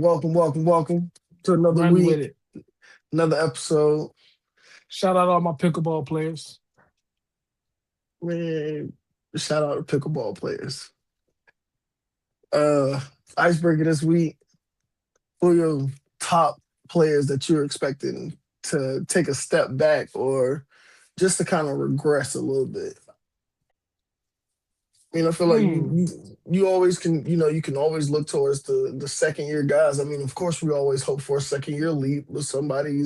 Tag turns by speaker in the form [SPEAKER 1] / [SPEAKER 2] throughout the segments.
[SPEAKER 1] welcome to another
[SPEAKER 2] Run with
[SPEAKER 1] week,
[SPEAKER 2] it.
[SPEAKER 1] another episode.
[SPEAKER 2] Shout out all my pickleball players.
[SPEAKER 1] Man, shout out to pickleball players. Uh, Icebreaker this week. Who are your top players that you're expecting to take a step back or just to kind of regress a little bit? I feel like you,
[SPEAKER 2] Hmm.
[SPEAKER 1] you you always can, you can always look towards the second year guys. Of course, we always hope for a second year leap, but somebody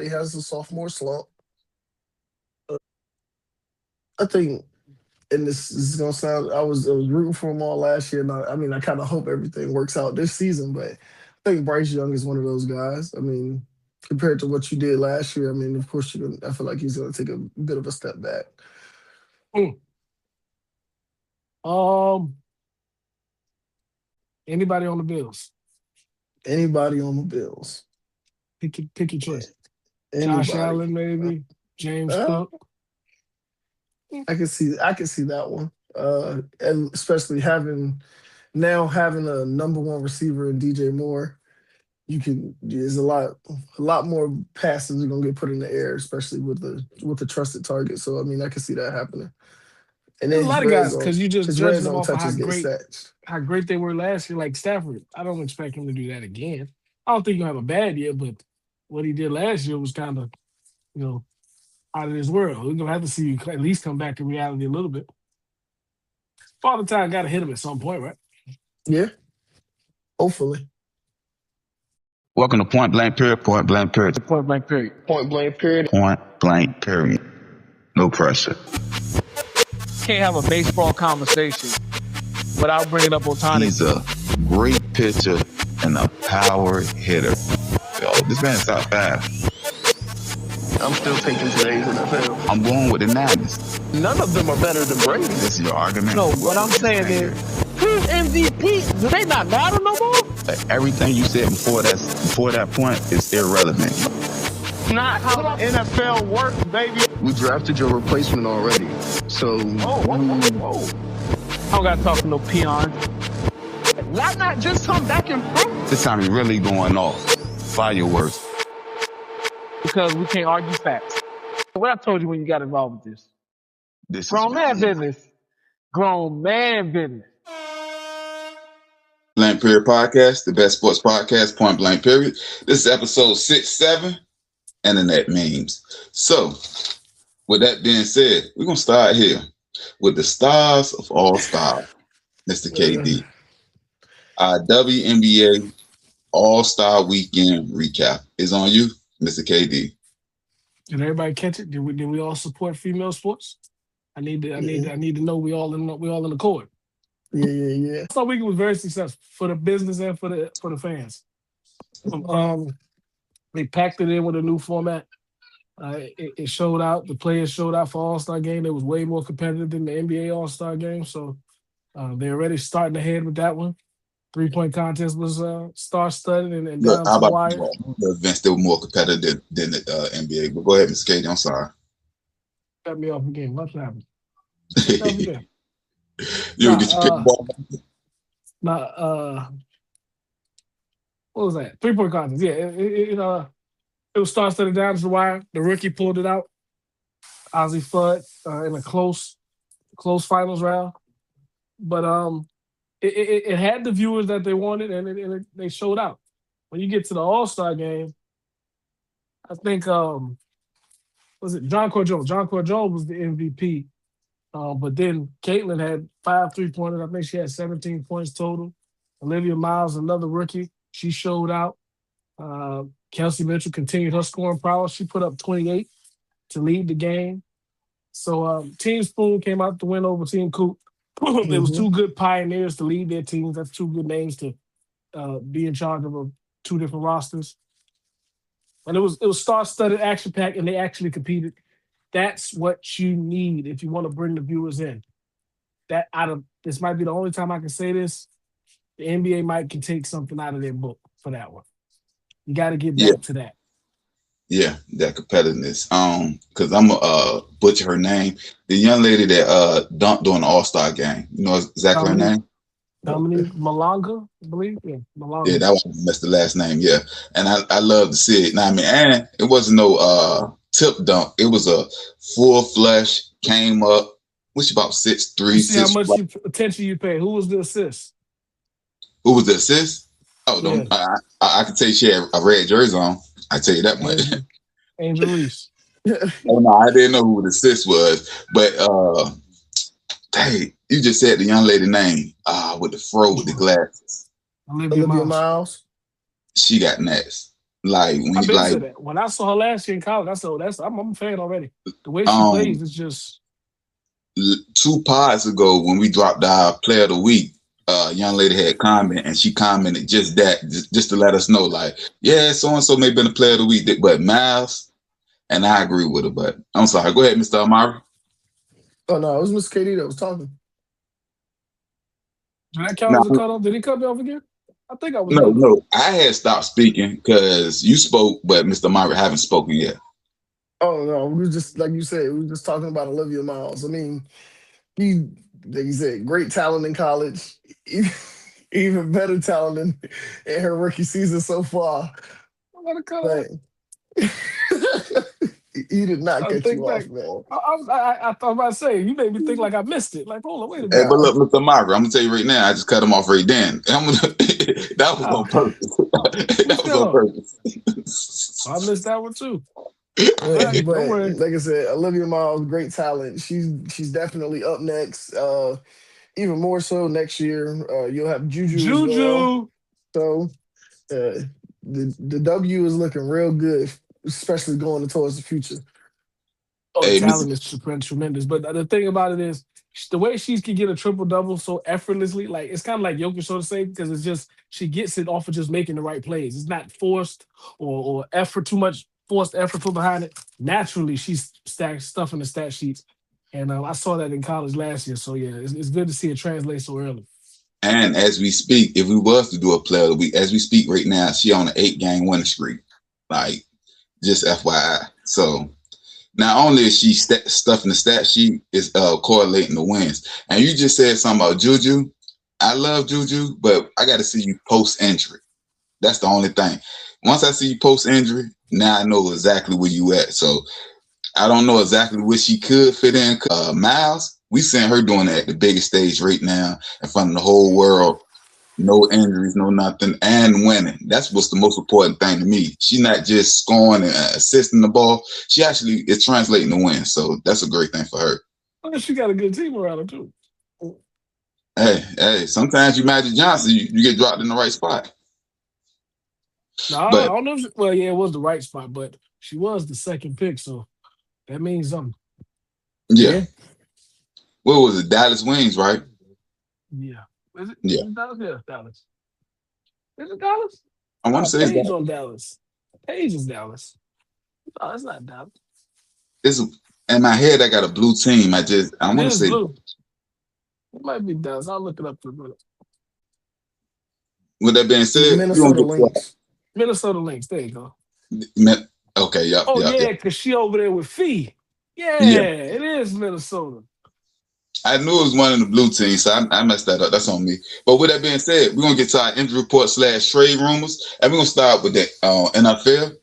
[SPEAKER 1] has a sophomore slump. I think, and this is gonna sound, I was rooting for them all last year, and I kind of hope everything works out this season. But I think Bryce Young is one of those guys. Compared to what you did last year, of course I feel like he's gonna take a bit of a step back.
[SPEAKER 2] Hmm. Um, Anybody on the Bills?
[SPEAKER 1] Anybody on the Bills?
[SPEAKER 2] Pick your choice. Josh
[SPEAKER 1] Anybody?
[SPEAKER 2] Allen, maybe. James
[SPEAKER 1] Uh,
[SPEAKER 2] Cook.
[SPEAKER 1] I can see that one. And especially having a number one receiver in DJ Moore, there's a lot more passes are gonna get put in the air, especially with the trusted target. So I can see that happening. And
[SPEAKER 2] There's
[SPEAKER 1] then
[SPEAKER 2] a lot of guys because you just
[SPEAKER 1] his red
[SPEAKER 2] judging them
[SPEAKER 1] zone
[SPEAKER 2] off of
[SPEAKER 1] touches get snatched.
[SPEAKER 2] how great they were last year. Like Stafford, I don't expect him to do that again. I don't think he'll have a bad year, but what he did last year was kind of you know out of this world. We're gonna have to see you at least come back to reality a little bit. Father Time got to hit him at some point, right?
[SPEAKER 1] Yeah, hopefully.
[SPEAKER 3] Welcome to Point Blank Period, Point Blank Period,
[SPEAKER 2] Point blank period.
[SPEAKER 1] Point blank period.
[SPEAKER 3] Point Blank Period. No pressure.
[SPEAKER 4] Can't have a baseball conversation without bringing up Otani.
[SPEAKER 3] He's a great pitcher and a power hitter. Yo, this man's top five.
[SPEAKER 1] I'm still taking today's NFL.
[SPEAKER 3] I'm going with the 90s.
[SPEAKER 1] None of them are better than Brady.
[SPEAKER 3] This is your argument?
[SPEAKER 4] No, what I'm saying is, who's MVP? Do they not matter no more?
[SPEAKER 3] Like, everything you said before that point is irrelevant.
[SPEAKER 4] Not how the NFL works, baby.
[SPEAKER 5] We drafted your replacement already. So
[SPEAKER 4] I don't got to talk to no peons. Why not just come back and prove?
[SPEAKER 3] This time he's really going off. Fireworks.
[SPEAKER 4] Because we can't argue facts. What I told you when you got involved with this.
[SPEAKER 3] This
[SPEAKER 4] Grown
[SPEAKER 3] is
[SPEAKER 4] man business. Grown man business.
[SPEAKER 3] Blank Period Podcast, the best sports podcast, Point Blank Period. This is episode 6-7, Internet Memes. So, with that being said, we're going to start here with the stars of all stars, Mr. KD. Our WNBA All-Star Weekend recap is on you, Mr. KD.
[SPEAKER 2] Did everybody catch it? Did we all support female sports? I need to know we all in the court.
[SPEAKER 1] Yeah.
[SPEAKER 2] All-Star Weekend was very successful for the business and for the fans. They packed it in with a new format. It showed out. The players showed out for All-Star Game. It was way more competitive than the NBA All-Star Game. So they're already starting ahead with that one. 3-point contest was star-studded and
[SPEAKER 3] Look,
[SPEAKER 2] down
[SPEAKER 3] how
[SPEAKER 2] to the
[SPEAKER 3] about
[SPEAKER 2] wire.
[SPEAKER 3] the events that were more competitive than the NBA? But go ahead, Mr. KD. I'm sorry.
[SPEAKER 2] Cut me off again. What's happening?
[SPEAKER 3] You ever get your pickleball?
[SPEAKER 2] What was that? 3-point contest. Yeah, it was star-studded down to the wire. The rookie pulled it out. Ozzie Fudd in a close finals round. But it had the viewers that they wanted, and they showed out. When you get to the All-Star Game, I think was it John Core-Jones? John Core-Jones was the MVP. But then Caitlin had 5 3-pointers. I think she had 17 points total. Olivia Miles, another rookie, she showed out. Kelsey Mitchell continued her scoring prowess. She put up 28 to lead the game. So Team Spoon came out to win over Team Coop. There was 2 good pioneers to lead their teams. That's 2 good names to be in charge of 2 different rosters. And it was star-studded, action-packed, and they actually competed. That's what you need if you want to bring the viewers in. This might be the only time I can say this. The NBA can take something out of their book for that one. You got to get back to that.
[SPEAKER 3] Yeah, that competitiveness. Because I'm gonna butcher her name. The young lady that dunked during the All-Star game. You know exactly her name?
[SPEAKER 2] Dominique Malanga, I believe. Yeah,
[SPEAKER 3] Yeah,
[SPEAKER 2] Malanga.
[SPEAKER 3] that was that's the last name. Yeah, and I love to see it. Now I mean, and it wasn't no tip dunk. It was a full flush. Came up. What's about 6'3",
[SPEAKER 2] You see how
[SPEAKER 3] 6.
[SPEAKER 2] much attention you pay. Who was the assist?
[SPEAKER 3] Who was the assist? Oh,
[SPEAKER 2] Yeah,
[SPEAKER 3] don't I can tell you she had a red jersey on. I tell you that much.
[SPEAKER 2] Angel Reese.
[SPEAKER 3] Oh no, I didn't know who the assist was, but hey, you just said the young lady name. With the fro with the glasses.
[SPEAKER 2] Olivia
[SPEAKER 1] Olivia
[SPEAKER 2] Miles.
[SPEAKER 1] Miles.
[SPEAKER 3] She got next. Like when
[SPEAKER 2] I've
[SPEAKER 3] you
[SPEAKER 2] been
[SPEAKER 3] like
[SPEAKER 2] to that. When I saw her last year in college, I said, I'm a fan already. The way she plays is just
[SPEAKER 3] 2 pods ago when we dropped our player of the week, young lady had comment and she commented just that, just to let us know, like, yeah, so and so may have been a player of the week, but Miles, and I agree with her. But I'm sorry, go ahead, Mr. Amari.
[SPEAKER 1] Oh no, it was Miss Katie that was talking.
[SPEAKER 2] did that count
[SPEAKER 3] No,
[SPEAKER 2] as a cutoff? Did he cut me off again? I think I was
[SPEAKER 3] no,
[SPEAKER 2] done.
[SPEAKER 3] no. I had stopped speaking because you spoke, but Mr. Amari haven't spoken yet.
[SPEAKER 1] Oh no, we were just like you said, we were just talking about Olivia Miles. I mean, he, like you said, great talent in college, even better talent in her rookie season so far.
[SPEAKER 2] I'm gonna cut off.
[SPEAKER 1] But he did not
[SPEAKER 2] I
[SPEAKER 1] cut
[SPEAKER 2] think
[SPEAKER 1] you
[SPEAKER 2] back.
[SPEAKER 1] off, man.
[SPEAKER 2] I thought about saying you made me think like I missed it. Like, hold on, wait a
[SPEAKER 3] Hey,
[SPEAKER 2] minute.
[SPEAKER 3] but
[SPEAKER 1] Nah,
[SPEAKER 3] look, Mr. Amari, I'm gonna tell you right now, I just cut him off right then. That was
[SPEAKER 2] Oh,
[SPEAKER 3] on purpose. That
[SPEAKER 2] who's
[SPEAKER 3] was on
[SPEAKER 2] cut off?
[SPEAKER 3] purpose.
[SPEAKER 2] I missed that one too. All
[SPEAKER 1] but,
[SPEAKER 2] right, don't
[SPEAKER 1] but
[SPEAKER 2] worry.
[SPEAKER 1] like I said, Olivia Miles, great talent. She's definitely up next. Even more so next year. You'll have Juju as well.
[SPEAKER 2] Juju.
[SPEAKER 1] So the W is looking real good, especially going towards the future.
[SPEAKER 2] Oh, the
[SPEAKER 3] Hey, Mr.
[SPEAKER 2] talent is tremendous. But the thing about it is, the way she can get a triple double so effortlessly, like it's kind of like Jokic, so to say, because it's just she gets it off of just making the right plays. It's not forced or effort, too much forced effort put behind it. Naturally, she's stuff in the stat sheets, and I saw that in college last year. So yeah, it's good to see it translate so early.
[SPEAKER 3] And as we speak, if we was to do a player of the week, as we speak right now, she on an 8-game winning streak. Like, just FYI. So not only is she stuffing the stat sheet, is correlating the wins. And you just said something about Juju. I love Juju, but I got to see you post injury. That's the only thing. Once I see you post injury, now I know exactly where you at. So I don't know exactly where she could fit in. Miles, we seeing her doing it at the biggest stage right now in front of the whole world. No injuries, no nothing, and winning. That's what's the most important thing to me. She's not just scoring and assisting the ball. She actually is translating the win. So that's a great thing for her.
[SPEAKER 2] Oh, she got a good team around her too.
[SPEAKER 3] Hey, sometimes you Magic Johnson, you get dropped in the right spot.
[SPEAKER 2] No, I
[SPEAKER 3] But
[SPEAKER 2] don't know. Well, yeah, it was the right spot, but she was the second pick, so that means something.
[SPEAKER 3] yeah. What was it? Dallas Wings, right?
[SPEAKER 2] Yeah. Is it?
[SPEAKER 3] Yeah.
[SPEAKER 2] Is it Dallas? Yeah, Dallas. Is it Dallas?
[SPEAKER 3] I want
[SPEAKER 2] Oh,
[SPEAKER 3] to say
[SPEAKER 2] Page
[SPEAKER 3] that
[SPEAKER 2] on Dallas. Page is Dallas. No, it's not Dallas.
[SPEAKER 3] it's in my head. I got a blue team. I want
[SPEAKER 2] It
[SPEAKER 3] to
[SPEAKER 2] is
[SPEAKER 3] say.
[SPEAKER 2] blue. It might be Dallas. I'll look it up for a minute.
[SPEAKER 3] With that being
[SPEAKER 1] The
[SPEAKER 3] said, we're
[SPEAKER 1] Minnesota
[SPEAKER 3] gonna get
[SPEAKER 1] Lynx.
[SPEAKER 2] Minnesota Lynx. There you go.
[SPEAKER 3] to okay. Yep.
[SPEAKER 2] Oh,
[SPEAKER 3] Yep.
[SPEAKER 2] yeah, because she over there with Fee. Yeah,
[SPEAKER 3] Yeah.
[SPEAKER 2] it is Minnesota.
[SPEAKER 3] I knew it was one in the blue team, so I messed that up. That's on me. But with that being said, we're gonna get to our injury report / trade rumors, and we're gonna start with the NFL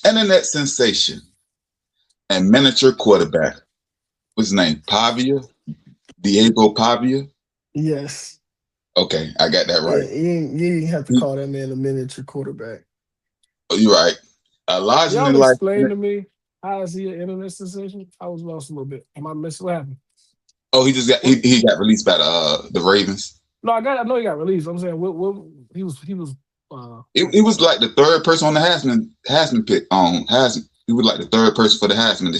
[SPEAKER 3] internet sensation and miniature quarterback. What's his name? Pavia, Diego Pavia.
[SPEAKER 1] Yes.
[SPEAKER 3] Okay, I got that
[SPEAKER 1] Yeah,
[SPEAKER 3] right.
[SPEAKER 1] you didn't have to call that man a miniature quarterback.
[SPEAKER 3] Oh, you're right. Larger
[SPEAKER 2] Y'all
[SPEAKER 3] than life.
[SPEAKER 2] explain to me, how is he an internet sensation? I was lost a little bit. Am I missing what happened?
[SPEAKER 3] Oh, he just got he got released by the Ravens.
[SPEAKER 2] No, I know he got released. I'm saying he was
[SPEAKER 3] It was like the third person on the Heisman pick. Heisman. He was like the third person for the Heisman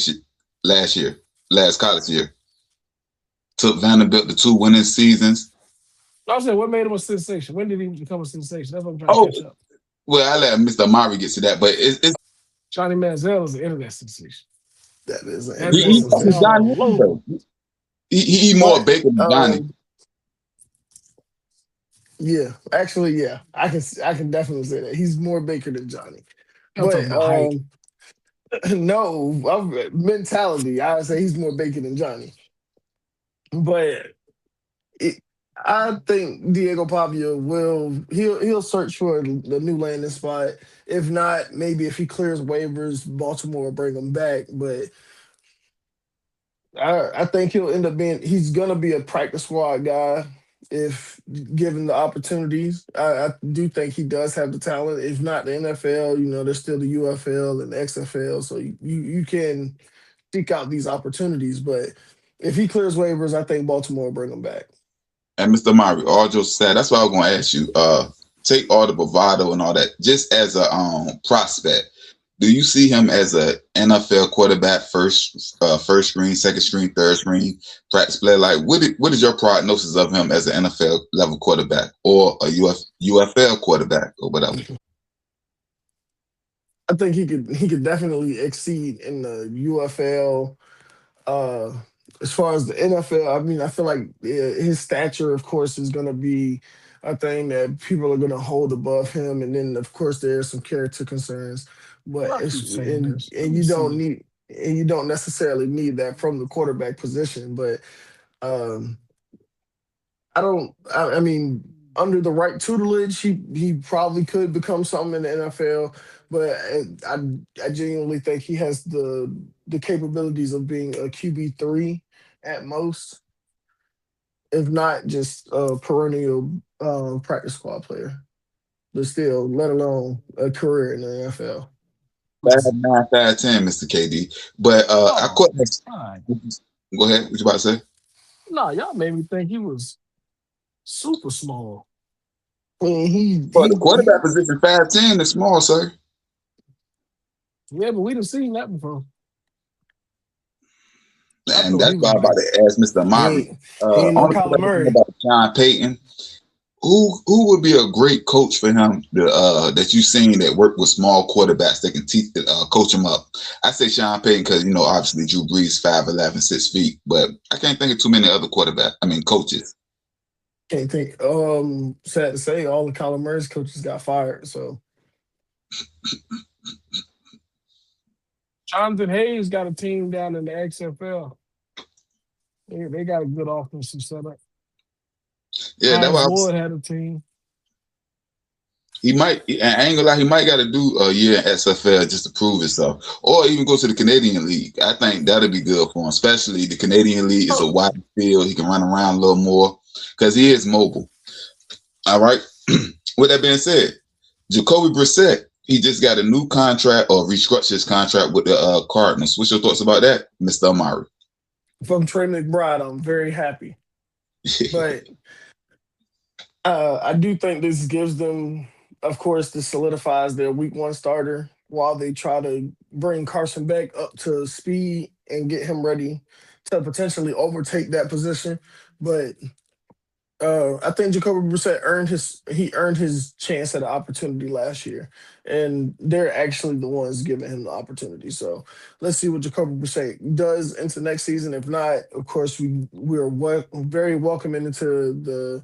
[SPEAKER 3] last college year. Took Vanderbilt to 2 winning seasons.
[SPEAKER 2] I was saying, what made him a sensation? When did he become a sensation? That's what I'm trying to catch up.
[SPEAKER 3] Well, I let Mr. Amari get to that, but it's
[SPEAKER 2] Johnny Manziel is an internet sensation.
[SPEAKER 1] That is an
[SPEAKER 2] That
[SPEAKER 1] internet
[SPEAKER 2] boy was
[SPEAKER 3] he's
[SPEAKER 1] sensation.
[SPEAKER 2] all
[SPEAKER 3] Johnny.
[SPEAKER 2] over.
[SPEAKER 3] He more bacon than Johnny.
[SPEAKER 1] Yeah, actually, yeah, I can definitely say that he's more Baker than Johnny.
[SPEAKER 2] I'm talking
[SPEAKER 1] But
[SPEAKER 2] about height.
[SPEAKER 1] no, mentality, I would say he's more Baker than Johnny. But I think Diego Pavia he'll search for the new landing spot. If not, maybe if he clears waivers, Baltimore will bring him back. But I think he's gonna be a practice squad guy if given the opportunities. I do think he does have the talent. If not the NFL, there's still the UFL and the XFL, so you can seek out these opportunities. But if he clears waivers, I think Baltimore will bring him back.
[SPEAKER 3] And Mr. Mari, all jokes aside, that's what I was going to ask you. Take all the bravado and all that. Just as a prospect, do you see him as a NFL quarterback, first screen, second screen, third screen practice player? Like, what is your prognosis of him as an NFL level quarterback or a UFL quarterback or whatever?
[SPEAKER 1] I think he could definitely exceed in the UFL. As far as the NFL, I mean, I feel like his stature, of course, is going to be a thing that people are going to hold above him, and then of course there's some character concerns. But you don't necessarily need that from the quarterback position. But um, I mean, under the right tutelage, he probably could become something in the NFL. But I genuinely think he has the capabilities of being a QB3 at most, if not just a perennial practice squad player. But still, let alone a career in the NFL.
[SPEAKER 3] 9, 5, 10, Mr. KD. But I caught this. Go ahead. What you about to say?
[SPEAKER 2] No, y'all made me think he was super small.
[SPEAKER 1] I mean,
[SPEAKER 3] The quarterback position 5'10" is small, sir.
[SPEAKER 2] Yeah, but we done seen that before.
[SPEAKER 3] And that's why I'm about to ask Mr. Amari.
[SPEAKER 1] He ain't no Kyler Murray.
[SPEAKER 3] About Sean Payton. Who would be a great coach for him that you've seen that work with small quarterbacks that can coach him up? I say Sean Payton because, obviously Drew Brees, 5'11", 6 feet, but I can't think of too many other coaches.
[SPEAKER 1] Can't think. Sad to say, all the Kyler Murray's coaches got fired, so.
[SPEAKER 2] Jonathan Hayes got a team down in the XFL. They got a good offensive setup.
[SPEAKER 3] Yeah, that's why
[SPEAKER 2] Ward had a team.
[SPEAKER 3] He might. I ain't gonna lie. He might got to do a year in XFL just to prove himself, or even go to the Canadian League. I think that'll be good for him. Especially the Canadian League is a wide field. He can run around a little more because he is mobile. All right. With that being said, Jacoby Brissett, he just got a new contract or restructured his contract with the Cardinals. What's your thoughts about that, Mr. Amari?
[SPEAKER 1] If I'm Trey McBride, I'm very happy. But I do think this gives them, of course, this solidifies their week 1 starter while they try to bring Carson Beck up to speed and get him ready to potentially overtake that position. But I think Jacoby Brissett earned his chance at an opportunity last year, and they're actually the ones giving him the opportunity. So let's see what Jacoby Brissett does into next season. If not, of course, we're very welcoming into the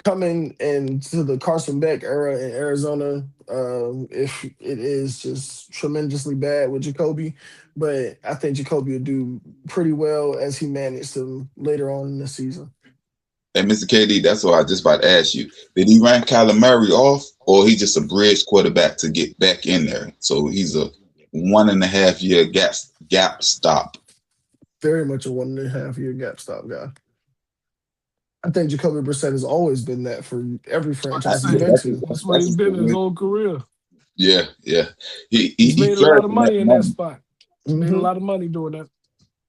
[SPEAKER 1] coming into the Carson Beck era in Arizona. If it is just tremendously bad with Jacoby, but I think Jacoby will do pretty well as he managed them later on in the season.
[SPEAKER 3] And Mr. KD, that's what I just about to ask you. Did he rank Kyler Murray off, or he just a bridge quarterback to get back in there? So he's a 1.5 year gap stop.
[SPEAKER 1] Very much a 1.5 year gap stop guy. I think Jacoby Brissett has always been that for every franchise he's been to.
[SPEAKER 2] That's what he's been his whole career.
[SPEAKER 3] Yeah.
[SPEAKER 2] He made a lot of money in that spot. He made a lot of money doing that.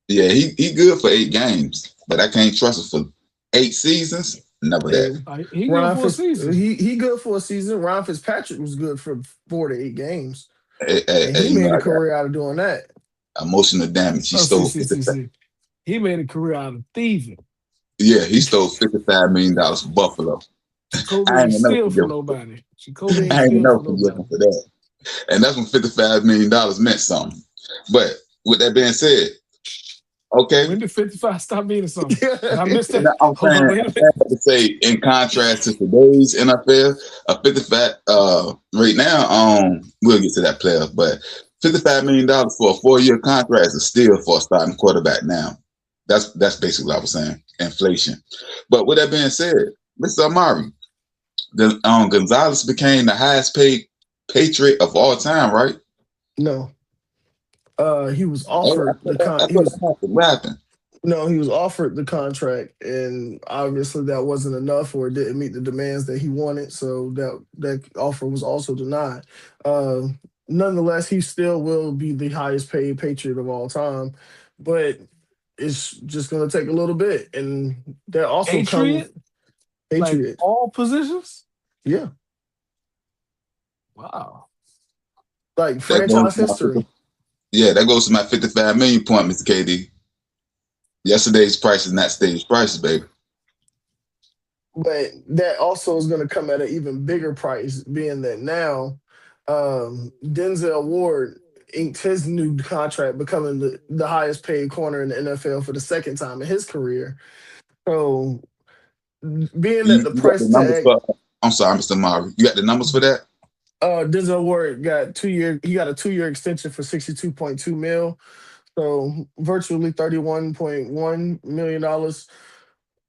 [SPEAKER 3] Yeah, he good for 8 games, but I can't trust him for 8 seasons. Never that.
[SPEAKER 2] He good for a season.
[SPEAKER 1] He good for a season. Ryan Fitzpatrick was good for 4 to 8 games.
[SPEAKER 3] He
[SPEAKER 1] made a career out of doing that.
[SPEAKER 3] Emotional damage. He stole.
[SPEAKER 2] He made a career out of thieving.
[SPEAKER 3] Yeah, he stole $55 million from Buffalo.
[SPEAKER 2] Jacoby ain't steal from nobody.
[SPEAKER 3] I ain't know for that. And that's when $55 million meant something. But with that being said, okay.
[SPEAKER 2] When did 55 stop meaning something? I missed that.
[SPEAKER 3] I'm trying to say, in contrast to today's NFL, a 55 right now, we'll get to that player, but $55 million for a 4-year contract is still for a starting quarterback now. That's basically what I was saying. Inflation. But with that being said, Mr. Amari, Gonzalez became the highest paid Patriot of all time, right?
[SPEAKER 1] No, he was
[SPEAKER 3] Oh,
[SPEAKER 1] offered the
[SPEAKER 3] I
[SPEAKER 1] con. He
[SPEAKER 3] thought
[SPEAKER 1] was
[SPEAKER 3] it happened. What happened?
[SPEAKER 1] No, he was offered the contract, and obviously that wasn't enough, or it didn't meet the demands that he wanted. So that offer was also denied. Uh, Nonetheless, he still will be the highest paid Patriot of all time, but it's just going to take a little bit, and that also comes
[SPEAKER 2] Patriot, like
[SPEAKER 1] Patriot.
[SPEAKER 2] all positions.
[SPEAKER 1] Yeah,
[SPEAKER 2] Wow.
[SPEAKER 1] like
[SPEAKER 3] That goes
[SPEAKER 1] franchise
[SPEAKER 3] to my
[SPEAKER 1] history.
[SPEAKER 3] that goes to my 55 million point, Mr. KD. Yesterday's price is not today's prices, baby.
[SPEAKER 1] But that also is going to come at an even bigger price, being that now Denzel Ward inked his new contract, becoming the highest paid corner in the NFL for the second time in his career. So, being that the
[SPEAKER 3] You got the
[SPEAKER 1] price
[SPEAKER 3] numbers
[SPEAKER 1] tag,
[SPEAKER 3] for I'm sorry, Mr. Mari. You got the numbers for that?
[SPEAKER 1] Denzel Ward got 2 year, he got a 2 year extension for 62.2 mil, so virtually $31.1 million,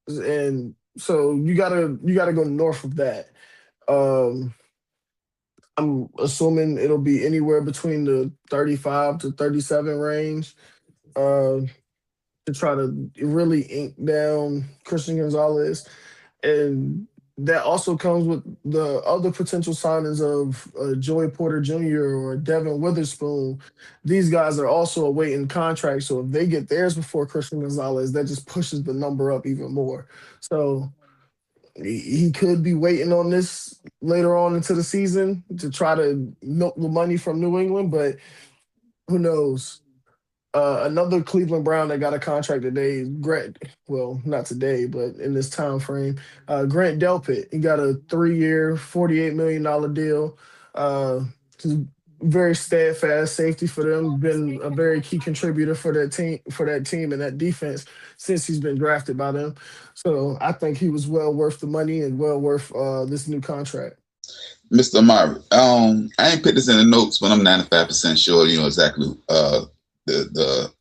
[SPEAKER 1] and so you gotta go north of that. Um, I'm assuming it'll be anywhere between the 35 to 37 range, uh, to try to really ink down Christian Gonzalez. And that also comes with the other potential signings of Joey Porter Jr. or Devin Witherspoon. These guys are also awaiting contracts. So if they get theirs before Christian Gonzalez, that just pushes the number up even more. So he could be waiting on this later on into the season to try to milk the money from New England, but who knows? Another Cleveland Brown that got a contract today is Grant. Well, not today, but in this time frame, Grant Delpit. He got a 3 year, $48 million deal. He's very steadfast safety for them. Been a very key contributor for that team and that defense since he's been drafted by them. So I think he was well worth the money and well worth this new contract.
[SPEAKER 3] Mr. Amari. I ain't put this in the notes, but I'm 95% sure you know exactly the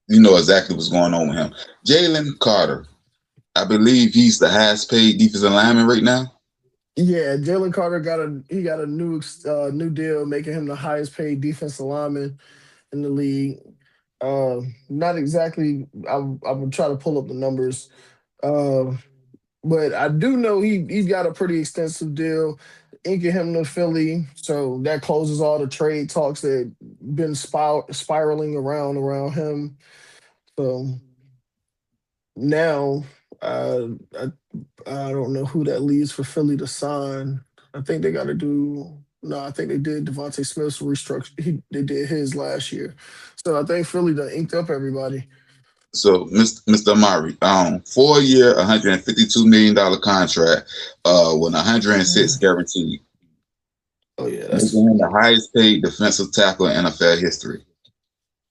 [SPEAKER 3] you know exactly what's going on with him. Jalen Carter. I believe he's the highest paid defensive lineman right now.
[SPEAKER 1] Yeah, Jalen Carter got a new deal, making him the highest paid defensive lineman in the league. Not exactly. I would try to pull up the numbers, uh, but I do know he's got a pretty extensive deal, inking him to Philly, so that closes all the trade talks that been spiraling around him. So now, I don't know who that leaves for Philly to sign. I think they got to do. No, I think they did Devontae Smith's restructure. They did his last year, so I think Philly done inked up everybody.
[SPEAKER 3] So, Mr. Amari, 4 year, $152 million contract, with 106
[SPEAKER 1] Mm.
[SPEAKER 3] guaranteed,
[SPEAKER 1] Oh yeah,
[SPEAKER 3] making him the highest paid defensive tackle in NFL history.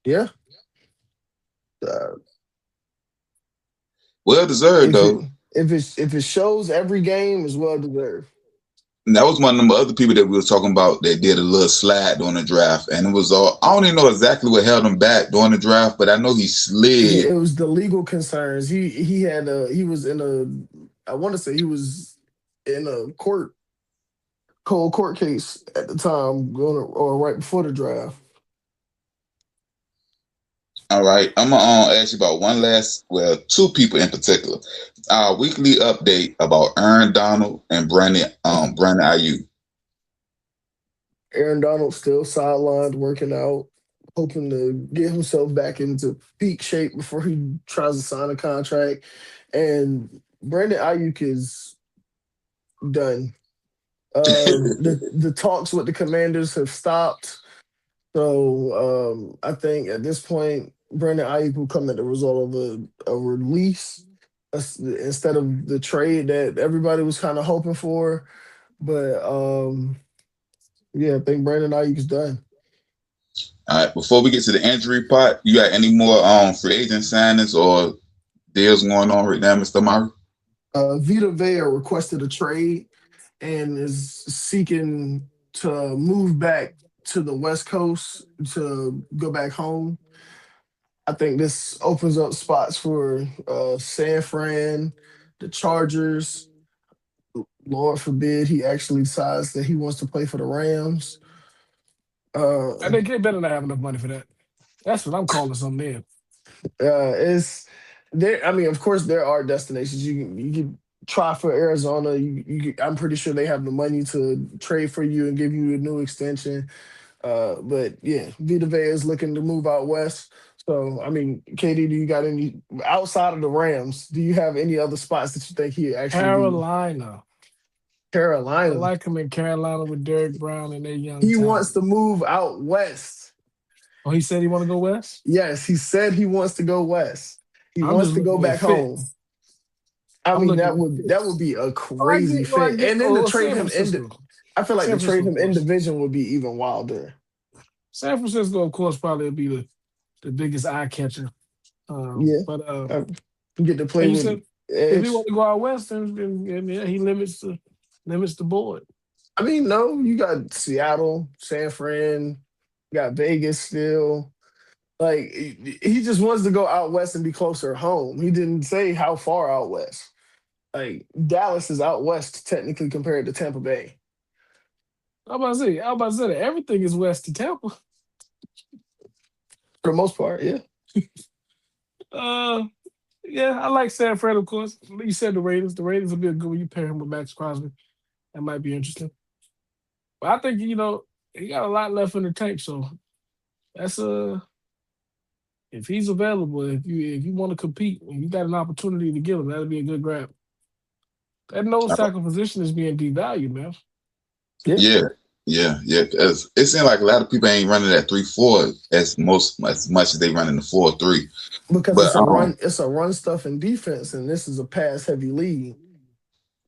[SPEAKER 1] yeah. Uh,
[SPEAKER 3] Well deserved
[SPEAKER 1] if it
[SPEAKER 3] though.
[SPEAKER 1] if it shows every game, is well deserved.
[SPEAKER 3] And that was one of them other people that we were talking about that did a little slide during the draft, and it was all I don't even know exactly what held him back during the draft, but I know he
[SPEAKER 1] Yeah,
[SPEAKER 3] slid.
[SPEAKER 1] it was the legal concerns. He was in a, I want to say he was in a cold court case at the time, going or right before the draft.
[SPEAKER 3] All right, I'm gonna ask you about two people in particular. Our weekly update about Aaron Donald and Brandon Ayuk.
[SPEAKER 1] Aaron Donald still sidelined, working out, hoping to get himself back into peak shape before he tries to sign a contract. And Brandon Ayuk is done. The talks with the Commanders have stopped. So I think at this point, Brandon Ayuk will come at the result of a release, instead of the trade that everybody was kind of hoping for. But yeah, I think Brandon Ayuk's done.
[SPEAKER 3] All right, before we get to the injury part, you got any more free agent signings or deals going on right now, Mr. Amari?
[SPEAKER 1] Vita Vea requested a trade and is seeking to move back to the West Coast to go back home. I think this opens up spots for San Fran, the Chargers. Lord forbid he actually decides that he wants to play for the Rams.
[SPEAKER 2] And they better not have enough money for that. That's what I'm calling something there.
[SPEAKER 1] It's there. I mean, of course, there are destinations you can try for Arizona. I'm pretty sure they have the money to trade for you and give you a new extension. But yeah, Vita Vea is looking to move out west. So I mean, KD, do you got any outside of the Rams? Do you have any other spots that you think he actually be?
[SPEAKER 2] Carolina. I
[SPEAKER 1] Carolina.
[SPEAKER 2] like him in Carolina with Derek Brown and their young
[SPEAKER 1] He
[SPEAKER 2] talent.
[SPEAKER 1] wants to move out west.
[SPEAKER 2] Oh, he said he want to go west?
[SPEAKER 1] Yes, he said he wants to go west. He
[SPEAKER 2] I'm
[SPEAKER 1] wants
[SPEAKER 2] just
[SPEAKER 1] to go
[SPEAKER 2] looking at
[SPEAKER 1] back
[SPEAKER 2] fit.
[SPEAKER 1] home. I
[SPEAKER 2] I'm
[SPEAKER 1] mean,
[SPEAKER 2] looking
[SPEAKER 1] that
[SPEAKER 2] at
[SPEAKER 1] would
[SPEAKER 2] fits.
[SPEAKER 1] that would be a crazy
[SPEAKER 2] Well, I
[SPEAKER 1] fit.
[SPEAKER 2] get-
[SPEAKER 1] And then to
[SPEAKER 2] oh,
[SPEAKER 1] trade
[SPEAKER 2] San
[SPEAKER 1] him
[SPEAKER 2] Francisco.
[SPEAKER 1] I feel like
[SPEAKER 2] San
[SPEAKER 1] to trade him
[SPEAKER 2] Francisco,
[SPEAKER 1] in
[SPEAKER 2] of course.
[SPEAKER 1] division would be even wilder.
[SPEAKER 2] San Francisco, of course, probably would be the biggest eye catcher.
[SPEAKER 1] Yeah.
[SPEAKER 2] But
[SPEAKER 1] You get to play
[SPEAKER 2] you
[SPEAKER 1] with
[SPEAKER 2] said if he
[SPEAKER 1] Edge.
[SPEAKER 2] want to go out west, then yeah, he limits the board.
[SPEAKER 1] I mean, no, you got Seattle, San Fran, you got Vegas still. Like he just wants to go out west and be closer to home. He didn't say how far out west. Like Dallas is out west technically compared to Tampa Bay.
[SPEAKER 2] I'm about to say that everything is west to Tampa.
[SPEAKER 1] For the most part, yeah.
[SPEAKER 2] Yeah, I like San Fran, of course. You said the Raiders. The Raiders will be a good when you pair him with Max Crosby. That might be interesting. But I think, he got a lot left in the tank, so that's if he's available, if you want to compete and you got an opportunity to give him, that'll be a good grab. That nose tackle position is being devalued, man.
[SPEAKER 3] Yeah. Because it seems like a lot of people ain't running that 3-4 as much as they running the 4-3.
[SPEAKER 1] Because it's a run stuff and defense, and this is a pass heavy league.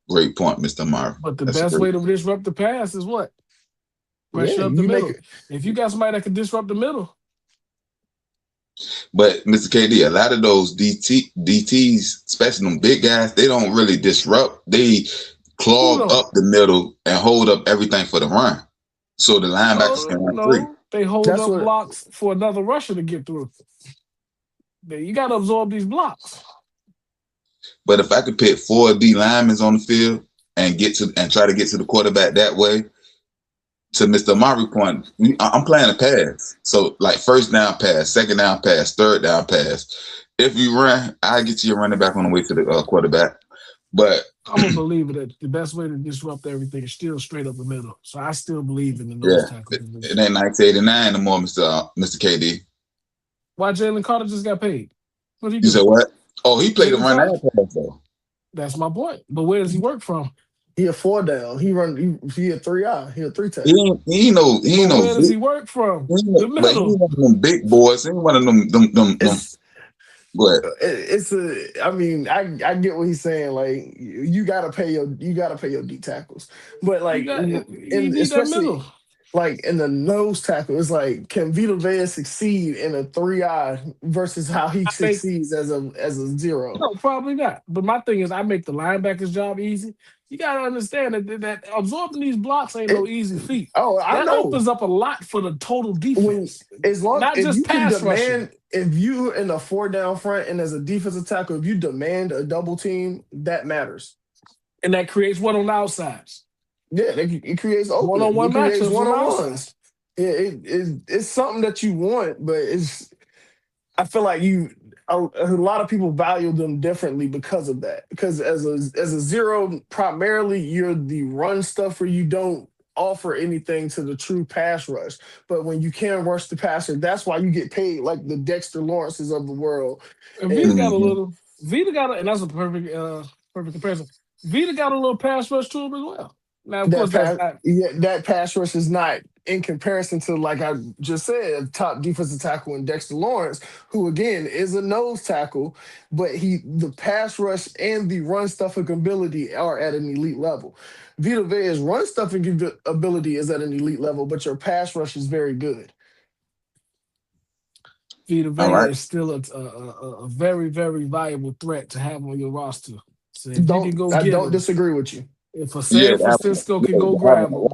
[SPEAKER 3] Great point, Mr. Marv.
[SPEAKER 2] But the best way to disrupt the pass is what? Pressure up the middle. If you got somebody that can disrupt the middle.
[SPEAKER 3] But Mr. KD, a lot of those DTs, especially them big guys, they don't really disrupt. They clog up the middle and hold up everything for the run. So the linebackers can run free.
[SPEAKER 2] They hold up blocks for another rusher to get through. You got to absorb these blocks.
[SPEAKER 3] But if I could put 4 D linemen on the field and try to get to the quarterback that way, to Mr. Amari's point, I'm playing a pass. So like first down pass, second down pass, third down pass. If you run, I get you running back on the way to the quarterback. But
[SPEAKER 2] I'm a believer that the best way to disrupt everything is still straight up the middle. So I still believe in the nose tackle.
[SPEAKER 3] It ain't 1989 no more, Mr. KD.
[SPEAKER 2] Why Jalen Carter just got paid? What
[SPEAKER 3] You said what? Oh, he played a run and pass though.
[SPEAKER 2] That's my point. But where does he work from?
[SPEAKER 1] He a 4 down. He a 3-eye. He a 3-tech.
[SPEAKER 3] He know.
[SPEAKER 2] Where does he work from? The middle.
[SPEAKER 3] But he one of them big boys. He one of them. What?
[SPEAKER 1] I mean, I get what he's saying. Like you gotta pay your D tackles, but like especially like in the nose tackle, it's like can Vita Vea succeed in a 3-eye versus how he succeeds as a 0?
[SPEAKER 2] No, probably not. But my thing is, I make the linebacker's job easy. You gotta understand that absorbing these blocks ain't no easy feat.
[SPEAKER 1] Oh, I know.
[SPEAKER 2] That opens up a lot for the total defense.
[SPEAKER 1] If you in a 4 down front and as a defensive tackle, if you demand a double team, that matters.
[SPEAKER 2] And that creates what on the outsides?
[SPEAKER 1] Yeah, it creates open.
[SPEAKER 2] One-on-one matchups.
[SPEAKER 1] One-on-ones. It's something that you want, but I feel like a lot of people value them differently because of that. Because as a 0, primarily you're the run stuffer. You don't offer anything to the true pass rush. But when you can rush the passer, that's why you get paid like the Dexter Lawrences of the world.
[SPEAKER 2] And Vita got and that's a perfect comparison. Vita got a little pass rush to him as well. Now, of course,
[SPEAKER 1] that pass rush is not in comparison to, like I just said, top defensive tackle in Dexter Lawrence, who again is a nose tackle, but the pass rush and the run stuffing ability are at an elite level. Vita Vea's run stuffing ability is at an elite level, but your pass rush is very good.
[SPEAKER 2] Vita Vea is still a very, very viable threat to have on your roster. So
[SPEAKER 1] I don't disagree with you.
[SPEAKER 2] If a San Francisco can go grab him,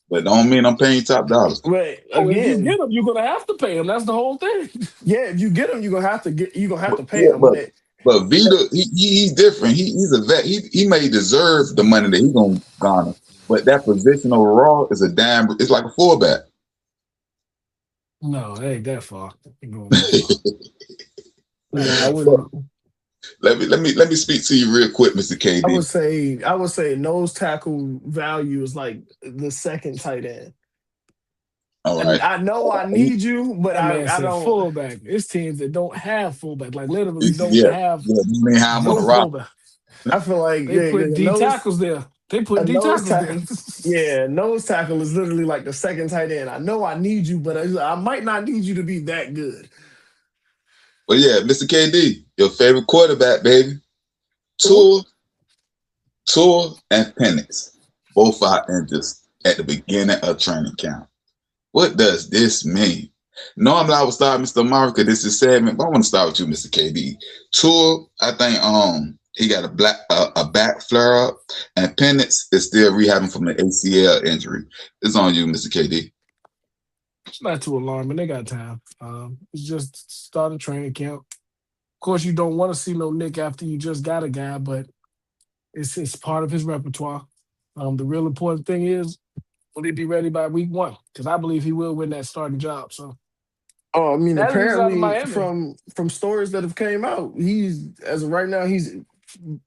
[SPEAKER 3] but don't mean I'm paying top dollars.
[SPEAKER 1] But
[SPEAKER 2] Oh, if you
[SPEAKER 1] again,
[SPEAKER 2] get him, you're gonna have to pay him. That's the whole thing.
[SPEAKER 1] yeah, if you get him, you're gonna have to pay
[SPEAKER 3] Yeah,
[SPEAKER 1] him.
[SPEAKER 3] but Vita, he's different. He's a vet. He may deserve the money that he's gonna garner, but that position overall is a damn. It's like a fullback.
[SPEAKER 2] No, it ain't that far. Ain't going that far.
[SPEAKER 1] I wouldn't.
[SPEAKER 3] Let me speak to you real quick, Mr. KD.
[SPEAKER 1] I would say nose tackle value is like the second tight end.
[SPEAKER 3] All
[SPEAKER 1] And
[SPEAKER 3] right.
[SPEAKER 1] I know I need you, but
[SPEAKER 2] That man
[SPEAKER 1] I
[SPEAKER 2] said
[SPEAKER 1] don't.
[SPEAKER 2] fullback. It's teams that don't have fullback, like literally don't
[SPEAKER 3] Yeah,
[SPEAKER 2] have
[SPEAKER 3] you mean how I'm on
[SPEAKER 2] no
[SPEAKER 3] the roster.
[SPEAKER 2] fullback.
[SPEAKER 1] I feel like
[SPEAKER 2] They put D tackles there. They put
[SPEAKER 1] a
[SPEAKER 2] D
[SPEAKER 1] nose
[SPEAKER 2] tackles
[SPEAKER 1] tackle.
[SPEAKER 2] there.
[SPEAKER 1] Yeah, nose tackle is literally like the second tight end. I know I need you, but I might not need you to be that good.
[SPEAKER 3] But yeah, Mr. KD, your favorite quarterback, baby. Tua and Penix, both out injured at the beginning of training camp. What does this mean? Normally I would start Mr. Amari because this is segment, but I want to start with you, Mr. KD. Tua, I think he got a back flare up, and Penix is still rehabbing from the ACL injury. It's on you, Mr. KD.
[SPEAKER 2] It's not too alarming. They got time. It's just started training camp. Of course, you don't want to see no Nick after you just got a guy, but it's part of his repertoire. The real important thing is, will he be ready by week 1? Because I believe he will win that starting job. So
[SPEAKER 1] Oh, I mean,
[SPEAKER 2] as he's out of
[SPEAKER 1] apparently
[SPEAKER 2] Miami,
[SPEAKER 1] from stories that have came out, he's as of right now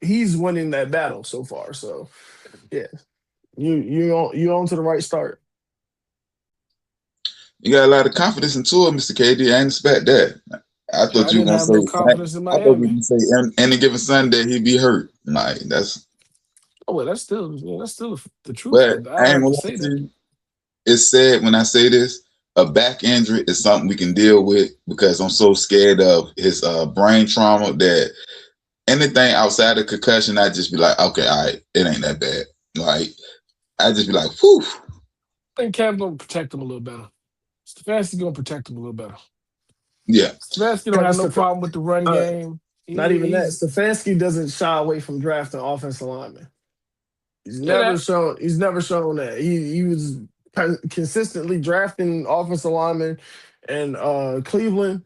[SPEAKER 1] he's winning that battle so far. So yeah, you on to the right start.
[SPEAKER 3] You got a lot of confidence in Tua, Mr. KD. I didn't expect that. I thought you were
[SPEAKER 2] didn't
[SPEAKER 3] gonna
[SPEAKER 2] have no
[SPEAKER 3] say.
[SPEAKER 2] confidence in
[SPEAKER 3] I thought you were
[SPEAKER 2] Miami.
[SPEAKER 3] gonna say any given Sunday he'd be hurt. Like that's.
[SPEAKER 2] Oh well, that's still the truth.
[SPEAKER 3] But
[SPEAKER 2] But
[SPEAKER 3] I
[SPEAKER 2] I
[SPEAKER 3] ain't
[SPEAKER 2] have
[SPEAKER 3] gonna
[SPEAKER 2] to
[SPEAKER 3] lie
[SPEAKER 2] say
[SPEAKER 3] to
[SPEAKER 2] that.
[SPEAKER 3] you. It's sad when I say this. A back injury is something we can deal with because I'm so scared of his brain trauma that anything outside of concussion, I just be like, okay, all right, it ain't that bad. Like I just be like, whew.
[SPEAKER 2] I think Cam's gonna protect him a little better. Stefanski's gonna protect him a little better.
[SPEAKER 3] Yeah.
[SPEAKER 2] Stefanski don't have no problem with the run
[SPEAKER 1] Uh,
[SPEAKER 2] game.
[SPEAKER 1] Not even that.
[SPEAKER 2] He's
[SPEAKER 1] Stefanski doesn't shy away from drafting offensive linemen. He's
[SPEAKER 2] yeah,
[SPEAKER 1] never
[SPEAKER 2] that.
[SPEAKER 1] shown. He's never shown that he was consistently drafting offensive linemen, and Cleveland.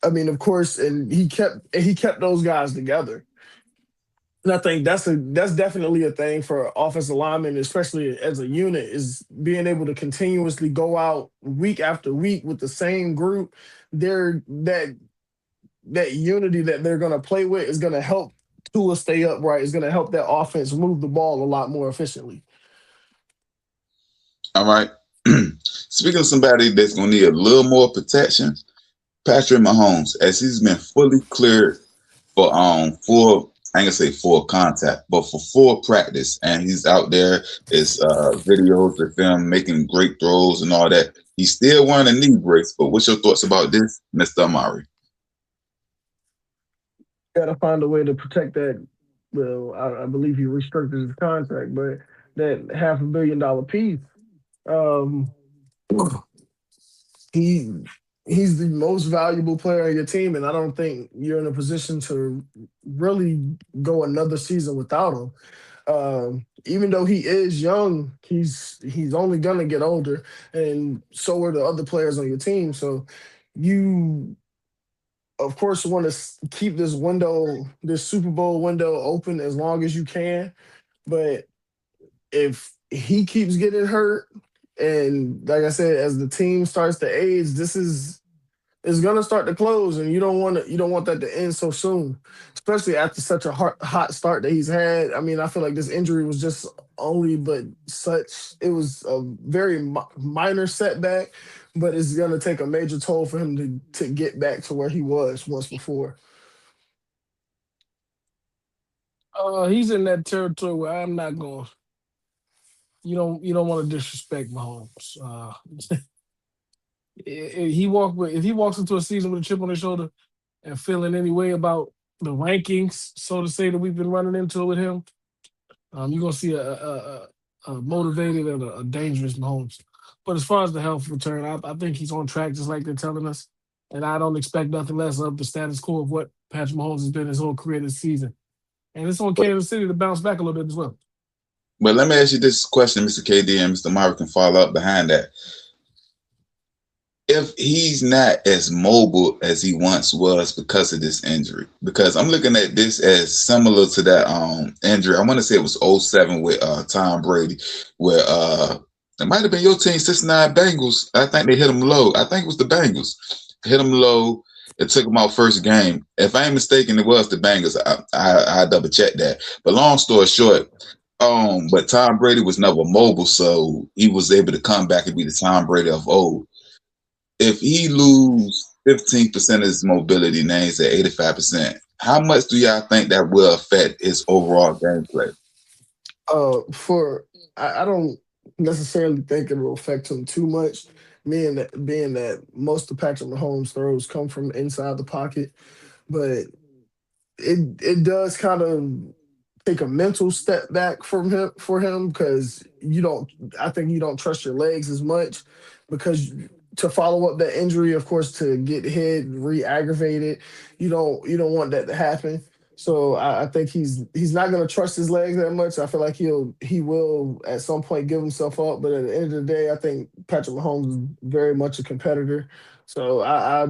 [SPEAKER 1] I mean, of course, and he kept those guys together. And I think that's definitely a thing for offensive linemen, especially as a unit, is being able to continuously go out week after week with the same group. They're that unity that they're gonna play with is gonna help Tua stay upright. Is gonna help that offense move the ball a lot more efficiently.
[SPEAKER 3] All right. Speaking of somebody that's gonna need a little more protection, Patrick Mahomes, as he's been fully cleared for full, I ain't gonna say full contact, but for full practice, and he's out there. It's videos of him making great throws and all that. He's still wearing a knee brace. But what's your thoughts about this, Mr. Amari?
[SPEAKER 1] Got to find a way to protect that. Well, I believe he restricted his contract, but that $500 million piece. Um, he's the most valuable player on your team, and I don't think you're in a position to really go another season without him. Even though he is young, he's only gonna get older, and so are the other players on your team. So you, of course, want to keep this window, this Super Bowl window, open as long as you can. But if he keeps getting hurt, and like I said, as the team starts to age, this is gonna start to close, and you don't want that to end so soon, especially after such a hot start that he's had. I mean, I feel like this injury was just it was a very minor setback, but it's gonna take a major toll for him to get back to where he was once before.
[SPEAKER 2] He's in that territory where I'm not going. You don't want to disrespect Mahomes. If he walks into a season with a chip on his shoulder and feeling any way about the rankings, so to say, that we've been running into with him, you're gonna see a motivated and a dangerous Mahomes. But as far as the health return, I think he's on track, just like they're telling us. And I don't expect nothing less of the status quo of what Patrick Mahomes has been his whole career this season. And it's on Kansas City to bounce back a little bit as well.
[SPEAKER 3] But let me ask you this question, Mr. KD, and Mr. Myra can follow up behind that. If he's not as mobile as he once was because of this injury, because I'm looking at this as similar to that injury. I want to say it was 07 with Tom Brady, where it might have been your team, Cincinnati Bengals. I think they hit him low. I think it was the Bengals. Hit him low. It took him out first game. If I ain't mistaken, it was the Bengals. I double check that. But long story short, but Tom Brady was never mobile, so he was able to come back and be the Tom Brady of old. If he lose 15% of his mobility, now he's at 85%. How much do y'all think that will affect his overall gameplay?
[SPEAKER 1] I don't necessarily think it will affect him too much. Being that most of Patrick Mahomes' throws come from inside the pocket, but it does kind of take a mental step back for him because I think you don't trust your legs as much because to follow up that injury, of course, to get hit, re-aggravate it, you don't want that to happen. So I think he's not going to trust his legs that much. I feel like he will at some point give himself up. But at the end of the day, I think Patrick Mahomes is very much a competitor. So I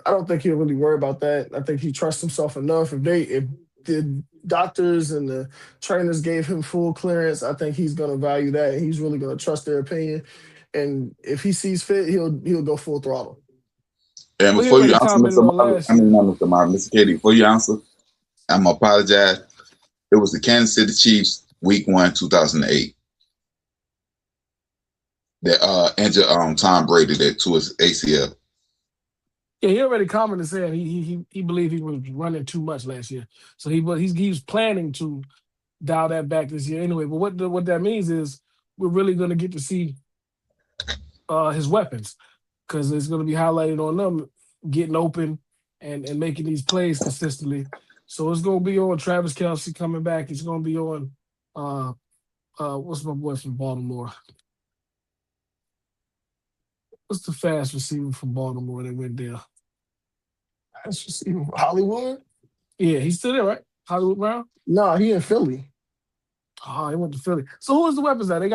[SPEAKER 1] don't think he'll really worry about that. I think he trusts himself enough. If the doctors and the trainers gave him full clearance, I think he's going to value that. And he's really going to trust their opinion. And if he sees fit, he'll go full throttle.
[SPEAKER 3] And before you answer, Mr. Katie, before you answer, I'm gonna apologize. It was the Kansas City Chiefs, Week 1, 2008. That injured Tom Brady that to his ACL.
[SPEAKER 2] Yeah, he already commented saying he believed he was running too much last year, so he was planning to dial that back this year anyway. But what that means is we're really going to get to see his weapons because it's going to be highlighted on them getting open and making these plays consistently. So it's going to be on Travis Kelce coming back. It's going to be on what's my boy from Baltimore? What's the fast receiver from Baltimore that went there?
[SPEAKER 1] Fast receiver, Hollywood?
[SPEAKER 2] Yeah, he's still there, right? Hollywood Brown?
[SPEAKER 1] No, he in Philly.
[SPEAKER 2] Oh, he went to Philly. So who is the weapons at? They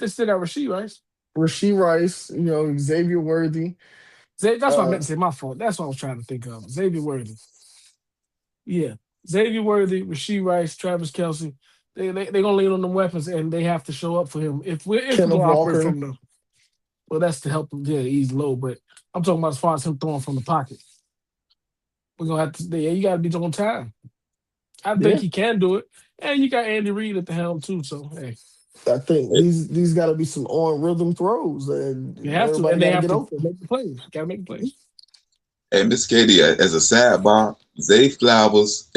[SPEAKER 2] still got Rashee Rice.
[SPEAKER 1] Rashee Rice, Xavier Worthy.
[SPEAKER 2] That's what I meant to say. My fault. That's what I was trying to think of. Xavier Worthy. Yeah. Xavier Worthy, Rashee Rice, Travis Kelce. They're gonna lean on them weapons and they have to show up for him. If we're gonna operate from them. Well, that's to help him ease low, but I'm talking about as far as him throwing from the pocket. We're gonna have to you gotta be on time. I think he can do it. And you got Andy Reid at the helm too, so hey.
[SPEAKER 1] I think these got to be some on rhythm throws, and
[SPEAKER 2] you have to, and they have to make the plays. Got to make the plays.
[SPEAKER 3] Hey, Miss Katie, as a sidebar, Zay Flowers,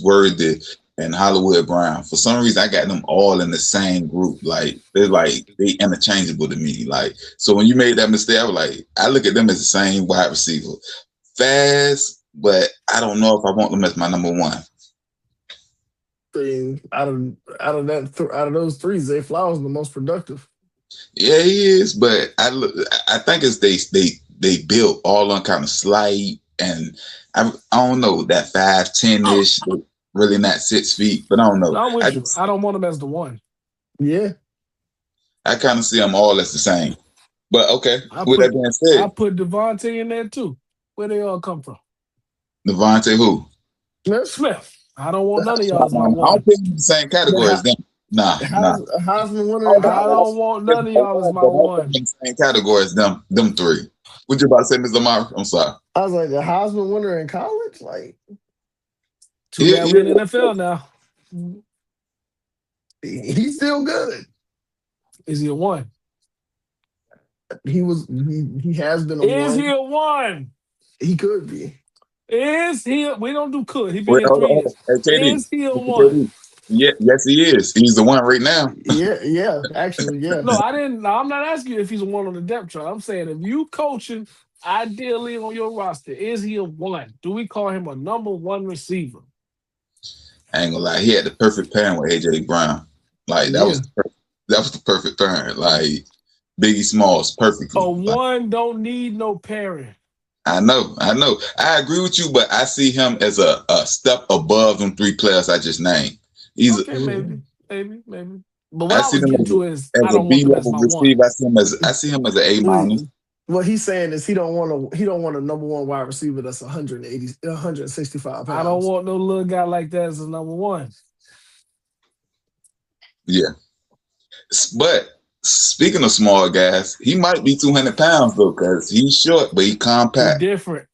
[SPEAKER 3] Worthy, and Hollywood Brown. For some reason, I got them all in the same group. Like they interchangeable to me. Like so, when you made that mistake, I was like, I look at them as the same wide receiver, fast, but I don't know if I want them as my number one.
[SPEAKER 1] Out of those three, Zay Flowers is the most productive.
[SPEAKER 3] Yeah, he is, but I think it's they built all on kind of slight, and I don't know that 5'10" really not 6 feet, but I don't know.
[SPEAKER 2] I don't want him as the one.
[SPEAKER 1] Yeah,
[SPEAKER 3] I kind of see them all as the same. But okay, with that being said,
[SPEAKER 2] I put Devontae in there too. Where they all come from?
[SPEAKER 3] Devontae who?
[SPEAKER 2] Smith. I don't want none of y'all as my one.
[SPEAKER 3] I don't put them in the same category as them. Nah.
[SPEAKER 1] Heisman winner.
[SPEAKER 2] I don't want none of y'all as my one.
[SPEAKER 3] In the same category as them three. What you about to say, Ms. Lamar? I'm sorry.
[SPEAKER 1] I was like, the Heisman winner in college? Like,
[SPEAKER 2] too bad we're in the NFL now.
[SPEAKER 1] He's still good.
[SPEAKER 2] Is he a one?
[SPEAKER 1] He has been a one.
[SPEAKER 2] Is he a one?
[SPEAKER 1] He could be.
[SPEAKER 2] Is he? We don't do could. He been here 3 years. Is he a one?
[SPEAKER 3] Yeah, yes, he is. He's the one right now.
[SPEAKER 1] Yeah, actually, yeah.
[SPEAKER 2] No, I'm not asking you if he's a one on the depth chart. I'm saying if you coaching ideally on your roster, is he a one? Do we call him a number one receiver?
[SPEAKER 3] I ain't gonna lie, he had the perfect pairing with AJ Brown. Like that was the perfect pairing. Like Biggie Smalls, perfectly.
[SPEAKER 2] A one don't need no pairing.
[SPEAKER 3] I know. I agree with you, but I see him as a step above them three players I just named. He's
[SPEAKER 2] maybe. Maybe. But what
[SPEAKER 3] I
[SPEAKER 2] I
[SPEAKER 3] see
[SPEAKER 2] was
[SPEAKER 3] him
[SPEAKER 2] getting to is I
[SPEAKER 3] as a
[SPEAKER 2] don't want
[SPEAKER 3] B
[SPEAKER 2] them as
[SPEAKER 3] level
[SPEAKER 2] my one.
[SPEAKER 3] receiver. I see him as an A minus.
[SPEAKER 1] What he's saying is he don't want a number one wide receiver that's 165
[SPEAKER 2] I don't
[SPEAKER 1] pounds.
[SPEAKER 2] want no little guy like that as a number one.
[SPEAKER 3] Yeah. But speaking of small guys, he might be 200 pounds though, because he's short, but he
[SPEAKER 2] He
[SPEAKER 3] compact.
[SPEAKER 2] different.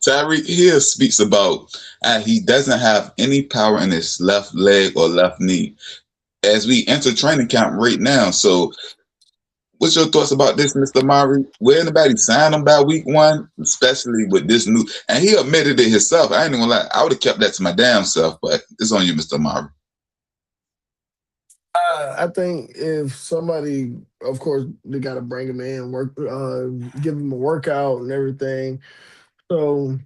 [SPEAKER 3] Tyreek Hill speaks about he doesn't have any power in his left leg or left knee as we enter training camp right now. So, what's your thoughts about this, Mr. Murray? Will anybody sign him by week 1, especially with this new? And he admitted it himself. I ain't even gonna lie. I would have kept that to my damn self, but it's on you, Mr. Murray.
[SPEAKER 1] I think if somebody, of course, they got to bring him in, give him a workout and everything. So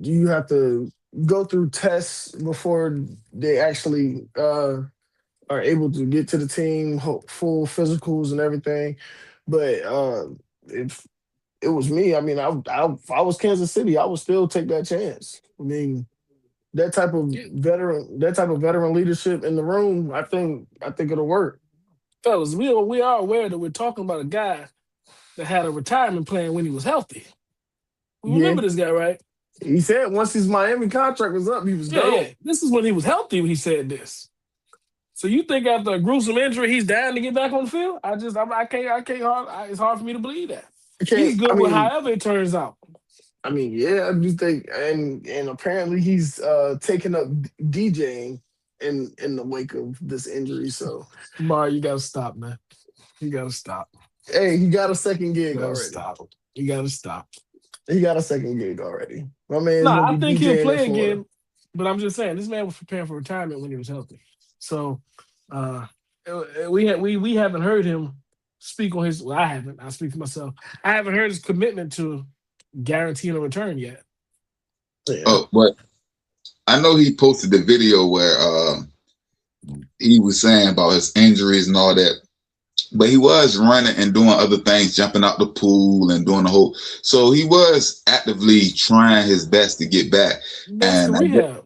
[SPEAKER 1] you have to go through tests before they actually are able to get to the team, full physicals and everything. But if it was me, I mean, if I was Kansas City, I would still take that chance. I mean, that type of veteran leadership in the room, I think it'll work.
[SPEAKER 2] Fellas, we are aware that we're talking about a guy that had a retirement plan when he was healthy. We
[SPEAKER 1] Yeah.
[SPEAKER 2] remember this guy, right?
[SPEAKER 1] He said once his Miami contract was up, he was gone.
[SPEAKER 2] Yeah. This is when he was healthy when he said this. So you think after a gruesome injury, he's down to get back on the field? I can't. It's hard for me to believe that. He's good with however it turns out.
[SPEAKER 1] I mean, yeah, I do think, and apparently he's taking up DJing in the wake of this injury. So,
[SPEAKER 2] Mar, you gotta stop, man. You gotta stop.
[SPEAKER 1] Hey, he got a second gig
[SPEAKER 2] You gotta
[SPEAKER 1] already.
[SPEAKER 2] stop. You gotta stop.
[SPEAKER 1] He got a second gig already. My man's
[SPEAKER 2] No,
[SPEAKER 1] gonna
[SPEAKER 2] I
[SPEAKER 1] be
[SPEAKER 2] think he'll
[SPEAKER 1] DJing
[SPEAKER 2] play
[SPEAKER 1] in Florida.
[SPEAKER 2] again. But I'm just saying, this man was preparing for retirement when he was healthy. So we haven't heard him speak on his. Well, I haven't. I speak for myself. I haven't heard his commitment to guaranteeing a return yet.
[SPEAKER 1] Yeah.
[SPEAKER 3] Oh, but I know he posted the video where he was saying about his injuries and all that. But he was running and doing other things, jumping out the pool and doing the whole. So he was actively trying his best to get back.
[SPEAKER 2] That's
[SPEAKER 3] And
[SPEAKER 2] the rehab.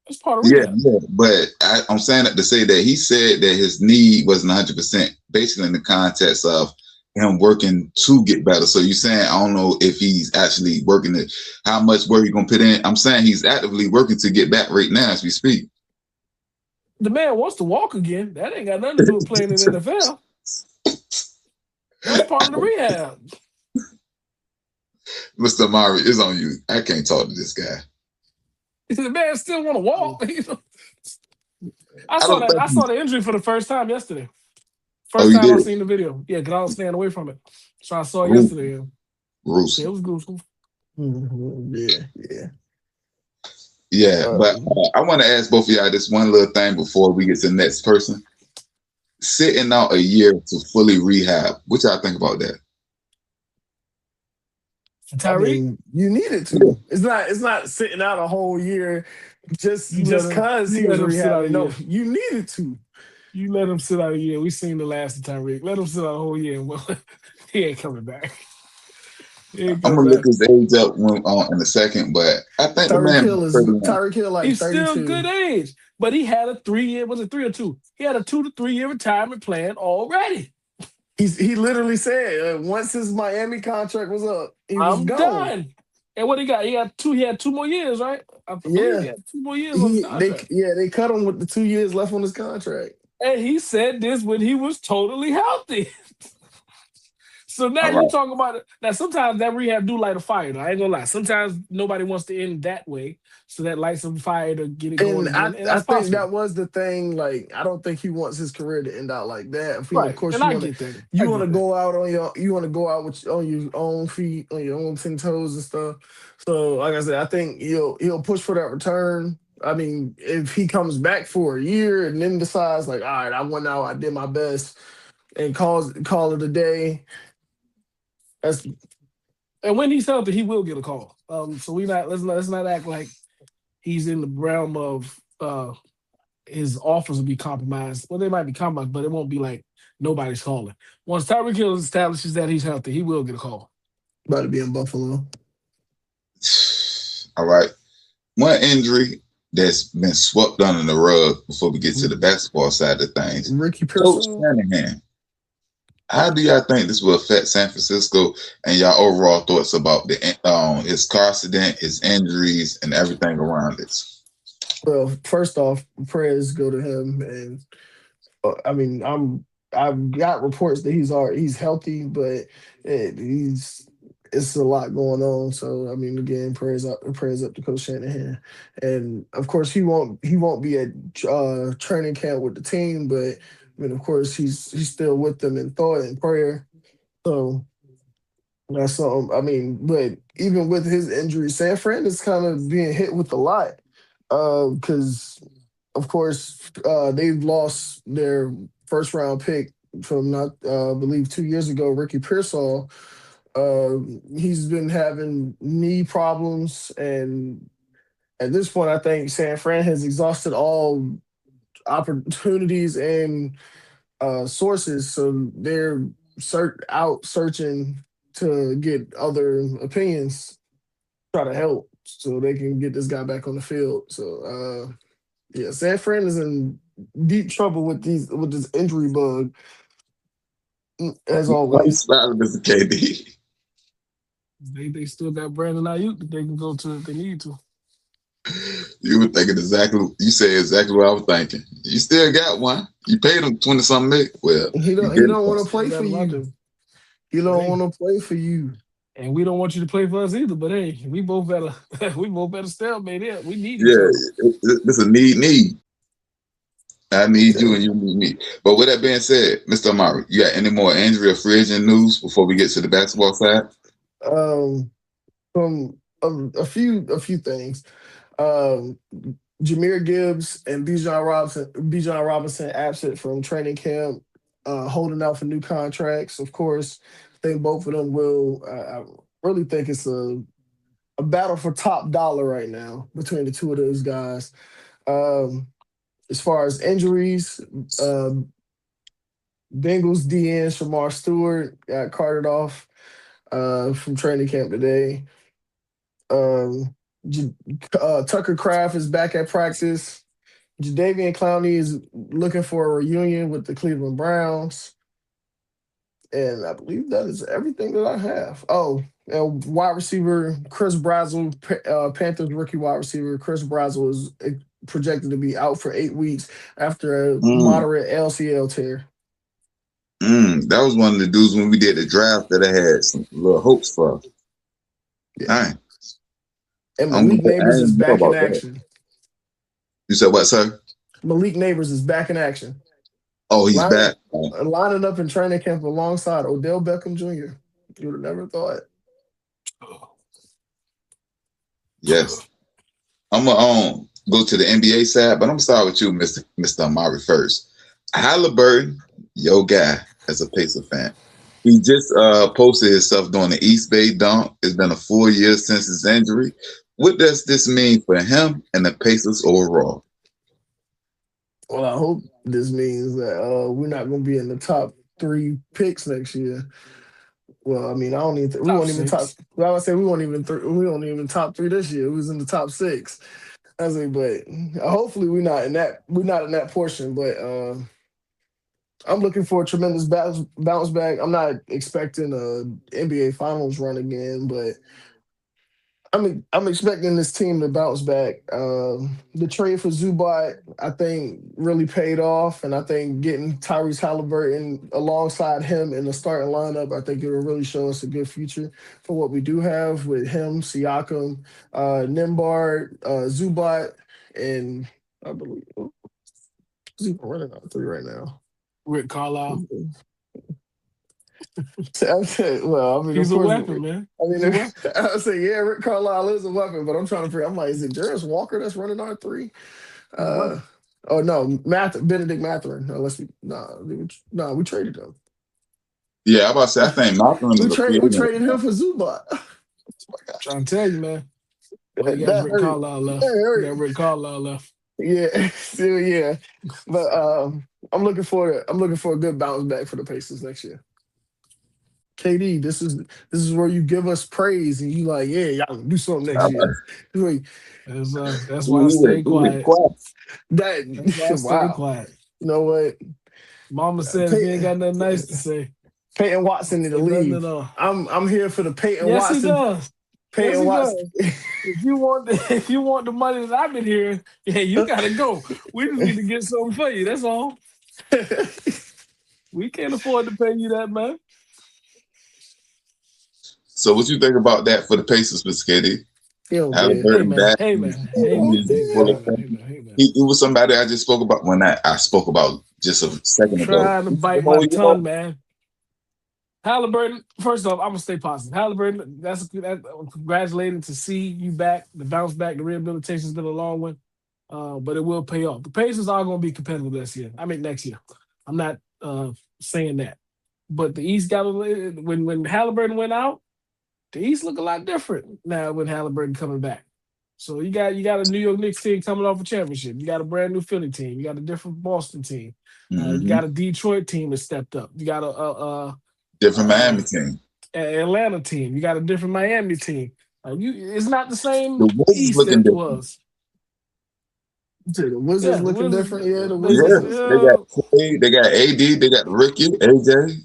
[SPEAKER 2] That's part of
[SPEAKER 3] yeah,
[SPEAKER 2] rehab.
[SPEAKER 3] yeah. But I'm saying that to say that he said that his knee wasn't 100%, basically in the context of him working to get better. So you're saying, I don't know if he's actually working it, how much work he's going to put in. I'm saying he's actively working to get back right now as we speak.
[SPEAKER 2] The man wants to walk again. That ain't got nothing to do with playing in the NFL. That's part of the rehab.
[SPEAKER 3] Mr. Amari, it's on you. I can't talk to this guy.
[SPEAKER 2] The man still want to walk. I saw the injury for the first time yesterday. First time I seen the video. Yeah, because I was staying away from it. So I saw it yesterday.
[SPEAKER 3] Gruesome.
[SPEAKER 2] Yeah, it was gruesome.
[SPEAKER 1] Mm-hmm.
[SPEAKER 3] Yeah, but I want to ask both of y'all this one little thing before we get to the next person. Sitting out a year to fully rehab. What y'all think about that?
[SPEAKER 2] Tyreek,
[SPEAKER 1] I mean, you needed to. It's not sitting out a whole year just because he was rehabbing. No, you needed to.
[SPEAKER 2] You let him sit out a year. We seen the last of Tyreek. Let him sit out a whole year. Well, he ain't coming back.
[SPEAKER 3] I'm gonna look his age up in a second, but I think
[SPEAKER 1] Tyreek Hill like
[SPEAKER 2] he's
[SPEAKER 1] 32.
[SPEAKER 2] still good age, but he had a 3-year. Was it 3 or 2? He had a 2 to 3 year retirement plan already.
[SPEAKER 1] He literally said once his Miami contract was up, I'm
[SPEAKER 2] done. And what he got? He had 2 more years, right?
[SPEAKER 1] Yeah,
[SPEAKER 2] he had 2 more years on his contract.
[SPEAKER 1] They cut him with the 2 years left on his contract.
[SPEAKER 2] And he said this when he was totally healthy. So now you talking about it. Now sometimes that rehab do light a fire. Though. I ain't gonna lie. Sometimes nobody wants to end that way, so that lights a fire to get it going.
[SPEAKER 1] And I think that was the thing. Like, I don't think he wants his career to end out like that.
[SPEAKER 2] Right.
[SPEAKER 1] Of course,
[SPEAKER 2] and I get that.
[SPEAKER 1] You want to go out on your on your own feet, on your own 10 toes and stuff. So, like I said, I think he'll push for that return. I mean, if he comes back for a year and then decides like, all right, I went out, I did my best, and call it a day.
[SPEAKER 2] And when he's healthy, he will get a call. So let's not act like he's in the realm of his offers will be compromised. Well, they might be compromised, but it won't be like nobody's calling. Once Tyreek Hill establishes that he's healthy, he will get a call.
[SPEAKER 1] About to be in Buffalo.
[SPEAKER 3] All right. One injury that's been swept under the rug before we get to the basketball side of things.
[SPEAKER 1] Ricky
[SPEAKER 3] Coach
[SPEAKER 1] Pearsall.
[SPEAKER 3] Shanahan, how do y'all think this will affect San Francisco and y'all overall thoughts about his car accident, his injuries, and everything around it?
[SPEAKER 1] Well, first off, prayers go to him, and I mean, I've got reports that he's healthy, but it's a lot going on. So I mean, again, prayers up to Coach Shanahan, and of course he won't be at training camp with the team, but I mean, of course he's still with them in thought and prayer. So that's something. I mean, but even with his injury, San Fran is kind of being hit with a lot because of course, they've lost their first round pick from not, I believe 2 years ago, Ricky Pearsall. Uh, he's been having knee problems, and at this point, I think San Fran has exhausted all opportunities and sources, so they're out searching to get other opinions, try to help, so they can get this guy back on the field. So. Yeah, San Fran is in deep trouble with this injury bug, as
[SPEAKER 3] Why you
[SPEAKER 1] always.
[SPEAKER 3] smiling, Mr. KD?
[SPEAKER 2] They still got Brandon Ayuk that they can go to if they need to.
[SPEAKER 3] You were thinking you said exactly what I was thinking. You still got one. You paid him 20-something million. Well,
[SPEAKER 1] He
[SPEAKER 3] you
[SPEAKER 1] don't want to play
[SPEAKER 2] Got
[SPEAKER 1] for
[SPEAKER 2] a lot
[SPEAKER 1] you.
[SPEAKER 2] to-
[SPEAKER 1] He don't
[SPEAKER 2] Hey,
[SPEAKER 1] want to play for you.
[SPEAKER 2] and we don't want you to play for us either. But hey, we both better we both better stalemate it. We need each
[SPEAKER 3] Yeah,
[SPEAKER 2] other.
[SPEAKER 3] it's a need. I need you
[SPEAKER 1] Yeah.
[SPEAKER 3] and you need me. But with that being said, Mr. Amari, you got any more injury or free agent news before we get to the basketball side?
[SPEAKER 1] Um, from a few things. Um, Jameer Gibbs and Bijan Robinson absent from training camp, holding out for new contracts. Of course, I think both of them will. I really think it's a battle for top dollar right now between the two of those guys. Um, as far as injuries, um, Bengals DN Shamar Stewart got carted off from training camp today. Um, Tucker Craft is back at practice. Jadeveon Clowney is looking for a reunion with the Cleveland Browns. And I believe that is everything that I have. Oh, and wide receiver Chris Brazzell, Panthers rookie wide receiver Chris Brazzell is projected to be out for 8 weeks after a
[SPEAKER 3] Mm,
[SPEAKER 1] moderate LCL tear.
[SPEAKER 3] that was one of the dudes when we did the draft that I had some little hopes for.
[SPEAKER 1] Yeah.
[SPEAKER 3] Dang.
[SPEAKER 1] And
[SPEAKER 3] I'm
[SPEAKER 1] Malik
[SPEAKER 3] glad I
[SPEAKER 1] Neighbors is
[SPEAKER 3] didn't know
[SPEAKER 1] back in
[SPEAKER 3] about that.
[SPEAKER 1] action.
[SPEAKER 3] You said what, sir?
[SPEAKER 1] Malik Neighbors is back in action.
[SPEAKER 3] Oh, he's
[SPEAKER 1] Lining,
[SPEAKER 3] back. Oh,
[SPEAKER 1] lining up in training camp alongside Odell Beckham Jr. You would have never thought.
[SPEAKER 3] yes. I'm gonna go to the NBA side, but I'm gonna start with you, Mr. Amari first. Halliburton, your guy, as a Pacer fan. He just posted his stuff doing the East Bay dunk. It's been a full year since his injury. What does this mean for him and the Pacers overall?
[SPEAKER 1] Well, I hope this means that we're not going to be in the top 3 picks next year. Well, I mean, I don't even. We
[SPEAKER 2] Top
[SPEAKER 1] won't even top.
[SPEAKER 2] six.
[SPEAKER 1] Well, I would say we won't even. We won't even top 3 this year. We was in the top 6. I say, but hopefully we're not in that. We're not in that portion. But I'm looking for a tremendous bounce back. I'm not expecting a NBA Finals run again, but I'm expecting this team to bounce back. The trade for Zubac, I think, really paid off, and I think getting Tyrese Halliburton alongside him in the starting lineup, I think it will really show us a good future for what we do have with him, Siakam, Nimbard, Zubac, and I believe who's even running on 3 right now.
[SPEAKER 2] Rick Carlisle.
[SPEAKER 1] Well, I mean,
[SPEAKER 2] He's
[SPEAKER 1] of
[SPEAKER 2] a
[SPEAKER 1] course,
[SPEAKER 2] weapon, man.
[SPEAKER 1] I
[SPEAKER 2] He's a
[SPEAKER 1] mean,
[SPEAKER 2] weapon.
[SPEAKER 1] I say, yeah, Rick Carlisle is a weapon, but I'm trying to figure. I'm like, is it Jarris Walker that's running R3?
[SPEAKER 2] He's a weapon.
[SPEAKER 1] Oh no, Benedict Mathurin. Unless we traded him.
[SPEAKER 3] Yeah, I'm about to say I think Malcolm is a free
[SPEAKER 1] We
[SPEAKER 3] agent.
[SPEAKER 1] traded him for Zubac.
[SPEAKER 2] I'm trying to tell you, man. Well, you got
[SPEAKER 1] That
[SPEAKER 2] Rick
[SPEAKER 1] hurt.
[SPEAKER 2] Carlisle left.
[SPEAKER 1] That
[SPEAKER 2] You
[SPEAKER 1] hurt.
[SPEAKER 2] got Rick Carlisle left.
[SPEAKER 1] Yeah, still yeah. But I'm looking for a good bounce back for the Pacers next year. KD, this is where you give us praise and you like, yeah, y'all gonna do something next year. Wait,
[SPEAKER 2] That's why I stay
[SPEAKER 3] We went
[SPEAKER 2] quiet.
[SPEAKER 3] quiet.
[SPEAKER 2] That's why I
[SPEAKER 1] that
[SPEAKER 2] stay
[SPEAKER 1] wow.
[SPEAKER 2] quiet.
[SPEAKER 1] You know what?
[SPEAKER 2] Mama said if you ain't got nothing nice to say,
[SPEAKER 1] Peyton Watson need to
[SPEAKER 2] say nothing at
[SPEAKER 1] leave.
[SPEAKER 2] all.
[SPEAKER 1] I'm here for the Peyton
[SPEAKER 2] Yes, he
[SPEAKER 1] Watson.
[SPEAKER 2] does. Yes,
[SPEAKER 1] Peyton
[SPEAKER 2] he
[SPEAKER 1] Watson.
[SPEAKER 2] does. If you want the money that I've been hearing, yeah, you gotta go. We just need to get something for you. That's all. We can't afford to pay you that, man.
[SPEAKER 3] So what you think about that for the Pacers, Mr. KD?
[SPEAKER 1] He don't care.
[SPEAKER 2] Hey
[SPEAKER 3] Halliburton
[SPEAKER 2] man,
[SPEAKER 3] back.
[SPEAKER 2] hey man, hey man, hey man, hey man, hey man, hey man.
[SPEAKER 3] He was somebody I just spoke about when I spoke about just a second ago.
[SPEAKER 2] Trying to bite my tongue, man. Halliburton, first off, I'm gonna stay positive. Halliburton, congratulating to see you back, the bounce back, the rehabilitation's been a long one, but it will pay off. The Pacers are gonna be competitive this year. I mean next year. I'm not saying that, but the East got when Halliburton went out, the East look a lot different now when Halliburton coming back. So you got a New York Knicks team coming off a championship. You got a brand new Philly team. You got a different Boston team. You got a Detroit team that stepped up. You got a
[SPEAKER 3] different Miami team.
[SPEAKER 2] Atlanta team. You got a different Miami team. It's not the same
[SPEAKER 3] The Wizards
[SPEAKER 2] East
[SPEAKER 3] looking
[SPEAKER 2] that it
[SPEAKER 3] different.
[SPEAKER 2] was.
[SPEAKER 1] The Wizards
[SPEAKER 2] Yeah, the
[SPEAKER 1] looking
[SPEAKER 2] Wizards,
[SPEAKER 1] different. Yeah, the
[SPEAKER 2] they
[SPEAKER 1] Wizards.
[SPEAKER 3] Yeah, they got Clay, they got AD, they got Ricky, AJ.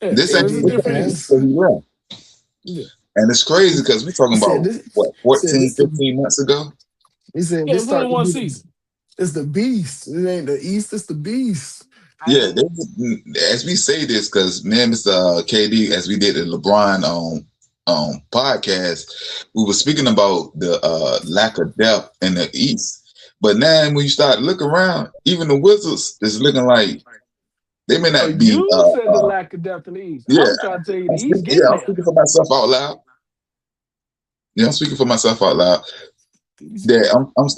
[SPEAKER 3] This ain't
[SPEAKER 2] it's a
[SPEAKER 1] AD
[SPEAKER 2] different
[SPEAKER 1] Pants.
[SPEAKER 2] East.
[SPEAKER 3] so he left.
[SPEAKER 2] Yeah.
[SPEAKER 3] And it's crazy because we're talking
[SPEAKER 1] He said
[SPEAKER 3] about
[SPEAKER 1] this.
[SPEAKER 3] what
[SPEAKER 1] He said
[SPEAKER 3] 14,
[SPEAKER 1] this.
[SPEAKER 3] 15 months ago.
[SPEAKER 1] He said
[SPEAKER 2] Yeah,
[SPEAKER 1] this
[SPEAKER 2] it's only
[SPEAKER 1] start to
[SPEAKER 2] one
[SPEAKER 1] be
[SPEAKER 2] season.
[SPEAKER 1] it's the beast. It ain't the East. It's the beast.
[SPEAKER 3] Yeah, as we say this, because me and Mr. KD, as we did the LeBron podcast, we were speaking about the lack of depth in the East. But now when you start looking around, even the Wizards is looking like they may
[SPEAKER 2] Oh,
[SPEAKER 3] not be.
[SPEAKER 2] you said the lack of depth in the East.
[SPEAKER 3] Yeah,
[SPEAKER 2] I'm trying to tell you the East getting
[SPEAKER 3] I'm
[SPEAKER 2] there.
[SPEAKER 3] speaking for myself out loud. Yeah, I'm speaking for myself out loud. Yeah,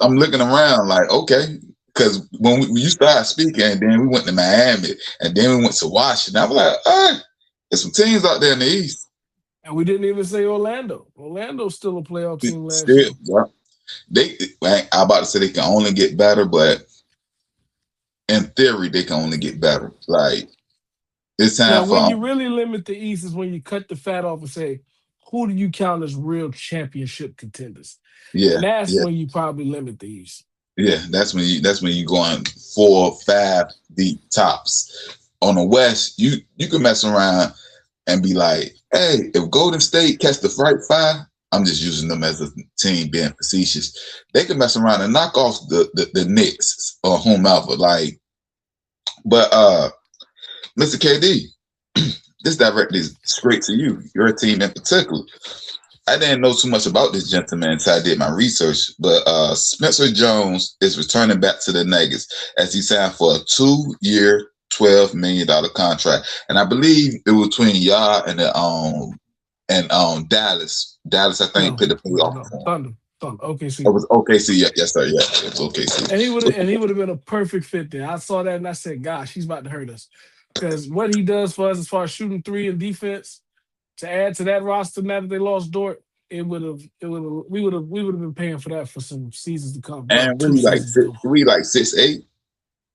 [SPEAKER 3] I'm looking around like, okay, because when you started speaking, and then we went to Miami, and then we went to Washington. I was like, there's some teams out there in the East.
[SPEAKER 2] And we didn't even say Orlando. Orlando's still a playoff team last
[SPEAKER 3] Still,
[SPEAKER 2] year.
[SPEAKER 3] yeah. I'm about to say they can only get better, but in theory, they can only get better. Like it's time
[SPEAKER 2] Now,
[SPEAKER 3] for
[SPEAKER 2] when you really limit the East is when you cut the fat off and say, who do you count as real championship contenders?
[SPEAKER 3] yeah,
[SPEAKER 2] And that's
[SPEAKER 3] yeah,
[SPEAKER 2] when you probably limit the East.
[SPEAKER 3] yeah. That's when you going 4, 5 deep tops. On the West, you can mess around and be like, hey, if Golden State catch the Fright Five, I'm just using them as a team being facetious. They can mess around and knock off the Knicks or whomever. Like, but Mr. KD, this directly is straight to you, your team in particular. I didn't know too much about this gentleman until I did my research, but Spencer Jones is returning back to the Nuggets as he signed for a 2-year, $12 million contract, and I believe it was between y'all and Dallas. Dallas, I think, put the playoff for him.
[SPEAKER 2] Thunder. OKC.
[SPEAKER 3] It was OKC. Yes, sir. Yeah, it was OKC.
[SPEAKER 2] And he would have been a perfect fit there. I saw that and I said, gosh, he's about to hurt us. Because what he does for us as far as shooting three and defense, to add to that roster now that they lost Dort, we would have been paying for that for some seasons to come.
[SPEAKER 3] And
[SPEAKER 2] Two
[SPEAKER 3] really, like,
[SPEAKER 2] seasons to come.
[SPEAKER 3] we like 6'8".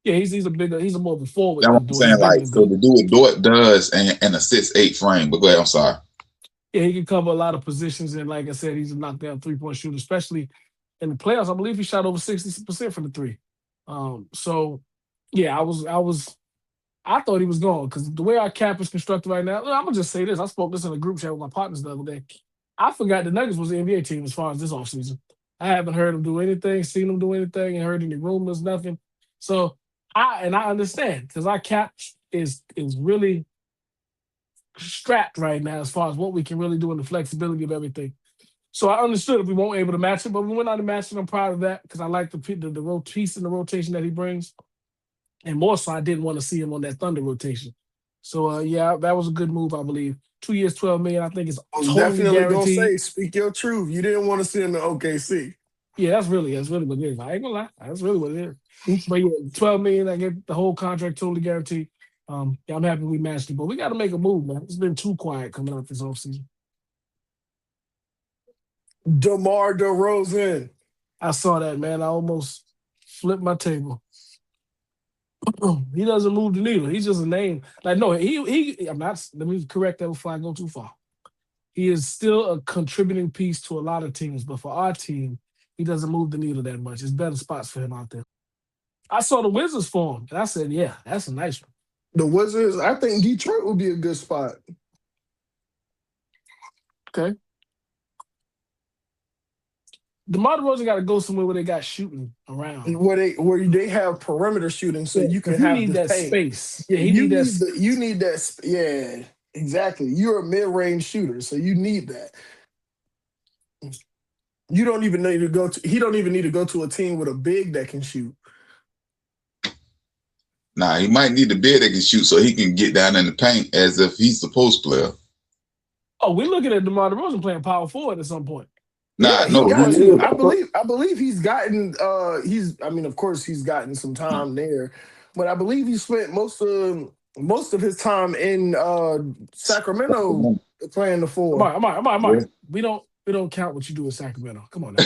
[SPEAKER 2] Yeah, he's a more of a forward.
[SPEAKER 3] That's what I'm
[SPEAKER 2] Dort.
[SPEAKER 3] saying. Like, so to do what Dort does and a 6'8" frame. But go ahead. I'm sorry.
[SPEAKER 2] Yeah, he can cover a lot of positions, and like I said, he's a knockdown 3-point shooter, especially in the playoffs. I believe he shot over 60% from the three. So yeah, I thought he was gone because the way our cap is constructed right now. I'm gonna just say this: I spoke this in a group chat with my partners the other day. I forgot the Nuggets was the NBA team as far as this offseason. I haven't heard them do anything, seen them do anything, and heard any rumors, nothing. So I understand because our cap is really strapped right now as far as what we can really do and the flexibility of everything. So I understood if we weren't able to match it, but we went out and matched it. I'm proud of that because I like the piece and the rotation that he brings. And more so, I didn't want to see him on that Thunder rotation. So yeah, that was a good move, I believe. 2 years, $12 million. I think it's
[SPEAKER 1] I was
[SPEAKER 2] totally
[SPEAKER 1] definitely gonna
[SPEAKER 2] guaranteed.
[SPEAKER 1] say, speak your truth. You didn't want to see him in OKC.
[SPEAKER 2] Yeah, that's really what it is. I ain't gonna lie, that's really what it is. But yeah, $12 million. I get the whole contract totally guaranteed. Yeah, I'm happy we matched it, but we got to make a move, man. It's been too quiet coming out this offseason.
[SPEAKER 1] DeMar DeRozan.
[SPEAKER 2] I saw that, man. I almost flipped my table. He doesn't move the needle. He's just a name. Like no, he. I'm not. Let me correct that before I go too far. He is still a contributing piece to a lot of teams, but for our team, he doesn't move the needle that much. There's better spots for him out there. I saw the Wizards for him, and I said, "Yeah, that's a nice one."
[SPEAKER 1] The Wizards, I think Detroit would be a good spot.
[SPEAKER 2] Okay. DeMar DeRozan got to go somewhere where they got shooting around.
[SPEAKER 1] Where they have perimeter shooting, so you can
[SPEAKER 2] You
[SPEAKER 1] have
[SPEAKER 2] need
[SPEAKER 1] the
[SPEAKER 2] that
[SPEAKER 1] paint.
[SPEAKER 2] space.
[SPEAKER 1] Yeah,
[SPEAKER 2] he
[SPEAKER 1] you
[SPEAKER 2] need that.
[SPEAKER 1] you need that. Yeah, exactly. You're a mid-range shooter, so you need that. You don't even need to go to. He don't even need to go to a team with a big that can shoot.
[SPEAKER 3] Nah, he might need a bid that can shoot so he can get down in the paint as if he's the post player.
[SPEAKER 2] Oh, we're looking at DeMar DeRozan playing power forward at some point.
[SPEAKER 3] Nah,
[SPEAKER 1] Yeah, he
[SPEAKER 3] no,
[SPEAKER 1] got
[SPEAKER 3] he
[SPEAKER 1] to.
[SPEAKER 3] is.
[SPEAKER 1] I believe he's gotten. I mean, of course, he's gotten some time there, but I believe he spent most of his time in Sacramento playing the four.
[SPEAKER 2] Mark. We don't count what you do in Sacramento. Come on now.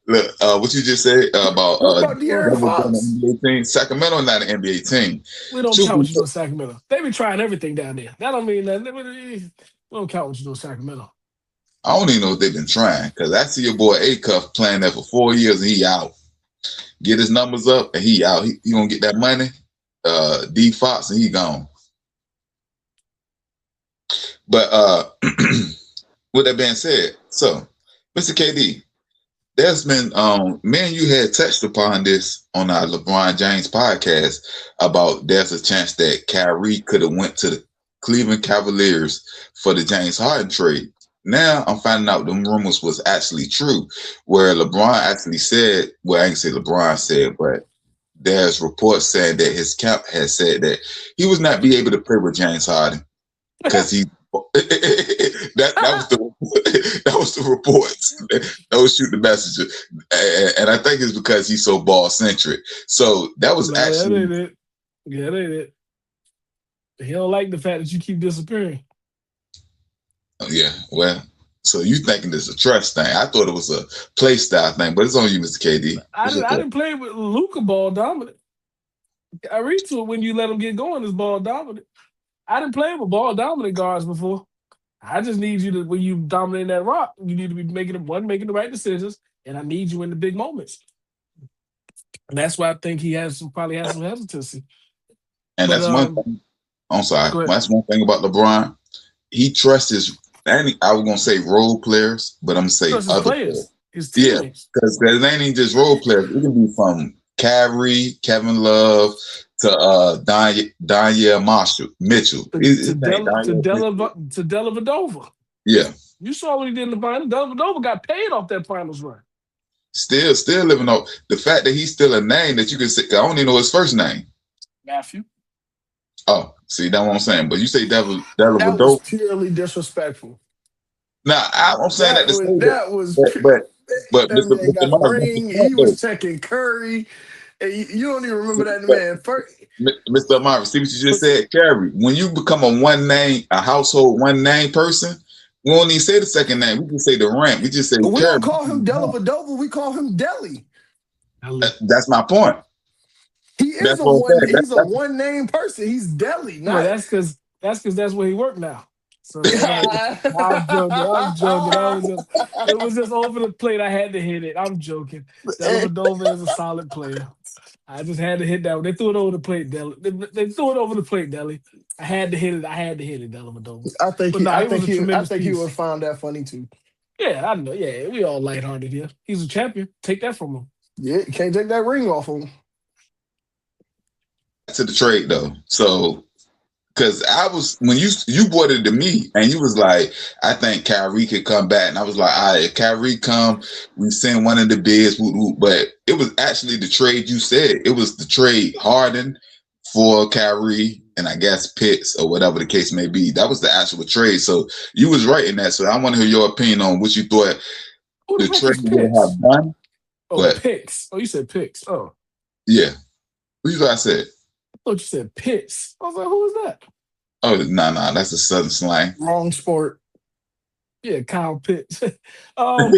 [SPEAKER 3] Look, what you just said about
[SPEAKER 1] What about De'Aaron Fox?
[SPEAKER 3] NBA team? Sacramento not an NBA team.
[SPEAKER 2] We don't count what you do in Sacramento. They be trying everything down there. That don't mean nothing. We don't count what you do in Sacramento.
[SPEAKER 3] I don't even know if they've been trying because I see your boy Acuff playing there for 4 years and he out. Get his numbers up and he out. He gonna get that money. D Fox and he gone. But with that being said, so Mr. KD, there's been me and you had touched upon this on our LeBron James podcast about there's a chance that Kyrie could have went to the Cleveland Cavaliers for the James Harden trade. Now I'm finding out the rumors was actually true, where LeBron actually said, well, I didn't say LeBron said, but there's reports saying that his camp has said that he was not be able to play with James Harden because he that was the reports. That was shooting the messenger, and I think it's because he's so ball centric. So that was actually
[SPEAKER 2] that ain't it. Yeah, that ain't it. He don't like the fact that you keep disappearing.
[SPEAKER 3] Yeah, well, so you thinking it's a trust thing? I thought it was a play style thing, but it's on you, Mr. KD.
[SPEAKER 2] I didn't play with Luka ball dominant. I read to it when you let him get going is ball dominant. I didn't play with ball dominant guards before. I just need you to, when you dominate that rock, you need to be making the right decisions, and I need you in the big moments. And that's why I think he probably has some hesitancy.
[SPEAKER 3] And that's one thing. I'm sorry. That's one thing about LeBron. He trusts his. I was gonna say role players, but I'm gonna say other players.
[SPEAKER 2] His teammates.
[SPEAKER 3] Yeah, because it ain't even just role players. It can be from Kyrie, Kevin Love to Danielle Mitchell.
[SPEAKER 2] To Dellavedova.
[SPEAKER 3] Yeah.
[SPEAKER 2] You saw what he did in the finals. Dellavedova got paid off that finals run.
[SPEAKER 3] Still living up. The fact that he's still a name that you can say, I don't even know his first name.
[SPEAKER 2] Matthew.
[SPEAKER 3] Oh, see, that's what I'm saying. But you say Dellavedova.
[SPEAKER 1] That was purely disrespectful.
[SPEAKER 3] Now, I'm saying
[SPEAKER 1] that
[SPEAKER 3] Mr.
[SPEAKER 1] got a ring. He was checking Curry. And you don't even remember that man first.
[SPEAKER 3] Mr. Amari, see what you just said, Kyrie. When you become a household one name person, we don't even say the second name. We can say the rank. We just say
[SPEAKER 1] we
[SPEAKER 3] Kyrie.
[SPEAKER 1] don't call him Dellavedova. We call him Deli.
[SPEAKER 3] That's my point.
[SPEAKER 1] He is he's a one name person. He's Deli.
[SPEAKER 2] No, that's because that's where he worked now. So I'm joking. It was just over the plate. I had to hit it. I'm joking. Dellavedova is a solid player. I just had to hit that one. They threw it over the plate, Deli. They threw it over the plate, Deli. I had to hit it, Dellavedova.
[SPEAKER 1] I think he would find that funny too.
[SPEAKER 2] Yeah, I know. Yeah, we all lighthearted here. He's a champion. Take that from him.
[SPEAKER 1] Yeah, you can't take that ring off him.
[SPEAKER 3] To the trade though, so because I was when you brought it to me and you was like, I think Kyrie could come back, and I was like, all right, if Kyrie come, we send one of the bids, but it was actually the trade you said. It was the trade Harden for Kyrie and I guess Pitts or whatever the case may be. That was the actual trade. So you was right in that. So I want to hear your opinion on what you thought the trade would have done.
[SPEAKER 2] Oh, Pitts. Oh, you said Pitts. Oh,
[SPEAKER 3] yeah. What you guys said?
[SPEAKER 2] I thought you said Pitts. I was like, who is that?
[SPEAKER 3] Oh, no, that's a Southern slang.
[SPEAKER 1] Wrong sport.
[SPEAKER 2] Yeah, Kyle Pitts. I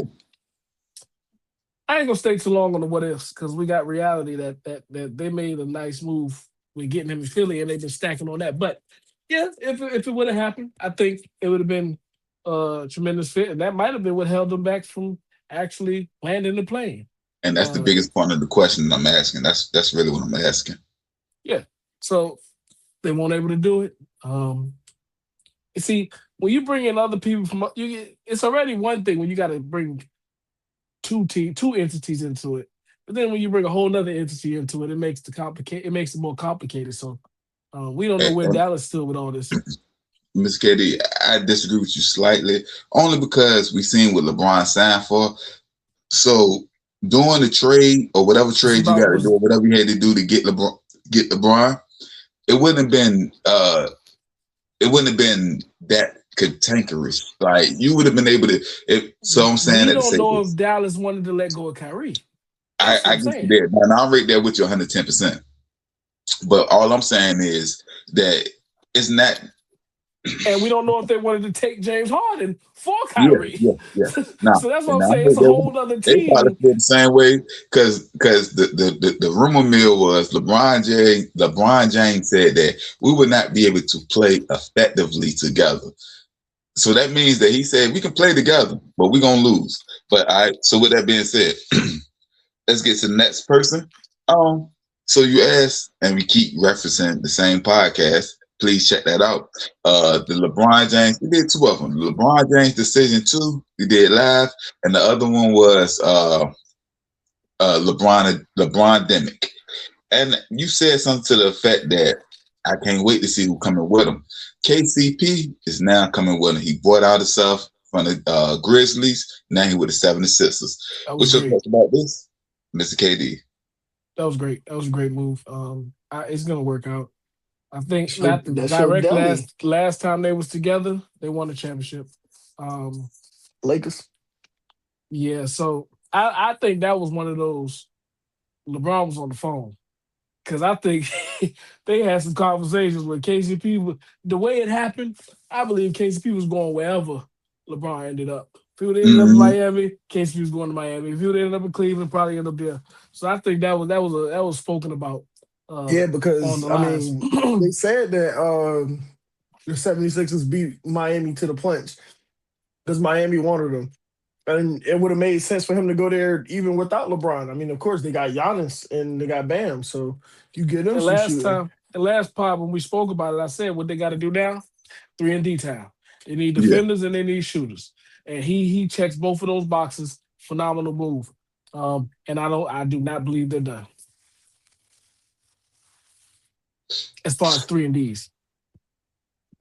[SPEAKER 2] ain't gonna stay too long on the what ifs because we got reality that they made a nice move with getting him in Philly, and they've been stacking on that. But yeah, if it would have happened, I think it would have been a tremendous fit, and that might have been what held them back from actually landing the plane.
[SPEAKER 3] And that's the biggest part of the question I'm asking. That's really what I'm asking.
[SPEAKER 2] Yeah. So they weren't able to do it. You see, when you bring in other people from it's already one thing when you got to bring two entities into it. But then when you bring a whole other entity into it, it makes it more complicated. So we don't know where Dallas stood with all this.
[SPEAKER 3] Ms. KD, I disagree with you slightly, only because we seen what LeBron signed for. So doing the trade or whatever trade you got to do, or whatever you had to do to get LeBron, it wouldn't have been that cantankerous. Like you would have been able to. I'm saying
[SPEAKER 2] we
[SPEAKER 3] that
[SPEAKER 2] don't know if Dallas wanted to let go of Kyrie.
[SPEAKER 3] I get you there, and I'm right there with you 110%. But all I'm saying is that it's not.
[SPEAKER 2] And we don't know if they wanted to take James Harden for Kyrie.
[SPEAKER 3] Yeah. Nah,
[SPEAKER 2] so that's what I'm saying. It's a whole other team.
[SPEAKER 3] They probably feel the same way because the rumor mill was LeBron James said that we would not be able to play effectively together. So that means that he said we can play together, but we're gonna lose. But so with that being said, let's get to the next person. So you asked, and we keep referencing the same podcast. Please check that out. The LeBron James, we did two of them. The LeBron James Decision 2, we did live, and the other one was LeBron Demic. And you said something to the effect that I can't wait to see who coming with him. KCP is now coming with him. He bought out himself from the Grizzlies. Now he with the 76ers. What's your thoughts about this, Mr. KD?
[SPEAKER 2] That was great. That was a great move. It's gonna work out. I think not the direct last time they was together, they won the championship.
[SPEAKER 1] Lakers.
[SPEAKER 2] Yeah, so I think that was one of those. LeBron was on the phone because I think they had some conversations with KCP. The way it happened, I believe KCP was going wherever LeBron ended up. If he would ended up in Miami, KCP was going to Miami. If he would ended up in Cleveland, probably ended up there. So I think that was spoken about.
[SPEAKER 1] Because I mean, they said that the 76ers beat Miami to the punch because Miami wanted them. And it would have made sense for him to go there even without LeBron. I mean, of course, they got Giannis and they got Bam. So you get them
[SPEAKER 2] the last pod when we spoke about it, I said what they got to do now, 3-and-D time. They need defenders and they need shooters. And he checks both of those boxes. Phenomenal move. And I do not believe they're done. As far as 3-and-Ds.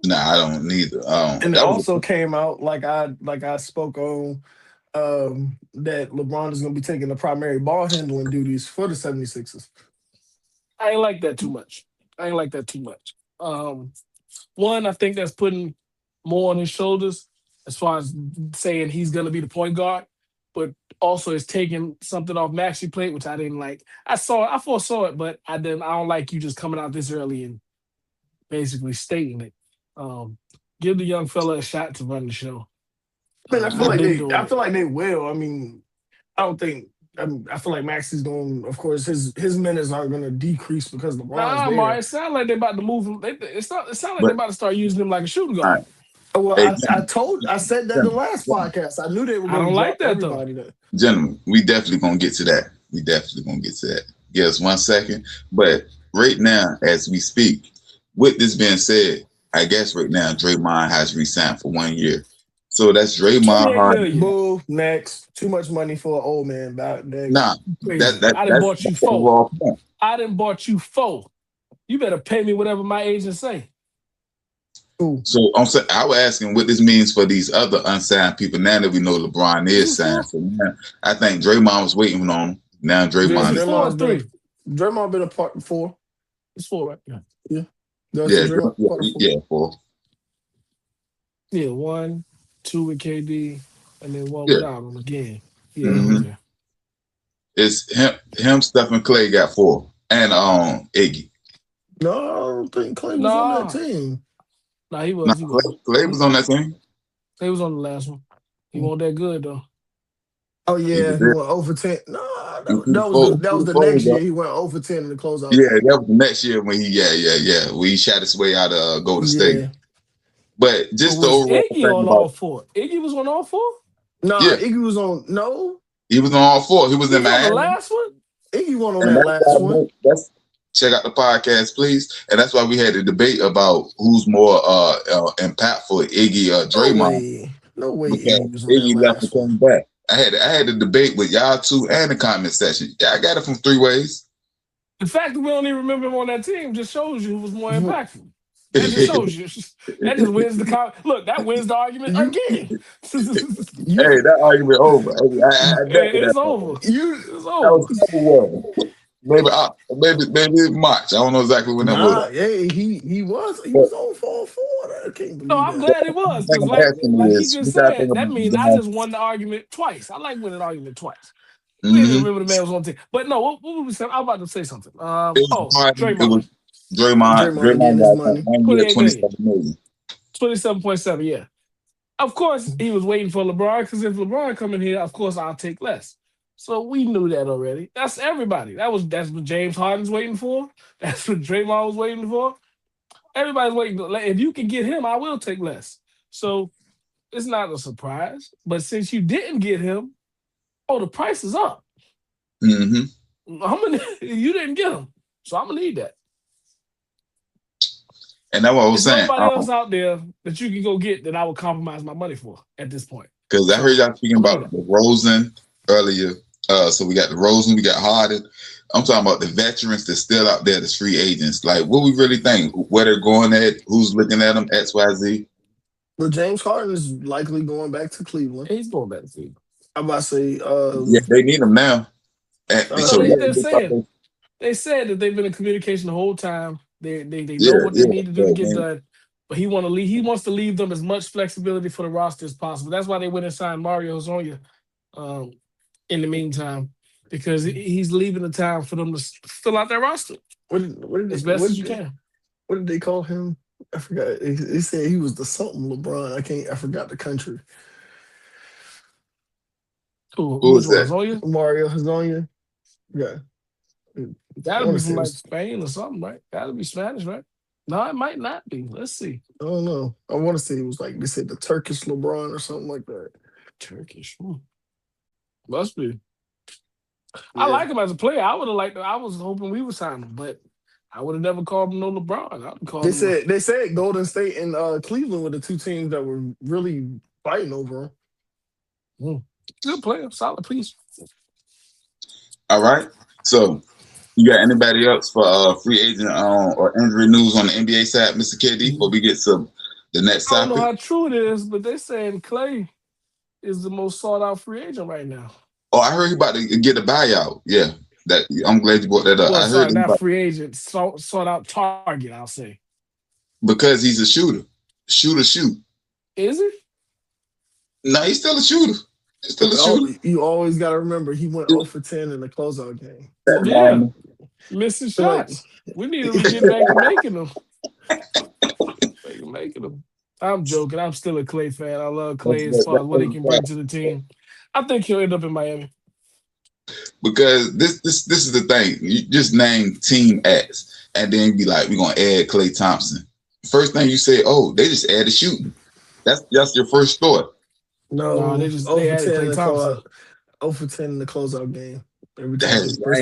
[SPEAKER 3] Nah, I don't neither.
[SPEAKER 1] And it also came out like I spoke on that LeBron is going to be taking the primary ball handling duties for the 76ers.
[SPEAKER 2] I ain't like that too much. One, I think that's putting more on his shoulders as far as saying he's going to be the point guard, but also it's taking something off Maxey plate, which I didn't like. I foresaw it, but I don't like you just coming out this early and basically stating it. Give the young fella a shot to run the show.
[SPEAKER 1] I mean, I feel like they will. I mean, I feel like Maxey's going. Of course, his minutes aren't going to decrease because LeBron's there.
[SPEAKER 2] It sounds like they're about to move him. It sounds like they're about to start using him like a shooting guard.
[SPEAKER 1] Well, I said that the last podcast. I knew they were going to.
[SPEAKER 2] I don't like that though.
[SPEAKER 3] Gentlemen, we definitely gonna get to that. Give us 1 second. But right now, as we speak, with this being said, I guess right now Draymond has re-signed for 1 year. So that's Draymond Harden.
[SPEAKER 1] Move next. Too much money for an old man.
[SPEAKER 3] Nah,
[SPEAKER 2] I done bought you 4. I done bought you 4. You better pay me whatever my agent say.
[SPEAKER 1] Ooh.
[SPEAKER 3] So I was asking what this means for these other unsigned people. Now that we know LeBron is signed, so now, I think Draymond was waiting on him. Now Draymond is
[SPEAKER 2] 3.
[SPEAKER 1] Draymond been a part 4.
[SPEAKER 2] It's 4, right?
[SPEAKER 1] Yeah.
[SPEAKER 3] Yeah, 4.
[SPEAKER 2] Yeah, 1, 2 with KD, and then 1 without him again. Yeah.
[SPEAKER 3] Mm-hmm. It's him, Stephen Clay got 4, and Iggy.
[SPEAKER 1] No, I don't think Clay was on that team.
[SPEAKER 2] Nah, he was.
[SPEAKER 3] Clay was on that team.
[SPEAKER 2] Clay was on the last one. He wasn't that good though.
[SPEAKER 1] Oh yeah, he went over 10. No, Nah, that was the next year. He went 0 for 10 in the closeout.
[SPEAKER 3] Yeah, that was the next year when when he shot his way out of Golden State. But just the overall
[SPEAKER 2] Iggy on all four. Iggy was on all four?
[SPEAKER 1] Nah,
[SPEAKER 3] Yeah.
[SPEAKER 1] Iggy was on
[SPEAKER 3] he was on all four. He was in Miami.
[SPEAKER 2] On the last one?
[SPEAKER 1] Iggy won on that last one.
[SPEAKER 3] Check out the podcast, please. And that's why we had a debate about who's more impactful, Iggy or Draymond.
[SPEAKER 1] No way
[SPEAKER 3] Iggy
[SPEAKER 1] was on that
[SPEAKER 3] left
[SPEAKER 1] last
[SPEAKER 3] and came
[SPEAKER 1] one.
[SPEAKER 3] back. I had a debate with y'all two and the comment section. Yeah, I got it from 3 ways.
[SPEAKER 2] The fact that we don't even remember him on that team just shows you who was more impactful. That just shows you. That just wins the look. That wins the argument again.
[SPEAKER 3] Hey, that argument over.
[SPEAKER 2] It's over. It's over.
[SPEAKER 3] Maybe March. I don't know exactly when that was.
[SPEAKER 1] Yeah, he was on 4-4. I can't believe
[SPEAKER 2] No, I'm glad it was. Because like he just said, that means I just won the argument twice. I like winning the argument twice. We didn't remember the man was on the team. But no, what were we saying? I was about to say something. Draymond.
[SPEAKER 1] Draymond got money.
[SPEAKER 3] 27 million.
[SPEAKER 2] 27.7, yeah. Of course, he was waiting for LeBron, because if LeBron come in here, of course, I'll take less. So we knew that already. That's everybody. That's what James Harden's waiting for. That's what Draymond was waiting for. Everybody's waiting. If you can get him, I will take less. So it's not a surprise. But since you didn't get him, the price is up.
[SPEAKER 3] Mm-hmm.
[SPEAKER 2] You didn't get him. So I'm going to need that.
[SPEAKER 3] And that's what I was saying.
[SPEAKER 2] Nobody else out there that you can go get that I would compromise my money for at this point.
[SPEAKER 3] Because I heard y'all speaking about the Rosen earlier. So we got the Rosen, we got Harden. I'm talking about the veterans that's still out there, that's free agents. Like, what we really think, where they're going at, who's looking at them, X, Y, Z.
[SPEAKER 1] Well, James Harden is likely going back to Cleveland.
[SPEAKER 2] He's going back to Cleveland.
[SPEAKER 1] I'm about to say,
[SPEAKER 3] yeah, they need him now.
[SPEAKER 2] They said that they've been in communication the whole time. They know what they need to do to get done. But he wants to leave them as much flexibility for the roster as possible. That's why they went and signed Mario Hezonja in the meantime, because he's leaving the town for them to fill out their roster as best as you can.
[SPEAKER 1] What did they call him? I forgot. They said he was the something LeBron. I forgot the country.
[SPEAKER 2] Who was that? Hezonja?
[SPEAKER 1] Mario Hezonja. Yeah.
[SPEAKER 2] That'll be from like Spain or something, right? That'll be Spanish, right? No, it might not be. Let's see.
[SPEAKER 1] I don't know. I want to say it was like, they said the Turkish LeBron or something like that.
[SPEAKER 2] Turkish. Must be. Yeah. I like him as a player. I was hoping we would sign him, but I would have never called him no LeBron. They said Golden State and Cleveland were the two teams that were really fighting over him. Good player, solid piece.
[SPEAKER 3] All right. So, you got anybody else for free agent or injury news on the NBA side, Mr. KD, before we get to the next topic?
[SPEAKER 2] I don't know how true it is, but they're saying Clay is the most sought out free agent right now.
[SPEAKER 3] Oh, I heard he about to get a buyout. Yeah, I'm glad you brought that up.
[SPEAKER 2] Well,
[SPEAKER 3] I heard
[SPEAKER 2] not free agent, sought out target, I'll say.
[SPEAKER 3] Because he's a shooter. Shoot.
[SPEAKER 2] Is he?
[SPEAKER 3] No, he's still a shooter.
[SPEAKER 1] You always got to remember he went 0 for 10 in the closeout game.
[SPEAKER 2] Yeah, missing shots. We need to get back to making them. I'm joking. I'm still a Clay fan. I love Clay as far as what he can bring to the team. I think he'll end up in Miami.
[SPEAKER 3] Because this is the thing. You just name Team X, and then be like, we're gonna add Klay Thompson. First thing you say, they just added shooting. That's your first thought.
[SPEAKER 1] No, they added Klay Thompson. 0 for 10 in the closeout game.
[SPEAKER 3] I ain't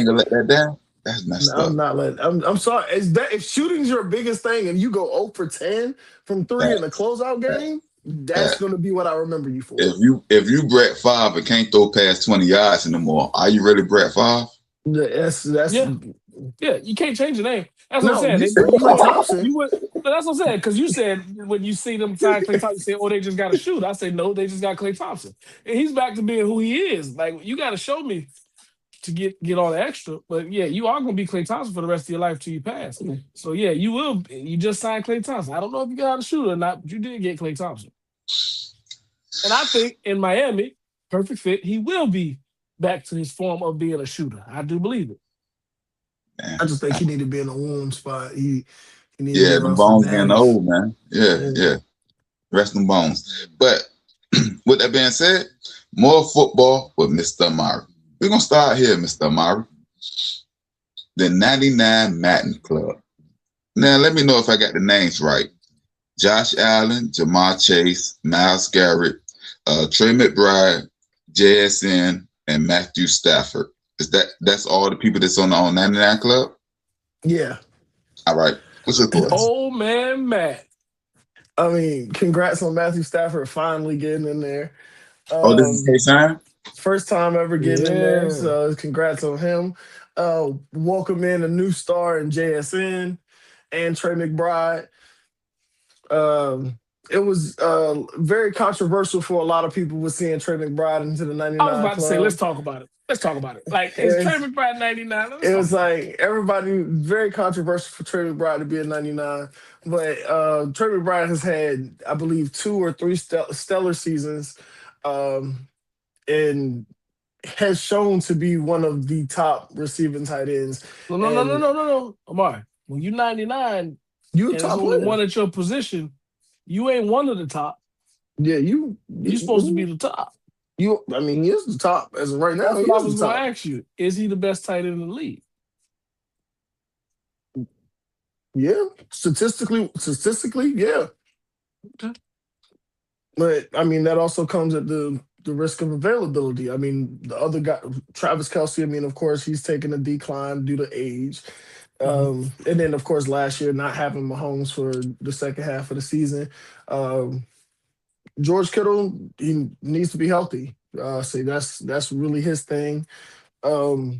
[SPEAKER 3] gonna let that down. That's messed up.
[SPEAKER 1] I'm not letting. I'm sorry. If shooting's your biggest thing and you go 0 for 10 from 3 in the closeout game, that's gonna be what I remember you for.
[SPEAKER 3] If you Brett Favre and can't throw past 20 yards anymore, are you really Brett Favre?
[SPEAKER 2] Yeah. You can't change the name. That's what I'm saying. But that's what I'm saying, because you said when you see them sign Klay Thompson, you say, they just got to shoot. I say, no, they just got Klay Thompson. And he's back to being who he is. Like, you got to show me to get all the extra. But, yeah, you are going to be Klay Thompson for the rest of your life till you pass. So, yeah, you will. You just signed Klay Thompson. I don't know if you got how to shoot or not, but you did get Klay Thompson. And I think in Miami, perfect fit, he will be back to his form of being a shooter. I do believe it.
[SPEAKER 1] I just think he need to be in a warm spot. He
[SPEAKER 3] the bones getting old, man. Yeah. Rest them bones. But with that being said, more football with Mr. Amari. We're gonna start here, Mr. Amari. The 99 Madden Club. Now, let me know if I got the names right. Josh Allen, Jamar Chase, Myles Garrett, Trey McBride, JSN, and Matthew Stafford. That's all the people that's on the 99 Club?
[SPEAKER 1] Yeah.
[SPEAKER 3] All right. What's your thoughts?
[SPEAKER 2] Old man Matt.
[SPEAKER 1] I mean, congrats on Matthew Stafford finally getting in there.
[SPEAKER 3] Oh, this is his time?
[SPEAKER 1] First time ever getting in there,
[SPEAKER 2] Yeah.
[SPEAKER 1] so congrats on him. Welcome in a new star in JSN and Trey McBride. It was very controversial for a lot of people with seeing Trey McBride into the
[SPEAKER 2] I was
[SPEAKER 1] 99
[SPEAKER 2] about to say,
[SPEAKER 1] club.
[SPEAKER 2] let's talk about it. Let's talk about it. Like, is Trey McBride 99? Let's
[SPEAKER 1] It
[SPEAKER 2] talk
[SPEAKER 1] was
[SPEAKER 2] about
[SPEAKER 1] like everybody very controversial for Trey McBride to be a 99, but Trey McBride has had, I believe, 2 or 3 stellar seasons, and has shown to be one of the top receiving tight ends.
[SPEAKER 2] No. Amari, when you 99
[SPEAKER 1] You a
[SPEAKER 2] and there's
[SPEAKER 1] top
[SPEAKER 2] only
[SPEAKER 1] player.
[SPEAKER 2] one at your position, you ain't one of the top.
[SPEAKER 1] Yeah,
[SPEAKER 2] You're supposed to be the top.
[SPEAKER 1] I mean, he is the top as of right now.
[SPEAKER 2] That's
[SPEAKER 1] He
[SPEAKER 2] what I
[SPEAKER 1] is
[SPEAKER 2] was
[SPEAKER 1] the
[SPEAKER 2] going to
[SPEAKER 1] top.
[SPEAKER 2] ask you. Is he the best tight end in the league?
[SPEAKER 1] Yeah, statistically, yeah.
[SPEAKER 2] Okay.
[SPEAKER 1] But I mean, that also comes at the risk of availability. I mean, the other guy, Travis Kelce. I mean, of course, he's taking a decline due to age. And then, of course, last year not having Mahomes for the second half of the season. George Kittle, he needs to be healthy. So that's really his thing. I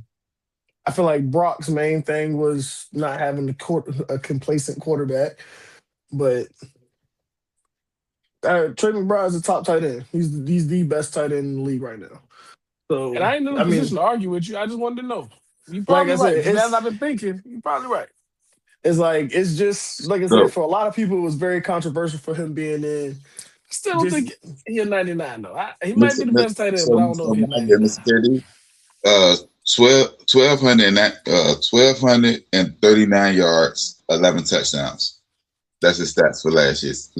[SPEAKER 1] feel like Brock's main thing was not having a complacent quarterback, but Trey McBride's a top tight end. He's the best tight end in the league right now. So
[SPEAKER 2] And I ain't in a
[SPEAKER 1] I
[SPEAKER 2] position
[SPEAKER 1] mean,
[SPEAKER 2] to argue with you. I just wanted to know. You're
[SPEAKER 1] like
[SPEAKER 2] probably
[SPEAKER 1] I said,
[SPEAKER 2] right. Now that I've been thinking, you're probably right.
[SPEAKER 1] it's just like I
[SPEAKER 3] So,
[SPEAKER 1] said, for a lot of people, it was very controversial for him being in.
[SPEAKER 2] Still don't
[SPEAKER 1] Just
[SPEAKER 2] think he's 99 though. He might be the best tight end, but I don't know if he's
[SPEAKER 3] Amari,
[SPEAKER 2] 99.
[SPEAKER 3] Mr. KD, 1,239 yards, 11 touchdowns. That's his stats for last season.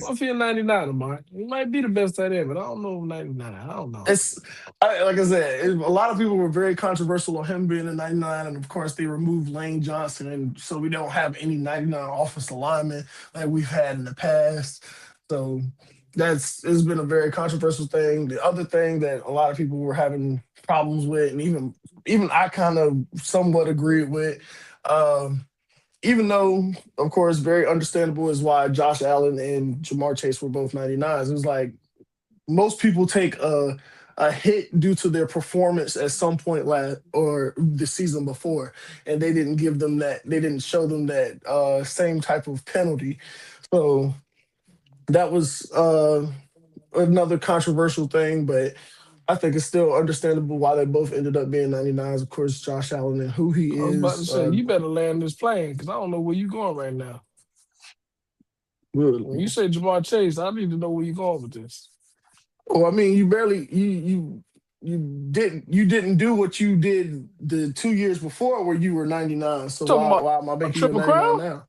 [SPEAKER 2] What if he's 99, Amari? He might be the best tight end, but I don't know if 99. I don't know.
[SPEAKER 1] like I said, a lot of people were very controversial on him being a 99, and of course they removed Lane Johnson, and so we don't have any 99 offensive linemen like we've had in the past. So it's been a very controversial thing. The other thing that a lot of people were having problems with, and even I kind of somewhat agreed with, even though, of course, very understandable is why Josh Allen and Jamar Chase were both 99s. It was like most people take a hit due to their performance at some point last or the season before, and they didn't give them that. They didn't show them that same type of penalty. So that was another controversial thing, but I think it's still understandable why they both ended up being 99s. Of course, Josh Allen and who he
[SPEAKER 2] I was about to
[SPEAKER 1] is.
[SPEAKER 2] say, you better land this plane because I don't know where you're going right now. When you say Jamar Chase, I need to know where you're going with this.
[SPEAKER 1] Well, I mean, you didn't do what you did the 2 years before where you were 99. So
[SPEAKER 2] Talking about
[SPEAKER 1] why am I
[SPEAKER 2] a
[SPEAKER 1] making you a
[SPEAKER 2] triple
[SPEAKER 1] 99
[SPEAKER 2] crown?
[SPEAKER 1] now?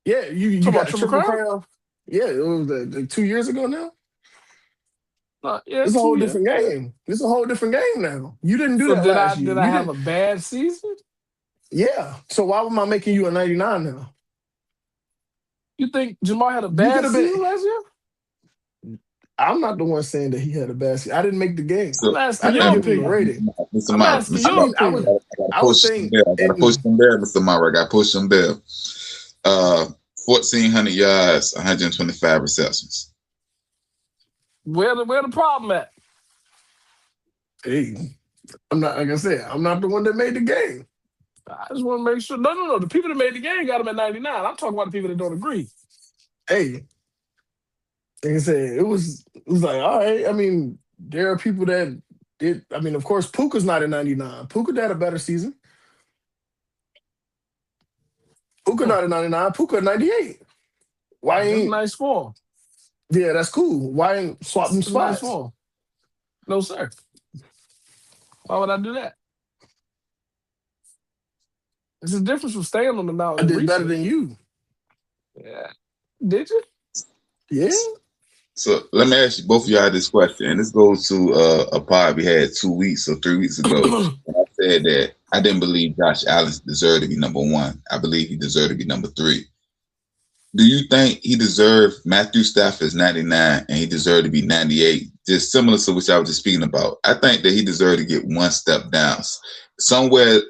[SPEAKER 1] Yeah, you
[SPEAKER 2] Talking
[SPEAKER 1] got
[SPEAKER 2] about
[SPEAKER 1] a
[SPEAKER 2] triple
[SPEAKER 1] triple
[SPEAKER 2] crown?
[SPEAKER 1] crown. Yeah, it was like 2 years ago now.
[SPEAKER 2] Yeah,
[SPEAKER 1] It's a whole
[SPEAKER 2] 2 years.
[SPEAKER 1] different game. It's a whole different game now. You didn't do
[SPEAKER 2] So
[SPEAKER 1] that
[SPEAKER 2] did
[SPEAKER 1] last year.
[SPEAKER 2] I
[SPEAKER 1] You
[SPEAKER 2] have
[SPEAKER 1] didn't.
[SPEAKER 2] a bad season?
[SPEAKER 1] Yeah. So why am I making you a 99 now?
[SPEAKER 2] You think Jamar had a
[SPEAKER 1] You
[SPEAKER 2] bad
[SPEAKER 1] could have been.
[SPEAKER 2] season last year?
[SPEAKER 1] I'm not the one saying that he had a bad season. I didn't make the game.
[SPEAKER 2] I'm
[SPEAKER 3] So,
[SPEAKER 1] I
[SPEAKER 2] asking
[SPEAKER 1] didn't
[SPEAKER 2] your
[SPEAKER 1] get paid
[SPEAKER 2] opinion.
[SPEAKER 1] rating.
[SPEAKER 3] Mr.
[SPEAKER 2] I'm
[SPEAKER 3] Mara,
[SPEAKER 2] asking
[SPEAKER 3] Mr.
[SPEAKER 1] I
[SPEAKER 2] your
[SPEAKER 1] mean,
[SPEAKER 3] Mara,
[SPEAKER 2] opinion.
[SPEAKER 1] I would think.
[SPEAKER 3] I gotta push him there, Mr. Mara. I gotta push him there. 1,400 yards, 125 receptions.
[SPEAKER 2] Where the problem at?
[SPEAKER 1] Hey, I'm not like I said. I'm not the one that made the game.
[SPEAKER 2] I just want to make sure. No. The people that made the game got him at 99. I'm talking about the people that don't agree.
[SPEAKER 1] Hey, like I said, it was like, all right. I mean, there are people that did. I mean, of course, Puka's not a 99. Puka had a better season. Puka not a 99. Puka a 98. Why
[SPEAKER 2] That's a
[SPEAKER 1] ain't?
[SPEAKER 2] nice form.
[SPEAKER 1] Yeah, that's cool. Why ain't swap them
[SPEAKER 2] That's a nice
[SPEAKER 1] spots?
[SPEAKER 2] form. No, sir. Why would I do that? There's a difference from staying on the
[SPEAKER 1] I
[SPEAKER 2] mountain and
[SPEAKER 1] did better
[SPEAKER 2] reaching it.
[SPEAKER 1] than you.
[SPEAKER 2] Yeah. Did you?
[SPEAKER 1] Yeah.
[SPEAKER 3] So let me ask you both of y'all this question, and this goes to a pod we had 2 weeks or 3 weeks ago. And I said that I didn't believe Josh Allen deserved to be number one. I believe he deserved to be number 3. Do you think he deserved Matthew Stafford's 99 and he deserved to be 98? Just similar to what I was just speaking about. I think that he deserved to get one step down. Somewhere,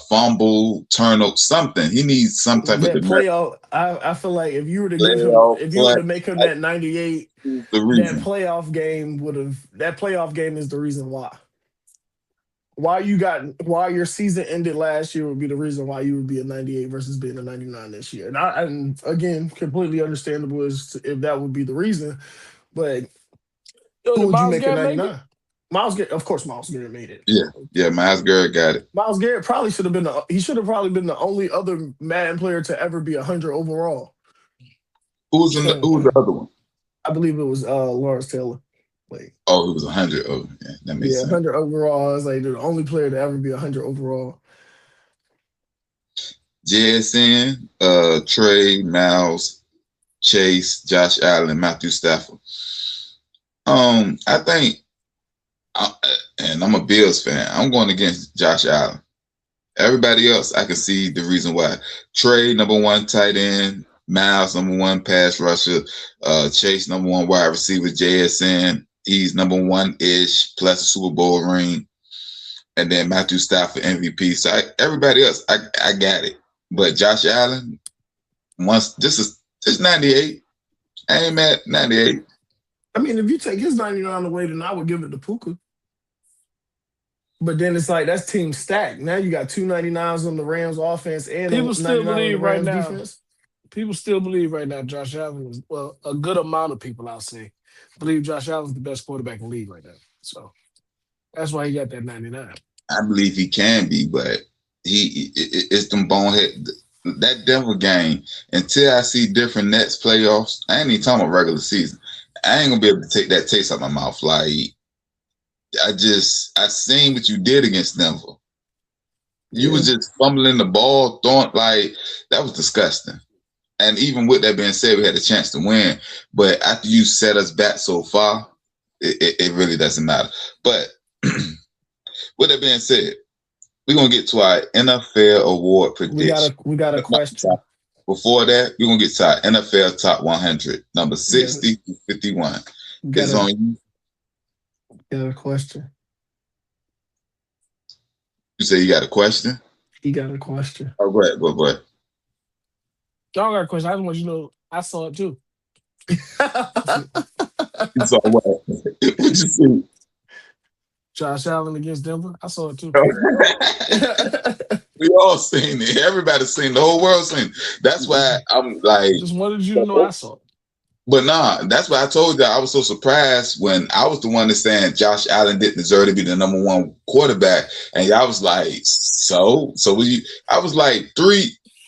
[SPEAKER 3] fumble, turnover, something. He needs some type
[SPEAKER 1] That
[SPEAKER 3] of
[SPEAKER 1] playoff, I feel like if you were to give him,
[SPEAKER 3] playoff
[SPEAKER 1] if you were to make him that 98,
[SPEAKER 3] the
[SPEAKER 1] that
[SPEAKER 3] reason.
[SPEAKER 1] playoff game that playoff game is the reason why. Why your season ended last year would be the reason why you would be a 98 versus being a 99 this year. And again, completely understandable if that would be the reason. But
[SPEAKER 2] Yo,
[SPEAKER 1] who
[SPEAKER 2] did
[SPEAKER 1] would you
[SPEAKER 2] Miles
[SPEAKER 1] make a
[SPEAKER 2] Garrett make
[SPEAKER 1] 99? Of course, Miles Garrett made it.
[SPEAKER 3] Yeah, Myles Garrett got it.
[SPEAKER 1] Miles Garrett probably should have been. He should have probably been the only other Madden player to ever be 100 overall.
[SPEAKER 3] Who's the other one?
[SPEAKER 1] I believe it was Lawrence Taylor. Like,
[SPEAKER 3] Oh, he was 100. Oh, yeah, that makes sense.
[SPEAKER 1] 100 overall. Is like the only player to ever be 100 overall.
[SPEAKER 3] JSN, Trey, Miles, Chase, Josh Allen, Matthew Stafford. I think, and I'm a Bills fan, I'm going against Josh Allen. Everybody else, I can see the reason why. Trey, number 1 tight end. Miles, number 1 pass rusher. Chase, number 1 wide receiver. JSN, he's number 1-ish, plus a Super Bowl ring. And then Matthew Stafford, MVP. So everybody else, I got it. But Josh Allen, this 98. I ain't mad 98.
[SPEAKER 1] I mean, if you take his 99 away, then I would give it to Puka. But then it's like that's team stacked. Now you got 2 99s on the Rams offense and
[SPEAKER 2] People still
[SPEAKER 1] 99 on the
[SPEAKER 2] believe right
[SPEAKER 1] Rams
[SPEAKER 2] now.
[SPEAKER 1] defense.
[SPEAKER 2] People still believe right now Josh Allen is, well, a good amount of people, I'll say, believe Josh Allen's the best quarterback in the league right now. So that's why he got that 99.
[SPEAKER 3] I believe he can be, but it's them bonehead. That Denver game, until I see different Nets playoffs, I ain't even talking about regular season. I ain't gonna be able to take that taste out of my mouth. Like, I seen what you did against Denver. You was just fumbling the ball, throwing, like, that was disgusting. And even with that being said, we had a chance to win. But after you set us back so far, it really doesn't matter. But with that being said, we're gonna get to our NFL award prediction.
[SPEAKER 1] We got a question.
[SPEAKER 3] Before that, we're gonna get to our NFL top 100, number 60 to 51. It's on you.
[SPEAKER 1] Got a question.
[SPEAKER 3] You say you got a question?
[SPEAKER 1] He got a question.
[SPEAKER 3] Oh, go ahead, go ahead.
[SPEAKER 2] Y'all got a question. I just want you to know I saw it too.
[SPEAKER 3] You saw what? What you see?
[SPEAKER 2] Josh Allen against Denver. I saw it too.
[SPEAKER 3] We all seen it. Everybody's seen it. The whole world seen it. That's why I'm like,
[SPEAKER 2] Just wanted you to know I saw it.
[SPEAKER 3] but nah, that's why I told you I was so surprised when I was the one that's saying Josh Allen didn't deserve to be the number 1 quarterback. And y'all was like, so I was like,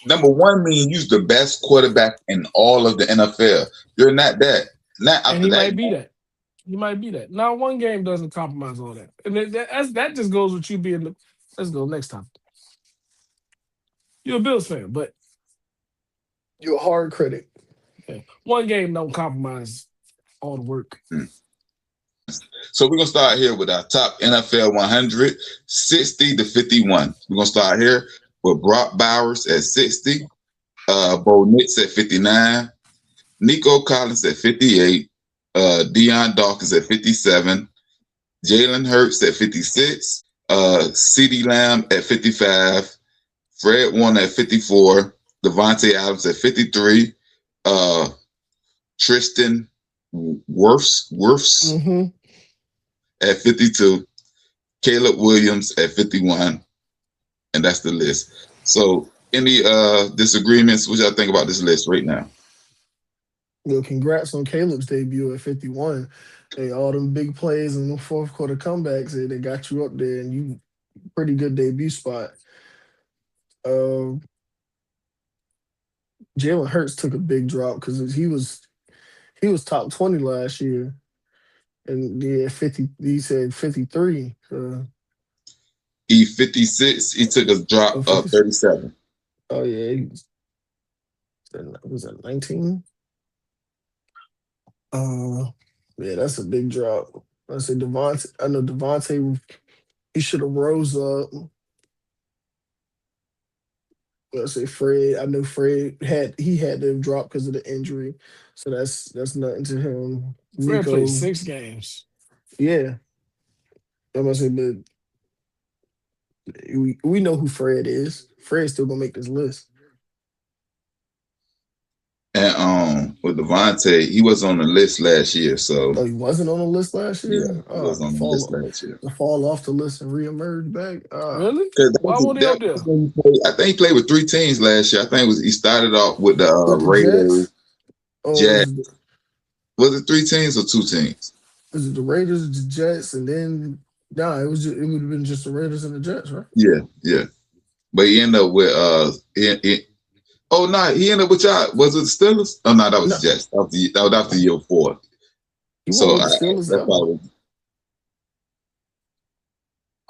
[SPEAKER 3] number 1 means you're the best quarterback in all of the NFL. You're not that. Not
[SPEAKER 2] And
[SPEAKER 3] after
[SPEAKER 2] he
[SPEAKER 3] that.
[SPEAKER 2] might be that. He might be that. Now, one game doesn't compromise all that. And that just goes with you being the. Let's go next time. You're a Bills fan, but
[SPEAKER 1] You're a hard critic.
[SPEAKER 2] one game don't compromise all the work.
[SPEAKER 3] So we're gonna start here with our top NFL 100, 60 to 51. We're gonna start here with Brock Bowers at 60, Bo Nix at 59, Nico Collins at 58, Deion Dawkins at 57, Jalen Hurts at 56, CeeDee Lamb at 55, Fred Warner at 54, Devontae Adams at 53, Tristan Wirfs at 52, Caleb Williams at 51, and that's the list. So any disagreements? What y'all think about this list right now?
[SPEAKER 1] Well, congrats on Caleb's debut at 51. Hey, all them big plays and the fourth quarter comebacks, they got you up there, and you pretty good debut spot. Jalen Hurts took a big drop because he was top 20 last year, and yeah, 50. He said 53.
[SPEAKER 3] He 56. He took a drop of 37.
[SPEAKER 1] Oh yeah, was that 19? Yeah, that's a big drop. I say Devontae. I know Devontae. He should have rose up. I say Fred. I know Fred had to drop because of the injury, so that's nothing to him.
[SPEAKER 2] Fred played
[SPEAKER 1] Nico,
[SPEAKER 2] 6 games.
[SPEAKER 1] yeah, I'm gonna say, but we know who Fred is. Fred's still gonna make this list.
[SPEAKER 3] And with Devontae, he was on the list last year, so
[SPEAKER 1] Oh, he wasn't on the list last
[SPEAKER 3] yeah,
[SPEAKER 1] year.
[SPEAKER 3] he was on the list last year.
[SPEAKER 1] To fall off the list and reemerge back.
[SPEAKER 2] Really?
[SPEAKER 3] 'Cause
[SPEAKER 2] Why wasn't he up there?
[SPEAKER 3] I think he played with 3 teams last year. I think he started off with the
[SPEAKER 1] With the
[SPEAKER 3] Raiders,
[SPEAKER 1] Jets.
[SPEAKER 3] Jets. Was it 3 teams or 2 teams?
[SPEAKER 1] Was it the Raiders, the Jets, and then it would have been just the Raiders and the Jets, right?
[SPEAKER 3] Yeah. But he ended up with he ended up with y'all. Was it the Steelers? Oh no, that was the Jets. That was after year 4.
[SPEAKER 1] He
[SPEAKER 3] So
[SPEAKER 1] won with the Steelers.
[SPEAKER 3] that's probably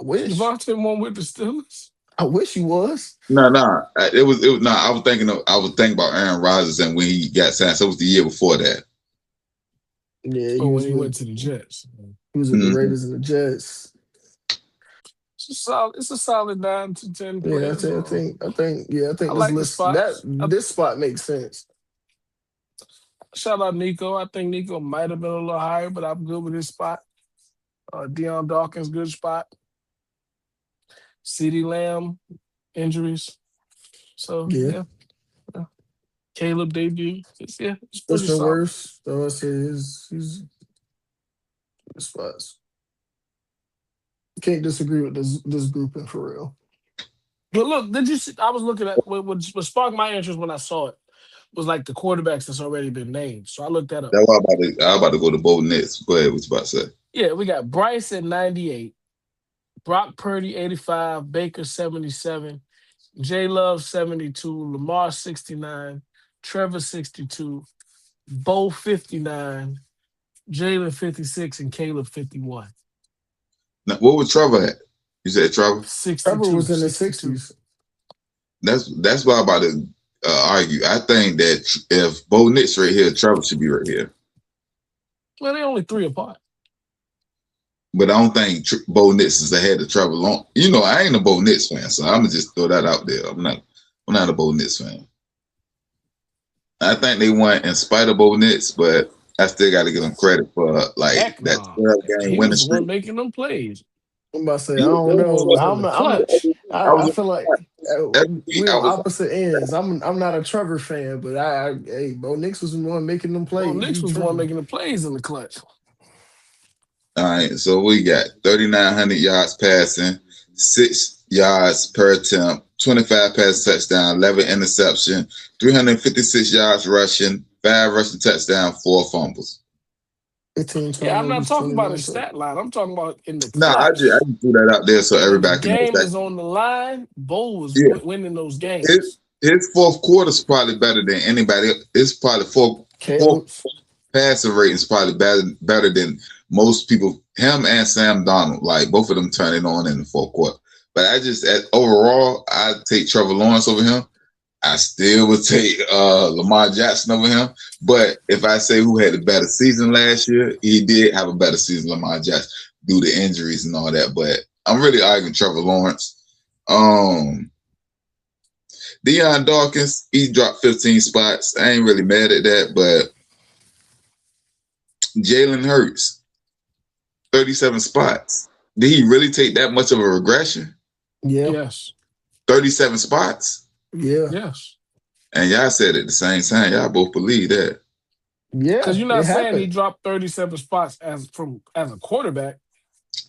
[SPEAKER 1] I wish.
[SPEAKER 2] Devontae won with the Steelers.
[SPEAKER 1] I wish he was.
[SPEAKER 3] No. It was no. I was thinking about Aaron Rodgers and when he got signed. So it was the year before that.
[SPEAKER 1] Yeah,
[SPEAKER 2] when he went to the Jets.
[SPEAKER 1] He was with the Raiders and the Jets.
[SPEAKER 2] It's a solid 9 to 10 players.
[SPEAKER 1] Yeah, I think
[SPEAKER 2] I like
[SPEAKER 1] this
[SPEAKER 2] the
[SPEAKER 1] list
[SPEAKER 2] spots.
[SPEAKER 1] this spot makes sense.
[SPEAKER 2] Shout out Nico. I think Nico might have been a little higher, but I'm good with his spot. Deion Dawkins, good spot. CeeDee Lamb, injuries. So yeah. Caleb debut. It's pretty
[SPEAKER 1] Justin
[SPEAKER 2] solid.
[SPEAKER 1] Wirfs, so I say he's good spots. Can't disagree with this grouping for real.
[SPEAKER 2] But look, did you see? I was looking at what sparked my interest when I saw it was like the quarterbacks that's already been named. So I looked that up.
[SPEAKER 3] That's why I'm about to go to Bo Nix. Go ahead, what you about to say?
[SPEAKER 2] Yeah, we got Bryce at 98, Brock Purdy 85, Baker 77, J Love 72, Lamar 69, Trevor 62, Bo 59, Jalen 56, and Caleb 51.
[SPEAKER 3] Now, what was Trevor at? You said Trevor?
[SPEAKER 2] 62,
[SPEAKER 1] Trevor was in the
[SPEAKER 2] 62.
[SPEAKER 1] 60s.
[SPEAKER 3] That's why I'm about to argue. I think that if Bo Nix right here, Trevor should be right here.
[SPEAKER 2] Well, they're only 3 apart.
[SPEAKER 3] But I don't think Bo Nix is ahead of Trevor Lawrence. You know, I ain't a Bo Nix fan, so I'm gonna just throw that out there. I'm not a Bo Nix fan. I think they won in spite of Bo Nix, but I still got to give them credit for that 12 game winning streak.
[SPEAKER 2] He was making them plays.
[SPEAKER 1] I'm about to say I don't know. I feel like we're on opposite ends. I'm not a Trevor fan, but Bo Nix was the one making them plays.
[SPEAKER 2] Bo Nix was the one making the plays in the clutch.
[SPEAKER 3] All right, so we got 3,900 yards passing, 6 yards per attempt, 25 pass touchdown, 11 interception, 356 yards rushing, 5 rushing touchdown, 4 fumbles.
[SPEAKER 1] 15,
[SPEAKER 2] yeah, I'm not talking about his stat line. I'm talking about in the clutch.
[SPEAKER 3] No, I just threw that out there so everybody can know.
[SPEAKER 2] The game is on the line. Bo was winning those games.
[SPEAKER 3] His fourth quarter is probably better than anybody. It's probably fourth passing rate is probably better than most people. Him and Sam Donald, like both of them turning on in the fourth quarter. But overall, I take Trevor Lawrence over him. I still would take Lamar Jackson over him. But if I say who had a better season last year, he did have a better season, Lamar Jackson, due to injuries and all that. But I'm really arguing Trevor Lawrence. Deion Dawkins, he dropped 15 spots. I ain't really mad at that. But Jalen Hurts, 37 spots. Did he really take that much of a regression?
[SPEAKER 1] Yeah.
[SPEAKER 2] Yes.
[SPEAKER 3] 37 spots?
[SPEAKER 1] Yeah.
[SPEAKER 2] Yes.
[SPEAKER 3] And y'all said at the same time, y'all both believe that.
[SPEAKER 1] Yeah.
[SPEAKER 2] Because you're not saying he dropped 37 spots as a quarterback.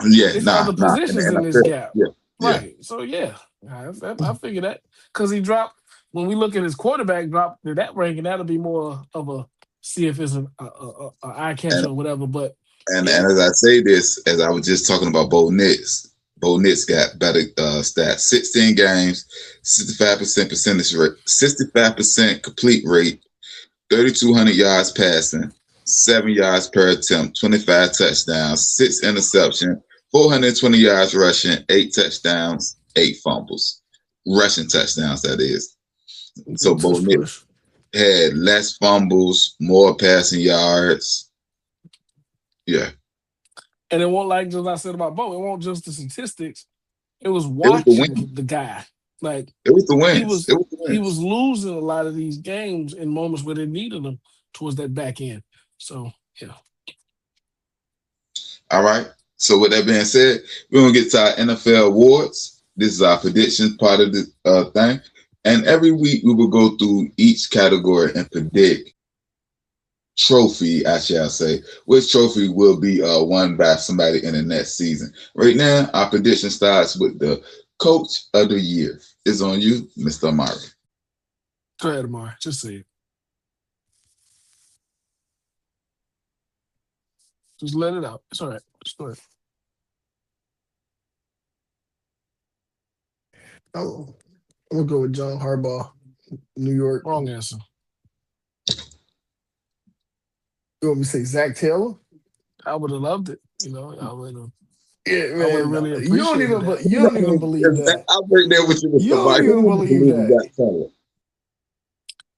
[SPEAKER 3] Yeah,
[SPEAKER 2] it's other positions in this gap.
[SPEAKER 3] Yeah.
[SPEAKER 2] Right. So I figure that. Because he dropped, when we look at his quarterback drop to that ranking, that'll be more of a see if it's an eye catcher or whatever. But
[SPEAKER 3] and as I say this, as I was just talking about Bo Nix got better stats. 16 games, 65% percentage rate, 65% complete rate, 3,200 yards passing, 7 yards per attempt, 25 touchdowns, 6 interceptions, 420 yards rushing, 8 touchdowns, 8 fumbles. Rushing touchdowns, that is. So Bo Nix had less fumbles, more passing yards. Yeah.
[SPEAKER 2] And it won't like just I said about Bo. It won't just the statistics. It was
[SPEAKER 3] It was the win.
[SPEAKER 2] watching the guy. Like
[SPEAKER 3] It was the
[SPEAKER 2] he
[SPEAKER 3] wins.
[SPEAKER 2] was
[SPEAKER 3] It was the
[SPEAKER 2] he was
[SPEAKER 3] wins.
[SPEAKER 2] losing a lot of these games in moments where they needed him towards that back end. So yeah.
[SPEAKER 3] All right. So with that being said, we're gonna get to our NFL awards. This is our predictions part of the thing. And every week we will go through each category and predict trophy, I shall say, which trophy will be won by somebody in the next season. Right now, our prediction starts with the Coach of the Year. It's on you, Mr. Amari.
[SPEAKER 2] Go ahead, Amari. Just say it. Just let it out. It's all right. Just go ahead.
[SPEAKER 1] I'm gonna go with John Harbaugh, New York.
[SPEAKER 2] Wrong answer.
[SPEAKER 1] You want me to say Zach Taylor?
[SPEAKER 2] I would have loved it. You know, I would have.
[SPEAKER 1] Yeah,
[SPEAKER 2] I would
[SPEAKER 1] man.
[SPEAKER 2] have really
[SPEAKER 1] You don't
[SPEAKER 2] appreciated
[SPEAKER 1] even
[SPEAKER 2] that.
[SPEAKER 1] you don't even believe that.
[SPEAKER 3] I'm right there with you, Mr.
[SPEAKER 1] You don't
[SPEAKER 3] Amari.
[SPEAKER 1] even
[SPEAKER 3] Who would
[SPEAKER 1] believe that.
[SPEAKER 3] Zach Taylor?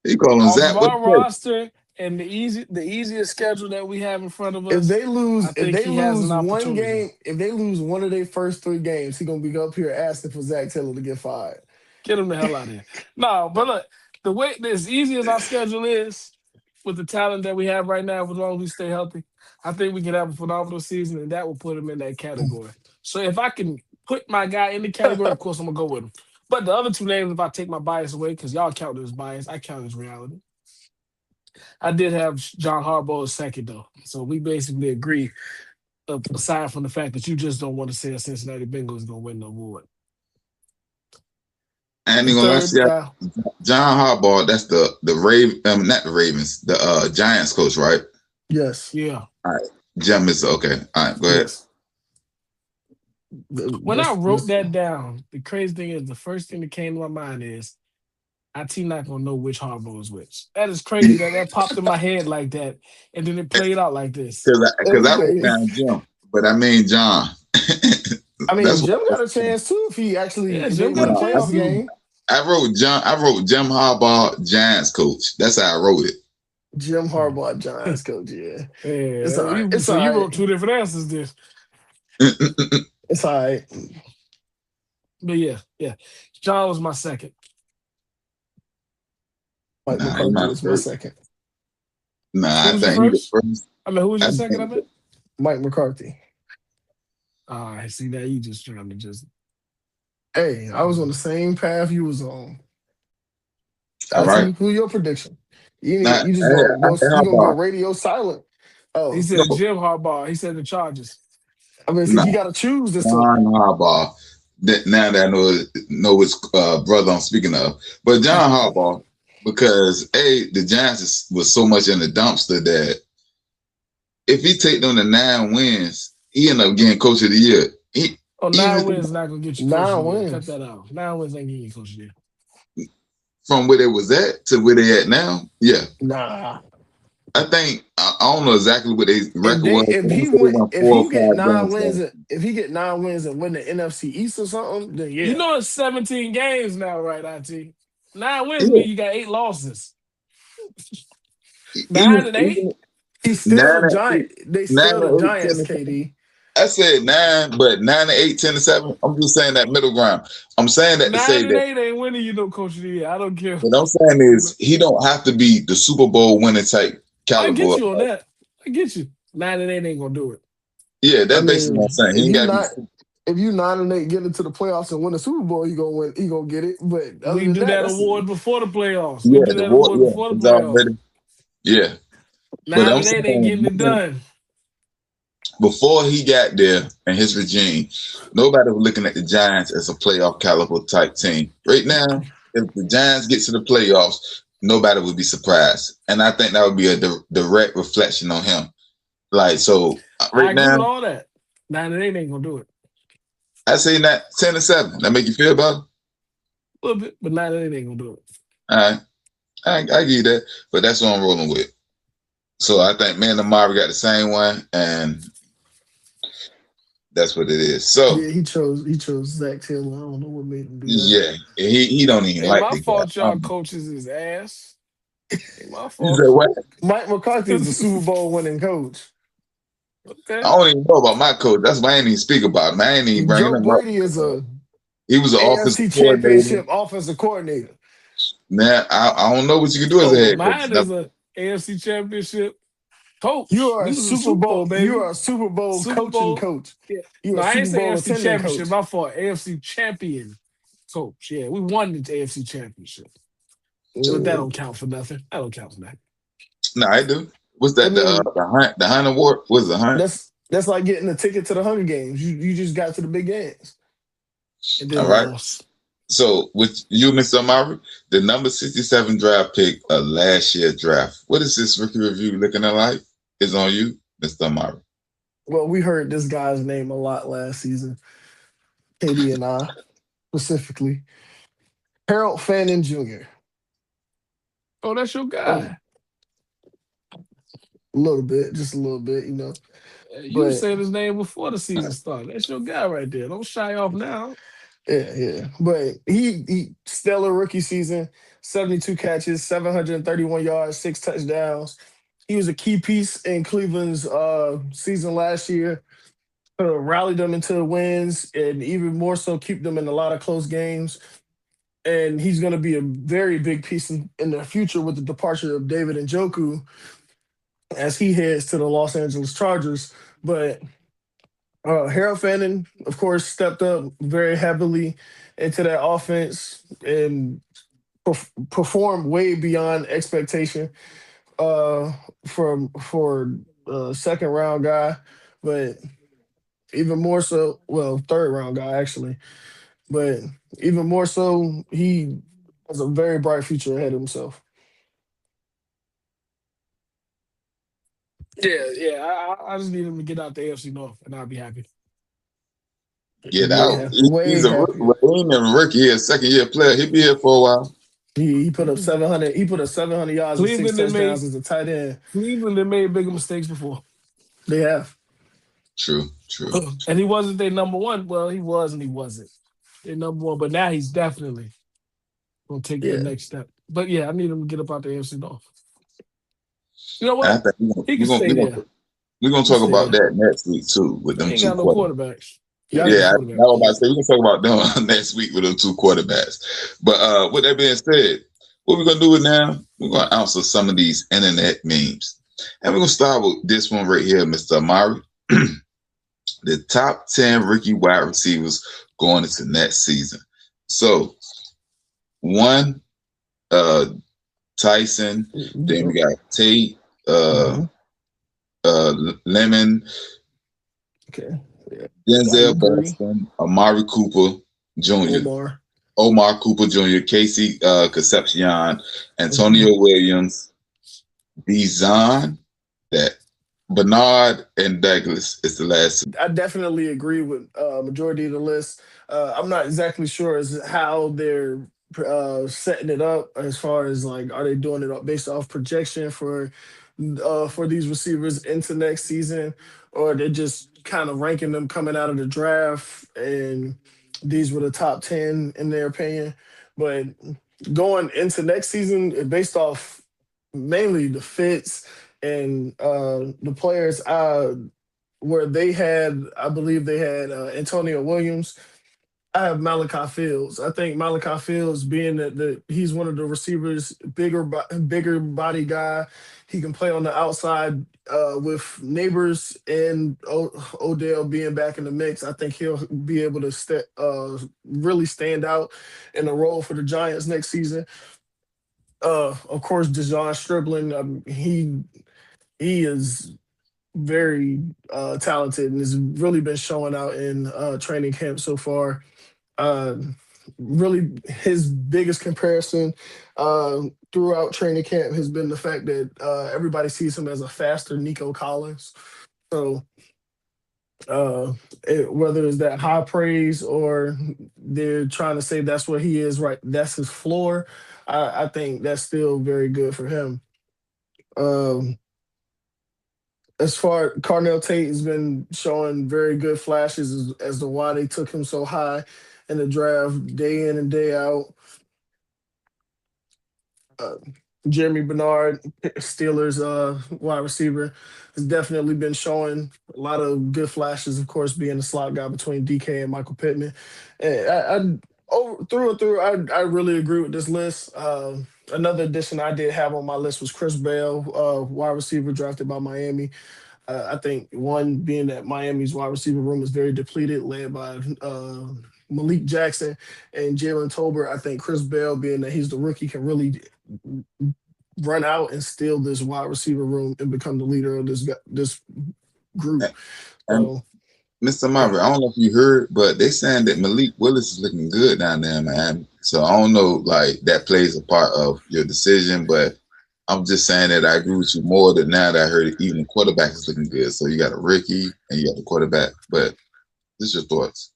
[SPEAKER 3] He calling
[SPEAKER 2] Off
[SPEAKER 3] Zach.
[SPEAKER 2] of
[SPEAKER 3] What
[SPEAKER 2] our
[SPEAKER 3] the
[SPEAKER 2] roster and the easiest schedule that we have in front of
[SPEAKER 1] If
[SPEAKER 2] us,
[SPEAKER 1] they
[SPEAKER 2] I
[SPEAKER 1] lose, if
[SPEAKER 2] think
[SPEAKER 1] they
[SPEAKER 2] he has
[SPEAKER 1] lose
[SPEAKER 2] an
[SPEAKER 1] one
[SPEAKER 2] opportunity.
[SPEAKER 1] game, if they lose one of their first 3 games, he gonna be up here asking for Zach Taylor to get fired.
[SPEAKER 2] Get him the hell out of here. No, but look, the way as easy as our schedule is, with the talent that we have right now, as long as we stay healthy, I think we can have a phenomenal season, and that will put him in that category. So if I can put my guy in the category, of course I'm gonna go with him. But the other 2 names, if I take my bias away, because y'all count it as bias, I count it as reality. I did have John Harbaugh as second though, so we basically agree. Aside from the fact that you just don't want to say a Cincinnati Bengals is gonna win the award.
[SPEAKER 3] I ain't
[SPEAKER 2] The
[SPEAKER 3] even gonna
[SPEAKER 2] third
[SPEAKER 3] see
[SPEAKER 2] guy,
[SPEAKER 3] John Harbaugh. That's the not the Ravens, the Giants coach, right?
[SPEAKER 1] Yes.
[SPEAKER 2] yeah.
[SPEAKER 3] All right. Jim is okay. All right, go ahead.
[SPEAKER 1] Yes.
[SPEAKER 2] When I wrote that down, the crazy thing is the first thing that came to my mind is IT not gonna know which Harbaugh is which. That is crazy that popped in my head like that, and then it played out like this.
[SPEAKER 3] Because I wrote down Jim, but I mean John.
[SPEAKER 1] I mean,
[SPEAKER 3] That's
[SPEAKER 1] Jim
[SPEAKER 3] what
[SPEAKER 1] got a chance too if he actually
[SPEAKER 2] Yeah,
[SPEAKER 1] if
[SPEAKER 2] Jim
[SPEAKER 1] they win
[SPEAKER 2] got
[SPEAKER 1] a
[SPEAKER 2] a chance
[SPEAKER 1] playoff
[SPEAKER 2] too.
[SPEAKER 1] game.
[SPEAKER 3] I wrote Jim Harbaugh, Giants coach. That's how I wrote it.
[SPEAKER 1] Jim Harbaugh, Giants coach. Yeah, it's
[SPEAKER 2] Yeah,
[SPEAKER 1] all right. It's
[SPEAKER 2] so
[SPEAKER 1] all
[SPEAKER 2] you
[SPEAKER 1] right.
[SPEAKER 2] wrote 2 different answers then.
[SPEAKER 1] It's all right.
[SPEAKER 2] But yeah. John was my second.
[SPEAKER 1] Mike
[SPEAKER 3] Nah,
[SPEAKER 1] McCarthy was my second.
[SPEAKER 3] Nah, I
[SPEAKER 2] Who's your
[SPEAKER 3] think he the
[SPEAKER 2] first?
[SPEAKER 3] first.
[SPEAKER 2] I mean, who was your
[SPEAKER 3] I
[SPEAKER 2] second? I
[SPEAKER 3] think-
[SPEAKER 2] bet.
[SPEAKER 1] Mike McCarthy.
[SPEAKER 2] I see that you just trying to just.
[SPEAKER 1] Hey, I was on the same path you was on.
[SPEAKER 3] All right.
[SPEAKER 1] Who your prediction? You
[SPEAKER 3] Nah,
[SPEAKER 1] just
[SPEAKER 3] hey,
[SPEAKER 1] gonna
[SPEAKER 3] I said
[SPEAKER 1] you gonna go
[SPEAKER 3] Harbaugh.
[SPEAKER 1] radio silent. Oh,
[SPEAKER 2] He said
[SPEAKER 3] No.
[SPEAKER 2] Jim Harbaugh. He said the Chargers.
[SPEAKER 1] I mean, see,
[SPEAKER 3] Nah.
[SPEAKER 1] he got to choose this
[SPEAKER 3] John
[SPEAKER 1] one.
[SPEAKER 3] Harbaugh. Now that I know which brother I'm speaking of, but John Harbaugh, because the Giants was so much in the dumpster that if he take them to 9 wins, he end up getting coach of the year.
[SPEAKER 2] 9 wins not gonna get you coach
[SPEAKER 1] 9
[SPEAKER 2] of the year.
[SPEAKER 1] wins.
[SPEAKER 2] Cut that out. 9 wins ain't getting you coach of the year.
[SPEAKER 3] From where they was at to where they at now, yeah.
[SPEAKER 1] Nah.
[SPEAKER 3] I think I don't know exactly what they record was.
[SPEAKER 1] If he
[SPEAKER 3] won 4 or 5
[SPEAKER 1] get 9
[SPEAKER 3] games,
[SPEAKER 1] wins,
[SPEAKER 3] so.
[SPEAKER 1] if he get 9 wins and win the NFC East or something, then yeah.
[SPEAKER 2] You know it's 17 games now, right, IT? 9 wins
[SPEAKER 3] Yeah.
[SPEAKER 2] mean you got 8 losses. 9 and 8?
[SPEAKER 1] He's still
[SPEAKER 3] 9
[SPEAKER 1] a giant. They still the
[SPEAKER 3] 8,
[SPEAKER 1] Giants,
[SPEAKER 3] 10,
[SPEAKER 1] KD.
[SPEAKER 3] I said 9, but 9 and 8, 10 and 7. I'm just saying that middle ground. I'm saying that to
[SPEAKER 2] 9
[SPEAKER 3] say
[SPEAKER 2] and
[SPEAKER 3] that
[SPEAKER 2] 8 ain't winning you no coach of the year. I don't care.
[SPEAKER 3] what I'm saying is he don't have to be the Super Bowl winning type
[SPEAKER 2] I
[SPEAKER 3] caliber.
[SPEAKER 2] get you on that. I get you. 9 and 8 ain't gonna do it.
[SPEAKER 3] Yeah, that's basically what I'm saying. He ain't gotta be.
[SPEAKER 1] If you 9 and 8 get into the playoffs and win the Super Bowl, you gonna win. He gonna get it. But other
[SPEAKER 2] We
[SPEAKER 1] than
[SPEAKER 2] do that
[SPEAKER 1] that's-
[SPEAKER 2] award before the playoffs.
[SPEAKER 3] Yeah,
[SPEAKER 2] We do that award before the
[SPEAKER 3] it's
[SPEAKER 2] playoffs.
[SPEAKER 3] already. Yeah.
[SPEAKER 2] 9
[SPEAKER 3] I'm
[SPEAKER 2] and 8 ain't
[SPEAKER 3] saying,
[SPEAKER 2] getting it done.
[SPEAKER 3] Before he got there and his regime, nobody was looking at the Giants as a playoff caliber type team. Right now, if the Giants get to the playoffs, nobody would be surprised. And I think that would be a direct reflection on him. Like, so
[SPEAKER 2] I
[SPEAKER 3] right
[SPEAKER 2] agree with
[SPEAKER 3] now,
[SPEAKER 2] all that. 9 and 8 ain't gonna do it.
[SPEAKER 3] I say that 10 and 7. That make you feel better?
[SPEAKER 2] A little bit, but 9 and 8 ain't gonna do it.
[SPEAKER 3] All right. I give you that. But that's what I'm rolling with. So I think me and Amari got the same one, and that's what it is. So
[SPEAKER 1] yeah, he chose Zach Taylor. I don't know what made him do that.
[SPEAKER 3] yeah, he don't even
[SPEAKER 2] Ain't
[SPEAKER 3] like
[SPEAKER 2] my
[SPEAKER 3] the
[SPEAKER 2] fault
[SPEAKER 3] guy.
[SPEAKER 2] y'all coaches his ass. Ain't my
[SPEAKER 3] You
[SPEAKER 2] fault.
[SPEAKER 3] said what?
[SPEAKER 1] Mike McCarthy is the Super Bowl winning coach.
[SPEAKER 2] Okay.
[SPEAKER 3] I don't even know about my coach. That's why I ain't even speak about him. I ain't even bringing
[SPEAKER 1] Joe
[SPEAKER 3] him up.
[SPEAKER 1] Brady is a
[SPEAKER 3] He was an offensive
[SPEAKER 1] AFC
[SPEAKER 3] coordinator.
[SPEAKER 1] Championship offensive coordinator.
[SPEAKER 3] Now I don't know what you can do as a
[SPEAKER 2] Oh,
[SPEAKER 3] head coach.
[SPEAKER 2] mine
[SPEAKER 3] Now,
[SPEAKER 2] is a AFC Championship
[SPEAKER 1] You
[SPEAKER 2] coach.
[SPEAKER 1] are
[SPEAKER 2] He
[SPEAKER 1] a
[SPEAKER 2] was a
[SPEAKER 1] Super
[SPEAKER 2] Super Bowl
[SPEAKER 1] Bowl. You
[SPEAKER 2] baby.
[SPEAKER 1] are a Super Bowl
[SPEAKER 2] Super
[SPEAKER 1] coaching
[SPEAKER 2] Bowl.
[SPEAKER 1] coach.
[SPEAKER 2] Yeah.
[SPEAKER 1] You are
[SPEAKER 2] No,
[SPEAKER 1] a
[SPEAKER 2] I ain't
[SPEAKER 1] Super
[SPEAKER 2] say
[SPEAKER 1] Bowl
[SPEAKER 2] AFC
[SPEAKER 1] attending coach.
[SPEAKER 2] Championship. My fault. AFC Champion coach. Yeah, we won the AFC Championship. But that
[SPEAKER 1] Yeah.
[SPEAKER 2] don't count for nothing. That don't count for nothing.
[SPEAKER 3] no, I do. What's
[SPEAKER 1] I
[SPEAKER 3] that?
[SPEAKER 1] mean,
[SPEAKER 3] The Hunt Award? What's the Hunt?
[SPEAKER 1] that's like getting a ticket to the Hunger Games. You just got to the big games.
[SPEAKER 2] And
[SPEAKER 3] All
[SPEAKER 2] then
[SPEAKER 3] right.
[SPEAKER 2] lost.
[SPEAKER 3] So with you, Mr. Amari, the number 67 draft pick of last year's draft. What is this rookie review looking at like? Is on you, Mr. Amari.
[SPEAKER 1] Well, we heard this guy's name a lot last season. Katie and I specifically. Harold Fannin Jr.
[SPEAKER 2] Oh, that's your
[SPEAKER 1] Um,
[SPEAKER 2] guy.
[SPEAKER 1] a little bit, just a little bit, you know.
[SPEAKER 2] You
[SPEAKER 1] But
[SPEAKER 2] said his name before the season started. That's your guy right there. Don't shy off now.
[SPEAKER 1] yeah. But he stellar rookie season, 72 catches, 731 yards, 6 touchdowns. He was a key piece in Cleveland's season last year. Rallied them into wins and even more so keep them in a lot of close games. And he's going to be a very big piece in the future with the departure of David Njoku as he heads to the Los Angeles Chargers. But Harold Fannin, of course, stepped up very heavily into that offense and performed way beyond expectation for a second round guy, but even more so, well, third round guy actually, but even more so, he has a very bright future ahead of himself.
[SPEAKER 2] I just need him to get out the AFC North, and I'll be happy.
[SPEAKER 3] Get out.
[SPEAKER 1] Way
[SPEAKER 3] He's a rookie.
[SPEAKER 1] happy.
[SPEAKER 3] Well, he ain't even a rookie. He's a second year player. He'll be here for a while.
[SPEAKER 1] He put up 700. He put up 700 yards and six
[SPEAKER 2] Cleveland they made
[SPEAKER 1] touchdowns as a tight end.
[SPEAKER 2] Cleveland they made bigger mistakes before,
[SPEAKER 1] They have.
[SPEAKER 3] True.
[SPEAKER 2] and he wasn't their number one. Well, he was and he wasn't their number one, but now he's definitely gonna take the
[SPEAKER 1] Yeah.
[SPEAKER 2] next step. But yeah, I need him to get up out the AFC North. You know
[SPEAKER 3] And I
[SPEAKER 2] what?
[SPEAKER 3] think
[SPEAKER 2] He can stay there.
[SPEAKER 3] we're gonna talk about that next week too with
[SPEAKER 2] He
[SPEAKER 3] them
[SPEAKER 2] ain't
[SPEAKER 3] two
[SPEAKER 2] got no
[SPEAKER 3] quarterbacks.
[SPEAKER 2] quarterbacks.
[SPEAKER 1] Yeah.
[SPEAKER 3] Yeah, I was about to say we can talk about them next week with those two quarterbacks. But with that being said, what we're gonna do now, we're gonna answer some of these internet memes. And we're gonna start with this one right here, Mr. Amari. The top 10 rookie wide receivers going into next season. So one, Tyson, then we got Tate, Lemon,
[SPEAKER 1] Okay. Yeah.
[SPEAKER 3] Denzel
[SPEAKER 1] agree.
[SPEAKER 3] Buxton, Amari Cooper Jr., Omar Cooper Jr., Casey Concepcion, Antonio Williams, Bizon, that Bernard, and Douglas is the last.
[SPEAKER 1] I definitely agree with majority of the list. I'm not exactly sure as how they're setting it up as far as like are they doing it based off projection for these receivers into next season, or they're just kind of ranking them coming out of the draft and these were the top 10 in their opinion. But going into next season, based off mainly the fits and the players where they had, I believe they had Antonio Williams. I have Malachi Fields. I think Malachi Fields, being that he's one of the receivers, bigger body guy, he can play on the outside with Neighbors and Odell being back in the mix. I think he'll be able to really stand out in a role for the Giants next season. Of course, Dejon Stribling, he is very talented and has really been showing out in training camp so far. Uh, really, his biggest comparison throughout training camp has been the fact that everybody sees him as a faster Nico Collins. So whether it's that high praise or they're trying to say that's what he is, right? That's his floor. I think that's still very good for him. Um, as far Carnell Tate has been showing very good flashes as to why they took him so high in the draft, day in and day out. Jeremy Bernard, Steelers wide receiver, has definitely been showing a lot of good flashes. Of course, being the slot guy between DK and Michael Pittman. And through and through, I really agree with this list. Another addition I did have on my list was Chris Bell, wide receiver drafted by Miami. I think one being that Miami's wide receiver room is very depleted, led by Malik Jackson and Jalen Tolbert. I think Chris Bell, being that he's the rookie, can really run out and steal this wide receiver room and become the leader of this group.
[SPEAKER 3] And
[SPEAKER 1] So
[SPEAKER 3] Mr. Marvin, I don't know if you heard, but they saying that Malik Willis is looking good down there in Miami. So I don't know, like that plays a part of your decision, but I'm just saying that I agree with you more than now that I heard it, even the quarterback is looking good. So you got a rookie and you got the quarterback, but just your thoughts.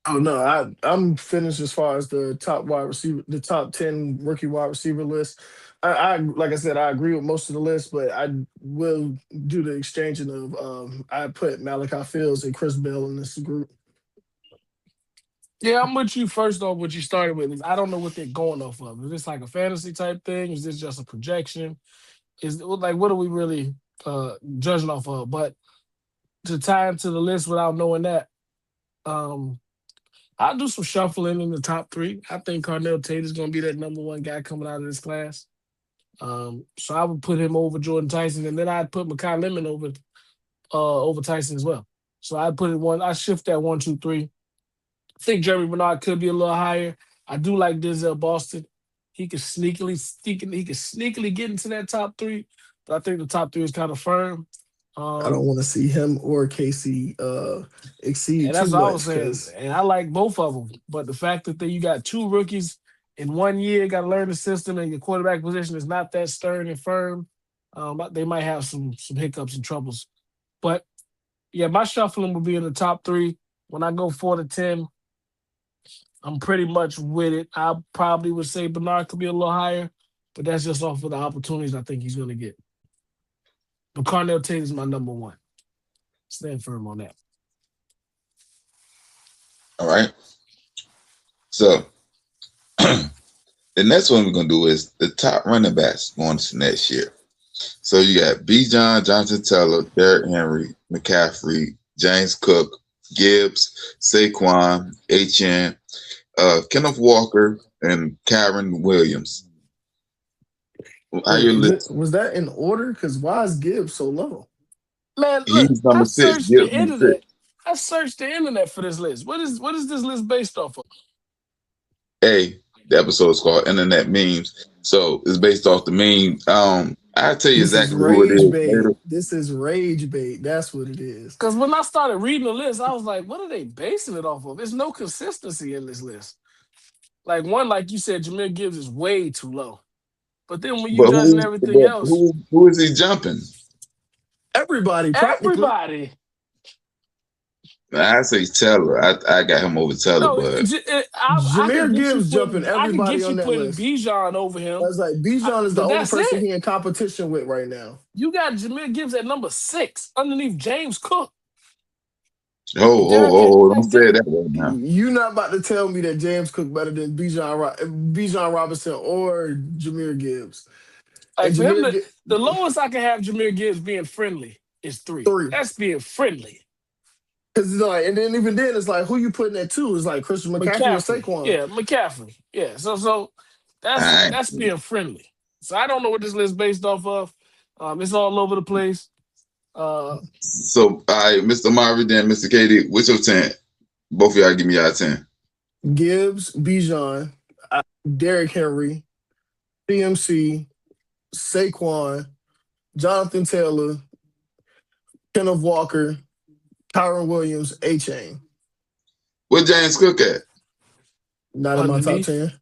[SPEAKER 1] oh no, I'm finished as far as the top wide receiver, the top 10 rookie wide receiver list. I like I said, I agree with most of the list, but I will do the exchanging of I put Malachi Fields and Chris Bell in this group.
[SPEAKER 2] Yeah, I'm with you first off. What you started with is I don't know what they're going off of. Is this like a fantasy type thing? Is this just a projection? Is like what are we really judging off of? But to tie into the list without knowing that, um, I'll do some shuffling in the top three. I think Carnell Tate is going to be that number one guy coming out of this class. So I would put him over Jordan Tyson, and then I'd put Makai Lemon over Tyson as well. So I'd put it one. I shift that 1, 2, 3. I think Jeremy Bernard could be a little higher. I do like Denzel Boston. He could sneakily get into that top three, but I think the top three is kind of firm.
[SPEAKER 1] I don't want to see him or Casey exceed
[SPEAKER 2] And
[SPEAKER 1] too
[SPEAKER 2] that's what I was
[SPEAKER 1] much
[SPEAKER 2] saying.
[SPEAKER 1] because
[SPEAKER 2] And I like both of them. But the fact that you got two rookies in 1 year, got to learn the system, and your quarterback position is not that stern and firm, they might have some hiccups and troubles. But yeah, my shuffling will be in the top three. When I go 4 to 10, I'm pretty much with it. I probably would say Bernard could be a little higher, but that's just off of the opportunities I think he's going to get. But Carnell Tate is my number one. Stand firm on that.
[SPEAKER 3] All right. So the next one we're gonna do is the top running backs going to next year. So you got Bijan, Jonathan Taylor, Derrick Henry, McCaffrey, James Cook, Gibbs, Saquon, Etienne, Kenneth Walker, and Kyron Williams. How your list?
[SPEAKER 1] was that in order? Because why is Gibbs so low?
[SPEAKER 2] Man, look,
[SPEAKER 3] He's number
[SPEAKER 2] I
[SPEAKER 3] 6.
[SPEAKER 2] searched
[SPEAKER 3] Gibbs
[SPEAKER 2] the
[SPEAKER 3] number
[SPEAKER 2] internet.
[SPEAKER 3] 6.
[SPEAKER 2] I searched the internet for this list. What is this list based off of?
[SPEAKER 3] The episode is called Internet Memes. So it's based off the meme. I'll tell you
[SPEAKER 1] This is
[SPEAKER 3] exactly who it
[SPEAKER 1] rage
[SPEAKER 3] is
[SPEAKER 1] bait.
[SPEAKER 3] later.
[SPEAKER 1] This is rage bait. That's what it is.
[SPEAKER 2] Because when I started reading the list, I was like, what are they basing it off of? There's no consistency in this list. Like one, like you said, Jahmyr Gibbs is way too low. But then when you
[SPEAKER 3] But
[SPEAKER 2] judging everything else,
[SPEAKER 3] who is he jumping?
[SPEAKER 1] Everybody, practically.
[SPEAKER 2] everybody.
[SPEAKER 3] I say Teller. I got him over Teller,
[SPEAKER 2] No,
[SPEAKER 3] but
[SPEAKER 1] Jahmyr Gibbs jumping
[SPEAKER 2] I can
[SPEAKER 1] everybody
[SPEAKER 2] get
[SPEAKER 1] on
[SPEAKER 2] you
[SPEAKER 1] that
[SPEAKER 2] putting
[SPEAKER 1] list.
[SPEAKER 2] Bijan over him.
[SPEAKER 1] That's like Bijan is the
[SPEAKER 2] but
[SPEAKER 1] only
[SPEAKER 2] that's
[SPEAKER 1] person
[SPEAKER 2] it.
[SPEAKER 1] he in competition with right now.
[SPEAKER 2] You got Jahmyr Gibbs at number 6 underneath James Cook.
[SPEAKER 3] don't say that right now.
[SPEAKER 1] You not about to tell me that James Cook better than Bijan Robinson or Jahmyr Gibbs.
[SPEAKER 2] Like
[SPEAKER 1] And
[SPEAKER 2] for him,
[SPEAKER 1] Jahmyr
[SPEAKER 2] the lowest I can have Jahmyr Gibbs being friendly is 3.
[SPEAKER 1] 3.
[SPEAKER 2] That's being friendly.
[SPEAKER 1] Because like, and then even then, it's like who you putting at 2? It's like Christian McCaffrey or Saquon.
[SPEAKER 2] Yeah, McCaffrey. Yeah, so that's being friendly. So I don't know what this list is based off of. It's all over the place.
[SPEAKER 3] So, all right, Mr. Marvin, then Mr. Katie, what's your 10? Both of y'all give me y'all 10.
[SPEAKER 1] Gibbs, Bijan, Derrick Henry, CMC, Saquon, Jonathan Taylor, Kenneth Walker, Kyron Williams, A-Chain.
[SPEAKER 3] Where James Cook at?
[SPEAKER 1] Not in my top 10.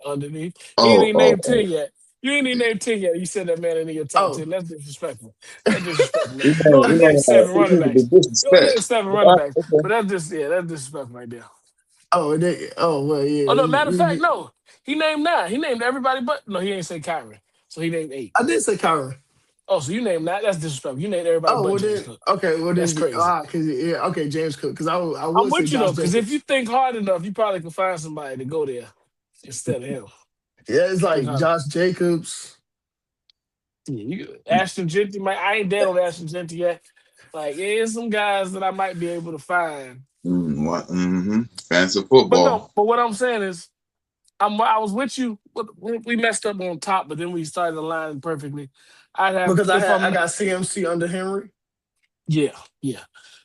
[SPEAKER 2] Underneath. You ain't even named 10 yet. You ain't even named 10 yet. You said that man in your top 10. That's disrespectful. That's disrespectful. You only named 7 running backs. You only named 7 running backs. But that's disrespectful right there.
[SPEAKER 1] Well, yeah.
[SPEAKER 2] Oh, no, matter of fact, no. He named 9. He named everybody but, no, he ain't say Kyron. So he named 8.
[SPEAKER 1] I did say Kyron.
[SPEAKER 2] Oh, so you named 9? That's disrespectful. You named everybody but James Cook.
[SPEAKER 1] Okay, well,
[SPEAKER 2] that's crazy.
[SPEAKER 1] Okay, James Cook. Because I
[SPEAKER 2] I'm with you, though, because if you think hard enough, you probably can find somebody to go there instead of him.
[SPEAKER 1] Yeah, it's like Josh Jacobs.
[SPEAKER 2] Ashton Genty, I ain't dead on Ashton Genty yet. Like, there's some guys that I might be able to find.
[SPEAKER 3] Fancy
[SPEAKER 2] But
[SPEAKER 3] football.
[SPEAKER 2] no, but what I'm saying is, I was with you. We messed up on top, but then we started aligning perfectly. I'd have
[SPEAKER 1] Because
[SPEAKER 2] if
[SPEAKER 1] I
[SPEAKER 2] I'm
[SPEAKER 1] got CMC under Henry.
[SPEAKER 2] yeah.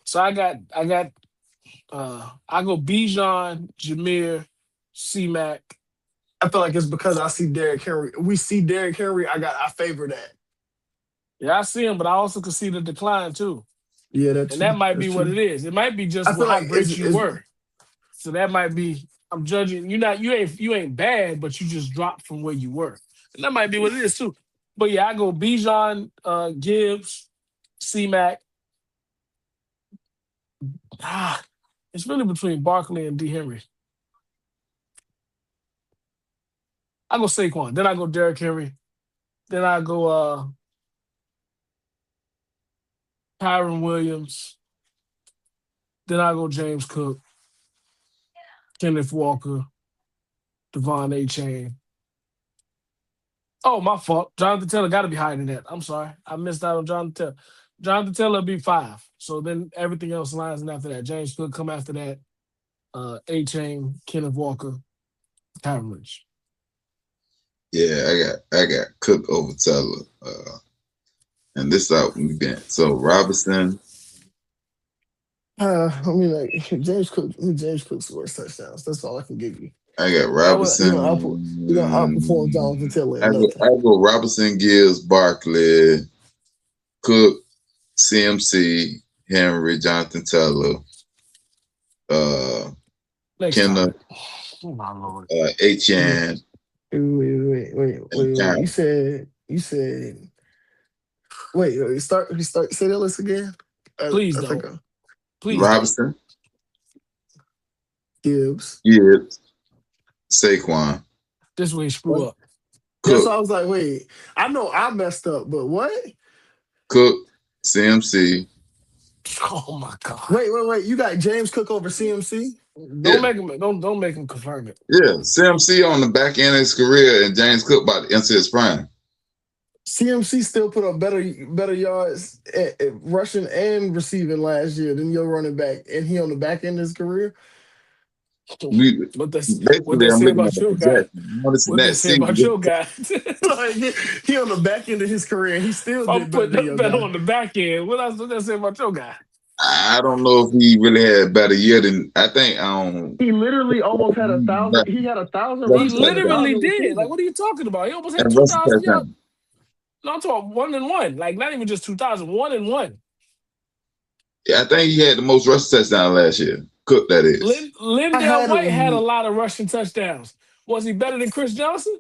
[SPEAKER 2] So I got I go Bijan, Jameer, C-Mac.
[SPEAKER 1] I feel like it's because I see Derrick Henry. We see Derrick Henry. I favor that.
[SPEAKER 2] Yeah, I see him, but I also can see the decline too.
[SPEAKER 1] Yeah, that's
[SPEAKER 2] And
[SPEAKER 1] true.
[SPEAKER 2] that might be
[SPEAKER 1] That's
[SPEAKER 2] what
[SPEAKER 1] true.
[SPEAKER 2] it is. It might be just
[SPEAKER 1] I feel
[SPEAKER 2] how
[SPEAKER 1] like
[SPEAKER 2] great you were. So that might be I'm judging you ain't bad, but you just dropped from where you were. And that might be what it is too. But yeah, I go Bijan, Gibbs, C-Mac. It's really between Barkley and D. Henry. I go Saquon. Then I go Derrick Henry. Then I go Tyron Williams. Then I go James Cook, Kenneth Walker, Devon A-Chain. Oh, my fault. Jonathan Taylor got to be higher than that. I'm sorry. I missed out on Jonathan Taylor. Jonathan Taylor be 5. So then everything else lines in after that. James Cook come after that. A-Chain, Kenneth Walker, Tyron Williams.
[SPEAKER 3] Yeah, I got Cook over Taylor. And this out again. So Robinson.
[SPEAKER 1] I mean, like James Cook scores touchdowns. That's all I can give you.
[SPEAKER 3] I got Robinson.
[SPEAKER 1] Outperform Jonathan Taylor.
[SPEAKER 3] I go Robinson, Gibbs, Barkley, Cook, CMC, Henry, Jonathan Taylor, Kenna,
[SPEAKER 2] Oh my Lord.
[SPEAKER 3] H.N.
[SPEAKER 1] Wait. You said. Wait. Start. Say that list again.
[SPEAKER 2] Please don't. Please.
[SPEAKER 3] Robinson,
[SPEAKER 1] Gibbs,
[SPEAKER 3] Saquon.
[SPEAKER 2] This way, screw up.
[SPEAKER 1] That's why I was like, wait. I know I messed up, but what?
[SPEAKER 3] Cook, CMC.
[SPEAKER 2] Oh my God.
[SPEAKER 1] Wait. You got James Cook over CMC?
[SPEAKER 2] Don't make him confirm it.
[SPEAKER 3] Yeah, CMC on the back end of his career and James Cook about to enter his prime.
[SPEAKER 1] CMC still put up better yards at rushing and receiving last year than your running back, and he on the back end of his career.
[SPEAKER 2] What they say about your guy? What they say about your guy?
[SPEAKER 1] Like, he on the back end of his career, and he still
[SPEAKER 2] I'm
[SPEAKER 1] did better than
[SPEAKER 2] putting
[SPEAKER 1] your
[SPEAKER 2] better
[SPEAKER 1] guy.
[SPEAKER 2] on the back end. What else did they say about your guy?
[SPEAKER 3] I don't know if he really had a better year than I think.
[SPEAKER 1] He literally almost had 1,000. He had 1,000.
[SPEAKER 2] He literally did. Like, what are you talking about? He almost had 2,000 yards. No, I'm talking 1-1. Like, not even just 2,000. 1-1.
[SPEAKER 3] Yeah, I think he had the most rush touchdowns last year. Cook, that is.
[SPEAKER 2] Lindell White had a lot of rushing touchdowns. Was he better than Chris Johnson?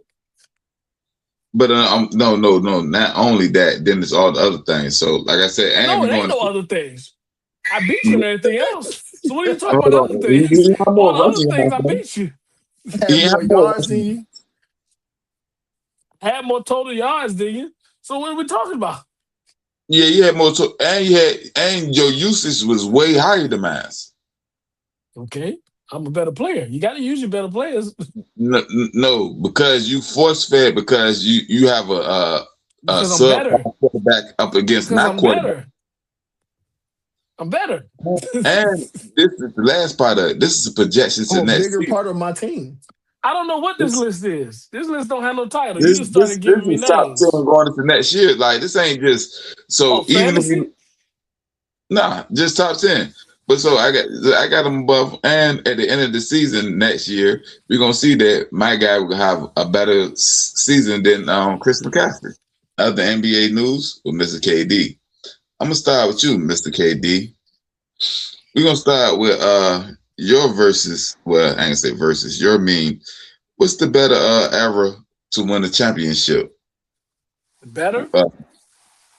[SPEAKER 3] But no, not only that. Then it's all the other things. So, like I said,
[SPEAKER 2] it ain't no other things. I beat you in everything else. So what are you talking about? Other things? All the other things, I beat you.
[SPEAKER 1] Had more yards than you.
[SPEAKER 2] Had more total yards than you. So what are we talking about?
[SPEAKER 3] Yeah, you had more, and your usage was way higher than mine.
[SPEAKER 2] Okay, I'm a better player. You got to use your better players.
[SPEAKER 3] No, because you force fed because you have a sub quarterback up against not quarterback.
[SPEAKER 2] I'm better.
[SPEAKER 3] And this is the last part of it. This is a projection to next
[SPEAKER 1] bigger part of my team.
[SPEAKER 2] I don't know what this list is. This list don't have no title. You just started giving me names.
[SPEAKER 3] Top 10 going into next year. Like, this ain't just so even
[SPEAKER 2] fantasy?
[SPEAKER 3] Just top 10. But so I got them above, and at the end of the season next year, we're gonna see that my guy will have a better season than Chris McCaffrey. Other NBA news with Mr. KD. I'm gonna start with you, Mr. KD. We're gonna start with your versus. Well, I ain't say versus. Your meme. What's the better era to win a championship?
[SPEAKER 2] Better?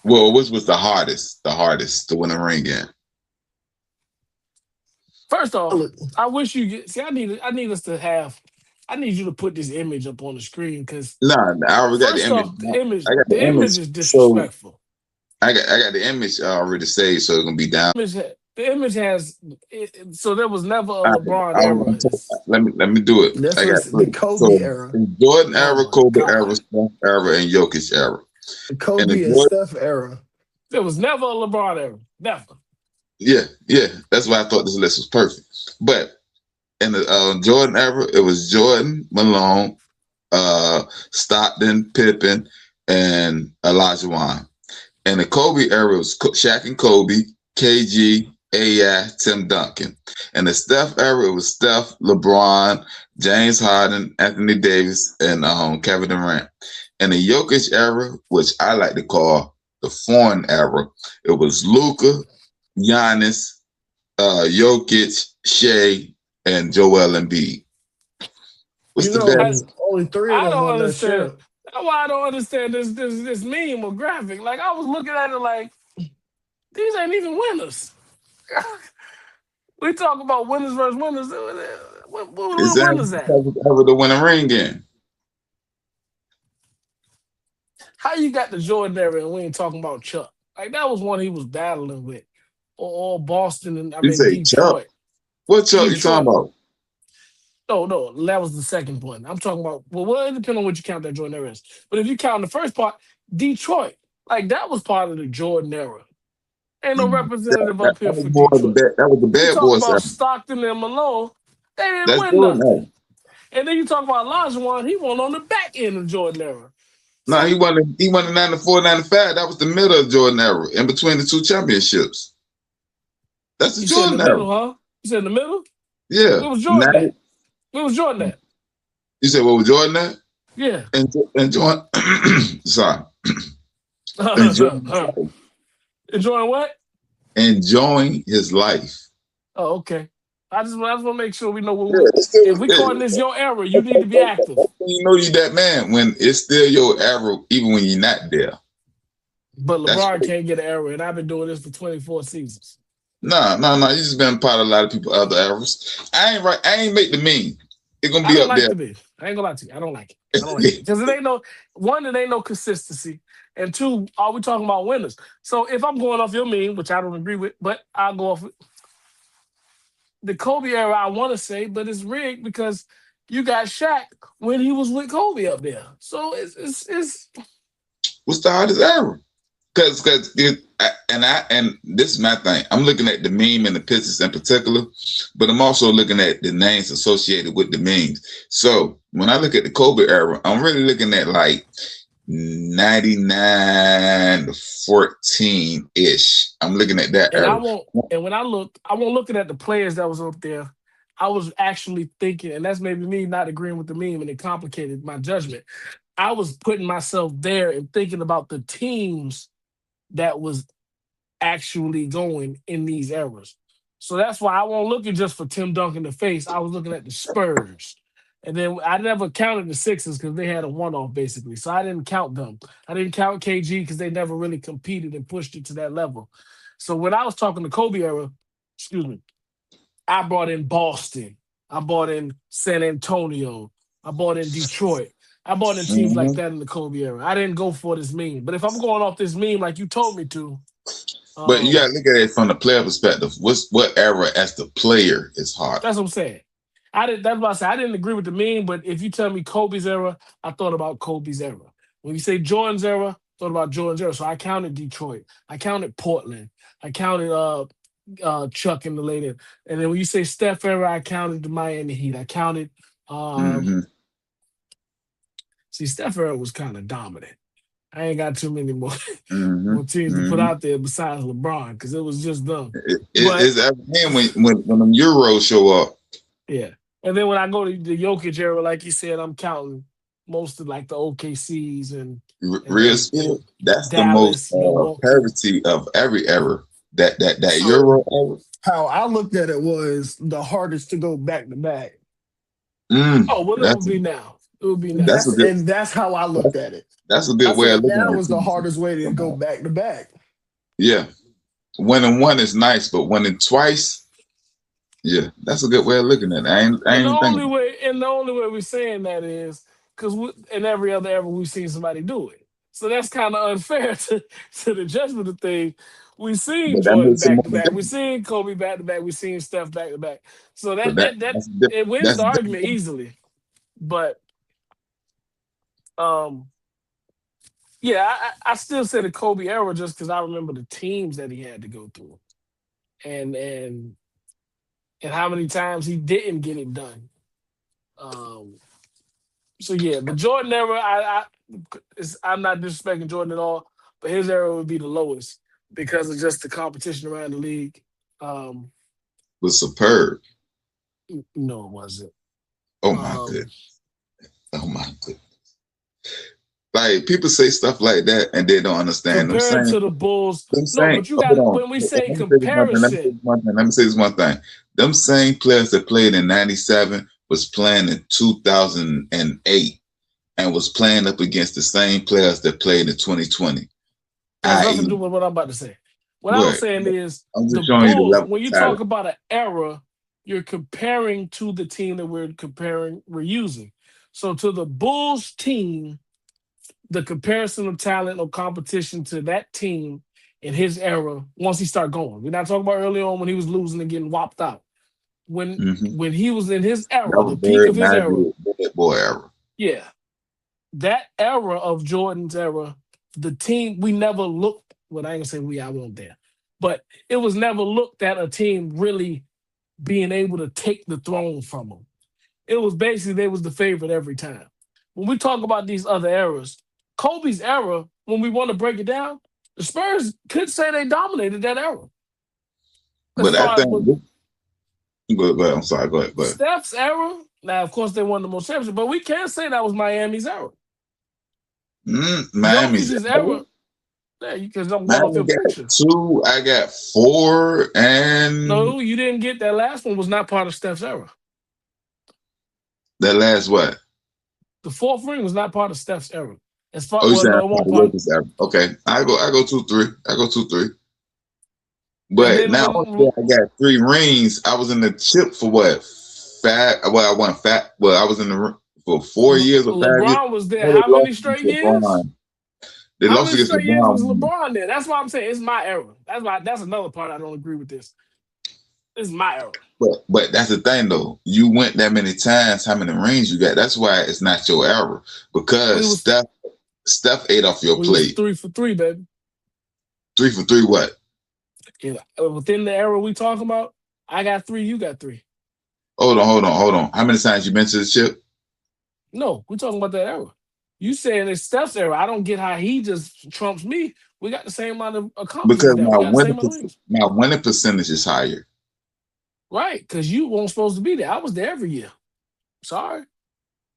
[SPEAKER 3] Well, which was the hardest to win a ring in?
[SPEAKER 2] First off, I wish you get. See, I need us to have. I need you to put this image up on the screen because.
[SPEAKER 3] I already got the image.
[SPEAKER 2] The image is disrespectful.
[SPEAKER 3] So I got the image already saved, so it's gonna be down.
[SPEAKER 2] The image has. So there was never a LeBron era.
[SPEAKER 3] Let me do it.
[SPEAKER 1] That's the Kobe era.
[SPEAKER 3] Jordan era, Kobe era, Steph era, and Jokic era.
[SPEAKER 1] The
[SPEAKER 3] And
[SPEAKER 1] Kobe and
[SPEAKER 3] the
[SPEAKER 1] Steph era.
[SPEAKER 2] There was never a LeBron era. Never.
[SPEAKER 3] Yeah, that's why I thought this list was perfect. But in the Jordan era, it was Jordan, Malone, Stockton, Pippen, and Olajuwon. In the Kobe era, it was Shaq and Kobe, KG, AI, Tim Duncan. In the Steph era, it was Steph, LeBron, James Harden, Anthony Davis, and Kevin Durant. In the Jokic era, which I like to call the foreign era, it was Luka, Giannis, Jokic, Shea, and Joel Embiid. What's
[SPEAKER 1] You
[SPEAKER 3] the
[SPEAKER 1] know,
[SPEAKER 3] best?
[SPEAKER 1] only three of
[SPEAKER 2] I
[SPEAKER 1] them
[SPEAKER 2] don't
[SPEAKER 1] won that
[SPEAKER 2] understand.
[SPEAKER 1] ship.
[SPEAKER 2] That's why I don't understand this meme or graphic. Like I was looking at it like these ain't even winners. We talk about winners versus winners. What
[SPEAKER 3] Is
[SPEAKER 2] the
[SPEAKER 3] that
[SPEAKER 2] winners at?
[SPEAKER 3] ever to win a ring game?
[SPEAKER 2] How you got the Jordan era and we ain't talking about Chuck? Like that was one he was battling with, or Boston and
[SPEAKER 3] You say Chuck.
[SPEAKER 2] Detroit.
[SPEAKER 3] What Chuck you talking
[SPEAKER 2] Detroit.
[SPEAKER 3] about?
[SPEAKER 2] No, that was the second point. I'm talking about well, it depends on what you count that Jordan era is. But if you count the first part, Detroit, like that was part of the Jordan era. Ain't no representative up here
[SPEAKER 3] That was
[SPEAKER 2] for
[SPEAKER 3] more of the
[SPEAKER 2] Detroit.
[SPEAKER 3] bad. That was the
[SPEAKER 2] You
[SPEAKER 3] bad
[SPEAKER 2] talk
[SPEAKER 3] boys era.
[SPEAKER 2] about Stockton and Malone, they didn't
[SPEAKER 3] That's
[SPEAKER 2] win
[SPEAKER 3] Jordan era.
[SPEAKER 2] nothing. And then you talk about Olajuwon, he won on the back end of Jordan era.
[SPEAKER 3] No, he won in 94, 95. That was the middle of Jordan era, in between the two championships. That's the
[SPEAKER 2] You said in
[SPEAKER 3] Jordan
[SPEAKER 2] the
[SPEAKER 3] era.
[SPEAKER 2] middle, huh? You said in the middle?
[SPEAKER 3] Yeah.
[SPEAKER 2] Where was Jordan at? Where was Jordan at?
[SPEAKER 3] You said what was Jordan at?
[SPEAKER 2] Yeah.
[SPEAKER 3] And Jordan, sorry. Enjoying his life.
[SPEAKER 2] Enjoying what?
[SPEAKER 3] Enjoying his life.
[SPEAKER 2] Oh, okay. I just want to make sure we know what
[SPEAKER 3] Yeah,
[SPEAKER 2] if we calling this your era, you need to be active.
[SPEAKER 3] You know you that man when it's still your era, even when you're not there.
[SPEAKER 2] But LeBron can't get an era, and I've been doing this for 24 seasons.
[SPEAKER 3] No. You just been part of a lot of people other eras. I ain't make the meme. It's gonna be up there.
[SPEAKER 2] I ain't gonna lie to you. I don't like it. I don't like it because it ain't no consistency, and two, are we talking about winners? So if I'm going off your meme, which I don't agree with, but I'll go off the Kobe era. I want to say, but it's rigged because you got Shaq when he was with Kobe up there. So it's
[SPEAKER 3] what's the hardest era? Because this is my thing. I'm looking at the meme and the pictures in particular, but I'm also looking at the names associated with the memes. So when I look at the Kobe era, I'm really looking at like 99 to 14 ish. I'm looking at that
[SPEAKER 2] and
[SPEAKER 3] era.
[SPEAKER 2] I won't looking at the players that was up there. I was actually thinking, and that's maybe me not agreeing with the meme, and it complicated my judgment. I was putting myself there and thinking about the teams that was actually going in these eras. So that's why I won't look at just for Tim Duncan the face. I was looking at the Spurs. And then I never counted the Sixers because they had a one-off basically. So I didn't count them. I didn't count KG because they never really competed and pushed it to that level. So when I was talking the Kobe era, I brought in Boston. I brought in San Antonio. I brought in Detroit. I bought in teams like that in the Kobe era. I didn't go for this meme. But if I'm going off this meme like you told me to.
[SPEAKER 3] But you got to look at it from the player perspective. What era as the player is hard?
[SPEAKER 2] That's what I'm saying. That's what I said. I didn't agree with the meme, but if you tell me Kobe's era, I thought about Kobe's era. When you say Jordan's era, I thought about Jordan's era. So I counted Detroit. I counted Portland. I counted Chuck in the later. And then when you say Steph era, I counted the Miami Heat. I counted See, Steph era was kind of dominant. I ain't got too many more teams to put out there besides LeBron because it was just them.
[SPEAKER 3] It's when them Euros show up.
[SPEAKER 2] Yeah. And then when I go to the Jokic era, like you said, I'm counting most of like the OKCs and
[SPEAKER 3] real spirit. That's
[SPEAKER 2] Dallas,
[SPEAKER 3] the most parity of every era. That
[SPEAKER 1] So,
[SPEAKER 3] Euro era.
[SPEAKER 1] How I looked at it was the hardest to go back to back.
[SPEAKER 2] Oh, well, it would be now. It would be now.
[SPEAKER 1] That's how I looked at it.
[SPEAKER 3] That's a good way of looking at it.
[SPEAKER 1] That was the hardest way to go back to back.
[SPEAKER 3] Yeah. Winning one is nice, but winning twice, yeah, that's a good way of looking at it.
[SPEAKER 2] The only way we're saying that is because in every other era we've seen somebody do it. So that's kind of unfair to the judgment of thing. We've seen Jordan back to back. We've seen Kobe back to back. We've seen Steph back to back. So it wins the argument easily. But Yeah, I still say the Kobe era just because I remember the teams that he had to go through, and and and how many times he didn't get it done. Um, so yeah, the Jordan era, I'm not disrespecting Jordan at all, but his era would be the lowest because of just the competition around the league. Um,
[SPEAKER 3] Was superb.
[SPEAKER 2] no, it wasn't.
[SPEAKER 3] Oh my goodness. Oh my goodness. Like people say stuff like that and they don't understand. Them
[SPEAKER 2] Compared
[SPEAKER 3] saying,
[SPEAKER 2] to the Bulls,
[SPEAKER 3] them
[SPEAKER 2] no,
[SPEAKER 3] saying,
[SPEAKER 2] but you
[SPEAKER 3] hold
[SPEAKER 2] got
[SPEAKER 3] on.
[SPEAKER 2] when we say
[SPEAKER 3] Let me say this one thing.
[SPEAKER 2] comparison,
[SPEAKER 3] Let me say this one thing. Them same players that played in '97 was playing in 2008 and was playing up against the same players that played in 2020.
[SPEAKER 2] has nothing to do
[SPEAKER 3] I.e.,
[SPEAKER 2] with what I'm about to say. What I was
[SPEAKER 3] what?
[SPEAKER 2] saying is
[SPEAKER 3] I'm
[SPEAKER 2] the
[SPEAKER 3] just showing you the
[SPEAKER 2] Bulls.
[SPEAKER 3] level
[SPEAKER 2] When
[SPEAKER 3] of
[SPEAKER 2] you
[SPEAKER 3] talent.
[SPEAKER 2] talk about an era, you're comparing to the team that we're using. So to the Bulls team, the comparison of talent or competition to that team in his era, once he started going. We're not talking about early on when he was losing and getting whopped out. When
[SPEAKER 3] Mm-hmm.
[SPEAKER 2] when he was in his
[SPEAKER 3] That
[SPEAKER 2] era,
[SPEAKER 3] was
[SPEAKER 2] the peak
[SPEAKER 3] very
[SPEAKER 2] of his era,
[SPEAKER 3] bad boy era.
[SPEAKER 2] yeah, that era of Jordan's era, the team we never looked. Well, I ain't gonna say we, I wasn't there, but it was never looked at a team really being able to take the throne from them. It was basically they was the favorite every time. When we talk about these other eras, Kobe's era, when we want to break it down, the Spurs could say they dominated that era. As
[SPEAKER 3] But I
[SPEAKER 2] far as
[SPEAKER 3] think, go ahead. I'm sorry. Go ahead. Go ahead.
[SPEAKER 2] Steph's era, now of course they won the most championships, but we can't say that was Miami's era.
[SPEAKER 3] Miami's
[SPEAKER 2] Jokic's era, yeah, because I'm going off
[SPEAKER 3] Miami
[SPEAKER 2] your
[SPEAKER 3] got
[SPEAKER 2] picture.
[SPEAKER 3] 2. I got 4, and
[SPEAKER 2] No, you didn't get that last one. Was not part of Steph's era.
[SPEAKER 3] that last what?
[SPEAKER 2] The fourth ring was not part of Steph's era. As far,
[SPEAKER 3] Oh, you
[SPEAKER 2] well,
[SPEAKER 3] saying
[SPEAKER 2] no,
[SPEAKER 3] I
[SPEAKER 2] it
[SPEAKER 3] got
[SPEAKER 2] won't
[SPEAKER 3] the
[SPEAKER 2] part.
[SPEAKER 3] Lakers era? Okay, I go 2-3. I go 2-3.
[SPEAKER 2] And
[SPEAKER 3] But
[SPEAKER 2] then
[SPEAKER 3] now I got 3 rings. I was in the chip for what? Well, I won fat. Well, I was in the for 4 years or 5 years.
[SPEAKER 2] LeBron was there.
[SPEAKER 3] They
[SPEAKER 2] How many
[SPEAKER 3] lost
[SPEAKER 2] straight
[SPEAKER 3] against
[SPEAKER 2] years?
[SPEAKER 3] LeBron. They
[SPEAKER 2] How
[SPEAKER 3] lost
[SPEAKER 2] many
[SPEAKER 3] against
[SPEAKER 2] straight years was
[SPEAKER 3] LeBron.
[SPEAKER 2] LeBron there? That's why I'm saying it's my era. That's another part I don't agree with this. It's my era.
[SPEAKER 3] But that's the thing though. You went that many times. How many rings you got? That's why it's not your era because Steph ate off your
[SPEAKER 2] We was
[SPEAKER 3] plate.
[SPEAKER 2] 3 for 3, baby.
[SPEAKER 3] 3 for 3. What?
[SPEAKER 2] Yeah. Within the era we talking about, I got 3, you got 3.
[SPEAKER 3] Hold on. How many times you been to the chip?
[SPEAKER 2] No, we're talking about that era. You saying it's Steph's era. I don't get how he just trumps me. We got the same amount of accomplishments
[SPEAKER 3] Because
[SPEAKER 2] now. We got the same amount of rings.
[SPEAKER 3] my winning percentage is higher.
[SPEAKER 2] Right, because you weren't supposed to be there. I was there every year. Sorry.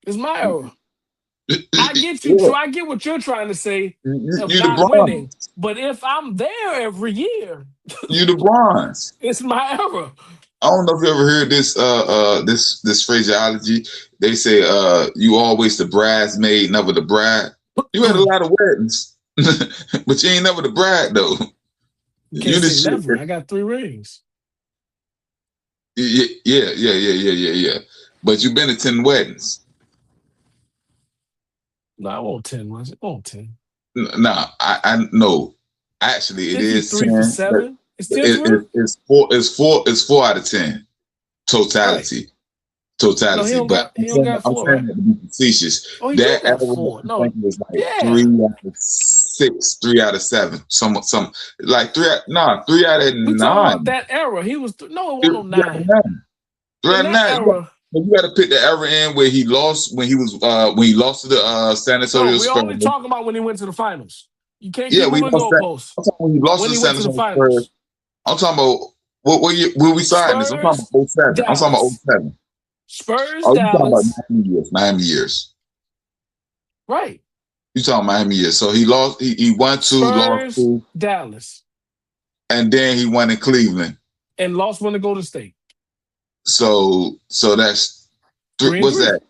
[SPEAKER 2] It's my era. I get you.
[SPEAKER 3] Yeah.
[SPEAKER 2] So I get what you're trying to say
[SPEAKER 3] You
[SPEAKER 2] of
[SPEAKER 3] the
[SPEAKER 2] not
[SPEAKER 3] bronze.
[SPEAKER 2] winning. But if I'm there every year,
[SPEAKER 3] You the bronze.
[SPEAKER 2] it's my era.
[SPEAKER 3] I don't know if you ever heard this phraseology. They say you always the bridesmaid, never the bride. You had a lot of weddings, but you ain't never the bride though. You
[SPEAKER 2] Can't
[SPEAKER 3] the
[SPEAKER 2] say
[SPEAKER 3] shit.
[SPEAKER 2] never. I got 3 rings.
[SPEAKER 3] Yeah. But you've been to 10 weddings.
[SPEAKER 2] No, I want 10 ones. I want 10.
[SPEAKER 3] No, I know. Actually, it is
[SPEAKER 2] 53
[SPEAKER 3] 10.
[SPEAKER 2] for 7. It's 10
[SPEAKER 3] It's 4 out of 10 totality.
[SPEAKER 2] Right.
[SPEAKER 3] Totality.
[SPEAKER 2] No, he don't
[SPEAKER 3] But
[SPEAKER 2] got
[SPEAKER 3] I'm
[SPEAKER 2] 4,
[SPEAKER 3] saying
[SPEAKER 2] right?
[SPEAKER 3] that to be facetious.
[SPEAKER 2] Oh, he
[SPEAKER 3] That
[SPEAKER 2] do got
[SPEAKER 3] era,
[SPEAKER 2] 4.
[SPEAKER 3] I
[SPEAKER 2] No,
[SPEAKER 3] think it was like
[SPEAKER 2] yeah.
[SPEAKER 3] 3 out of 6, 3 out of 7. Some like 3 out of
[SPEAKER 2] We
[SPEAKER 3] 9.
[SPEAKER 2] talking about that era. He was no, it wasn't no 9.
[SPEAKER 3] 3 out
[SPEAKER 2] In
[SPEAKER 3] of
[SPEAKER 2] that
[SPEAKER 3] 9.
[SPEAKER 2] era,
[SPEAKER 3] You got to pick the era in where he lost when he lost to the San Antonio
[SPEAKER 2] no, we
[SPEAKER 3] Spurs.
[SPEAKER 2] only talking about when he went to the finals. You can't
[SPEAKER 3] Yeah,
[SPEAKER 2] keep
[SPEAKER 3] we
[SPEAKER 2] moving
[SPEAKER 3] lost that.
[SPEAKER 2] goalposts.
[SPEAKER 3] I'm talking when he lost
[SPEAKER 2] When
[SPEAKER 3] to
[SPEAKER 2] he
[SPEAKER 3] the San
[SPEAKER 2] went to the
[SPEAKER 3] Antonio Spurs.
[SPEAKER 2] finals.
[SPEAKER 3] I'm talking about what year will we sign this? I'm talking about 07. I'm talking about 07.
[SPEAKER 2] Spurs,
[SPEAKER 3] Oh, you talking about
[SPEAKER 2] Dallas.
[SPEAKER 3] Miami years.
[SPEAKER 2] Right.
[SPEAKER 3] You talking Miami years. So he lost, he won 2, lost
[SPEAKER 2] Spurs,
[SPEAKER 3] 2,
[SPEAKER 2] Dallas.
[SPEAKER 3] and then he won in Cleveland.
[SPEAKER 2] And lost one to Golden State.
[SPEAKER 3] So that's 3.
[SPEAKER 2] 3 and
[SPEAKER 3] What's
[SPEAKER 2] 3.
[SPEAKER 3] that?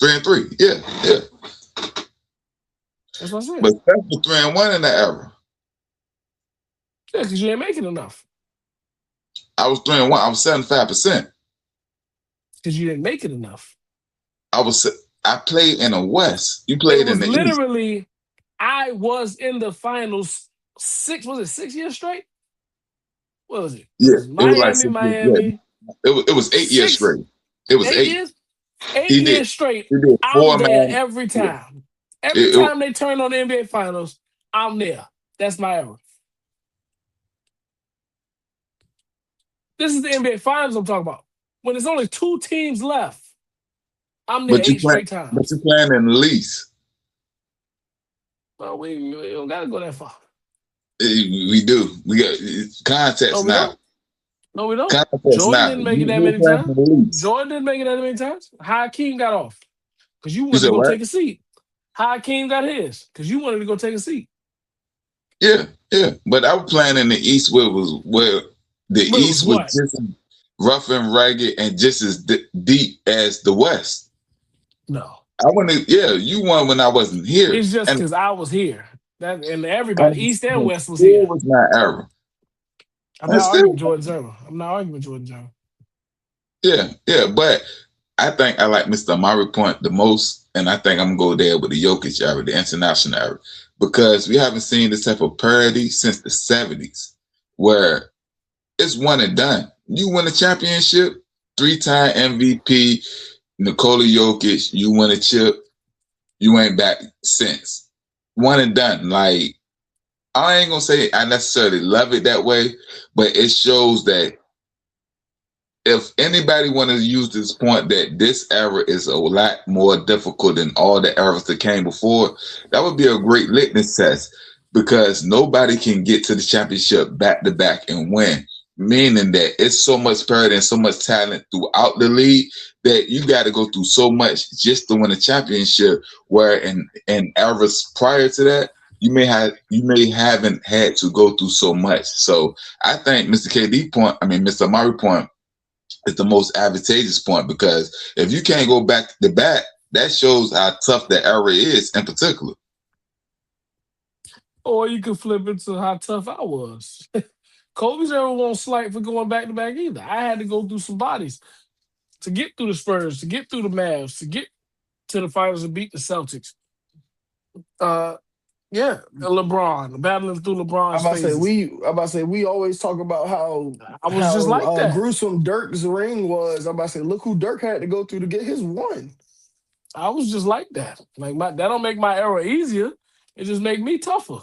[SPEAKER 3] 3 and 3. Yeah.
[SPEAKER 2] That's what I said.
[SPEAKER 3] But that's the 3 and 1 in that era.
[SPEAKER 2] Yeah, because you ain't making enough.
[SPEAKER 3] I was 3 and 1. I was 75%.
[SPEAKER 2] Because you didn't make it enough.
[SPEAKER 3] I played in the West. You played in the East.
[SPEAKER 2] Literally, I was in the finals 6 years straight? What was it?
[SPEAKER 3] Yeah,
[SPEAKER 2] It was
[SPEAKER 3] like 6 years.
[SPEAKER 2] Miami.
[SPEAKER 3] Yeah. It was 8 years straight. It was 8
[SPEAKER 2] years? 8
[SPEAKER 3] He
[SPEAKER 2] years
[SPEAKER 3] did.
[SPEAKER 2] straight.
[SPEAKER 3] He did
[SPEAKER 2] I'm
[SPEAKER 3] 4
[SPEAKER 2] there
[SPEAKER 3] man.
[SPEAKER 2] every time. Every
[SPEAKER 3] It-
[SPEAKER 2] time they turn on the NBA Finals, I'm there. That's my era. This is the NBA Finals I'm talking about. When there's only 2 teams left, I'm there
[SPEAKER 3] but you
[SPEAKER 2] 8 straight
[SPEAKER 3] but
[SPEAKER 2] times.
[SPEAKER 3] you playing in the least.
[SPEAKER 2] Well, we don't gotta go that far.
[SPEAKER 3] We do. We got
[SPEAKER 2] No,
[SPEAKER 3] context
[SPEAKER 2] we
[SPEAKER 3] now.
[SPEAKER 2] don't. No, we don't.
[SPEAKER 3] Context
[SPEAKER 2] Jordan
[SPEAKER 3] now.
[SPEAKER 2] didn't make it that
[SPEAKER 3] You
[SPEAKER 2] many
[SPEAKER 3] playing
[SPEAKER 2] times.
[SPEAKER 3] for the least.
[SPEAKER 2] Jordan didn't make it that many times. Hakeem got off because you
[SPEAKER 3] You
[SPEAKER 2] wanted
[SPEAKER 3] said
[SPEAKER 2] to go
[SPEAKER 3] what?
[SPEAKER 2] take a seat. Hakeem got his because you wanted to go take a seat.
[SPEAKER 3] Yeah, yeah. But I was playing in the East where the
[SPEAKER 2] But it was
[SPEAKER 3] East was
[SPEAKER 2] what?
[SPEAKER 3] just as rough and ragged and just as deep as the West.
[SPEAKER 2] No,
[SPEAKER 3] I went to, yeah, you won when I wasn't here.
[SPEAKER 2] it's just
[SPEAKER 3] And
[SPEAKER 2] because I was here. And everybody, East and West, was
[SPEAKER 3] it
[SPEAKER 2] here.
[SPEAKER 3] was my era.
[SPEAKER 2] I'm
[SPEAKER 3] And
[SPEAKER 2] not
[SPEAKER 3] still,
[SPEAKER 2] arguing Jordan's era. I'm not arguing Jordan's era.
[SPEAKER 3] yeah, yeah. But I think I like Mr. Amari Point the most, and I think I'm gonna go there with the Jokic era, the international era, because we haven't seen this type of parity since the '70s, where it's one and done. You win a championship, 3-time MVP, Nikola Jokic, you win a chip, you ain't back since. One and done. Like, I ain't gonna say I necessarily love it that way, but it shows that if anybody want to use this point that this era is a lot more difficult than all the eras that came before, that would be a great litmus test, because nobody can get to the championship back to back and win. Meaning that it's so much parity and so much talent throughout the league that you got to go through so much just to win a championship. Where in eras prior to that, you may haven't had to go through so much. So I think Mr. Amari point is the most advantageous point, because if you can't go back to back, that shows how tough the era is in particular.
[SPEAKER 2] Or you could flip it to how tough I was. Kobe's era won't slight for going back to back either. I had to go through some bodies to get through the Spurs, to get through the Mavs, to get to the finals and beat the Celtics. Yeah, LeBron, battling through LeBron's phases.
[SPEAKER 1] I'm about to say we always talk about how
[SPEAKER 2] I was just like that.
[SPEAKER 1] gruesome Dirk's ring was. I'm about to say, look who Dirk had to go through to get his one.
[SPEAKER 2] I was just like that. Like that don't make my era easier. It just make me tougher.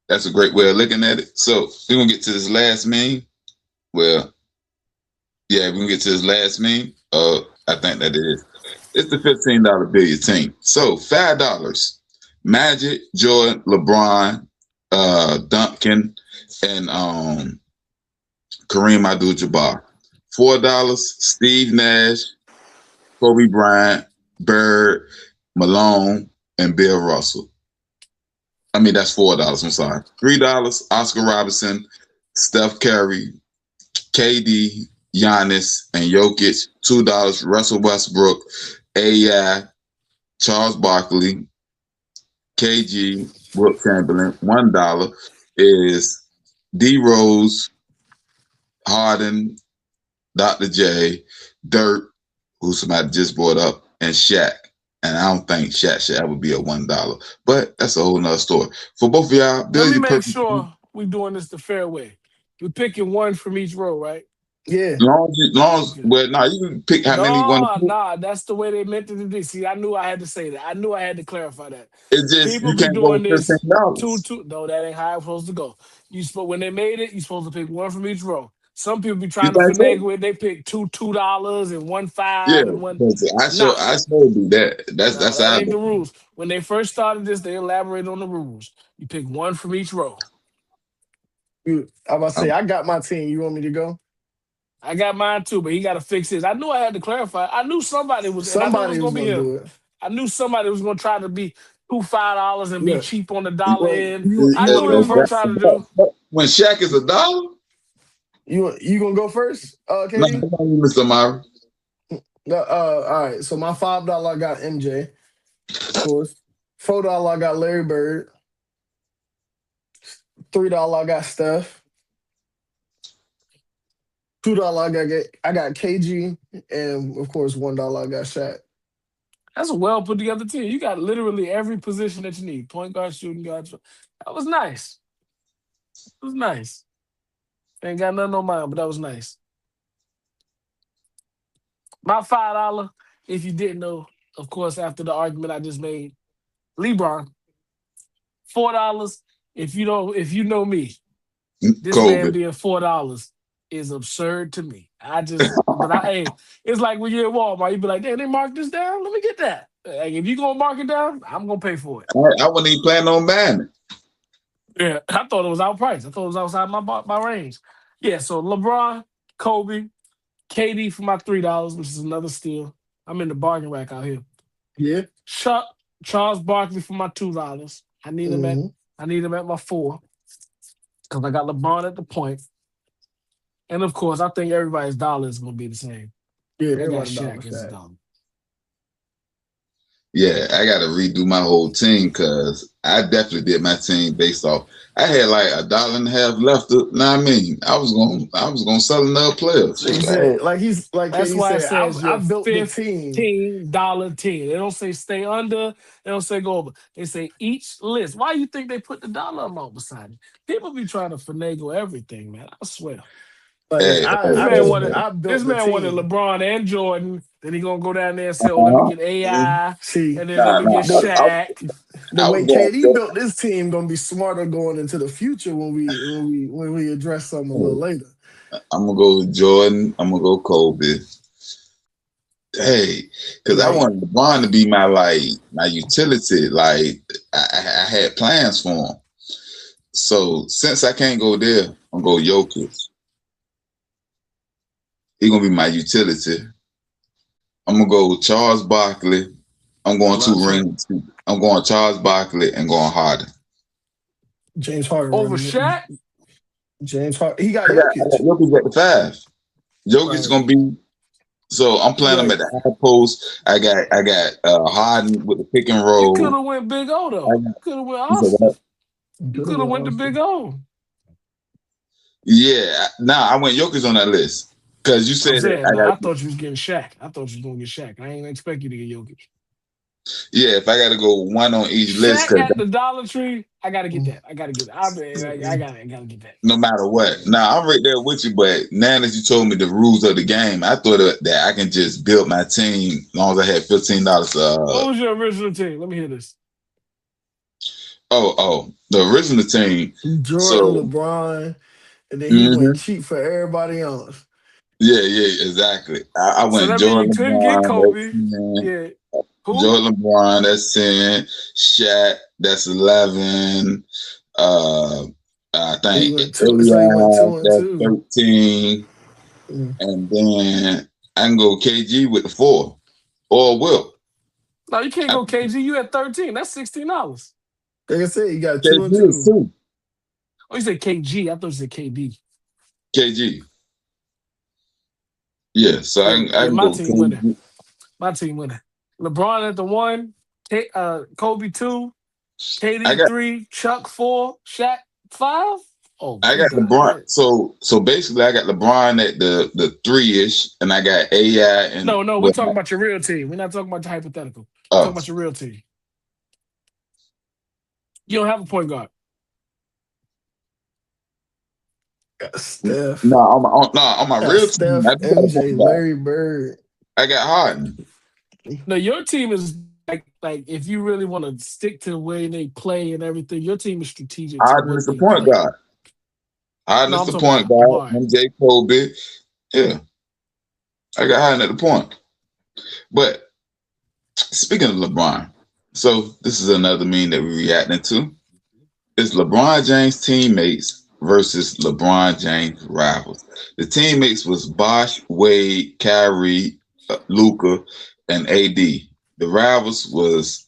[SPEAKER 3] That's a great way of looking at it. So we're gonna get to this last meme. Well, yeah, we're gonna get to this last meme. I think that is. It's the $15 billion team. So $5. Magic, Jordan, LeBron, Duncan, and Kareem Abdul-Jabbar. $4. Steve Nash, Kobe Bryant, Bird, Malone, and Bill Russell. I mean, that's $4. I'm sorry. $3. Oscar Robertson, Steph Curry, KD, Giannis, and Jokic. $2. Russell Westbrook, AI, Charles Barkley, KG, Wilt Chamberlain. $1 is D Rose, Harden, Dr. J, Dirk, who somebody just brought up, and Shaq. And I don't think Shaq should ever be a $1. But that's a whole nother story. For both of y'all,
[SPEAKER 2] Let me make sure we're doing this the fair way. We're picking one from each row, right?
[SPEAKER 1] Yeah.
[SPEAKER 3] Well, no, you can pick how many you want to pick.
[SPEAKER 2] Nah, that's the way they meant it to be. See, I knew I had to say that. I knew I had to clarify that.
[SPEAKER 3] It's just
[SPEAKER 2] People
[SPEAKER 3] you
[SPEAKER 2] be
[SPEAKER 3] can't go
[SPEAKER 2] doing
[SPEAKER 3] with
[SPEAKER 2] this
[SPEAKER 3] $15.
[SPEAKER 2] two. No, that ain't how it's supposed to go. When they made it, you're supposed to pick one from each row. Some people be trying to
[SPEAKER 3] think so?
[SPEAKER 2] finagle it. They pick $2 and one $5
[SPEAKER 3] Yeah,
[SPEAKER 2] and one.
[SPEAKER 3] I sure do that. That's
[SPEAKER 2] That
[SPEAKER 3] how
[SPEAKER 2] ain't the rules. When they first started this, they elaborated on the rules. You pick one from each row.
[SPEAKER 1] I'm about to say, I got my team. You want me to go?
[SPEAKER 2] I got mine too, but he got to fix his. I knew I had to clarify. I knew somebody was. And I knew it was gonna be him.
[SPEAKER 1] do it.
[SPEAKER 2] I knew somebody was gonna try to be $5 and be
[SPEAKER 1] Look,
[SPEAKER 2] cheap on the dollar
[SPEAKER 1] well,
[SPEAKER 2] end.
[SPEAKER 1] you
[SPEAKER 2] I knew what he was gonna try to do.
[SPEAKER 3] When Shaq is $1,
[SPEAKER 1] You gonna go first,
[SPEAKER 3] no,
[SPEAKER 1] KD?
[SPEAKER 3] Mr. Murray.
[SPEAKER 1] All right. So my $5 I got MJ, of course. $4 I got Larry Bird. $3 I got Steph. $2 I got KG, and of course $1 I got Shaq.
[SPEAKER 2] That's a well put together team. You got literally every position that you need: point guard, shooting guard. That was nice. It was nice. Ain't got nothing on mine, but that was nice. My $5, if you didn't know, of course, after the argument I just made, LeBron, $4. If you know me, this man
[SPEAKER 3] Kobe.
[SPEAKER 2] being $4 is absurd to me. Hey, it's like when you're at Walmart, you be like, damn, they marked this down. Let me get that. Like, if you gonna mark it down, I'm gonna pay for it.
[SPEAKER 3] I wasn't even planning on buying it.
[SPEAKER 2] Yeah, I thought it was outpriced. I thought it was outside my range. Yeah, so LeBron, Kobe, KD for my $3, which is another steal. I'm in the bargain rack out here.
[SPEAKER 1] Yeah.
[SPEAKER 2] Charles Barkley for my $2. I need him at my 4 because I got LeBron at the point. And of course, I think everybody's dollar is gonna be the same.
[SPEAKER 1] Yeah,
[SPEAKER 2] I got
[SPEAKER 1] everybody
[SPEAKER 2] Shaq
[SPEAKER 1] knows
[SPEAKER 2] as a
[SPEAKER 1] that.
[SPEAKER 2] dollar.
[SPEAKER 3] Yeah, I got to redo my whole team because I definitely did my team based off. I had like $1.50 left. I mean, I was gonna sell another player.
[SPEAKER 1] Like he said, like
[SPEAKER 2] That's
[SPEAKER 1] KD
[SPEAKER 2] why it
[SPEAKER 1] said,
[SPEAKER 2] says
[SPEAKER 1] I
[SPEAKER 2] your
[SPEAKER 1] built the team.
[SPEAKER 2] $15 team. They don't say stay under. They don't say go over. They say each list. Why you think they put the dollar amount beside it? People be trying to finagle everything, man. I swear.
[SPEAKER 1] Like
[SPEAKER 3] Hey,
[SPEAKER 2] This
[SPEAKER 1] I
[SPEAKER 2] man
[SPEAKER 1] just
[SPEAKER 2] wanted
[SPEAKER 1] I built
[SPEAKER 2] this
[SPEAKER 1] the
[SPEAKER 2] man wanted
[SPEAKER 1] team.
[SPEAKER 2] LeBron and Jordan. Then he gonna go down there and say, "Oh, let me get AI,
[SPEAKER 1] See,
[SPEAKER 2] and then let
[SPEAKER 3] nah,
[SPEAKER 2] me get
[SPEAKER 1] the
[SPEAKER 2] Shaq."
[SPEAKER 1] the
[SPEAKER 3] I
[SPEAKER 1] way
[SPEAKER 3] was going.
[SPEAKER 1] KD built this team gonna be smarter going into the future when we address something a little later.
[SPEAKER 3] I'm gonna go with Jordan. I'm gonna go Kobe. Hey, because I
[SPEAKER 1] Like
[SPEAKER 3] wanted LeBron to be my utility. Like I had plans for him. So since I can't go there, I'm gonna go Jokic. He gonna be my utility. I'm gonna go Charles Barkley. I'm going
[SPEAKER 2] Love
[SPEAKER 3] 2
[SPEAKER 2] Shaq.
[SPEAKER 3] rings. I'm going Charles Barkley and going Harden.
[SPEAKER 1] James Harden
[SPEAKER 2] Over
[SPEAKER 1] running it.
[SPEAKER 2] Shaq.
[SPEAKER 1] James Harden. He got
[SPEAKER 3] I got
[SPEAKER 1] Jokic.
[SPEAKER 3] Jokic at the 5. Jokic's
[SPEAKER 1] Right.
[SPEAKER 3] gonna be. So I'm playing him
[SPEAKER 1] Right.
[SPEAKER 3] at the high post. I got Harden with the pick and
[SPEAKER 2] You could
[SPEAKER 3] roll.
[SPEAKER 2] have went Big O
[SPEAKER 3] I
[SPEAKER 2] though.
[SPEAKER 3] got,
[SPEAKER 2] You could have went
[SPEAKER 3] you said
[SPEAKER 2] Austin.
[SPEAKER 3] what?
[SPEAKER 2] You
[SPEAKER 1] Good
[SPEAKER 2] could have went to
[SPEAKER 1] one.
[SPEAKER 2] Big O.
[SPEAKER 3] Yeah, nah, I went Jokic on that list because you
[SPEAKER 2] I'm
[SPEAKER 3] said that.
[SPEAKER 2] saying, nah, I thought you was getting Shaq. I thought you was gonna get Shaq. I ain't expect you to get Jokic.
[SPEAKER 3] Yeah, if I got to go one on each list,
[SPEAKER 2] Shaq
[SPEAKER 3] because
[SPEAKER 2] at the Dollar Tree. I gotta get that. I gotta get that. I gotta get that.
[SPEAKER 3] no matter what, now I'm right there with you. But now that you told me the rules of the game, I thought that I can just build my team as long as I had $15.
[SPEAKER 2] What was your original team? Let me hear this.
[SPEAKER 3] The original team.
[SPEAKER 1] Jordan,
[SPEAKER 3] So
[SPEAKER 1] LeBron, and then he went
[SPEAKER 3] mhm.
[SPEAKER 1] cheap for everybody else.
[SPEAKER 3] Yeah, exactly. I
[SPEAKER 2] So
[SPEAKER 3] went
[SPEAKER 2] that means you
[SPEAKER 3] Jordan
[SPEAKER 2] couldn't get
[SPEAKER 3] LeBron. That's
[SPEAKER 2] Kobe.
[SPEAKER 3] 10.
[SPEAKER 2] Yeah. Who?
[SPEAKER 3] Jordan LeBron. That's 10. Shaq. That's 11. I
[SPEAKER 1] He
[SPEAKER 3] think
[SPEAKER 1] went two, so he went
[SPEAKER 3] AI.
[SPEAKER 1] 2 and
[SPEAKER 3] That's
[SPEAKER 1] 2.
[SPEAKER 3] 13.
[SPEAKER 1] Mm.
[SPEAKER 3] And then I can go KG with the 4 or Will.
[SPEAKER 2] No, you can't
[SPEAKER 3] I,
[SPEAKER 2] go KG. You at 13. That's $16.
[SPEAKER 1] Like I said, he got 2 and
[SPEAKER 3] KG is
[SPEAKER 1] 2.
[SPEAKER 3] 2.
[SPEAKER 2] Oh, you said KG. I thought you said KD.
[SPEAKER 3] KG. Yeah, so I
[SPEAKER 2] Yeah,
[SPEAKER 3] can
[SPEAKER 2] my
[SPEAKER 3] go
[SPEAKER 2] team winning.
[SPEAKER 3] KG.
[SPEAKER 2] My team winning. LeBron at the 1, Kobe 2,
[SPEAKER 3] I
[SPEAKER 2] KD
[SPEAKER 3] got
[SPEAKER 2] 3, Chuck 4, Shaq 5. Oh
[SPEAKER 3] I
[SPEAKER 2] my
[SPEAKER 3] got LeBron.
[SPEAKER 2] God.
[SPEAKER 3] So basically I got LeBron at the 3-ish and I got AI and
[SPEAKER 2] No, we're talking
[SPEAKER 3] whatnot.
[SPEAKER 2] about your real team. We're not talking about your hypothetical. We're talking
[SPEAKER 3] Oh,
[SPEAKER 2] about your real team. You don't have a point guard.
[SPEAKER 1] Got Steph.
[SPEAKER 3] no, on my
[SPEAKER 1] Got
[SPEAKER 3] real team,
[SPEAKER 1] Steph,
[SPEAKER 3] I do got a
[SPEAKER 1] MJ,
[SPEAKER 3] point guard.
[SPEAKER 1] Larry Bird.
[SPEAKER 3] I got Harden.
[SPEAKER 2] No, your team is like if you really want to stick to the way they play and everything, your team is strategic to
[SPEAKER 3] Harden is
[SPEAKER 2] what
[SPEAKER 3] the
[SPEAKER 2] they
[SPEAKER 3] point
[SPEAKER 2] play.
[SPEAKER 3] guard. Harden
[SPEAKER 2] No,
[SPEAKER 3] is
[SPEAKER 2] I'm
[SPEAKER 3] the
[SPEAKER 2] talking
[SPEAKER 3] point
[SPEAKER 2] about
[SPEAKER 3] guard.
[SPEAKER 2] Amari.
[SPEAKER 3] MJ Kobe. Yeah, I got Harden at the point. But speaking of LeBron, so this is another meme that we're reacting to. It's LeBron James teammates versus LeBron James rivals. The teammates was Bosh, Wade, Kyrie, Luca, and AD. The rivals was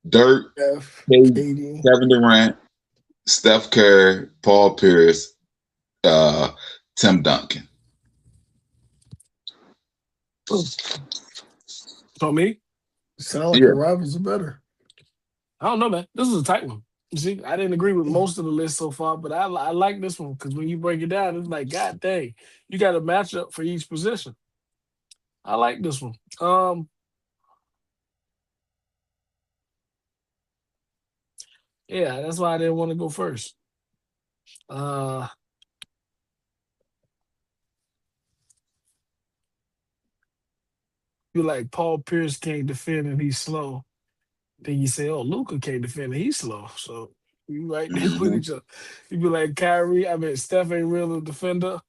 [SPEAKER 3] Dirk,
[SPEAKER 1] Steph, KD.
[SPEAKER 3] Kevin Durant, Steph Curry, Paul Pierce, Tim Duncan.
[SPEAKER 2] So me,
[SPEAKER 1] Sound like
[SPEAKER 3] Yeah,
[SPEAKER 1] your rivals are better.
[SPEAKER 2] I don't know, man. This is a tight one. You see, I didn't agree with most of the list so far, but I like this one because when you break it down, it's like, God dang, you got a matchup for each position. I like this one. Yeah, that's why I didn't want to go first. Feel like Paul Pierce can't defend and he's slow. Then you say, "Oh, Luka can't defend. He's slow." So you right there with
[SPEAKER 3] Mhm.
[SPEAKER 2] each other. You be like Kyrie. I mean, Steph ain't real a defender,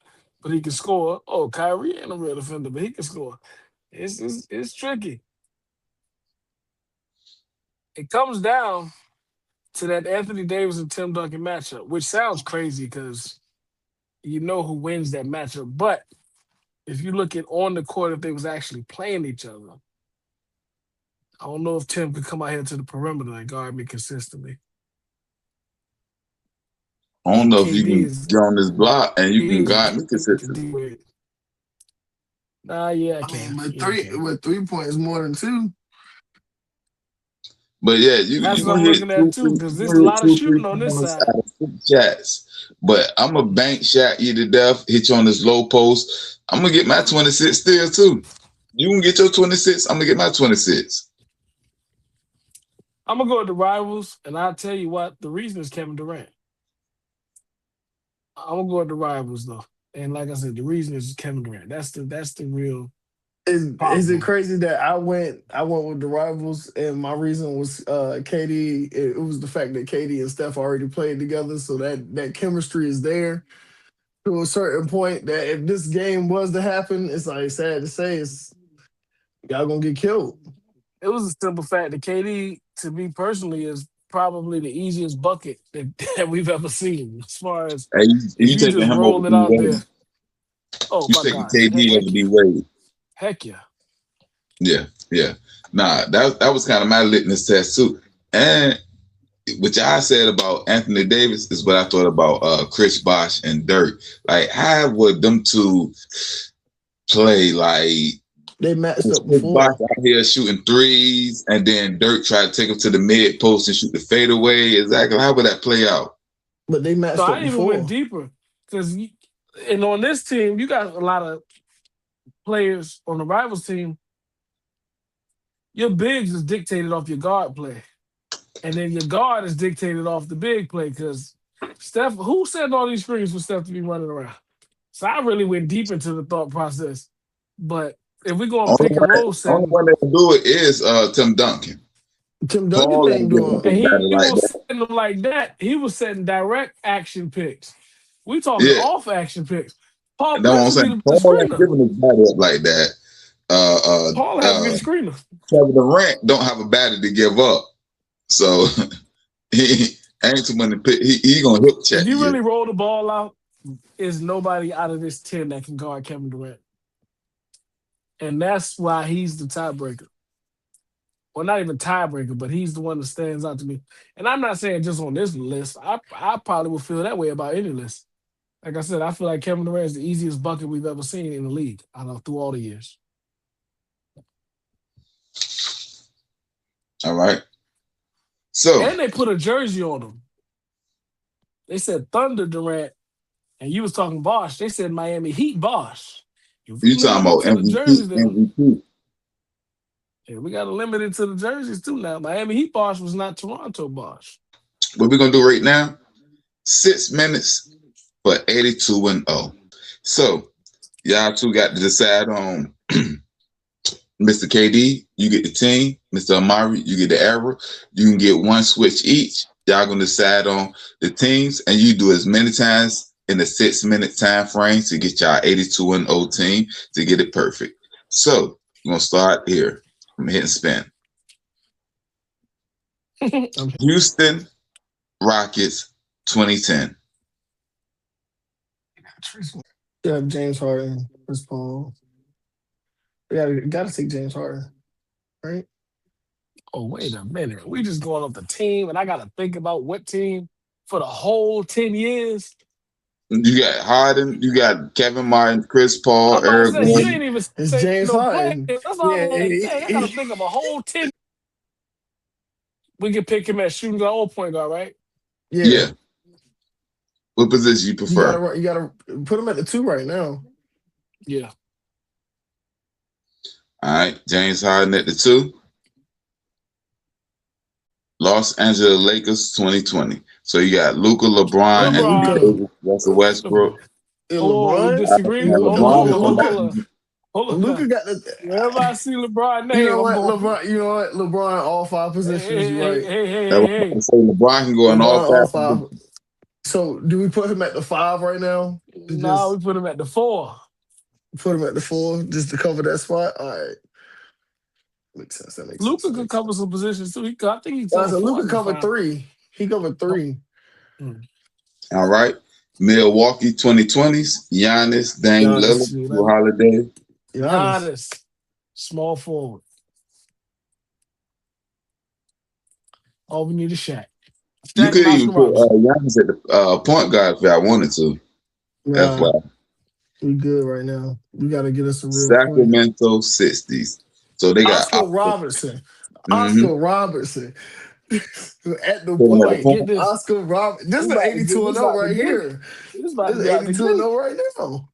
[SPEAKER 2] but he can score. Oh, Kyrie ain't a real defender, but he can score. It's tricky. It comes down to that Anthony Davis and Tim Duncan matchup, which sounds crazy because you know who wins that matchup. But if you look at on the court, if they was actually playing each other, I don't know if Tim could come out here to the perimeter and guard me consistently.
[SPEAKER 3] I don't know if you
[SPEAKER 2] KD
[SPEAKER 3] can
[SPEAKER 2] is
[SPEAKER 3] get on this block and you can guard me consistently.
[SPEAKER 2] D-Wade. Nah, yeah, I
[SPEAKER 1] I
[SPEAKER 2] can.
[SPEAKER 1] mean, but
[SPEAKER 2] Yeah, I can.
[SPEAKER 1] 3 point is more than 2.
[SPEAKER 3] But yeah, you
[SPEAKER 2] That's what
[SPEAKER 3] gonna
[SPEAKER 2] I'm
[SPEAKER 3] hit
[SPEAKER 2] looking at
[SPEAKER 3] two,
[SPEAKER 2] too,
[SPEAKER 3] three,
[SPEAKER 2] because
[SPEAKER 3] you
[SPEAKER 2] there's a
[SPEAKER 3] gonna hit
[SPEAKER 2] lot of
[SPEAKER 3] two, three
[SPEAKER 2] shooting on this
[SPEAKER 3] pointers
[SPEAKER 2] side.
[SPEAKER 3] out of 6 shots. But I'm a bank shot you to death, hit you on this low post. I'm gonna get my 26 still too. You can get your 26, I'm gonna get my 26.
[SPEAKER 2] I'm gonna go with the rivals, and I'll tell you what, the reason is Kevin Durant. I'm gonna go with the rivals though. And like I said, the reason is Kevin Durant. That's the real
[SPEAKER 1] Is it
[SPEAKER 2] problem.
[SPEAKER 1] crazy that I went with the rivals and my reason was KD? It was the fact that KD and Steph already played together, so that chemistry is there to a certain point. That if this game was to happen, it's like sad to say, it's y'all gonna get killed.
[SPEAKER 2] It was a simple fact that KD, to me personally, is probably the easiest bucket that we've ever seen. As far as
[SPEAKER 3] Hey,
[SPEAKER 2] if
[SPEAKER 3] you
[SPEAKER 2] you
[SPEAKER 3] taking
[SPEAKER 2] just
[SPEAKER 3] him over
[SPEAKER 2] roll it
[SPEAKER 3] D
[SPEAKER 2] out
[SPEAKER 3] Wade.
[SPEAKER 2] there, oh
[SPEAKER 3] You
[SPEAKER 2] my
[SPEAKER 3] taking
[SPEAKER 2] God, heck,
[SPEAKER 3] KD
[SPEAKER 2] heck
[SPEAKER 3] over
[SPEAKER 2] yeah,
[SPEAKER 3] D Wade.
[SPEAKER 2] heck yeah.
[SPEAKER 3] Yeah. Nah, that was kind of my litmus test too. And which I said about Anthony Davis is what I thought about Chris Bosh and Dirk. Like, how would them two play? Like,
[SPEAKER 1] They matched
[SPEAKER 3] was
[SPEAKER 1] up
[SPEAKER 3] Chris Bosh
[SPEAKER 1] before,
[SPEAKER 3] out here shooting threes, and then Dirk tried to take him to the mid post and shoot the fadeaway? Exactly. How would that play out?
[SPEAKER 1] but they
[SPEAKER 2] No,
[SPEAKER 1] matched up
[SPEAKER 2] I even went
[SPEAKER 1] before.
[SPEAKER 2] deeper because, and on this team, you got a lot of players on the rivals team. Your bigs is dictated off your guard play, and then your guard is dictated off the big play. Because Steph, who set all these screens for Steph to be running around? So I really went deep into the thought process. But if we go on
[SPEAKER 3] Only
[SPEAKER 2] pick and roll
[SPEAKER 3] only
[SPEAKER 2] setting,
[SPEAKER 3] one that can do it is Tim Duncan.
[SPEAKER 1] Tim Duncan
[SPEAKER 3] Paul
[SPEAKER 1] ain't
[SPEAKER 3] ain't giving
[SPEAKER 1] doing.
[SPEAKER 3] up a
[SPEAKER 2] and he
[SPEAKER 3] battle like
[SPEAKER 2] was
[SPEAKER 3] that.
[SPEAKER 2] setting them like that, he was setting direct action picks. We talking
[SPEAKER 3] Yeah,
[SPEAKER 2] off action picks. Paul
[SPEAKER 3] that's what I'm
[SPEAKER 2] Pierce would be
[SPEAKER 3] saying.
[SPEAKER 2] the
[SPEAKER 3] Paul ain't
[SPEAKER 2] screener.
[SPEAKER 3] giving a battle up like that. Uh, uh,
[SPEAKER 2] Paul had to be
[SPEAKER 3] uh,
[SPEAKER 2] the screener.
[SPEAKER 3] Kevin Durant don't have a batter to give up, so he ain't too many pick. He gonna hip check
[SPEAKER 2] If you
[SPEAKER 3] you.
[SPEAKER 2] really roll the ball out, is nobody out of this 10 that can guard Kevin Durant. And that's why he's the tiebreaker. Well, not even tiebreaker, but he's the one that stands out to me. And I'm not saying just on this list. I probably would feel that way about any list. Like I said, I feel like Kevin Durant is the easiest bucket we've ever seen in the league. I know through all the years.
[SPEAKER 3] All right. So
[SPEAKER 2] And they put a jersey on him. They said Thunder Durant, and you was talking Bosh. They said Miami Heat Bosh. If
[SPEAKER 3] you
[SPEAKER 2] we
[SPEAKER 3] talking
[SPEAKER 2] limit it
[SPEAKER 3] about
[SPEAKER 2] to the jerseys,
[SPEAKER 3] MVP?
[SPEAKER 2] then
[SPEAKER 3] MVP.
[SPEAKER 2] yeah, we got to limit it to the jerseys too now. Miami Heat Bosh was not Toronto Bosh.
[SPEAKER 3] What we gonna do right now? 6 minutes for 82-0. So y'all two got to decide on Mr. KD, you get the team. Mr. Amari, you get the era. You can get one switch each. Y'all gonna decide on the teams, and you do as many times in a 6-minute time frame to get y'all 82-0 team to get it perfect. So we're gonna start here. I'm hitting spin. Houston Rockets 2010.
[SPEAKER 1] You have James Harden, Chris Paul. Gotta take James Harden, right?
[SPEAKER 2] Oh, wait a minute. We just going off the team, and I got to think about what team for the whole 10 years.
[SPEAKER 3] You got Harden, you got Kevin Martin, Chris Paul,
[SPEAKER 2] I'm about to
[SPEAKER 3] Eric
[SPEAKER 2] say, you
[SPEAKER 1] It's,
[SPEAKER 2] ain't
[SPEAKER 3] Gordon.
[SPEAKER 2] even
[SPEAKER 1] it's
[SPEAKER 2] say
[SPEAKER 1] James
[SPEAKER 2] no play.
[SPEAKER 1] Harden.
[SPEAKER 2] That's why
[SPEAKER 1] Yeah,
[SPEAKER 2] I'm like, dang, I got to think of a whole 10. We can pick him as shooting guard or point guard, right?
[SPEAKER 1] yeah.
[SPEAKER 3] Yeah. What position you prefer?
[SPEAKER 1] You gotta put him at the 2 right now.
[SPEAKER 2] Yeah.
[SPEAKER 3] All right, James Harden at the 2. Los Angeles Lakers 2020. So you got Luka, LeBron, Anthony
[SPEAKER 2] LeBron.
[SPEAKER 1] Luka.
[SPEAKER 3] Davis, Russell Westbrook.
[SPEAKER 2] Oh, we
[SPEAKER 1] LeBron.
[SPEAKER 2] disagree.
[SPEAKER 3] Now
[SPEAKER 2] Hold
[SPEAKER 3] LeBron
[SPEAKER 2] on,
[SPEAKER 3] is
[SPEAKER 2] hold
[SPEAKER 3] on
[SPEAKER 2] on, hold on.
[SPEAKER 3] that.
[SPEAKER 2] Hold on.
[SPEAKER 1] Luka
[SPEAKER 2] Now.
[SPEAKER 1] got the.
[SPEAKER 2] Whenever I see LeBron name,
[SPEAKER 1] You know
[SPEAKER 2] I'm
[SPEAKER 1] what,
[SPEAKER 2] going.
[SPEAKER 1] LeBron? You know what, LeBron? All five positions.
[SPEAKER 2] Hey,
[SPEAKER 1] You
[SPEAKER 2] hey,
[SPEAKER 1] right.
[SPEAKER 2] hey, hey,
[SPEAKER 3] That's
[SPEAKER 2] hey,
[SPEAKER 3] why I
[SPEAKER 2] hey.
[SPEAKER 3] say LeBron can go in all
[SPEAKER 1] LeBron all
[SPEAKER 3] five.
[SPEAKER 1] five. So do we put him at the 5 right now? To
[SPEAKER 2] No,
[SPEAKER 1] just
[SPEAKER 2] we put him at the 4.
[SPEAKER 1] put him at the 4 just to cover that spot. All right, makes sense. That makes sense.
[SPEAKER 2] Luka
[SPEAKER 1] That
[SPEAKER 2] could
[SPEAKER 1] makes sense.
[SPEAKER 2] cover some positions too. I think he can
[SPEAKER 1] Guys,
[SPEAKER 2] cover
[SPEAKER 1] so
[SPEAKER 2] 4
[SPEAKER 1] Luka
[SPEAKER 2] and
[SPEAKER 1] covered
[SPEAKER 2] 5.
[SPEAKER 1] 3. He covered 3.
[SPEAKER 2] Mm.
[SPEAKER 3] All right. Milwaukee 2020s. Giannis, Dame
[SPEAKER 1] Giannis.
[SPEAKER 3] Lillard, Drew Holiday.
[SPEAKER 1] Giannis.
[SPEAKER 2] Giannis, small forward. All we need is Shaq.
[SPEAKER 3] You
[SPEAKER 2] Shaq
[SPEAKER 3] could
[SPEAKER 2] and
[SPEAKER 3] even
[SPEAKER 2] Oscar
[SPEAKER 3] put
[SPEAKER 2] Robertson.
[SPEAKER 3] Giannis at the point guard if I wanted to. That's
[SPEAKER 1] Nah,
[SPEAKER 3] why.
[SPEAKER 1] we good right now. We got to get us a real point.
[SPEAKER 3] Sacramento 60s. So they got
[SPEAKER 1] Oscar Robertson.
[SPEAKER 3] mm-hmm.
[SPEAKER 1] Oscar Robertson. At the
[SPEAKER 3] Put him at the
[SPEAKER 1] point.
[SPEAKER 2] Get
[SPEAKER 3] point.
[SPEAKER 2] this.
[SPEAKER 1] Oscar Robertson. This
[SPEAKER 2] This
[SPEAKER 1] is an
[SPEAKER 2] about to
[SPEAKER 1] 82
[SPEAKER 2] get.
[SPEAKER 1] and
[SPEAKER 2] This
[SPEAKER 1] 0
[SPEAKER 2] about to
[SPEAKER 1] right
[SPEAKER 2] get.
[SPEAKER 1] here.
[SPEAKER 2] This about
[SPEAKER 1] This
[SPEAKER 2] to
[SPEAKER 1] is
[SPEAKER 2] be out the
[SPEAKER 1] 82 and
[SPEAKER 2] gate.
[SPEAKER 1] 0 right now.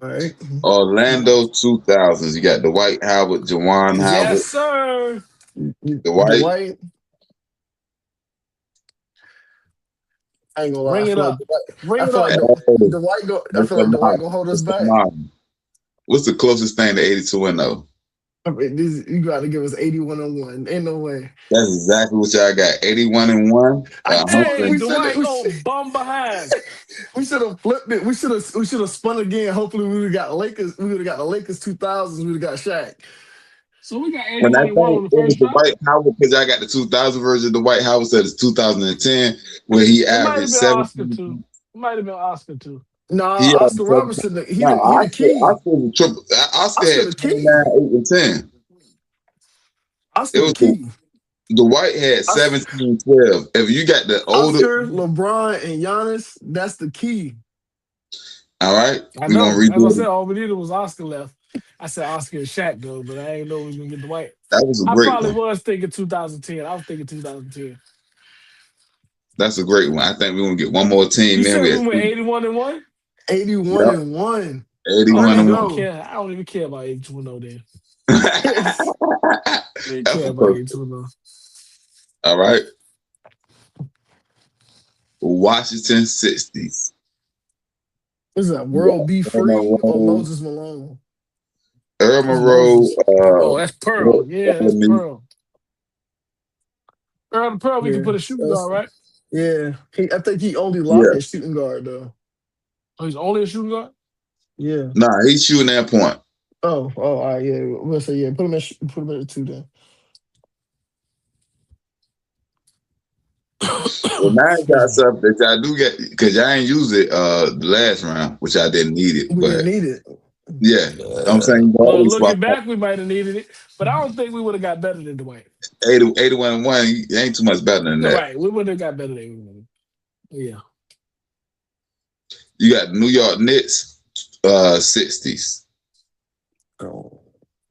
[SPEAKER 1] All right.
[SPEAKER 3] Orlando 2000s. You got Dwight Howard, Jawan Howard,
[SPEAKER 2] Yes, sir.
[SPEAKER 3] Dwight.
[SPEAKER 1] Dwight. I ain't gonna lie.
[SPEAKER 2] Bring it up. Bring
[SPEAKER 1] I
[SPEAKER 2] it
[SPEAKER 1] feel like
[SPEAKER 2] up.
[SPEAKER 1] Dwight go. I feel like Dwight gonna hold us back.
[SPEAKER 3] What's the closest thing to 82 and 0?
[SPEAKER 1] I mean, you got to give us 81 and 1. Ain't no way.
[SPEAKER 3] That's exactly what y'all got. 81 and 1.
[SPEAKER 1] I told you
[SPEAKER 2] Hey,
[SPEAKER 1] we should
[SPEAKER 2] Dwight
[SPEAKER 1] have.
[SPEAKER 2] go bum behind.
[SPEAKER 1] We should have flipped it. We should have spun again. Hopefully, we would have got Lakers. We would have got the Lakers 2000s. We would have got Shaq.
[SPEAKER 2] So we got
[SPEAKER 3] And I
[SPEAKER 2] 81 and 1 on
[SPEAKER 3] think
[SPEAKER 2] the
[SPEAKER 3] it was
[SPEAKER 2] first
[SPEAKER 3] the
[SPEAKER 2] round.
[SPEAKER 3] Dwight Howard because I got the 2000 version. The Dwight Howard said it's 2010 where he
[SPEAKER 2] It might have
[SPEAKER 3] averaged
[SPEAKER 2] been Oscar
[SPEAKER 3] 17.
[SPEAKER 2] too. It might have been Oscar too.
[SPEAKER 1] Nah,
[SPEAKER 3] He
[SPEAKER 1] Oscar
[SPEAKER 3] averaged 17.
[SPEAKER 1] Robertson. He
[SPEAKER 3] No,
[SPEAKER 1] the key.
[SPEAKER 3] Oscar was triple. Oscar
[SPEAKER 1] Oscar
[SPEAKER 3] had
[SPEAKER 1] the
[SPEAKER 3] 29,
[SPEAKER 1] key.
[SPEAKER 3] 8, and 10. It
[SPEAKER 1] Oscar the
[SPEAKER 3] was
[SPEAKER 1] key.
[SPEAKER 3] the White had
[SPEAKER 1] Os-
[SPEAKER 3] 17, 12. If you got the older,
[SPEAKER 1] Oscar, LeBron, and Giannis. That's the key.
[SPEAKER 3] all right,
[SPEAKER 2] I
[SPEAKER 3] we're gonna
[SPEAKER 2] know. As I
[SPEAKER 3] redo
[SPEAKER 2] said,
[SPEAKER 3] it.
[SPEAKER 2] all we needed was Oscar left. I said Oscar and Shaq though, but I ain't know we was gonna get Dwight.
[SPEAKER 3] That was a
[SPEAKER 2] I
[SPEAKER 3] great
[SPEAKER 2] probably
[SPEAKER 3] one.
[SPEAKER 2] was thinking 2010. I was thinking 2010.
[SPEAKER 3] That's a great one. I think we're gonna get one more team
[SPEAKER 2] You
[SPEAKER 3] in.
[SPEAKER 2] said
[SPEAKER 3] We
[SPEAKER 2] we
[SPEAKER 3] had
[SPEAKER 2] went 81 and 1?
[SPEAKER 1] 81
[SPEAKER 3] Yep.
[SPEAKER 1] and 1.
[SPEAKER 3] 81
[SPEAKER 1] Let's
[SPEAKER 3] and
[SPEAKER 2] I don't
[SPEAKER 3] 1.
[SPEAKER 1] go.
[SPEAKER 2] care. I don't even care about 82 and 0 then.
[SPEAKER 3] That's
[SPEAKER 2] I don't care about
[SPEAKER 3] perfect.
[SPEAKER 2] 82 and 0.
[SPEAKER 3] All right. Washington 60s.
[SPEAKER 1] Is that World B Free or Moses Malone?
[SPEAKER 3] Earl Monroe.
[SPEAKER 2] Oh, that's Pearl. Yeah, that's Pearl. Earl the Pearl, we can put a shooting guard, right?
[SPEAKER 1] Yeah. I think he only locked at shooting guard though.
[SPEAKER 2] Oh, he's only a shooting guard?
[SPEAKER 1] Yeah.
[SPEAKER 3] Nah, he's shooting that point.
[SPEAKER 1] Oh, all right, yeah. We'll say yeah. Put him at 2 then.
[SPEAKER 3] Well, now I got something that I do get because I ain't use it the last round, which I didn't need it.
[SPEAKER 1] We
[SPEAKER 3] But
[SPEAKER 1] didn't need it.
[SPEAKER 3] yeah, I'm saying
[SPEAKER 2] Well, looking back, we might have needed it, but I don't think we would have got better than Dwight.
[SPEAKER 3] 81 and 1 ain't too much better than that.
[SPEAKER 2] Right, we would have got better than him. Yeah.
[SPEAKER 3] You got New York Knicks 60s.
[SPEAKER 1] Oh.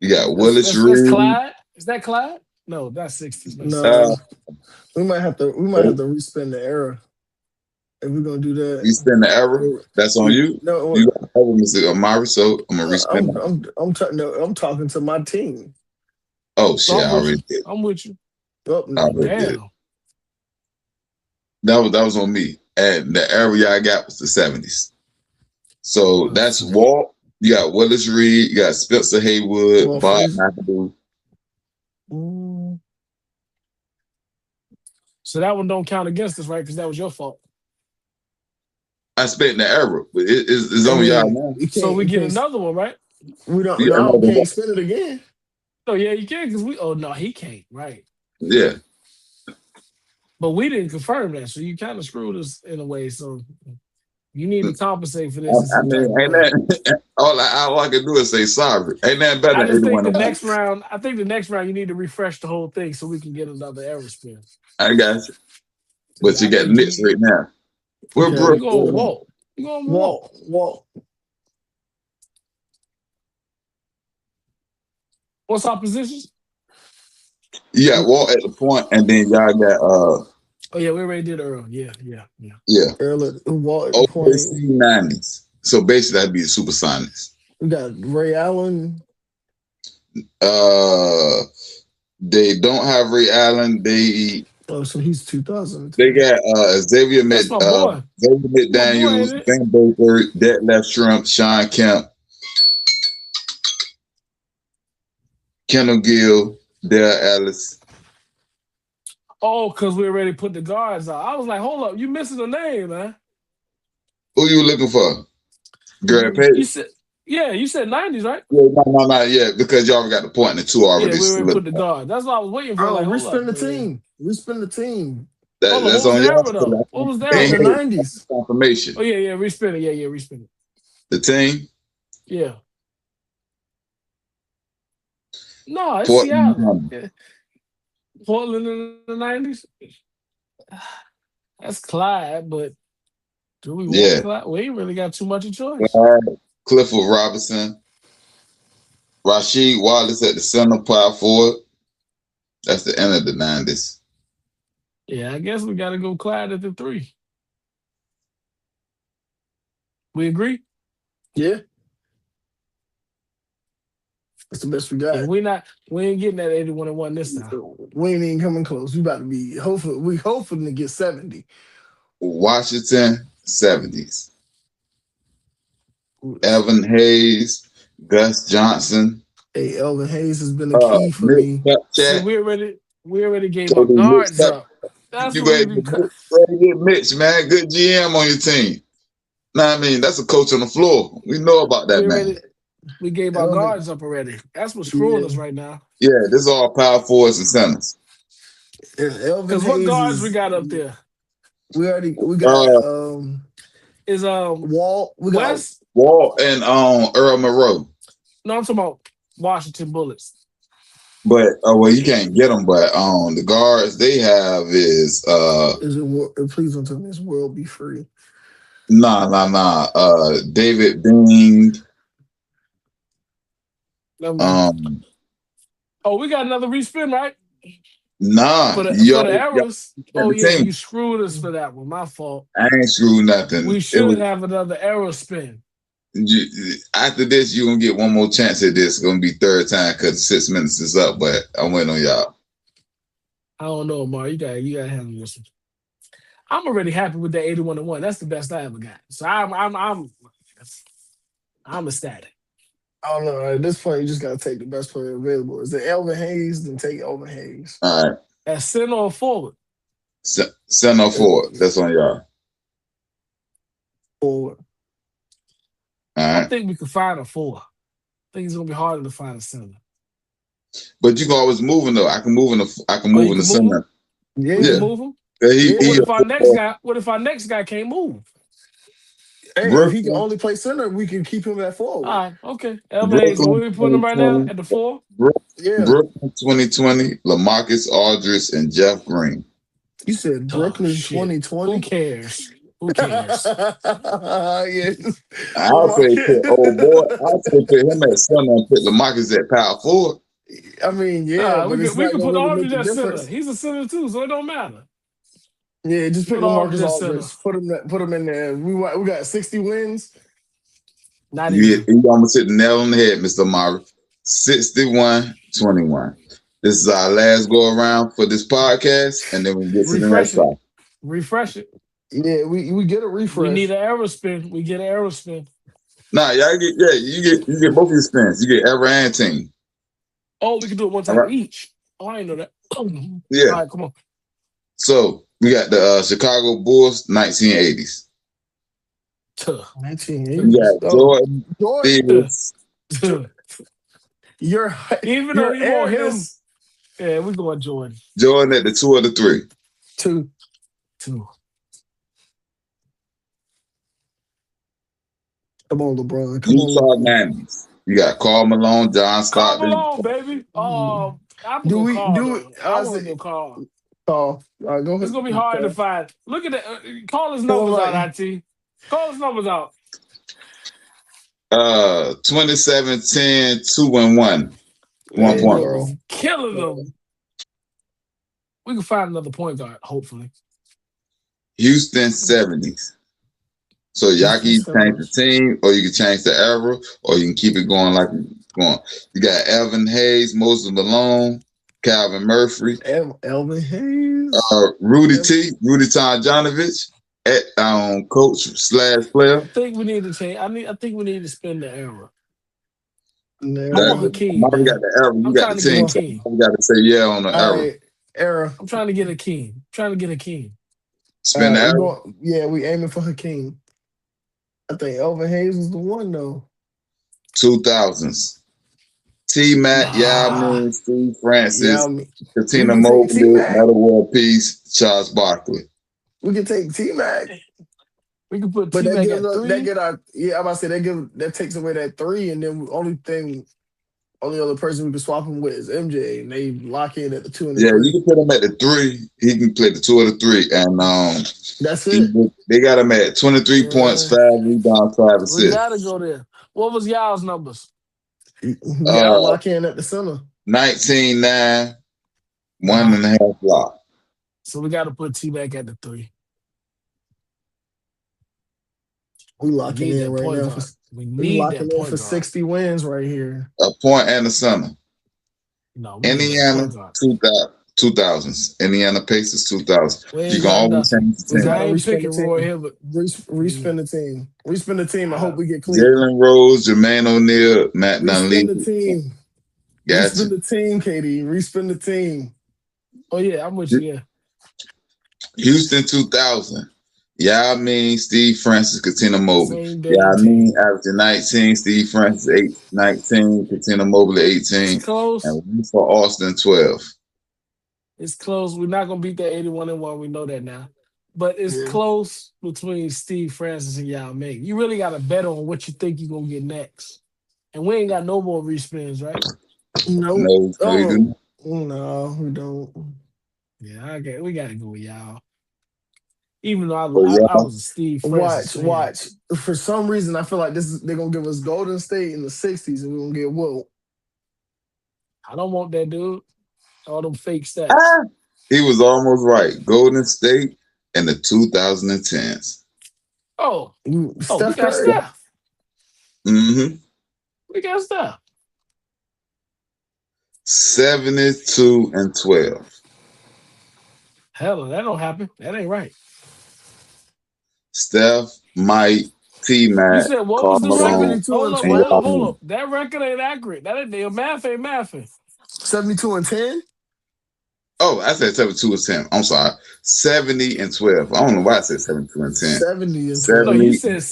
[SPEAKER 3] You got Willis
[SPEAKER 2] That's
[SPEAKER 3] Reed.
[SPEAKER 2] Clyde. Is that Clyde? No, that's 60s.
[SPEAKER 1] No. We might have to respin the era if we're gonna do that.
[SPEAKER 3] You spend the error. That's on you.
[SPEAKER 1] No,
[SPEAKER 3] You got Mr. Amari, so I'm gonna respin.
[SPEAKER 1] I'm talking to my team.
[SPEAKER 3] Oh shit! I already did.
[SPEAKER 2] I'm with you.
[SPEAKER 1] Oh,
[SPEAKER 2] damn.
[SPEAKER 3] That was on me. And the area I got was the 70s. So that's Walt. You got Willis Reed. You got Spencer Haywood, Bob McAdoo.
[SPEAKER 2] So that one don't count against us, right? Because that was your fault.
[SPEAKER 3] I spent the error, but it's on y'all now.
[SPEAKER 2] So we get another one, right?
[SPEAKER 1] We don't. No, can't spin it again.
[SPEAKER 2] Oh yeah, you can because we. Oh no, he can't. Right.
[SPEAKER 3] Yeah.
[SPEAKER 2] But we didn't confirm that, so you kind of screwed us in a way. So you need to compensate for this.
[SPEAKER 3] I mean, ain't that all I can do is say sorry. Ain't that better?
[SPEAKER 2] I just think the next round. I think the next round you need to refresh the whole thing so we can get another error spin.
[SPEAKER 3] I got you. But you got Knicks right now. We're
[SPEAKER 2] going Walt. You going
[SPEAKER 1] Walt.
[SPEAKER 2] What's our positions?
[SPEAKER 3] You got Walt at the point, and then y'all got
[SPEAKER 2] Oh yeah, we already did Earl. Yeah.
[SPEAKER 1] Earl at Walt at the point.
[SPEAKER 3] OKC 90s. So basically that'd be the Supersonics.
[SPEAKER 1] We got Ray Allen.
[SPEAKER 3] They don't have Ray Allen. They
[SPEAKER 1] Oh, so he's 2000.
[SPEAKER 3] They got Xavier
[SPEAKER 2] That's my boy.
[SPEAKER 3] McDaniels,
[SPEAKER 2] ain't it?
[SPEAKER 3] Ben Baker, Detlef Shrimp, Sean Kemp, Kendall Gill, Dale Ellis.
[SPEAKER 2] Oh, because we already put the guards out. I was like, hold up, you missing a name, man.
[SPEAKER 3] Who you looking for? Greg
[SPEAKER 2] You
[SPEAKER 3] Page?
[SPEAKER 2] said, you said 90s, right?
[SPEAKER 3] Yeah, no, yeah, because y'all already got the point in the two already.
[SPEAKER 2] Yeah, we already
[SPEAKER 3] Look,
[SPEAKER 2] put the guard. That's what I was waiting for.
[SPEAKER 1] Oh,
[SPEAKER 2] Like, hold
[SPEAKER 1] respin
[SPEAKER 2] up.
[SPEAKER 1] the team. Respin the team.
[SPEAKER 2] Hold on,
[SPEAKER 3] that's
[SPEAKER 2] what was
[SPEAKER 3] on
[SPEAKER 2] the
[SPEAKER 3] y'all.
[SPEAKER 2] error, though? What was the
[SPEAKER 1] In
[SPEAKER 2] error?
[SPEAKER 1] the
[SPEAKER 3] Hey,
[SPEAKER 1] 90s.
[SPEAKER 3] confirmation.
[SPEAKER 2] Oh, yeah, respin it. Yeah, respin it.
[SPEAKER 3] The team,
[SPEAKER 2] Yeah. No, it's
[SPEAKER 3] Portland.
[SPEAKER 2] Seattle. Yeah. Portland in the 90s? That's Clyde, but do we want
[SPEAKER 3] Yeah.
[SPEAKER 2] Clyde? We ain't really got too much of choice.
[SPEAKER 3] Clifford Robinson, Rasheed Wallace at the center, power forward. That's the end of the 90s.
[SPEAKER 2] Yeah, I guess we got to go Clyde at the 3. We agree?
[SPEAKER 1] Yeah. That's the best we got.
[SPEAKER 2] Yeah, we ain't getting that 81-1 this time.
[SPEAKER 1] We ain't even coming close. We about to be hoping to get 70.
[SPEAKER 3] Washington, 70s. Evan Hayes, Gus Johnson.
[SPEAKER 1] Hey, Elvin Hayes has been a key for me.
[SPEAKER 2] See, we already gave our guards up. That's
[SPEAKER 3] You
[SPEAKER 2] what
[SPEAKER 3] go
[SPEAKER 2] we do.
[SPEAKER 3] get Mitch, man. Good GM on your team. Know what I mean? That's a coach on the floor. We know about that, man.
[SPEAKER 2] We gave our guards up already. That's what's screwing us right now.
[SPEAKER 3] Yeah, this is all power forwards and centers.
[SPEAKER 2] Because what guards we got up there?
[SPEAKER 1] We got
[SPEAKER 2] Is
[SPEAKER 1] Walt. We got
[SPEAKER 2] West?
[SPEAKER 3] Walt and Earl Monroe.
[SPEAKER 2] No, I'm talking about Washington Bullets.
[SPEAKER 3] But well, you can't get them. But the guards they have is
[SPEAKER 1] please don't tell me this world be free.
[SPEAKER 3] Nah. David Bing.
[SPEAKER 2] We got another respin, right?
[SPEAKER 3] Nah,
[SPEAKER 2] for the errors. Oh yeah,
[SPEAKER 3] team.
[SPEAKER 2] you screwed us for that one. My fault.
[SPEAKER 3] I ain't screwed nothing.
[SPEAKER 2] We should have another error spin.
[SPEAKER 3] After this, you're gonna get one more chance at this. It's gonna be third time because 6 minutes is up, but I'm waiting on y'all.
[SPEAKER 2] I don't know, Mar. You gotta handle this one. I'm already happy with the 81-1. That's the best I ever got. So I'm ecstatic.
[SPEAKER 1] I don't know. At this point, you just gotta take the best player available. Is it Elvin Hayes? Then take Elvin Hayes.
[SPEAKER 3] All right.
[SPEAKER 2] At center or forward?
[SPEAKER 3] Center or forward. That's on y'all.
[SPEAKER 1] Forward.
[SPEAKER 3] All right.
[SPEAKER 2] I think we could find a 4. I think it's gonna be harder to find a center.
[SPEAKER 3] But you can always move him though. I can move in the center.
[SPEAKER 1] Yeah.
[SPEAKER 2] You can move him? What if our next guy can't move?
[SPEAKER 1] Hey, if he can only play center, we can keep him at forward.
[SPEAKER 2] All right, okay. Elvin Hayes, where we putting him right now? At the 4?
[SPEAKER 3] Brooklyn 2020, LaMarcus Aldridge, and Jeff Green.
[SPEAKER 1] You said Brooklyn 2020?
[SPEAKER 2] Who cares? Who cares?
[SPEAKER 1] Yeah.
[SPEAKER 3] I'll say put him at center and put LaMarcus at power forward.
[SPEAKER 1] I mean, yeah,
[SPEAKER 2] we
[SPEAKER 1] but
[SPEAKER 2] can put
[SPEAKER 1] really
[SPEAKER 2] Aldridge at center. He's a center too, so it don't matter.
[SPEAKER 1] Yeah, just pick LaMarcus Aldridge.
[SPEAKER 2] Center.
[SPEAKER 1] Put him in there. We got 60 wins.
[SPEAKER 3] Not even. You almost hit the nail on the head, Mr. Amari. 61-21. This is our last go around for this podcast, and then we get to the next side.
[SPEAKER 2] Refresh it.
[SPEAKER 1] Yeah, we get a refresh.
[SPEAKER 2] We need an arrow spin. We get an arrow spin.
[SPEAKER 3] Nah, y'all you get both of your spins. You get error and team.
[SPEAKER 2] Oh, we can do it one time each. Oh, I didn't know that.
[SPEAKER 3] Yeah.
[SPEAKER 2] All right, come on.
[SPEAKER 3] So we got the Chicago Bulls 1980s.
[SPEAKER 1] 1980s.
[SPEAKER 3] We got Jordan.
[SPEAKER 1] You're
[SPEAKER 2] even though you want him. Yeah, we're going Jordan.
[SPEAKER 3] Jordan at the 2 or the 3.
[SPEAKER 1] 2. Come on, LeBron. Come on.
[SPEAKER 3] 90s. You got Karl Malone, John Stockton.
[SPEAKER 2] Karl Malone, baby. I'm
[SPEAKER 1] do
[SPEAKER 2] going
[SPEAKER 1] we
[SPEAKER 2] Karl,
[SPEAKER 1] do it?
[SPEAKER 2] I want to go Karl.
[SPEAKER 1] All right, go ahead.
[SPEAKER 2] It's gonna be hard to find. Look at that. Call his numbers out, IT. Call his numbers out.
[SPEAKER 3] 27, 10, 2 and 1. 1 point.
[SPEAKER 2] Killing them. We can find another point guard, hopefully.
[SPEAKER 3] Houston 70s. So y'all can change the team, or you can change the era, or you can keep it going like it's going. You got Evan Hayes, Moses Malone, Calvin Murphy,
[SPEAKER 1] Elvin Hayes.
[SPEAKER 3] Rudy Tomjanovich, coach/player.
[SPEAKER 2] I think we need to change. I think we need to spin the era. I
[SPEAKER 3] That,
[SPEAKER 2] want
[SPEAKER 1] No.
[SPEAKER 2] Hakeem,
[SPEAKER 3] Amari got
[SPEAKER 2] man.
[SPEAKER 3] the era. You
[SPEAKER 2] I'm
[SPEAKER 3] got the
[SPEAKER 2] trying to get
[SPEAKER 3] team. So
[SPEAKER 2] Hakeem.
[SPEAKER 3] we got to say yeah on the
[SPEAKER 1] All
[SPEAKER 3] era.
[SPEAKER 1] right, era.
[SPEAKER 2] I'm trying to get Hakeem. I'm trying to get Hakeem.
[SPEAKER 3] Spin the
[SPEAKER 1] We
[SPEAKER 3] era.
[SPEAKER 1] going, yeah, we aiming for Hakeem. I think Elvin Hayes was the one though.
[SPEAKER 3] 2000s. T-Mac,
[SPEAKER 2] Nah.
[SPEAKER 3] Steve Francis,
[SPEAKER 1] Yeah, I mean,
[SPEAKER 3] Katina
[SPEAKER 1] we can take
[SPEAKER 3] Mobley,
[SPEAKER 1] T-Mac.
[SPEAKER 3] Metta World Peace, Charles Barkley.
[SPEAKER 1] We can take T-Mac.
[SPEAKER 2] We can put
[SPEAKER 1] But that
[SPEAKER 2] T-Mac
[SPEAKER 1] gives
[SPEAKER 2] at
[SPEAKER 1] us
[SPEAKER 2] 3.
[SPEAKER 1] that get our I'm about to say that takes away that 3, and then only other person we can swap him with is MJ, and they lock in at the 2 and the
[SPEAKER 3] Yeah,
[SPEAKER 1] 3.
[SPEAKER 3] you can put him at the 3. He can play the 2 or the 3, and
[SPEAKER 1] That's it.
[SPEAKER 3] they got him at 23 points, 5 rebounds, 5
[SPEAKER 2] We
[SPEAKER 3] assists.
[SPEAKER 2] gotta go there. What was y'all's numbers?
[SPEAKER 1] We gotta lock in at the center.
[SPEAKER 3] 19-9, 1.5 block.
[SPEAKER 2] So we gotta put T-Mac at the 3.
[SPEAKER 1] We locking in right now.
[SPEAKER 2] We
[SPEAKER 1] We
[SPEAKER 2] need
[SPEAKER 1] locking
[SPEAKER 2] that
[SPEAKER 1] in
[SPEAKER 2] point
[SPEAKER 1] for
[SPEAKER 2] guard.
[SPEAKER 1] 60 wins right here.
[SPEAKER 3] A point and a center.
[SPEAKER 2] No, we need that
[SPEAKER 3] Indiana,
[SPEAKER 2] point guard.
[SPEAKER 3] 2000s. Indiana Pacers, 2000s.
[SPEAKER 2] We ain't
[SPEAKER 3] You can
[SPEAKER 2] got
[SPEAKER 3] always
[SPEAKER 2] nothing.
[SPEAKER 3] change the team.
[SPEAKER 2] I ain't
[SPEAKER 1] respin
[SPEAKER 2] picking
[SPEAKER 1] the team.
[SPEAKER 2] Roy Hibbert.
[SPEAKER 1] Respin the team. Respin the team. I hope we get clean.
[SPEAKER 3] Jalen Rose, Jermaine O'Neal, Matt
[SPEAKER 1] Respin
[SPEAKER 3] Dunleavy.
[SPEAKER 1] the team.
[SPEAKER 3] Gotcha.
[SPEAKER 1] Respin the team, KD. Respin the team.
[SPEAKER 2] Oh yeah, I'm with you. Yeah.
[SPEAKER 3] Houston 2000. Yeah, I mean Steve Francis, Katina Mobley.
[SPEAKER 2] Same
[SPEAKER 3] Yeah, I
[SPEAKER 2] damn
[SPEAKER 3] mean
[SPEAKER 2] team.
[SPEAKER 3] averaging 19, Steve Francis 19, Katina Mobley 18,
[SPEAKER 2] It's close.
[SPEAKER 3] and we for Austin 12.
[SPEAKER 2] It's close. We're not gonna beat that 81-1. We know that now. But it's
[SPEAKER 1] Yeah.
[SPEAKER 2] close between Steve Francis and Yao Ming. You really gotta bet on what you think you're gonna get next. And we ain't got no more respins, right?
[SPEAKER 1] Nope.
[SPEAKER 3] No, we do.
[SPEAKER 1] No, we don't.
[SPEAKER 2] Yeah, okay. We gotta go with y'all. Even though I
[SPEAKER 3] yeah.
[SPEAKER 2] was a Steve Francis fan.
[SPEAKER 1] Watch. For some reason, I feel like they're gonna give us Golden State in the 60s, and we're gonna get Wilt.
[SPEAKER 2] I don't want that dude. All them fake stats.
[SPEAKER 3] He was almost right. Golden State in the 2010s.
[SPEAKER 2] Oh, we
[SPEAKER 1] Steph
[SPEAKER 2] got
[SPEAKER 1] Curry.
[SPEAKER 2] Steph.
[SPEAKER 3] Mm-hmm.
[SPEAKER 2] We got Steph.
[SPEAKER 3] 72-12.
[SPEAKER 2] Hell, that don't happen. That ain't right.
[SPEAKER 3] Steph, Mike, T-Mac,
[SPEAKER 2] You said what was the
[SPEAKER 3] Carmelo,
[SPEAKER 2] record?
[SPEAKER 1] 72
[SPEAKER 2] Hold
[SPEAKER 1] and
[SPEAKER 2] up,
[SPEAKER 1] 12?
[SPEAKER 2] hold up. That record ain't accurate. That ain't the math ain't mathing.
[SPEAKER 1] 72 and 10?
[SPEAKER 3] Oh, I said 72-10. I'm sorry. 70-12. I don't know why I said 72-10.
[SPEAKER 1] 70 and 12.
[SPEAKER 2] No,
[SPEAKER 3] 70
[SPEAKER 2] you said
[SPEAKER 3] and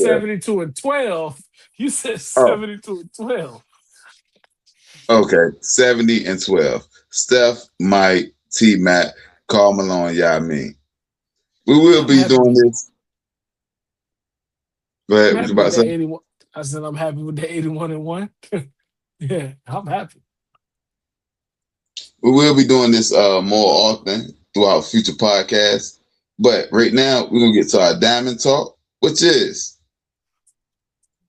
[SPEAKER 2] 72-12. You said 72-12.
[SPEAKER 3] Okay, 70-12. Steph, Mike, T-Mac, Carmelo, and Yami. We will be doing this. Go ahead. What you about to say?
[SPEAKER 2] 81. I said I'm happy with the 81-1. Yeah, I'm happy.
[SPEAKER 3] We will be doing this more often throughout future podcasts. But right now, we're going to get to our Diamond Talk, which is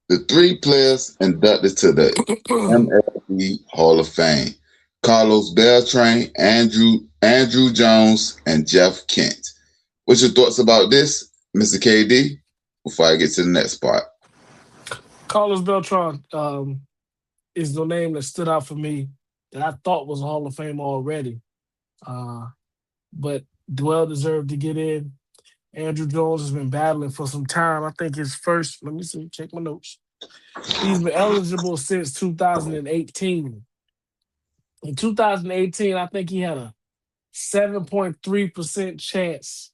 [SPEAKER 3] the 3 players inducted to the MLB Hall of Fame. Carlos Beltran, Andrew Jones, and Jeff Kent. What's your thoughts about this, Mr. KD, before I get to the next part?
[SPEAKER 2] Carlos Beltran is the name that stood out for me that I thought was a Hall of Fame already. But well deserved to get in. Andrew Jones has been battling for some time. I think his first, let me see, check my notes. He's been eligible since 2018. In 2018, I think he had a 7.3% chance.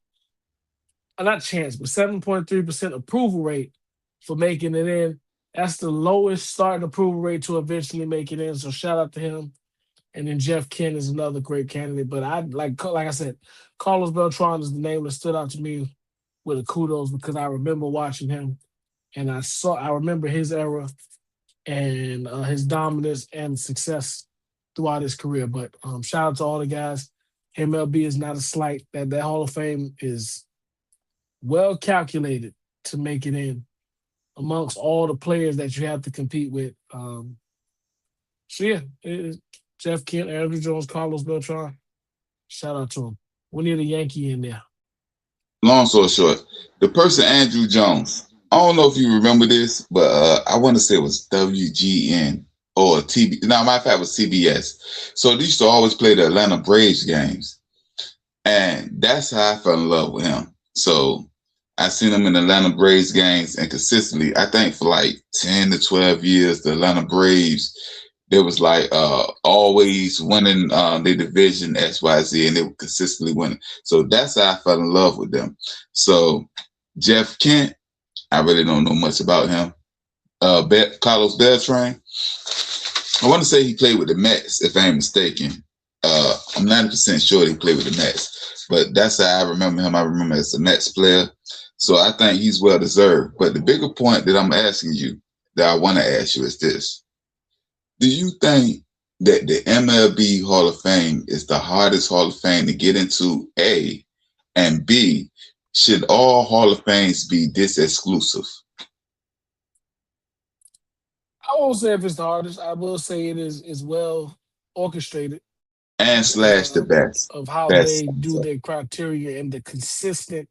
[SPEAKER 2] Not chance, but 7.3% approval rate for making it in. That's the lowest starting approval rate to eventually make it in. So shout out to him. And then Jeff Kent is another great candidate. But I like I said, Carlos Beltran is the name that stood out to me with a kudos because I remember watching him and I remember his era and his dominance and success throughout his career. But shout out to all the guys. MLB is not a slight. That Hall of Fame is well calculated to make it in amongst all the players that you have to compete with. So yeah, Jeff Kent, Andrew Jones, Carlos Beltran. Shout out to him. We need a Yankee in there.
[SPEAKER 3] Long story short, the person Andrew Jones. I don't know if you remember this, but I want to say it was WGN or TV. No, matter of fact, it was CBS. So they used to always play the Atlanta Braves games, and that's how I fell in love with him. So I seen him in the Atlanta Braves games, and consistently, I think for like 10 to 12 years, the Atlanta Braves, they was like always winning their division XYZ, and they were consistently winning. So that's how I fell in love with them. So Jeff Kent, I really don't know much about him. Carlos Beltran, I want to say he played with the Mets, if I ain't mistaken. I'm 90% sure he played with the Mets, but that's how I remember him. I remember as a Mets player. So I think he's well deserved. But the bigger point that I'm asking you, that I want to ask you, is this. Do you think that the MLB Hall of Fame is the hardest Hall of Fame to get into, A, and B, should all Hall of Fames be this exclusive?
[SPEAKER 2] I won't say if it's the hardest. I will say it is well orchestrated.
[SPEAKER 3] And slash the best.
[SPEAKER 2] Of how
[SPEAKER 3] Best.
[SPEAKER 2] they do their criteria and the consistent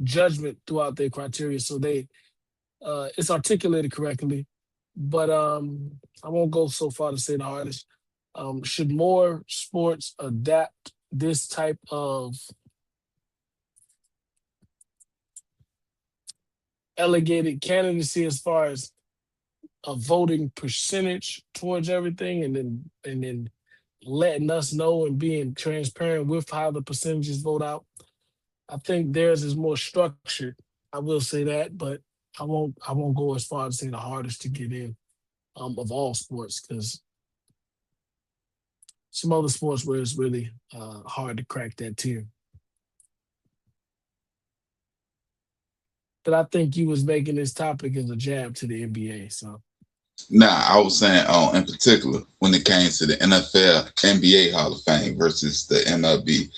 [SPEAKER 2] judgment throughout their criteria. So they it's articulated correctly. But I won't go so far to say the hardest. Should more sports adapt this type of elevated candidacy as far as a voting percentage towards everything, and then letting us know and being transparent with how the percentages vote out? I think theirs is more structured. I will say that, but I won't go as far as saying the hardest to get in of all sports, because some other sports where it's really hard to crack that tier. But I think you was making this topic as a jab to the NBA. So
[SPEAKER 3] Nah, I was saying in particular when it came to the NFL, NBA Hall of Fame versus the MLB.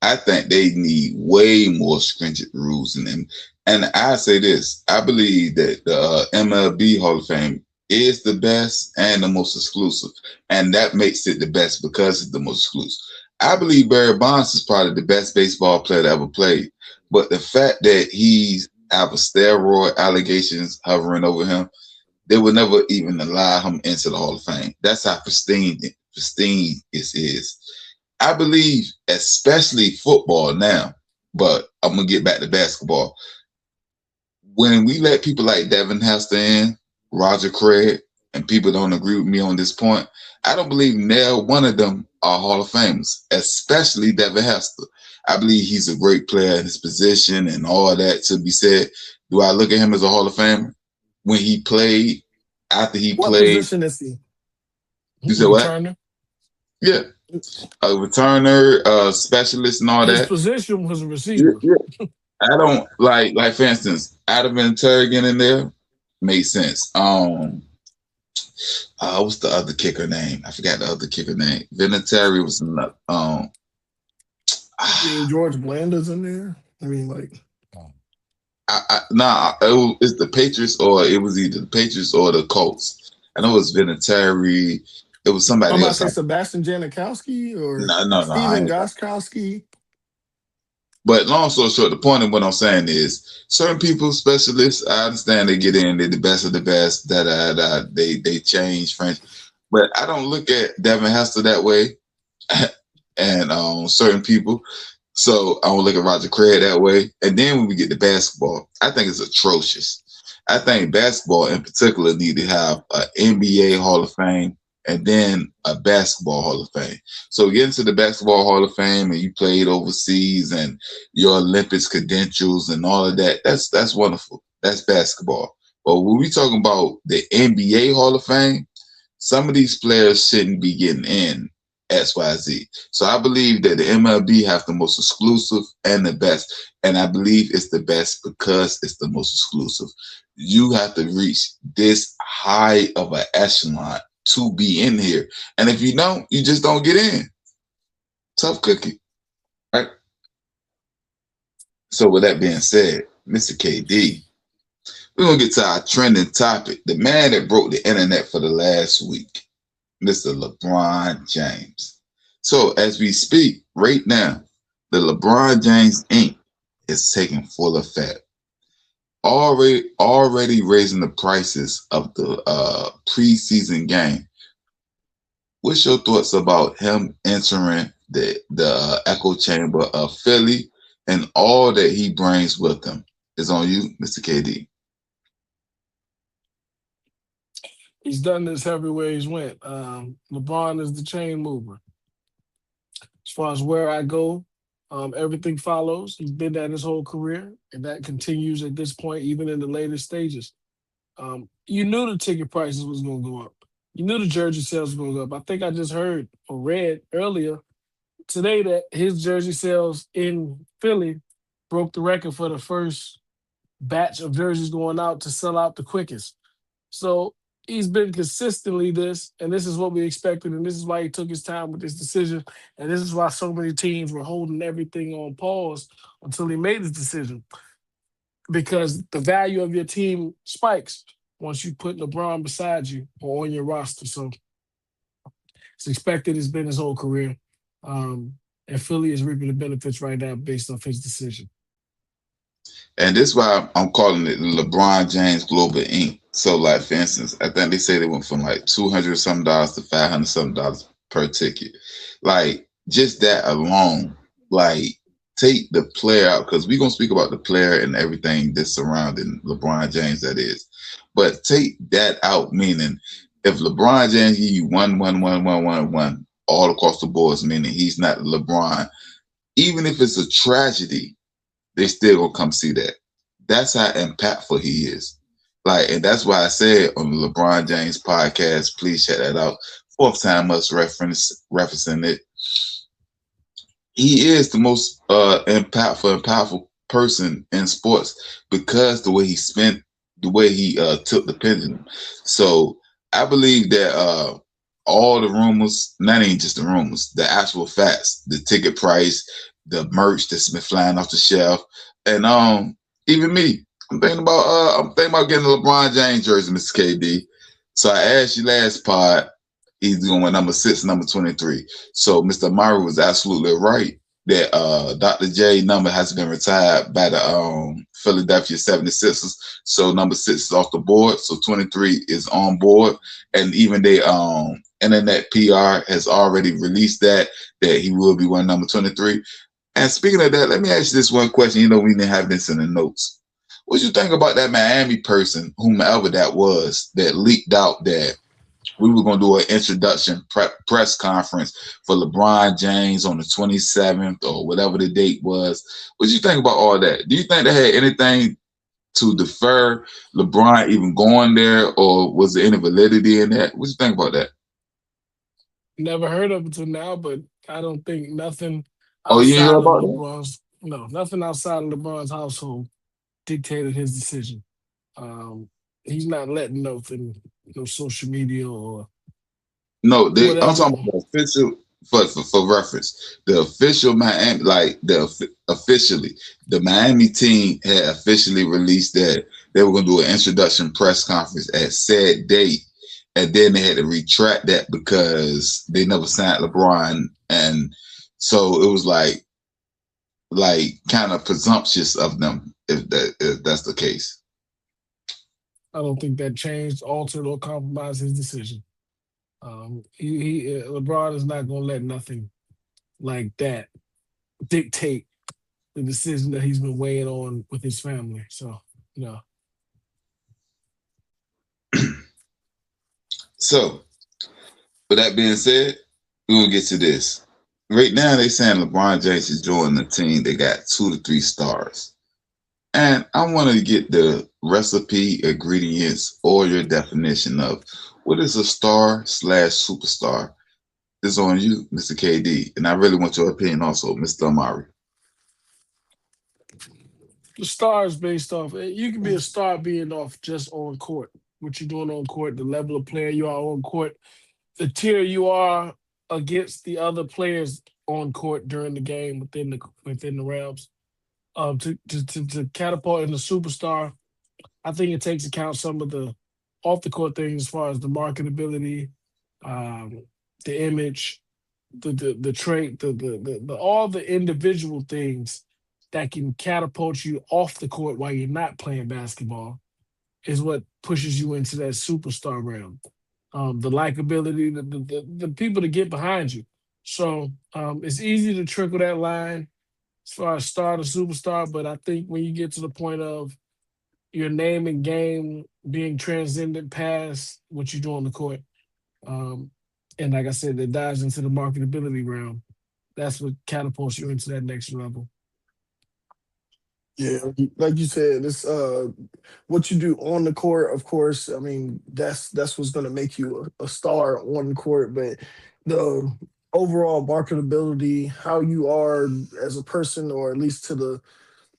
[SPEAKER 3] I think they need way more stringent rules in them. And I say this, I believe that the MLB Hall of Fame is the best and the most exclusive. And that makes it the best because it's the most exclusive. I believe Barry Bonds is probably the best baseball player that ever played. But the fact that he's have steroid allegations hovering over him, they would never even allow him into the Hall of Fame. That's how pristine it is. I believe, especially football now, but I'm going to get back to basketball. When we let people like Devin Hester in, Roger Craig, and people don't agree with me on this point, I don't believe nail one of them are Hall of Famers, especially Devin Hester. I believe he's a great player in his position and all that to be said. Do I look at him as a Hall of Famer? When he played, after he
[SPEAKER 1] What
[SPEAKER 3] played.
[SPEAKER 1] position is he?
[SPEAKER 3] You said what?
[SPEAKER 2] Returner.
[SPEAKER 3] Yeah. A returner, specialist and all
[SPEAKER 2] His
[SPEAKER 3] that.
[SPEAKER 2] position was a receiver.
[SPEAKER 3] Yeah. I don't like for instance, Adam Vinatieri in there made sense. What's the other kicker name? I forgot the other kicker name. Vinatieri was
[SPEAKER 1] George Blanda's in there. I mean, like,
[SPEAKER 3] it's the Patriots, or it was either the Patriots or the Colts. I know it was Vinatieri. It was somebody
[SPEAKER 1] I'm about
[SPEAKER 3] else.
[SPEAKER 1] to say Sebastian Janikowski or
[SPEAKER 3] No.
[SPEAKER 1] Steven Gostkowski.
[SPEAKER 3] But long story short, the point of what I'm saying is certain people, specialists, I understand they get in, they're the best of the best, they change French. But I don't look at Devin Hester that way and certain people. So I don't look at Roger Craig that way. And then when we get to basketball, I think it's atrocious. I think basketball in particular need to have an NBA Hall of Fame and then a basketball Hall of Fame. So get into the basketball Hall of Fame and you played overseas and your Olympics credentials and all of that. That's wonderful. That's basketball. But when we talking about the NBA Hall of Fame, some of these players shouldn't be getting in XYZ. So I believe that the MLB have the most exclusive and the best. And I believe it's the best because it's the most exclusive. You have to reach this high of an echelon to be in here. And if you don't, you just don't get in. Tough cookie. Right? So with that being said, Mr. KD, we're going to get to our trending topic. The man that broke the internet for the last week, Mr. LeBron James. So as we speak right now, the LeBron James Inc. is taking full effect. Already raising the prices of the preseason game What's your thoughts about him entering the echo chamber of Philly and all that he brings with him? Is on you, Mr. KD.
[SPEAKER 2] He's done this everywhere he's went. LeBron is the chain mover. As far as where I go, everything follows. He's been that his whole career, and that continues at this point, even in the later stages. You knew the ticket prices was going to go up. You knew the jersey sales was going to go up. I think I just heard or read earlier today that his jersey sales in Philly broke the record for the first batch of jerseys going out to sell out the quickest. So he's been consistently this, and this is what we expected, and this is why he took his time with this decision, and this is why so many teams were holding everything on pause until he made his decision. Because the value of your team spikes once you put LeBron beside you or on your roster. So it's expected. It's been his whole career. And Philly is reaping the benefits right now based off his decision.
[SPEAKER 3] And this is why I'm calling it LeBron James Global Inc. So, like, for instance, I think they say they went from like $200 something to $500 something per ticket. Like, just that alone, like, take the player out, because we're gonna speak about the player and everything that's surrounding LeBron James, that is. But take that out, meaning if LeBron James give you one all across the boards, meaning he's not LeBron, even if it's a tragedy, they still gonna come see that. That's how impactful he is. Like, and that's why I said on the LeBron James podcast, please check that out. Fourth time us referencing it. He is the most impactful and powerful person in sports because the way he took the pendulum. So I believe that all the rumors, not even just the rumors, the actual facts, the ticket price, the merch that's been flying off the shelf, and even me, I'm thinking about getting a LeBron James jersey, Mr. KD. So I asked you last pod, he's going number 6, number 23. So Mr. Murray was absolutely right that Dr. J number has been retired by the Philadelphia 76ers. So number 6 is off the board. So 23 is on board. And even the Internet PR has already released that he will be wearing number 23. And speaking of that, let me ask you this one question. You know, we didn't have this in the notes. What you think about that Miami person, whomever that was, that leaked out that we were going to do an introduction press conference for LeBron James on the 27th or whatever the date was? What you think about all that? Do you think they had anything to defer LeBron even going there, or was there any validity in that? What you think about that?
[SPEAKER 2] Never heard of it until now, but I don't think nothing
[SPEAKER 3] Oh, you ain't
[SPEAKER 2] outside
[SPEAKER 3] heard
[SPEAKER 2] of
[SPEAKER 3] about that?
[SPEAKER 2] LeBron's nothing outside of LeBron's household dictated his decision. He's not letting nothing, no social media or
[SPEAKER 3] No, I'm
[SPEAKER 2] whatever.
[SPEAKER 3] talking about the official, for reference. The official Miami, like officially, the Miami team had officially released that they were going to do an introduction press conference at said date, and then they had to retract that because they never signed LeBron, and so it was like kind of presumptuous of them if that's the case.
[SPEAKER 2] I don't think that changed, altered, or compromised his decision. LeBron is not going to let nothing like that dictate the decision that he's been weighing on with his family. So,
[SPEAKER 3] So, with that being said, we're gonna get to this. Right now, they saying LeBron James is joining the team. They got 2 to 3 stars. And I want to get the recipe, ingredients, or your definition of what is a star/superstar. This is on you, Mr. KD. And I really want your opinion also, Mr. Amari.
[SPEAKER 2] the star is based off, you can be a star being off just on court. What you're doing on court, the level of player you are on court, the tier you are against the other players on court during the game within the realms. To catapult in the superstar, I think it takes account some of the off the court things as far as the marketability, the image, the trait, the all the individual things that can catapult you off the court while you're not playing basketball is what pushes you into that superstar realm. the likability, the people to get behind you. So it's easy to trickle that line as far as star to superstar, but I think when you get to the point of your name and game being transcended past what you do on the court, um, and like I said, it dives into the marketability realm. That's what catapults you into that next level.
[SPEAKER 1] Yeah, like you said, it's what you do on the court. Of course, I mean that's what's going to make you a star on the court. But the overall marketability, how you are as a person, or at least to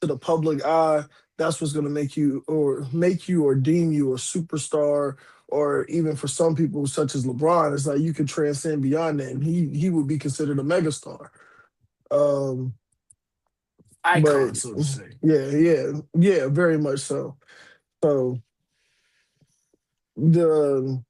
[SPEAKER 1] the public eye, that's what's going to make you or deem you a superstar. Or even for some people, such as LeBron, it's like you can transcend beyond that, and he would be considered a megastar. Um,
[SPEAKER 2] Icon,
[SPEAKER 1] but
[SPEAKER 2] so to say.
[SPEAKER 1] yeah, very much so. So the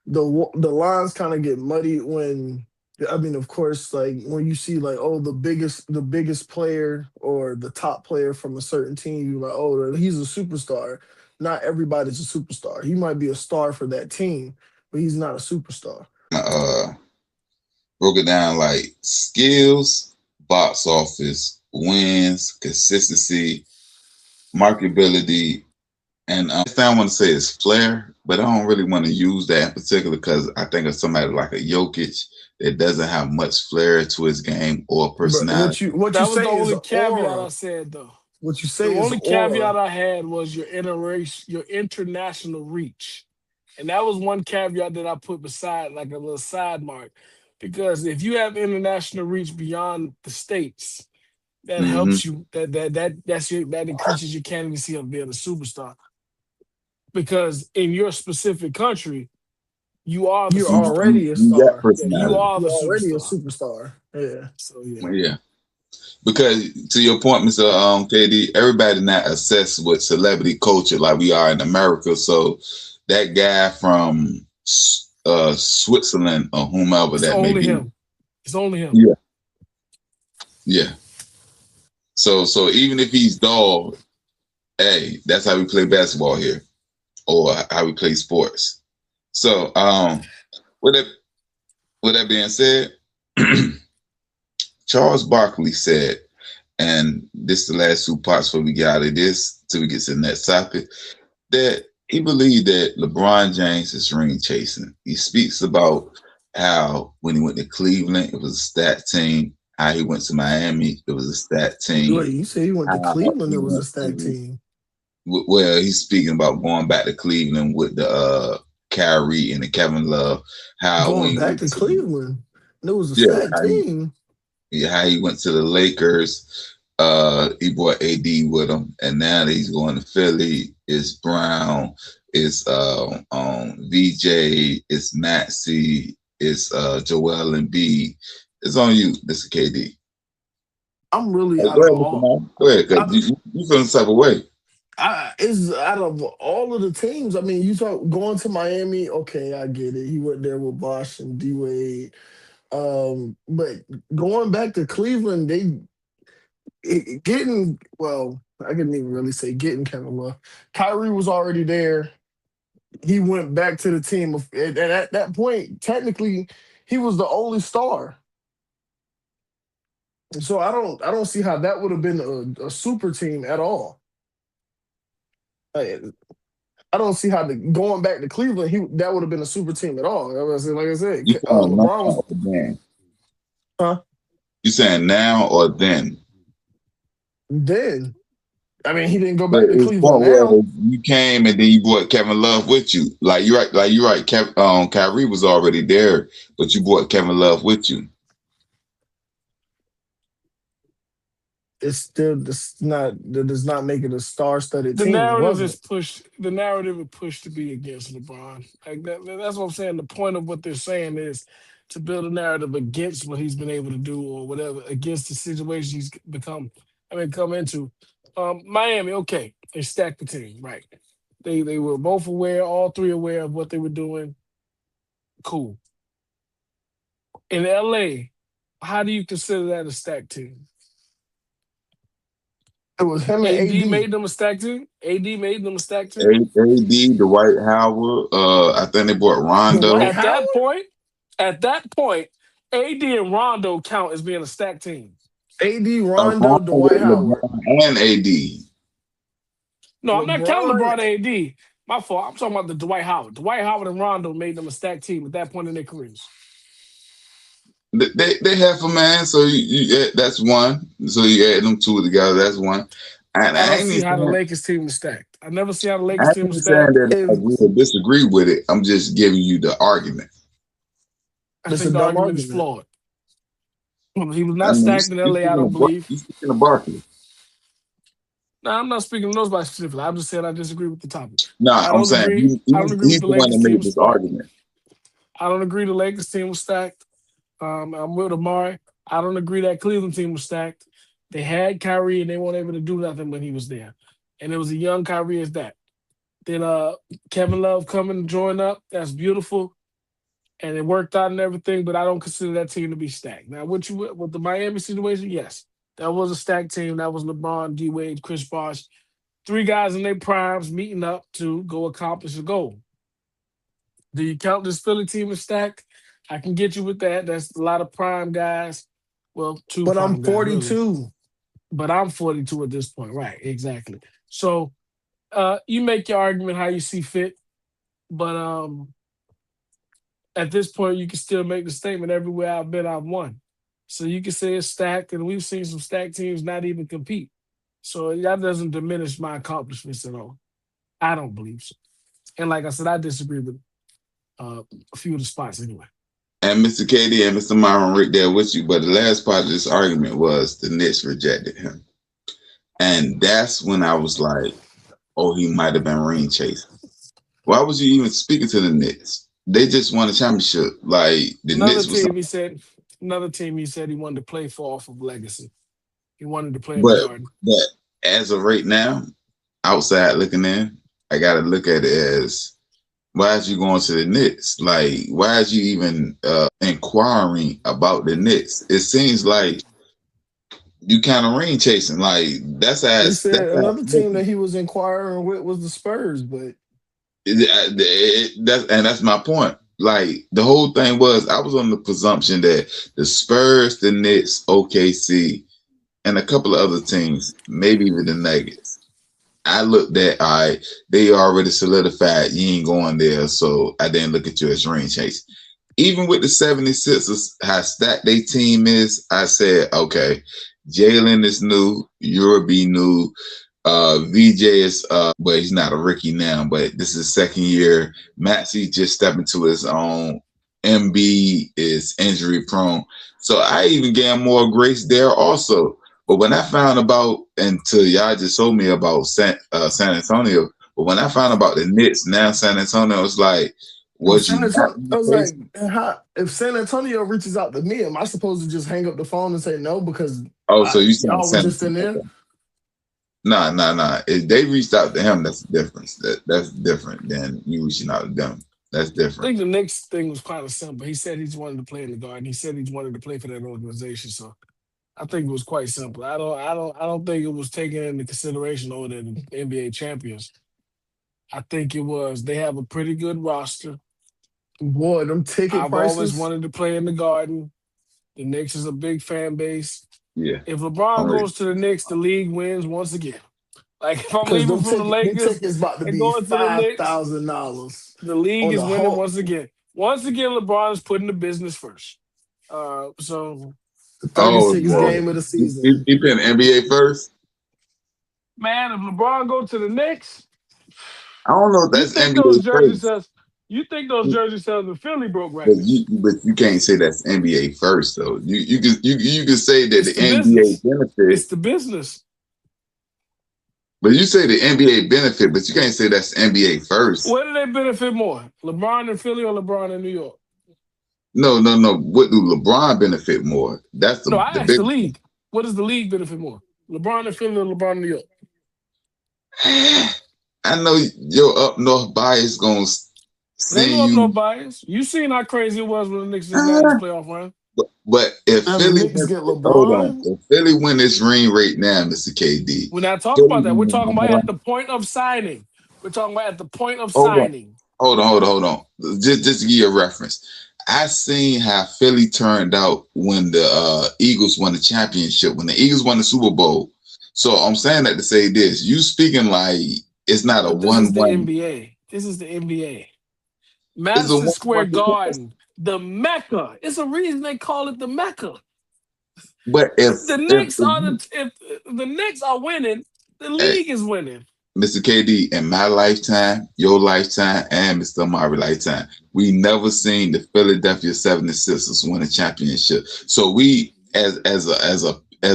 [SPEAKER 1] the lines kind of get muddy when, I mean, of course, like when you see like, oh, the biggest player or the top player from a certain team, you're like, oh, he's a superstar. Not everybody's a superstar. He might be a star for that team, but he's not a superstar.
[SPEAKER 3] uh broke it down like skills, box office, wins, consistency, marketability, and the thing I want to say is flair, but I don't really want to use that in particular because I think of somebody like a Jokic that doesn't have much flair to his game or
[SPEAKER 1] But
[SPEAKER 3] personality.
[SPEAKER 1] what you
[SPEAKER 2] That was
[SPEAKER 1] say
[SPEAKER 2] the
[SPEAKER 1] is
[SPEAKER 2] only caveat I
[SPEAKER 1] aura.
[SPEAKER 2] said, though.
[SPEAKER 1] What you
[SPEAKER 2] The
[SPEAKER 1] say is
[SPEAKER 2] only
[SPEAKER 1] aura.
[SPEAKER 2] caveat I had was your international reach. And that was one caveat that I put beside like a little side mark. Because if you have international reach beyond the states, that
[SPEAKER 3] Mm-hmm.
[SPEAKER 2] helps you. That increases your candidacy of being a superstar. Because in your specific country, you are the
[SPEAKER 1] You're
[SPEAKER 2] superstar.
[SPEAKER 1] already a
[SPEAKER 3] You got
[SPEAKER 1] star.
[SPEAKER 2] Yeah, you
[SPEAKER 3] personality.
[SPEAKER 2] are the
[SPEAKER 1] You're already a
[SPEAKER 2] superstar.
[SPEAKER 1] superstar. Yeah.
[SPEAKER 2] So yeah.
[SPEAKER 3] Yeah. Because to your point, Mr. KD, everybody not obsessed with celebrity culture like we are in America. So that guy from Switzerland or whomever
[SPEAKER 2] It's
[SPEAKER 3] that may
[SPEAKER 2] only
[SPEAKER 3] be.
[SPEAKER 2] him. It's only him.
[SPEAKER 3] Yeah. Yeah. So even if he's dull, hey, that's how we play basketball here, or how we play sports. So with that with that being said, Charles Barkley said, and this is the last two parts before we get out of this till we get to the next topic, that he believed that LeBron James is ring chasing. He speaks about how when he went to Cleveland, it was a stat team. How he went to Miami, it was a stat team.
[SPEAKER 1] Wait, you say he went to
[SPEAKER 3] How
[SPEAKER 1] Cleveland?
[SPEAKER 3] he
[SPEAKER 1] It was a
[SPEAKER 3] went
[SPEAKER 1] stack
[SPEAKER 3] to,
[SPEAKER 1] team.
[SPEAKER 3] well, he's speaking about going back to Cleveland with the Kyrie and the Kevin Love. How when
[SPEAKER 1] Going
[SPEAKER 3] he
[SPEAKER 1] back
[SPEAKER 3] went
[SPEAKER 1] to
[SPEAKER 3] to,
[SPEAKER 1] Cleveland, it was a
[SPEAKER 3] yeah,
[SPEAKER 1] stack team.
[SPEAKER 3] how he went to the Lakers. He brought AD with him, and now that he's going to Philly, it's Brown, it's VJ, it's Maxey, it's Joel Embiid. It's on you, Mr. KD.
[SPEAKER 1] I'm really
[SPEAKER 3] Hey,
[SPEAKER 1] out
[SPEAKER 3] go
[SPEAKER 1] of
[SPEAKER 3] ahead, Mr.
[SPEAKER 1] all.
[SPEAKER 3] Man. Go ahead,
[SPEAKER 1] Out
[SPEAKER 3] because
[SPEAKER 1] of,
[SPEAKER 3] you feel some type of way.
[SPEAKER 1] is out of all of the teams. I mean, you talk going to Miami. Okay, I get it. He went there with Bosh and D Wade. But going back to Cleveland, getting, well, I couldn't even really say getting Kevin Love. Kyrie was already there. He went back to the team, and at that point, technically, he was the only star. So I don't see how that would have been a super team at all. I, I don't see how going back to Cleveland, that would have been a super team at all. Like I said,
[SPEAKER 3] You saying now
[SPEAKER 1] LeBron was,
[SPEAKER 3] or then?
[SPEAKER 1] huh?
[SPEAKER 3] You saying now or then?
[SPEAKER 1] Then, I mean, he didn't go
[SPEAKER 3] But
[SPEAKER 1] back to
[SPEAKER 3] it's
[SPEAKER 1] Cleveland
[SPEAKER 3] point where
[SPEAKER 1] now.
[SPEAKER 3] you came and then you brought Kevin Love with you. Like you're right. Like you're right. Kyrie was already there, but you brought Kevin Love with you.
[SPEAKER 1] It's still that does not make it a star-studded
[SPEAKER 2] The
[SPEAKER 1] team. It
[SPEAKER 2] narrative is
[SPEAKER 1] wasn't.
[SPEAKER 2] pushed. The narrative is pushed to be against LeBron. Like that's what I'm saying. The point of what they're saying is to build a narrative against what he's been able to do or whatever, against the situation he's come into. Miami, okay, they stacked the team, right? They were both aware, all three aware of what they were doing. Cool. In LA, how do you consider that a stacked team?
[SPEAKER 1] It was him and
[SPEAKER 2] AD
[SPEAKER 1] AD.
[SPEAKER 2] made them a stack team. AD made them a stack team.
[SPEAKER 3] AD, Dwight Howard. I think they brought Rondo.
[SPEAKER 1] Dwight
[SPEAKER 2] At
[SPEAKER 1] Howard?
[SPEAKER 2] that point, AD and Rondo count as being a stack team.
[SPEAKER 1] AD, Rondo, Dwight Howard.
[SPEAKER 3] LeBron and AD.
[SPEAKER 2] No, I'm not counting
[SPEAKER 1] LeBron-
[SPEAKER 2] LeBron and AD. My fault. I'm talking about the Dwight Howard. Dwight Howard and Rondo made them a stack team at that point in their careers.
[SPEAKER 3] They have a man, so you that's one. So you add them two together, that's one. And
[SPEAKER 2] I
[SPEAKER 3] I
[SPEAKER 2] don't
[SPEAKER 3] ain't
[SPEAKER 2] see
[SPEAKER 3] even
[SPEAKER 2] how the
[SPEAKER 3] saying-
[SPEAKER 2] Lakers team was stacked. I never see how the
[SPEAKER 3] I
[SPEAKER 2] Lakers
[SPEAKER 3] ain't
[SPEAKER 2] team
[SPEAKER 3] even
[SPEAKER 2] was
[SPEAKER 3] saying
[SPEAKER 2] stacked.
[SPEAKER 3] that I agree or disagree with it. I'm just giving you the argument.
[SPEAKER 2] I
[SPEAKER 1] It's
[SPEAKER 2] think
[SPEAKER 1] a
[SPEAKER 2] the
[SPEAKER 1] dumb
[SPEAKER 2] argument is
[SPEAKER 1] argument.
[SPEAKER 2] flawed. He was not stacked in LA, I don't believe.
[SPEAKER 3] You speaking of Barkley?
[SPEAKER 2] No, I'm not speaking of nobody specifically. I'm just saying I disagree with the topic.
[SPEAKER 3] No,
[SPEAKER 2] I
[SPEAKER 3] I'm
[SPEAKER 2] don't
[SPEAKER 3] saying
[SPEAKER 2] agree. I don't agree
[SPEAKER 3] he's
[SPEAKER 2] with
[SPEAKER 3] the
[SPEAKER 2] the
[SPEAKER 3] one that
[SPEAKER 2] Lakers
[SPEAKER 3] made
[SPEAKER 2] team
[SPEAKER 3] this
[SPEAKER 2] stacked.
[SPEAKER 3] argument.
[SPEAKER 2] I don't agree the Lakers team was stacked. I'm with Amari. I don't agree that Cleveland team was stacked. They had Kyrie and they weren't able to do nothing when he was there. And it was a young Kyrie as that. Then Kevin Love coming and join up. That's beautiful. And it worked out and everything, but I don't consider that team to be stacked. Now, with the Miami situation, yes. That was a stacked team. That was LeBron, D Wade, Chris Bosh. 3 guys in their primes meeting up to go accomplish a goal. Do you count this Philly team as stacked? I can get you with that. That's a lot of prime guys. Well, 2
[SPEAKER 1] But
[SPEAKER 2] prime
[SPEAKER 1] I'm
[SPEAKER 2] guys, really.
[SPEAKER 1] 42.
[SPEAKER 2] But I'm 42 at this point. Right, exactly. So you make your argument how you see fit. But at this point, you can still make the statement everywhere I've been, I've won. So you can say it's stacked, and we've seen some stacked teams not even compete. So that doesn't diminish my accomplishments at all. I don't believe so. And like I said, I disagree with a few of the spots anyway.
[SPEAKER 3] And Mr. KD and Mr. Myron right there with you. But the last part of this argument was the Knicks rejected him. And that's when I was like, oh, he might have been ring chasing. Why was you even speaking to the Knicks? They just won a championship. Like the Knicks was
[SPEAKER 2] Another team he said he wanted to play for off of legacy. He wanted to play in the Garden.
[SPEAKER 3] But as of right now, outside looking in, I gotta look at it as why is you going to the Knicks? Like, why is you even inquiring about the Knicks? It seems like you kind of ring chasing. Like that's
[SPEAKER 1] He said another team that he was inquiring with was the Spurs, but
[SPEAKER 3] that's my point. Like the whole thing was, I was on the presumption that the Spurs, the Knicks, OKC, and a couple of other teams, maybe even the Nuggets. I looked at, all right, they already solidified you ain't going there, so I didn't look at you as ring chase. Even with the 76ers, how stacked their team is, I said, okay, Jalen is new, Urabe new, VJ is, but he's not a rookie now, but this is his second year. Maxey just stepped into his own. MB is injury prone. So I even gave him more grace there also. But when I found about, until y'all just told me about San Antonio, but when I found about the Knicks, now San Antonio was like, what you
[SPEAKER 1] I was like, if San Antonio reaches out to me, am I supposed to just hang up the phone and say no because
[SPEAKER 3] so you
[SPEAKER 1] y'all was just in there?
[SPEAKER 3] Nah. If they reached out to him, that's the difference. That's different than you reaching out to them. That's
[SPEAKER 2] I
[SPEAKER 3] different.
[SPEAKER 2] think the Knicks thing was kind of simple. He said he's wanted to play in the Garden. He said he's wanted to play for that organization. So I think it was quite simple. I don't think it was taken into consideration over the NBA champions. I think it was they have a pretty good roster.
[SPEAKER 1] Boy, them ticket
[SPEAKER 2] I've
[SPEAKER 1] prices.
[SPEAKER 2] always wanted to play in the Garden. The Knicks is a big fan base.
[SPEAKER 3] Yeah.
[SPEAKER 2] If LeBron goes to the Knicks, the league wins once again. Like if I'm
[SPEAKER 1] Because
[SPEAKER 2] leaving from the Lakers
[SPEAKER 1] tickets about to
[SPEAKER 2] and
[SPEAKER 1] be
[SPEAKER 2] going to the Knicks,
[SPEAKER 1] $5,000.
[SPEAKER 2] the league
[SPEAKER 1] on
[SPEAKER 2] is
[SPEAKER 1] the
[SPEAKER 2] winning
[SPEAKER 1] whole-
[SPEAKER 2] once again. Once again, LeBron is putting the business first. So,
[SPEAKER 1] The 36th
[SPEAKER 3] boy.
[SPEAKER 1] game of the season.
[SPEAKER 3] You put NBA first?
[SPEAKER 2] man, if LeBron go to the Knicks,
[SPEAKER 3] I don't know if
[SPEAKER 2] you
[SPEAKER 3] that's
[SPEAKER 2] think those
[SPEAKER 3] NBA
[SPEAKER 2] jersey
[SPEAKER 3] first.
[SPEAKER 2] sales? You think those jersey sales in Philly broke
[SPEAKER 3] But
[SPEAKER 2] records?
[SPEAKER 3] you can't say that's NBA first though. You can say that
[SPEAKER 2] It's
[SPEAKER 3] the
[SPEAKER 2] the
[SPEAKER 3] NBA
[SPEAKER 2] business.
[SPEAKER 3] benefit,
[SPEAKER 2] It's the business.
[SPEAKER 3] but you say the NBA benefit, but you can't say that's NBA first.
[SPEAKER 2] Where do they benefit more? LeBron in Philly or LeBron in New York?
[SPEAKER 3] No. What do LeBron benefit more? That's the
[SPEAKER 2] No, I
[SPEAKER 3] the
[SPEAKER 2] asked
[SPEAKER 3] big.
[SPEAKER 2] the league. What does the league benefit more? LeBron in Philly or LeBron in New York?
[SPEAKER 3] I know your up north bias gonna
[SPEAKER 2] They
[SPEAKER 3] send
[SPEAKER 2] know up no
[SPEAKER 3] you.
[SPEAKER 2] bias. You seen how crazy it was when the Knicks just got this playoff run.
[SPEAKER 3] But if
[SPEAKER 1] And the
[SPEAKER 3] Philly
[SPEAKER 1] Knicks get
[SPEAKER 3] hold on,
[SPEAKER 1] LeBron.
[SPEAKER 3] if Philly win this ring right now, Mr. KD,
[SPEAKER 2] We're not talking
[SPEAKER 3] Philly
[SPEAKER 2] about that. We're
[SPEAKER 3] gonna
[SPEAKER 2] talking about
[SPEAKER 3] have-
[SPEAKER 2] at the point of signing. We're talking about at the point of
[SPEAKER 3] hold on,
[SPEAKER 2] signing.
[SPEAKER 3] hold on. Just to give you a reference, I seen how Philly turned out when the Eagles won the championship, when the Eagles won the Super Bowl. So I'm saying that to say this: you speaking like it's not a
[SPEAKER 2] But this is the
[SPEAKER 3] one-one.
[SPEAKER 2] NBA. This is the NBA.
[SPEAKER 3] It's a
[SPEAKER 2] Madison Square
[SPEAKER 3] one-one.
[SPEAKER 2] Garden, the Mecca. It's a reason they call it the Mecca.
[SPEAKER 3] But
[SPEAKER 2] If the Knicks are if the Knicks are winning, the
[SPEAKER 3] hey,
[SPEAKER 2] league is winning.
[SPEAKER 3] Mr. KD, in my lifetime, your lifetime, and Mr. Amari lifetime, we never seen the Philadelphia 76ers win a championship. So we, as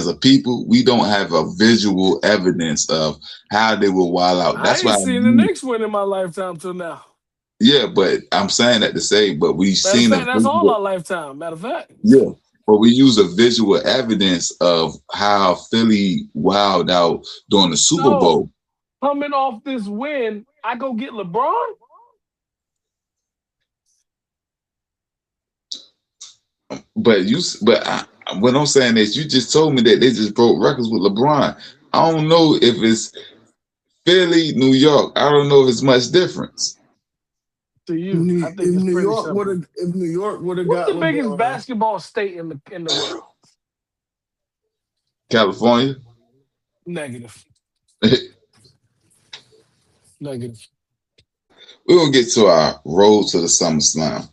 [SPEAKER 3] a people, we don't have a visual evidence of how they will wild out.
[SPEAKER 2] I
[SPEAKER 3] That's why,
[SPEAKER 2] ain't seen the Knicks win in my lifetime till now.
[SPEAKER 3] yeah. But I'm saying that to say, but we've
[SPEAKER 2] Matter of
[SPEAKER 3] seen a
[SPEAKER 2] fact, that's all
[SPEAKER 3] visual,
[SPEAKER 2] our lifetime. Matter of fact.
[SPEAKER 3] yeah. But we use a visual evidence of how Philly wilded out during the Super
[SPEAKER 2] So
[SPEAKER 3] Bowl.
[SPEAKER 2] coming off this win, I go get LeBron.
[SPEAKER 3] What I'm saying is, you just told me that they just broke records with LeBron. I don't know if it's Philly, New York. I don't know if it's much difference.
[SPEAKER 2] To you, I think
[SPEAKER 1] If
[SPEAKER 2] it's
[SPEAKER 1] New
[SPEAKER 2] pretty
[SPEAKER 1] York
[SPEAKER 2] simple.
[SPEAKER 1] would have
[SPEAKER 2] What's
[SPEAKER 1] got
[SPEAKER 2] the biggest
[SPEAKER 1] LeBron,
[SPEAKER 2] basketball state in the world?
[SPEAKER 3] California.
[SPEAKER 2] Negative.
[SPEAKER 3] We're
[SPEAKER 2] Negative.
[SPEAKER 3] gonna get to our road to the SummerSlam,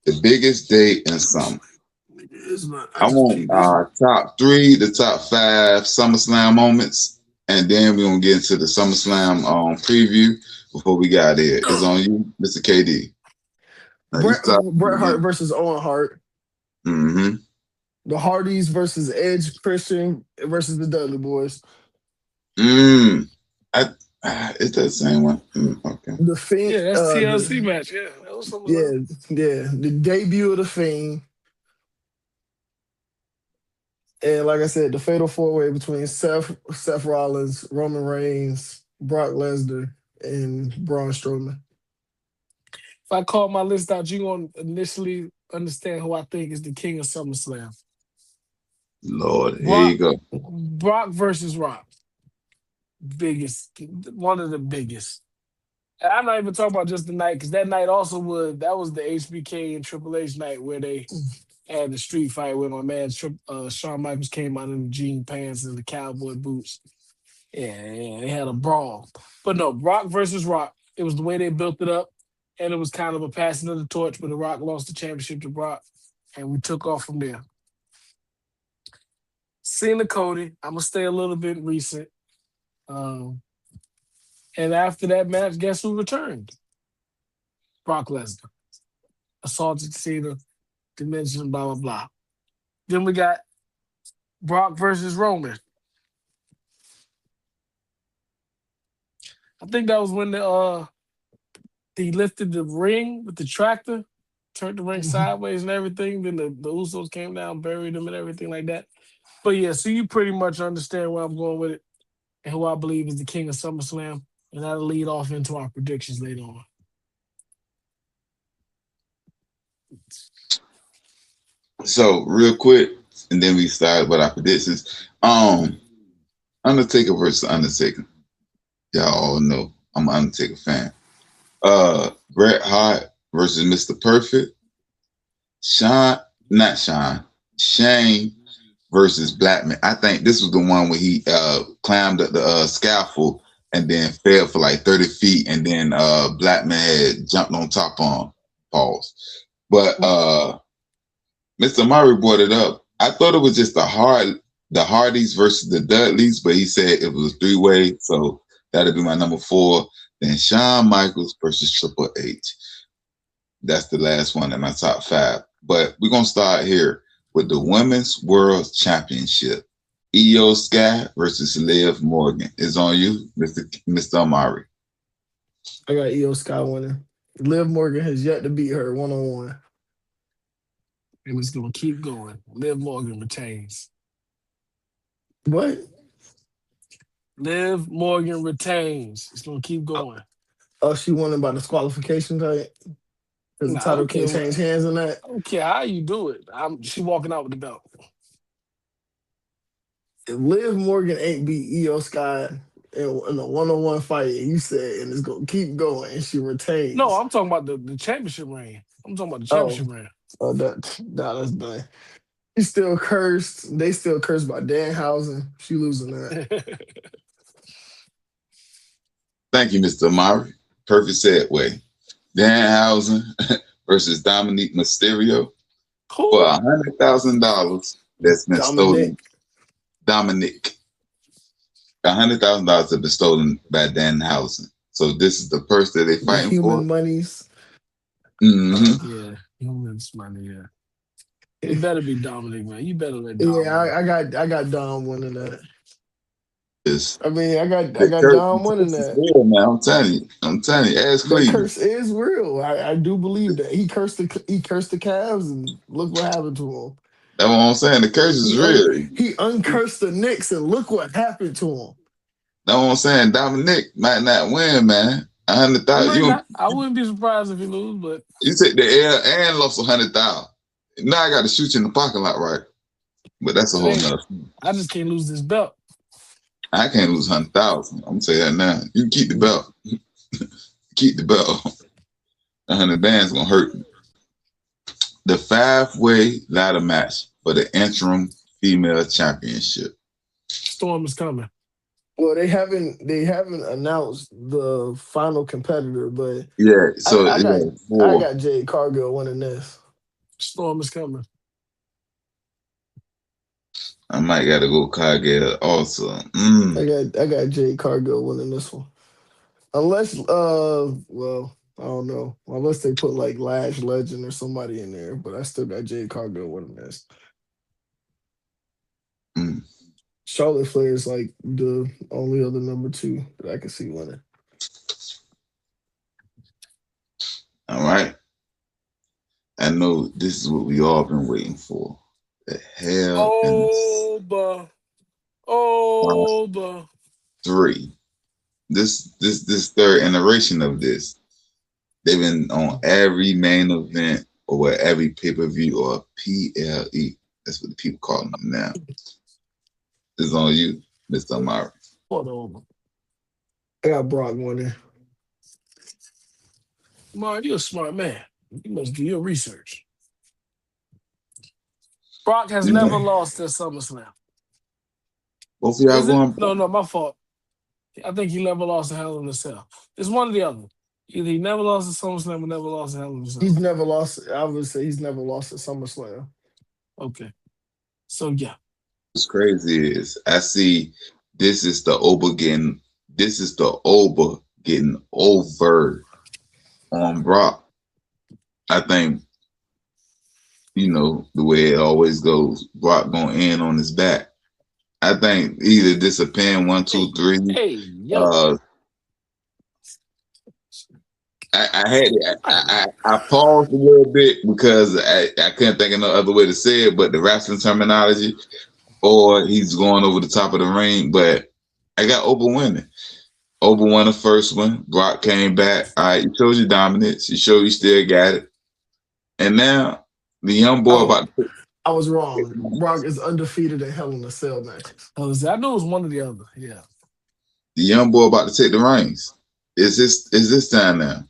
[SPEAKER 3] the biggest day in summer.
[SPEAKER 1] it's not.
[SPEAKER 3] I want our top three, the top five SummerSlam moments, and then we're gonna get into the SummerSlam preview before we got there. It's on you, Mr. KD. Now you start.
[SPEAKER 1] Bret Hart versus Owen Hart.
[SPEAKER 3] Mm-hmm.
[SPEAKER 1] The Hardys versus Edge Christian versus the Dudley Boys.
[SPEAKER 3] It's that same one. Okay.
[SPEAKER 1] The Fiend.
[SPEAKER 2] Yeah, that's TLC match. Yeah, that was something.
[SPEAKER 1] Yeah. The debut of the Fiend. And like I said, the fatal four-way between Seth Rollins, Roman Reigns, Brock Lesnar, and Braun Strowman.
[SPEAKER 2] If I call my list out, you gonna initially understand who I think is the king of SummerSlam.
[SPEAKER 3] Lord, here
[SPEAKER 2] Brock,
[SPEAKER 3] you go.
[SPEAKER 2] Brock versus Rock. Biggest, one of the biggest. And I'm not even talking about just the night, because that night also was the HBK and Triple H night where they had the street fight where my man Shawn Michaels came out in the jean pants and the cowboy boots. Yeah, they had a brawl. But no, Brock versus Rock. It was the way they built it up, and it was kind of a passing of the torch, but The Rock lost the championship to Brock, and we took off from there. Cena Cody, I'm gonna stay a little bit recent. And after that match, guess who returned? Brock Lesnar. Assaulted Cena, dimension, blah, blah, blah. Then we got Brock versus Roman. I think that was when he lifted the ring with the tractor, turned the ring sideways and everything. Then the Usos came down, buried him and everything like that. But yeah, so you pretty much understand where I'm going with it and who I believe is the king of SummerSlam. And that'll lead off into our predictions later on.
[SPEAKER 3] So real quick, and then we start with our predictions. Undertaker versus Undertaker. Y'all all know I'm an Undertaker fan. Bret Hart versus Mr. Perfect. Shane versus Blackman. I think this was the one where he climbed up the scaffold and then fell for like 30 feet, and then Blackman had jumped on top on pause. But Mr. Murray brought it up. I thought it was just the Hardys versus the Dudleys, but he said it was a three-way, so that'll be my number 4. Then Shawn Michaels versus Triple H. That's the last one in my top 5. But we're gonna start here with the Women's World Championship. Io Sky versus Liv Morgan. Is on you, Mr. Amari.
[SPEAKER 1] I got Io Sky winning. Liv Morgan has yet to beat her one-on-one.
[SPEAKER 2] And it's going to keep going. Liv Morgan retains.
[SPEAKER 1] What?
[SPEAKER 2] Liv Morgan retains. It's going to keep going.
[SPEAKER 1] Oh, she won by disqualification type? Because the
[SPEAKER 2] Nah, I
[SPEAKER 1] title
[SPEAKER 2] don't care.
[SPEAKER 1] can't change hands in that.
[SPEAKER 2] I don't care how you do it. She walking out with the belt.
[SPEAKER 1] If Liv Morgan ain't beat Io Sky in a one-on-one fight, and you said, and it's gonna keep going, and she
[SPEAKER 2] No,
[SPEAKER 1] retains.
[SPEAKER 2] I'm talking about the championship reign. I'm talking about the
[SPEAKER 1] Oh,
[SPEAKER 2] championship reign.
[SPEAKER 1] that's done. He's still cursed. They still cursed by Danhausen. She losing that.
[SPEAKER 3] Thank you, Mr. Amari. Perfect segue. Danhausen versus Dominique Mysterio for
[SPEAKER 2] Cool.
[SPEAKER 3] $100,000 that's been stolen.
[SPEAKER 1] Dominic.
[SPEAKER 3] $100,000 has been stolen by Danhausen. So this is the purse that they fighting
[SPEAKER 1] Human
[SPEAKER 3] for.
[SPEAKER 1] monies.
[SPEAKER 3] Mm-hmm.
[SPEAKER 2] Yeah, humans money. Yeah, it better be Dominic, man. You better let
[SPEAKER 1] Yeah,
[SPEAKER 2] Dominic.
[SPEAKER 1] I got Dom winning that.
[SPEAKER 3] It's,
[SPEAKER 1] I mean, I
[SPEAKER 3] the
[SPEAKER 1] got
[SPEAKER 3] curse
[SPEAKER 1] Dom winning
[SPEAKER 3] is
[SPEAKER 1] that.
[SPEAKER 3] real, man. I'm telling you. Ask
[SPEAKER 1] That
[SPEAKER 3] Cleveland.
[SPEAKER 1] curse is real. I do believe that he cursed the Cavs, and look what happened to him.
[SPEAKER 3] That's what I'm saying. The curse is real.
[SPEAKER 1] He uncursed the Knicks, and look what happened to him.
[SPEAKER 3] That's what I'm saying. Dominic might not win, man. 100,000.
[SPEAKER 2] I wouldn't be surprised if he lose, but
[SPEAKER 3] You take the L and lost 100,000. Now I got to shoot you in the parking lot, right? But that's a whole nother thing.
[SPEAKER 2] I just can't lose this belt.
[SPEAKER 3] I can't lose 100,000. I'm gonna tell you that now. You can keep the belt. Keep the belt. 100 bands gonna hurt. The 5-way ladder match for the interim female championship.
[SPEAKER 2] Storm is coming.
[SPEAKER 1] Well, they haven't announced the final competitor, but
[SPEAKER 3] Yeah, so
[SPEAKER 1] I got Jade Cargill winning this.
[SPEAKER 2] Storm is coming.
[SPEAKER 3] I might gotta go Cargill also.
[SPEAKER 1] I got Jade Cargill winning this one. Unless well, I don't know. Unless they put like Lash Legend or somebody in there, but I still got Jade Cargill winning this. Charlotte Flair is like the only other number 2 that I can see winning.
[SPEAKER 3] All right. I know this is what we all been waiting for. The hell
[SPEAKER 2] Oba.
[SPEAKER 3] 3. This third iteration of this. They've been on every main event or every pay-per-view or PLE. That's what the people call them now. This is on you, Mr. Amari.
[SPEAKER 1] I got Brock winning.
[SPEAKER 2] Mark, you're a smart man. You must do your research. Brock has never lost at SummerSlam.
[SPEAKER 3] Both of y'all going?
[SPEAKER 2] No, my fault. I think he never lost a Hell in a Cell. It's one or the other. Either he never lost at SummerSlam or never lost a Hell in a Cell.
[SPEAKER 1] He's never lost. I would say he's never lost at SummerSlam.
[SPEAKER 2] Okay. So yeah.
[SPEAKER 3] What's crazy is I see this is the Oba getting over on Brock. I think, the way it always goes, Brock going in on his back. I think either this a pin 1, 2, 3.
[SPEAKER 2] Hey, yo.
[SPEAKER 3] I paused a little bit because I couldn't think of no other way to say it, but the wrestling terminology, or he's going over the top of the ring. But I got Oba winning. Oba won the first one. Brock came back. All right, he showed you dominance. He showed you still got it. And now the young boy
[SPEAKER 1] I was wrong. Brock is undefeated in Hell in a Cell matches.
[SPEAKER 2] I knew it was one or the other. Yeah.
[SPEAKER 3] The young boy about to take the reins. Is this time now?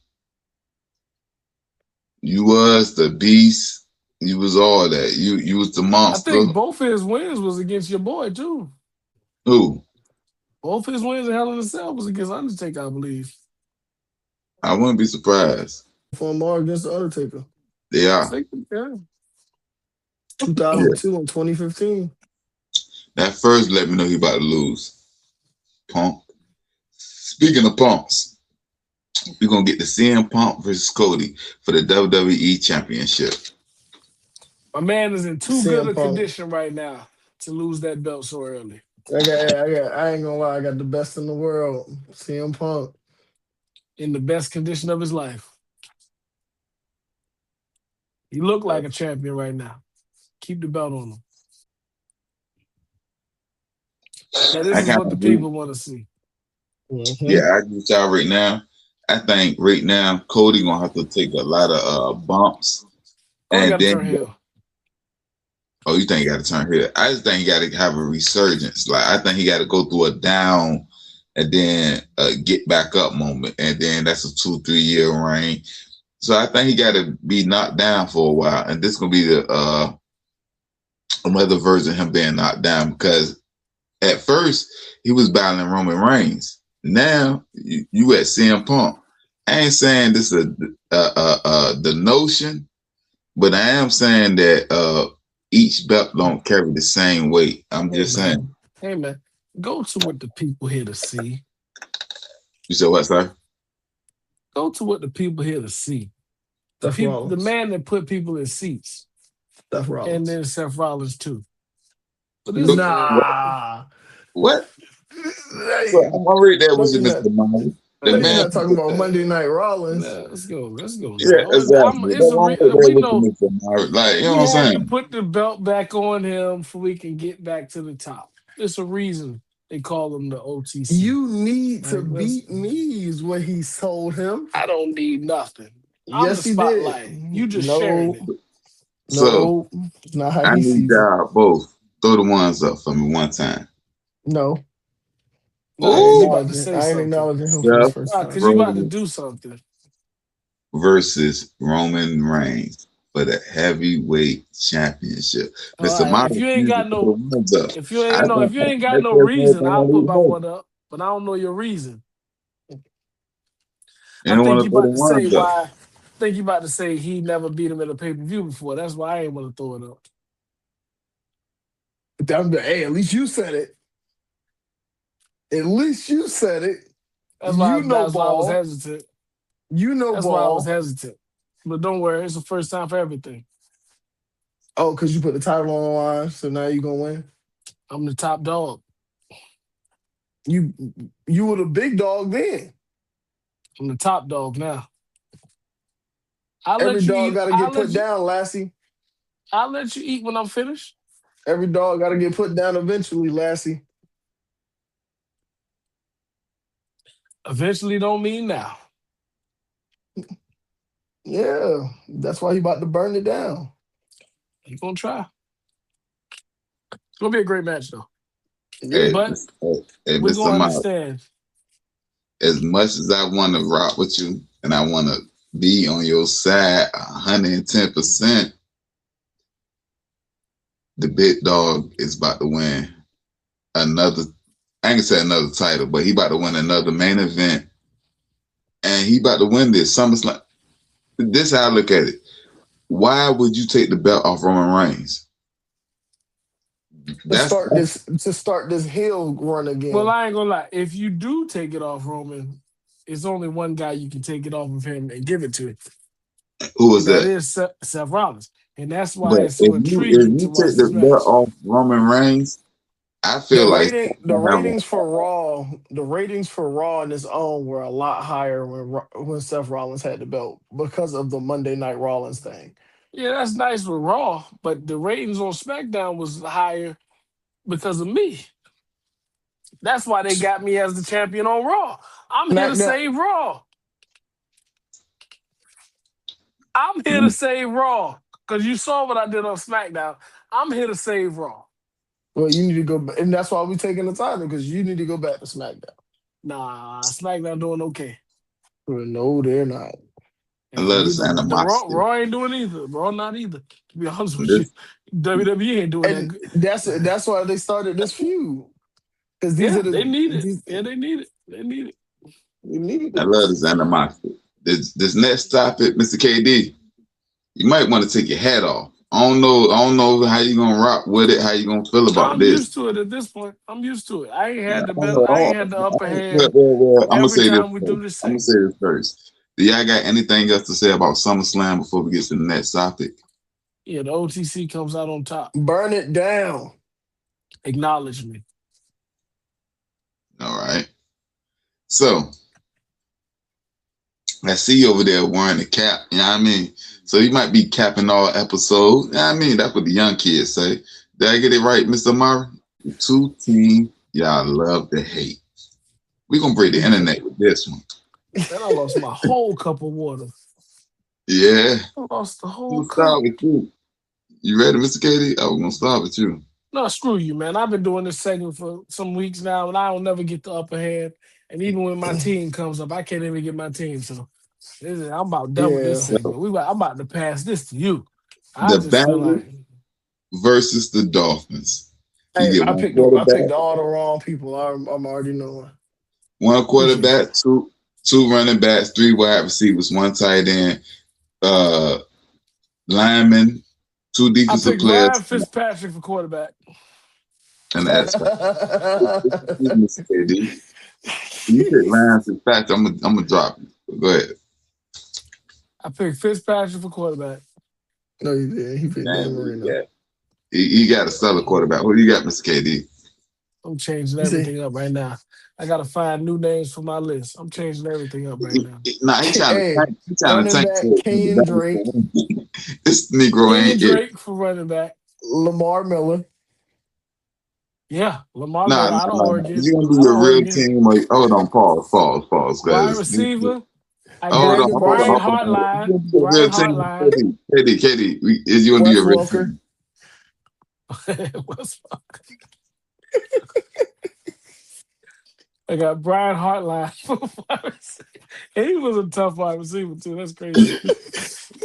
[SPEAKER 3] You was the beast. You was all that. You was the monster.
[SPEAKER 2] I think both of his wins was against your boy too.
[SPEAKER 3] Who?
[SPEAKER 2] Both his wins in Hell in a Cell was against Undertaker, I believe.
[SPEAKER 3] I wouldn't be surprised.
[SPEAKER 1] For Mark against the Undertaker.
[SPEAKER 3] They are.
[SPEAKER 2] Yeah.
[SPEAKER 1] 2002 and 2015.
[SPEAKER 3] That first let me know he about to lose. Punk. Speaking of punks, we're going to get the CM Punk versus Cody for the WWE Championship.
[SPEAKER 2] My man is in too good a condition right now to lose that belt so early.
[SPEAKER 1] I ain't gonna lie, I got the best in the world. CM Punk.
[SPEAKER 2] In the best condition of his life. He look like a champion right now. Keep the belt on him. Now, this is what the people want to see.
[SPEAKER 3] Mm-hmm. Yeah, I agree with y'all right now. I think right now Cody gonna have to take a lot of bumps,
[SPEAKER 2] Cody
[SPEAKER 3] and
[SPEAKER 2] got to
[SPEAKER 3] then
[SPEAKER 2] turn heel.
[SPEAKER 3] oh, you think he got to turn here? I just think he got to have a resurgence. Like I think he got to go through a down and then get back up moment, and then that's a 2-3 year reign. So I think he got to be knocked down for a while, and this gonna be the another version of him being knocked down because at first he was battling Roman Reigns. Now you at CM Punk. I ain't saying this is the notion, but I am saying that each belt don't carry the same weight. I'm just saying.
[SPEAKER 2] Hey man, go to what the people here to see.
[SPEAKER 3] You said what, sir?
[SPEAKER 2] Go to what the people here to see. The
[SPEAKER 1] Seth
[SPEAKER 2] people,
[SPEAKER 1] Rollins.
[SPEAKER 2] the man that put people in seats,
[SPEAKER 1] Seth Rollins.
[SPEAKER 2] and then Seth Rollins too. But
[SPEAKER 1] Nah.
[SPEAKER 3] What?
[SPEAKER 1] Hey,
[SPEAKER 3] So I'm gonna read that with you,
[SPEAKER 1] you're
[SPEAKER 3] Mr. Myers. The
[SPEAKER 1] you're
[SPEAKER 3] man.
[SPEAKER 1] not talking about Monday Night Rollins.
[SPEAKER 2] Let's go. Let's go.
[SPEAKER 3] Yeah,
[SPEAKER 2] now.
[SPEAKER 3] exactly.
[SPEAKER 2] It's a
[SPEAKER 3] Don't
[SPEAKER 2] we
[SPEAKER 3] with
[SPEAKER 2] know
[SPEAKER 3] you, Mr. Myers. Like, you know
[SPEAKER 2] we
[SPEAKER 3] what I'm
[SPEAKER 2] had to
[SPEAKER 3] saying?
[SPEAKER 2] put the belt back on him so we can get back to the top. It's a reason they call him the OTC.
[SPEAKER 1] You need to
[SPEAKER 2] Like,
[SPEAKER 1] beat me is what he told him.
[SPEAKER 2] I don't need nothing. I'm
[SPEAKER 1] Yes,
[SPEAKER 2] the
[SPEAKER 1] he
[SPEAKER 2] spotlight.
[SPEAKER 1] did.
[SPEAKER 2] You just sharing it.
[SPEAKER 3] So
[SPEAKER 1] It's not how
[SPEAKER 3] I
[SPEAKER 1] he
[SPEAKER 3] need
[SPEAKER 1] sees it.
[SPEAKER 3] y'all both throw the ones up for me one time.
[SPEAKER 1] No.
[SPEAKER 2] Nah,
[SPEAKER 1] I
[SPEAKER 2] 'cause
[SPEAKER 1] ain't
[SPEAKER 2] you about to
[SPEAKER 1] acknowledging-
[SPEAKER 2] say
[SPEAKER 1] I ain't
[SPEAKER 2] something.
[SPEAKER 1] acknowledging him for his
[SPEAKER 3] Seth
[SPEAKER 1] first
[SPEAKER 2] Nah,
[SPEAKER 1] time.
[SPEAKER 2] because you about to
[SPEAKER 3] Rollins
[SPEAKER 2] do something.
[SPEAKER 3] versus Roman Reigns for the heavyweight championship.
[SPEAKER 2] All
[SPEAKER 3] Mr.
[SPEAKER 2] right.
[SPEAKER 3] Myers,
[SPEAKER 2] If you ain't got
[SPEAKER 3] throw the
[SPEAKER 2] no,
[SPEAKER 3] ones up.
[SPEAKER 2] if you
[SPEAKER 3] I
[SPEAKER 2] ain't no,
[SPEAKER 3] think
[SPEAKER 2] if you ain't got
[SPEAKER 3] that's
[SPEAKER 2] no
[SPEAKER 3] what
[SPEAKER 2] reason, I'll put my
[SPEAKER 3] you
[SPEAKER 2] one up. But I don't know your reason. I
[SPEAKER 3] don't
[SPEAKER 2] think
[SPEAKER 3] want
[SPEAKER 2] you
[SPEAKER 3] to throw the
[SPEAKER 2] about to say
[SPEAKER 3] ones up.
[SPEAKER 2] why. I think you about to say he never beat him at a pay-per-view before. That's why I ain't want to throw it up.
[SPEAKER 1] Hey, at least you said it. At least you said it.
[SPEAKER 2] That's why.
[SPEAKER 1] You know
[SPEAKER 2] That's why I was
[SPEAKER 1] ball.
[SPEAKER 2] hesitant.
[SPEAKER 1] You know
[SPEAKER 2] That's why I was
[SPEAKER 1] ball.
[SPEAKER 2] hesitant. But don't worry, it's the first time for everything.
[SPEAKER 1] Oh, because you put the title on the line, so now you're gonna win.
[SPEAKER 2] I'm the top dog.
[SPEAKER 1] You were the big dog then.
[SPEAKER 2] I'm the top dog now. I'll
[SPEAKER 1] Every
[SPEAKER 2] let you
[SPEAKER 1] dog
[SPEAKER 2] eat.
[SPEAKER 1] gotta get put down, Lassie.
[SPEAKER 2] I'll let you eat when I'm finished.
[SPEAKER 1] Every dog gotta get put down eventually, Lassie.
[SPEAKER 2] Eventually don't mean now.
[SPEAKER 1] Yeah, that's why he about to burn it down.
[SPEAKER 2] You gonna try. It's gonna be a great match though.
[SPEAKER 3] Hey,
[SPEAKER 2] But
[SPEAKER 3] hey,
[SPEAKER 2] we're
[SPEAKER 3] Mr.
[SPEAKER 2] gonna
[SPEAKER 3] Myers,
[SPEAKER 2] understand.
[SPEAKER 3] as much as I want to rock with you and I want to be on your side 110%, the big dog is about to win another, I ain't gonna say another title, but he about to win another main event. And he about to win this SummerSlam. This is how I look at it. Why would you take the belt off Roman Reigns?
[SPEAKER 1] To start this heel run again.
[SPEAKER 2] Well, I ain't gonna lie. If you do take it off Roman, it's only one guy you can take it off of him and give it to.
[SPEAKER 3] Who is
[SPEAKER 2] That
[SPEAKER 3] that?
[SPEAKER 2] is Seth Rollins. And that's why
[SPEAKER 3] But
[SPEAKER 2] it's so intriguing to
[SPEAKER 3] you
[SPEAKER 2] watch
[SPEAKER 3] take the
[SPEAKER 2] this match.
[SPEAKER 3] belt off Roman Reigns, I feel
[SPEAKER 1] the ratings for Raw on its own were a lot higher when Seth Rollins had the belt because of the Monday Night Rollins thing.
[SPEAKER 2] Yeah, that's nice with Raw, but the ratings on SmackDown was higher because of me. That's why they got me as the champion on Raw. I'm here to save Raw. I'm here to save Raw because you saw what I did on SmackDown. I'm here to save Raw.
[SPEAKER 1] Well, you need to go, and that's why we're taking the title because you need to go back to SmackDown.
[SPEAKER 2] Nah, SmackDown doing okay.
[SPEAKER 1] No, they're not.
[SPEAKER 3] I love this animosity.
[SPEAKER 2] Raw ain't doing either. Raw not either. To be honest with you, WWE ain't doing that good.
[SPEAKER 1] That's why they started this feud. Because
[SPEAKER 2] they need it. Yeah, they need it. They need it.
[SPEAKER 1] They need
[SPEAKER 3] I
[SPEAKER 1] it.
[SPEAKER 3] love this animosity. This next topic, Mr. KD, you might want to take your hat off. I don't know how you gonna rock with it, how you gonna feel about this.
[SPEAKER 2] I'm used to it at this point. I'm used to it. I ain't had the belt. I ain't had the upper hand.
[SPEAKER 3] Well, I'm gonna
[SPEAKER 2] every
[SPEAKER 3] say
[SPEAKER 2] time
[SPEAKER 3] this.
[SPEAKER 2] we do this
[SPEAKER 3] I'm gonna
[SPEAKER 2] thing.
[SPEAKER 3] say this first. Do y'all got anything else to say about SummerSlam before we get to the next topic?
[SPEAKER 2] Yeah, the OTC comes out on top.
[SPEAKER 1] Burn it down.
[SPEAKER 2] Acknowledge me.
[SPEAKER 3] All right. So I see you over there wearing the cap. You know what I mean? So you might be capping all episodes. You know what I mean? That's what the young kids say. Did I get it right, Mr. Murray? The two teams y'all love to hate. We're gonna break the internet with this one.
[SPEAKER 2] Man, I lost my whole cup of water.
[SPEAKER 3] Yeah.
[SPEAKER 2] I lost the
[SPEAKER 3] I'm
[SPEAKER 2] whole
[SPEAKER 3] gonna start
[SPEAKER 2] cup.
[SPEAKER 3] with you. You ready, Mr. Katie? I was gonna start with you.
[SPEAKER 2] No, screw you, man. I've been doing this segment for some weeks now, and I don't never get the upper hand. And even when my team comes up, I can't even get my team. So I'm about done with this
[SPEAKER 1] Yeah.
[SPEAKER 2] segment. I'm about to pass this to you. I
[SPEAKER 3] The
[SPEAKER 2] just feel
[SPEAKER 3] Bengals
[SPEAKER 2] like
[SPEAKER 3] versus the Dolphins. You
[SPEAKER 1] Hey,
[SPEAKER 3] get
[SPEAKER 1] I
[SPEAKER 3] one
[SPEAKER 1] picked
[SPEAKER 3] quarterback,
[SPEAKER 1] all the wrong people. I'm already knowing.
[SPEAKER 3] one
[SPEAKER 1] Appreciate
[SPEAKER 3] quarterback, two running backs, 3 wide receivers, 1 tight end, linemen, 2
[SPEAKER 2] I
[SPEAKER 3] defensive
[SPEAKER 2] picked Ryan
[SPEAKER 3] players,
[SPEAKER 2] Fitzpatrick for quarterback.
[SPEAKER 3] and that's right. Mr. KD. You pick Ryan Fitzpatrick. I'm gonna drop you. Go ahead.
[SPEAKER 2] I picked Fitzpatrick for quarterback.
[SPEAKER 1] No, you did. He picked Dan Marino.
[SPEAKER 3] Yeah. He got a stellar quarterback. What do you got, Mr. KD?
[SPEAKER 2] I'm changing
[SPEAKER 1] You say,
[SPEAKER 2] everything up right now. I gotta find new names for my list. I'm changing everything up right now.
[SPEAKER 3] Nah, he trying to
[SPEAKER 1] hey,
[SPEAKER 3] tank. He trying to
[SPEAKER 1] running
[SPEAKER 3] tank.
[SPEAKER 1] back Kenyon Drake,
[SPEAKER 3] This Negro
[SPEAKER 2] Kenyon
[SPEAKER 3] ain't it.
[SPEAKER 2] Drake for running back.
[SPEAKER 1] Lamar Miller.
[SPEAKER 2] Yeah, Lamar
[SPEAKER 3] Nah,
[SPEAKER 2] Miller
[SPEAKER 3] nah,
[SPEAKER 2] out of
[SPEAKER 3] nah, nah.
[SPEAKER 2] Oregon.
[SPEAKER 3] You gonna do
[SPEAKER 2] Out of
[SPEAKER 3] your real
[SPEAKER 2] Oregon.
[SPEAKER 3] team? Or, hold on, pause,
[SPEAKER 2] Wide
[SPEAKER 3] because
[SPEAKER 2] receiver. I
[SPEAKER 3] hold
[SPEAKER 2] got
[SPEAKER 3] on,
[SPEAKER 2] Brian
[SPEAKER 3] hold on.
[SPEAKER 2] Hartline.
[SPEAKER 3] You gonna do your
[SPEAKER 2] Brian
[SPEAKER 3] real team?
[SPEAKER 2] Hartline.
[SPEAKER 3] Katie, is you gonna do
[SPEAKER 1] Wes
[SPEAKER 3] your real
[SPEAKER 1] Welker.
[SPEAKER 3] team?
[SPEAKER 2] I got Brian Hartline. And he was a tough wide receiver too. That's crazy.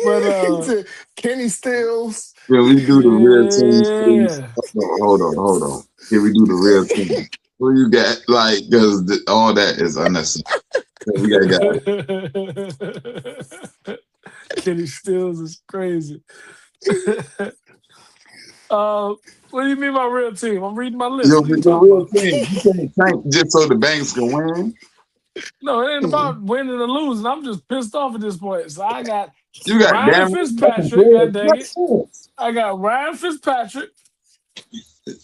[SPEAKER 2] But
[SPEAKER 1] He said Kenny Stills.
[SPEAKER 3] Can we do the real team, please?
[SPEAKER 2] yeah.
[SPEAKER 3] Hold on. Can we do the real team? Who you got? Like, because all that is unnecessary. So we got.
[SPEAKER 2] Kenny Stills is crazy. What do you mean by real team? I'm reading my list.
[SPEAKER 3] Yo,
[SPEAKER 2] What are you
[SPEAKER 3] the
[SPEAKER 2] talking
[SPEAKER 3] real
[SPEAKER 2] about?
[SPEAKER 3] team. You can't tank just so the Banks can win.
[SPEAKER 2] No, it ain't about winning or losing. I'm just pissed off at this point. So I got
[SPEAKER 3] You got
[SPEAKER 2] Ryan
[SPEAKER 3] damn
[SPEAKER 2] Fitzpatrick. God dang it. I got Ryan Fitzpatrick,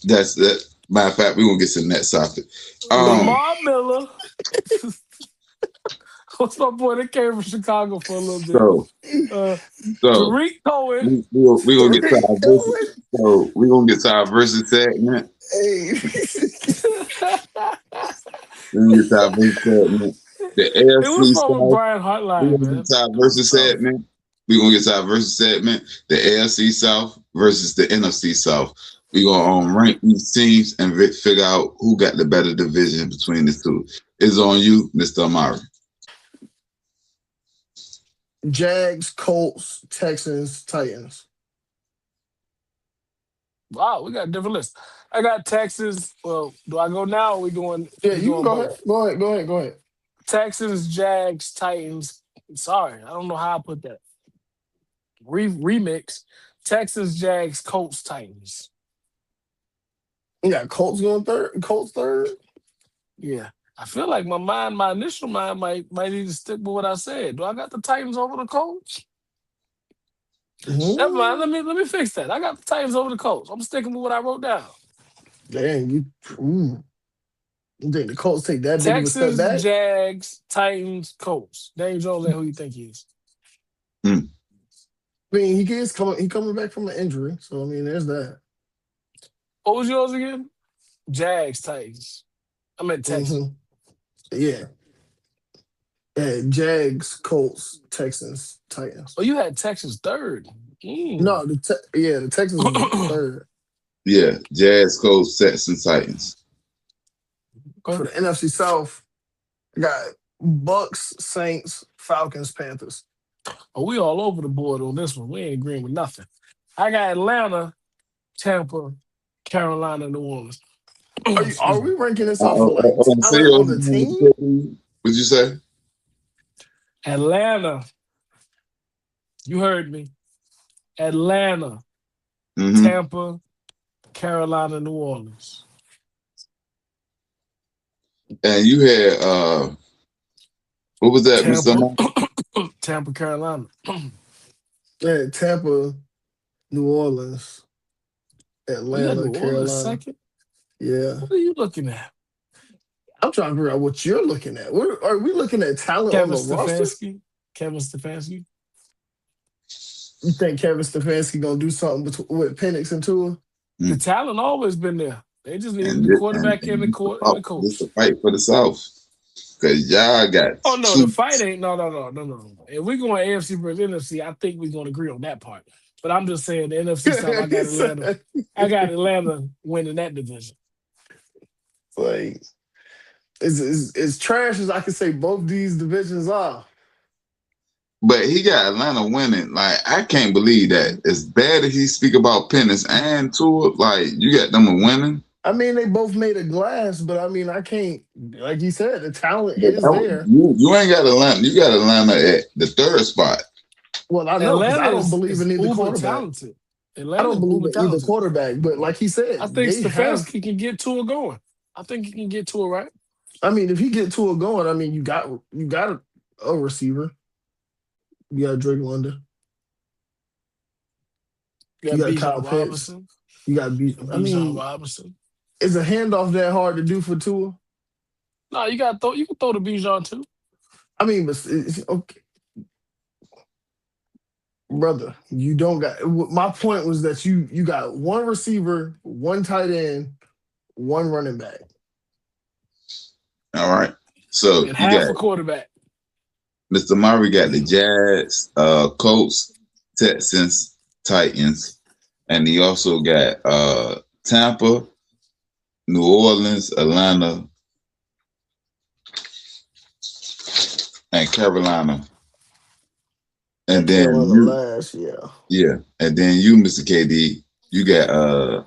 [SPEAKER 3] That's that. Matter of fact, we gonna get to the next topic.
[SPEAKER 2] Lamar Miller. What's my boy that came from Chicago for a little bit?
[SPEAKER 3] So
[SPEAKER 2] Tariq Cohen.
[SPEAKER 3] we gonna get to
[SPEAKER 1] Tariq
[SPEAKER 3] our
[SPEAKER 1] Cohen.
[SPEAKER 3] versus. So we gonna get to our versus segment.
[SPEAKER 1] Hey.
[SPEAKER 3] We gonna get to our versus segment. The
[SPEAKER 2] It was
[SPEAKER 3] AFC
[SPEAKER 2] from
[SPEAKER 3] South.
[SPEAKER 2] Brian
[SPEAKER 3] We
[SPEAKER 2] Hartline,
[SPEAKER 3] gonna
[SPEAKER 2] man.
[SPEAKER 3] get to our versus
[SPEAKER 2] Tough.
[SPEAKER 3] segment. We gonna get to our versus segment. The AFC South versus the NFC South. We gonna rank these teams and figure out who got the better division between the two. It's on you, Mr. Amari.
[SPEAKER 1] Jags, Colts, Texans, Titans.
[SPEAKER 2] Wow, we got a different list. I got Texas. Well, do I go now or we going?
[SPEAKER 1] Yeah,
[SPEAKER 2] we
[SPEAKER 1] you
[SPEAKER 2] going
[SPEAKER 1] go
[SPEAKER 2] both?
[SPEAKER 1] ahead. Go ahead.
[SPEAKER 2] Texans, Jags, Titans. Sorry, I don't know how I put that. Remix. Texans, Jags, Colts, Titans.
[SPEAKER 1] You got Colts going third. Colts third.
[SPEAKER 2] Yeah. I feel like my initial mind might need to stick with what I said. Do I got the Titans over the Colts? Never mind. Let me fix that. I got the Titans over the Colts. I'm sticking with what I wrote down.
[SPEAKER 1] Dang, you think the Colts take that big of a step
[SPEAKER 2] Texans,
[SPEAKER 1] back?
[SPEAKER 2] Jags, Titans, Colts. Daniel Jones ain't who you think he is.
[SPEAKER 1] I mean, he coming back from an injury, so I mean, there's that.
[SPEAKER 2] What was yours again? Jags, Titans. I meant Texans.
[SPEAKER 1] Yeah. Jags, Colts, Texans, Titans.
[SPEAKER 2] Oh, you had Texans third.
[SPEAKER 1] No, the Texans was third.
[SPEAKER 3] Yeah, Jazz, Colts, Texans, Titans.
[SPEAKER 1] For the NFC South, I got Bucks, Saints, Falcons, Panthers.
[SPEAKER 2] Oh, we all over the board on this one. We ain't agreeing with nothing. I got Atlanta, Tampa, Carolina, New Orleans.
[SPEAKER 1] Are we ranking this off of like talent on the team?
[SPEAKER 3] What'd you say?
[SPEAKER 2] Atlanta. You heard me. Atlanta, Tampa, Carolina, New Orleans.
[SPEAKER 3] And you had what was that, Mr.
[SPEAKER 2] Tampa, Carolina.
[SPEAKER 1] Yeah, Tampa, New Orleans, Atlanta,
[SPEAKER 2] New
[SPEAKER 1] Carolina.
[SPEAKER 2] Orleans second?
[SPEAKER 1] Yeah.
[SPEAKER 2] What are you looking at?
[SPEAKER 1] I'm trying to figure out what you're looking at. What are we looking at? Talent
[SPEAKER 2] Kevin
[SPEAKER 1] on the roster?
[SPEAKER 2] Kevin Stefanski.
[SPEAKER 1] You think Kevin Stefanski gonna do something with Penix and Tua?
[SPEAKER 2] The talent always been there. They just needed the quarterback and the coach.
[SPEAKER 3] This is a fight for the South. Because y'all got
[SPEAKER 2] Oh no, the
[SPEAKER 3] two.
[SPEAKER 2] fight ain't no. If we going AFC versus NFC, I think we're gonna agree on that part. But I'm just saying the NFC South, I got Atlanta. I got Atlanta winning that division.
[SPEAKER 1] Like, as trash as I can say both these divisions are.
[SPEAKER 3] But he got Atlanta winning. Like, I can't believe that. As bad as he speak about Pennis and Tua, like, you got them winning.
[SPEAKER 1] I mean, they both made a glass, but I mean, I can't, like you said, the talent
[SPEAKER 3] But
[SPEAKER 1] is there.
[SPEAKER 3] you ain't got Atlanta. You got Atlanta at the third spot.
[SPEAKER 1] Well, I know because I
[SPEAKER 2] Atlanta
[SPEAKER 1] don't believe
[SPEAKER 2] is
[SPEAKER 1] in either
[SPEAKER 2] uber
[SPEAKER 1] quarterback.
[SPEAKER 2] talented.
[SPEAKER 1] I
[SPEAKER 2] Atlanta
[SPEAKER 1] don't
[SPEAKER 2] is
[SPEAKER 1] believe
[SPEAKER 2] uber
[SPEAKER 1] in either
[SPEAKER 2] talented.
[SPEAKER 1] quarterback, but like he said,
[SPEAKER 2] I think
[SPEAKER 1] they have.
[SPEAKER 2] Stefanski can get Tua going. I think he can get Tua right.
[SPEAKER 1] I mean, if he get Tua going, I mean, you got a receiver. You got Drake London.
[SPEAKER 2] You
[SPEAKER 1] You
[SPEAKER 2] got
[SPEAKER 1] got
[SPEAKER 2] Bijan
[SPEAKER 1] Kyle Pitts.
[SPEAKER 2] Robinson.
[SPEAKER 1] You got B. I
[SPEAKER 2] Bijan
[SPEAKER 1] mean,
[SPEAKER 2] Robinson.
[SPEAKER 1] is a handoff that hard to do for Tua?
[SPEAKER 2] No, you got throw. You can throw to Bijan too.
[SPEAKER 1] I mean, but okay, brother, you don't got. My point was that you got one receiver, one tight end, one running back.
[SPEAKER 3] All right. So
[SPEAKER 2] And
[SPEAKER 3] you
[SPEAKER 2] half
[SPEAKER 3] got
[SPEAKER 2] a quarterback.
[SPEAKER 3] Mr. Murray got the Jazz, Colts, Texans, Titans, and he also got Tampa, New Orleans, Atlanta, and Carolina. And then
[SPEAKER 1] Carolina
[SPEAKER 3] you,
[SPEAKER 1] last,
[SPEAKER 3] and then you, Mr. KD, you got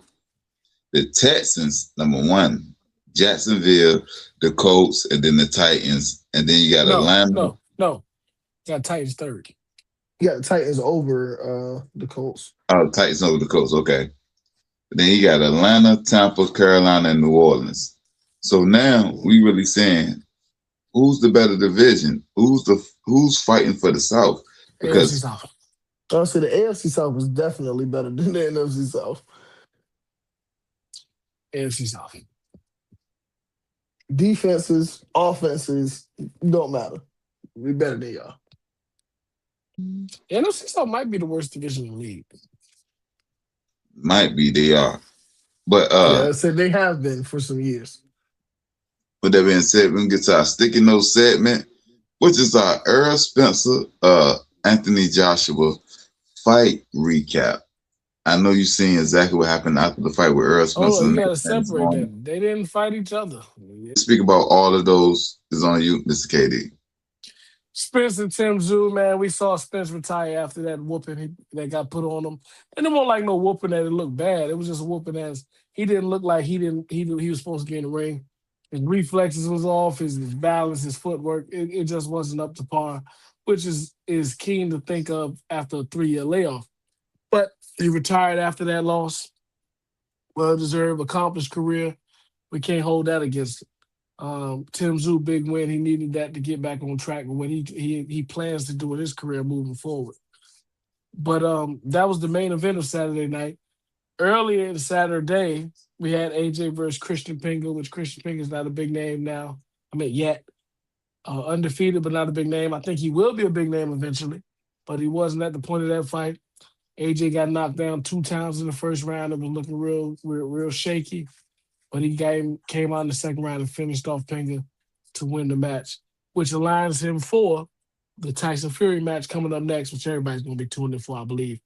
[SPEAKER 3] the Texans, number one, Jacksonville, the Colts, and then the Titans, and then you got Atlanta.
[SPEAKER 2] No. Got Titans third.
[SPEAKER 1] You got the Titans over the Colts.
[SPEAKER 3] Oh, Titans over the Colts. Okay. Then you got Atlanta, Tampa, Carolina, and New Orleans. So now we really saying who's the better division? Who's fighting for the South?
[SPEAKER 2] AFC
[SPEAKER 3] Because
[SPEAKER 2] South.
[SPEAKER 1] I'll say the AFC South was definitely better than the NFC South.
[SPEAKER 2] AFC South.
[SPEAKER 1] Defenses, offenses, don't matter. We better than y'all.
[SPEAKER 2] NFC South might be the worst division in the league.
[SPEAKER 3] might be they are. But
[SPEAKER 1] Yeah, I said they have been for some years.
[SPEAKER 3] with that being said, we can get to our sticky note segment, which is our Earl Spencer, Anthony Joshua fight recap. I know you've seen exactly what happened after the fight with Earl Spencer.
[SPEAKER 2] Oh, you gotta separate them. They didn't fight each other.
[SPEAKER 3] Speak about all of those is on you, Mr. KD.
[SPEAKER 2] Spence and Tim Tszyu, man, we saw Spence retire after that whooping that got put on him. And it wasn't like no whooping that it looked bad. It was just a whooping as he didn't look like he was supposed to be in the ring. His reflexes was off, his balance, his footwork. It just wasn't up to par, which is keen to think of after a 3-year layoff. But he retired after that loss. Well-deserved, accomplished career. We can't hold that against him. Tim Tszyu, big win. He needed that to get back on track with what he plans to do in his career moving forward. But that was the main event of Saturday night. Earlier in Saturday, we had AJ versus Christian Pinga, which Christian Pinga is not a big name now. I mean, yet. Undefeated, but not a big name. I think he will be a big name eventually, but he wasn't at the point of that fight. AJ got knocked down 2 times in the first round. It was looking real shaky. But he came out in the second round and finished off Pinga to win the match, which aligns him for the Tyson Fury match coming up next, which everybody's going to be tuned in for, I believe.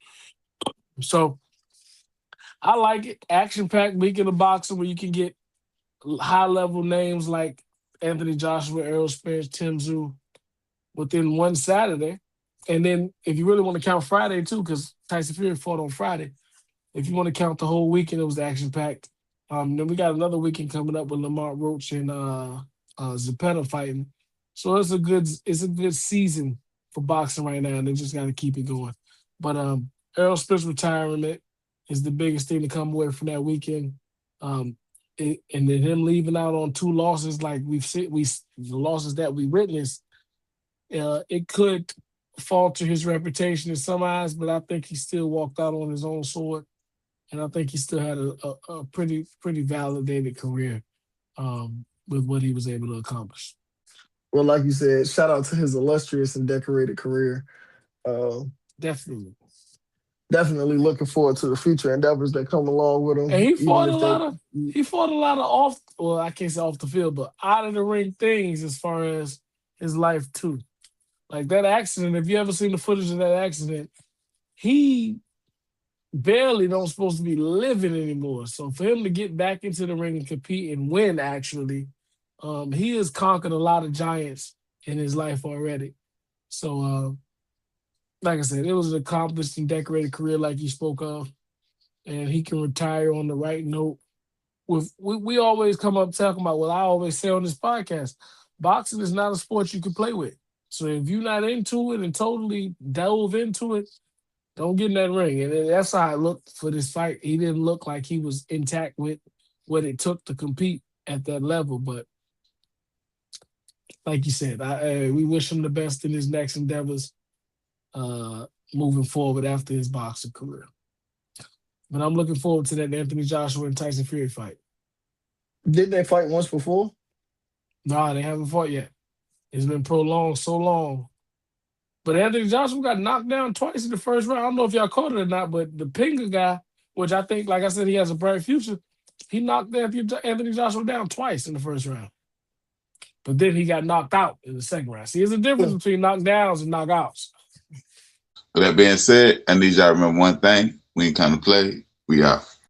[SPEAKER 2] So I like it. Action-packed week in the boxing where you can get high-level names like Anthony Joshua, Errol Spence, Tim Tszyu within one Saturday. And then if you really want to count Friday too, because Tyson Fury fought on Friday, if you want to count the whole weekend, it was action-packed. Then we got another weekend coming up with Lamar Roach and Zepeda fighting. So it's a good season for boxing right now, and they just got to keep it going. But Errol Spence retirement is the biggest thing to come away from that weekend. And then him leaving out on 2 losses like the losses that we witnessed, it could falter his reputation in some eyes, but I think he still walked out on his own sword. And I think he still had a pretty validated career with what he was able to accomplish.
[SPEAKER 1] Well, like you said, shout out to his illustrious and decorated career.
[SPEAKER 2] Definitely.
[SPEAKER 1] definitely looking forward to the future endeavors that come along with him.
[SPEAKER 2] And he fought
[SPEAKER 1] even
[SPEAKER 2] a
[SPEAKER 1] if they-
[SPEAKER 2] lot of off. Well, I can't say off the field, but out of the ring things as far as his life too. Like that accident. If you ever seen the footage of that accident, he barely don't supposed to be living anymore. So for him to get back into the ring and compete and win, actually, he has conquered a lot of giants in his life already. So, like I said, it was an accomplished and decorated career, like you spoke of, and he can retire on the right note. We always come up talking about, well, I always say on this podcast, boxing is not a sport you can play with. So if you're not into it and totally delve into it, don't get in that ring. And that's how I looked for this fight. He didn't look like he was intact with what it took to compete at that level. But like you said, we wish him the best in his next endeavors moving forward after his boxing career. But I'm looking forward to that Anthony Joshua and Tyson Fury fight.
[SPEAKER 1] Didn't they fight once before?
[SPEAKER 2] Nah, they haven't fought yet. It's been prolonged so long. But Anthony Joshua got knocked down twice in the first round. I don't know if y'all caught it or not, but the Pinga guy, which I think, like I said, he has a bright future, he knocked Anthony Joshua down twice in the first round. But then he got knocked out in the second round. See, there's a difference between knockdowns and knockouts.
[SPEAKER 3] With that being said, I need y'all to remember one thing. We ain't come to play. We out.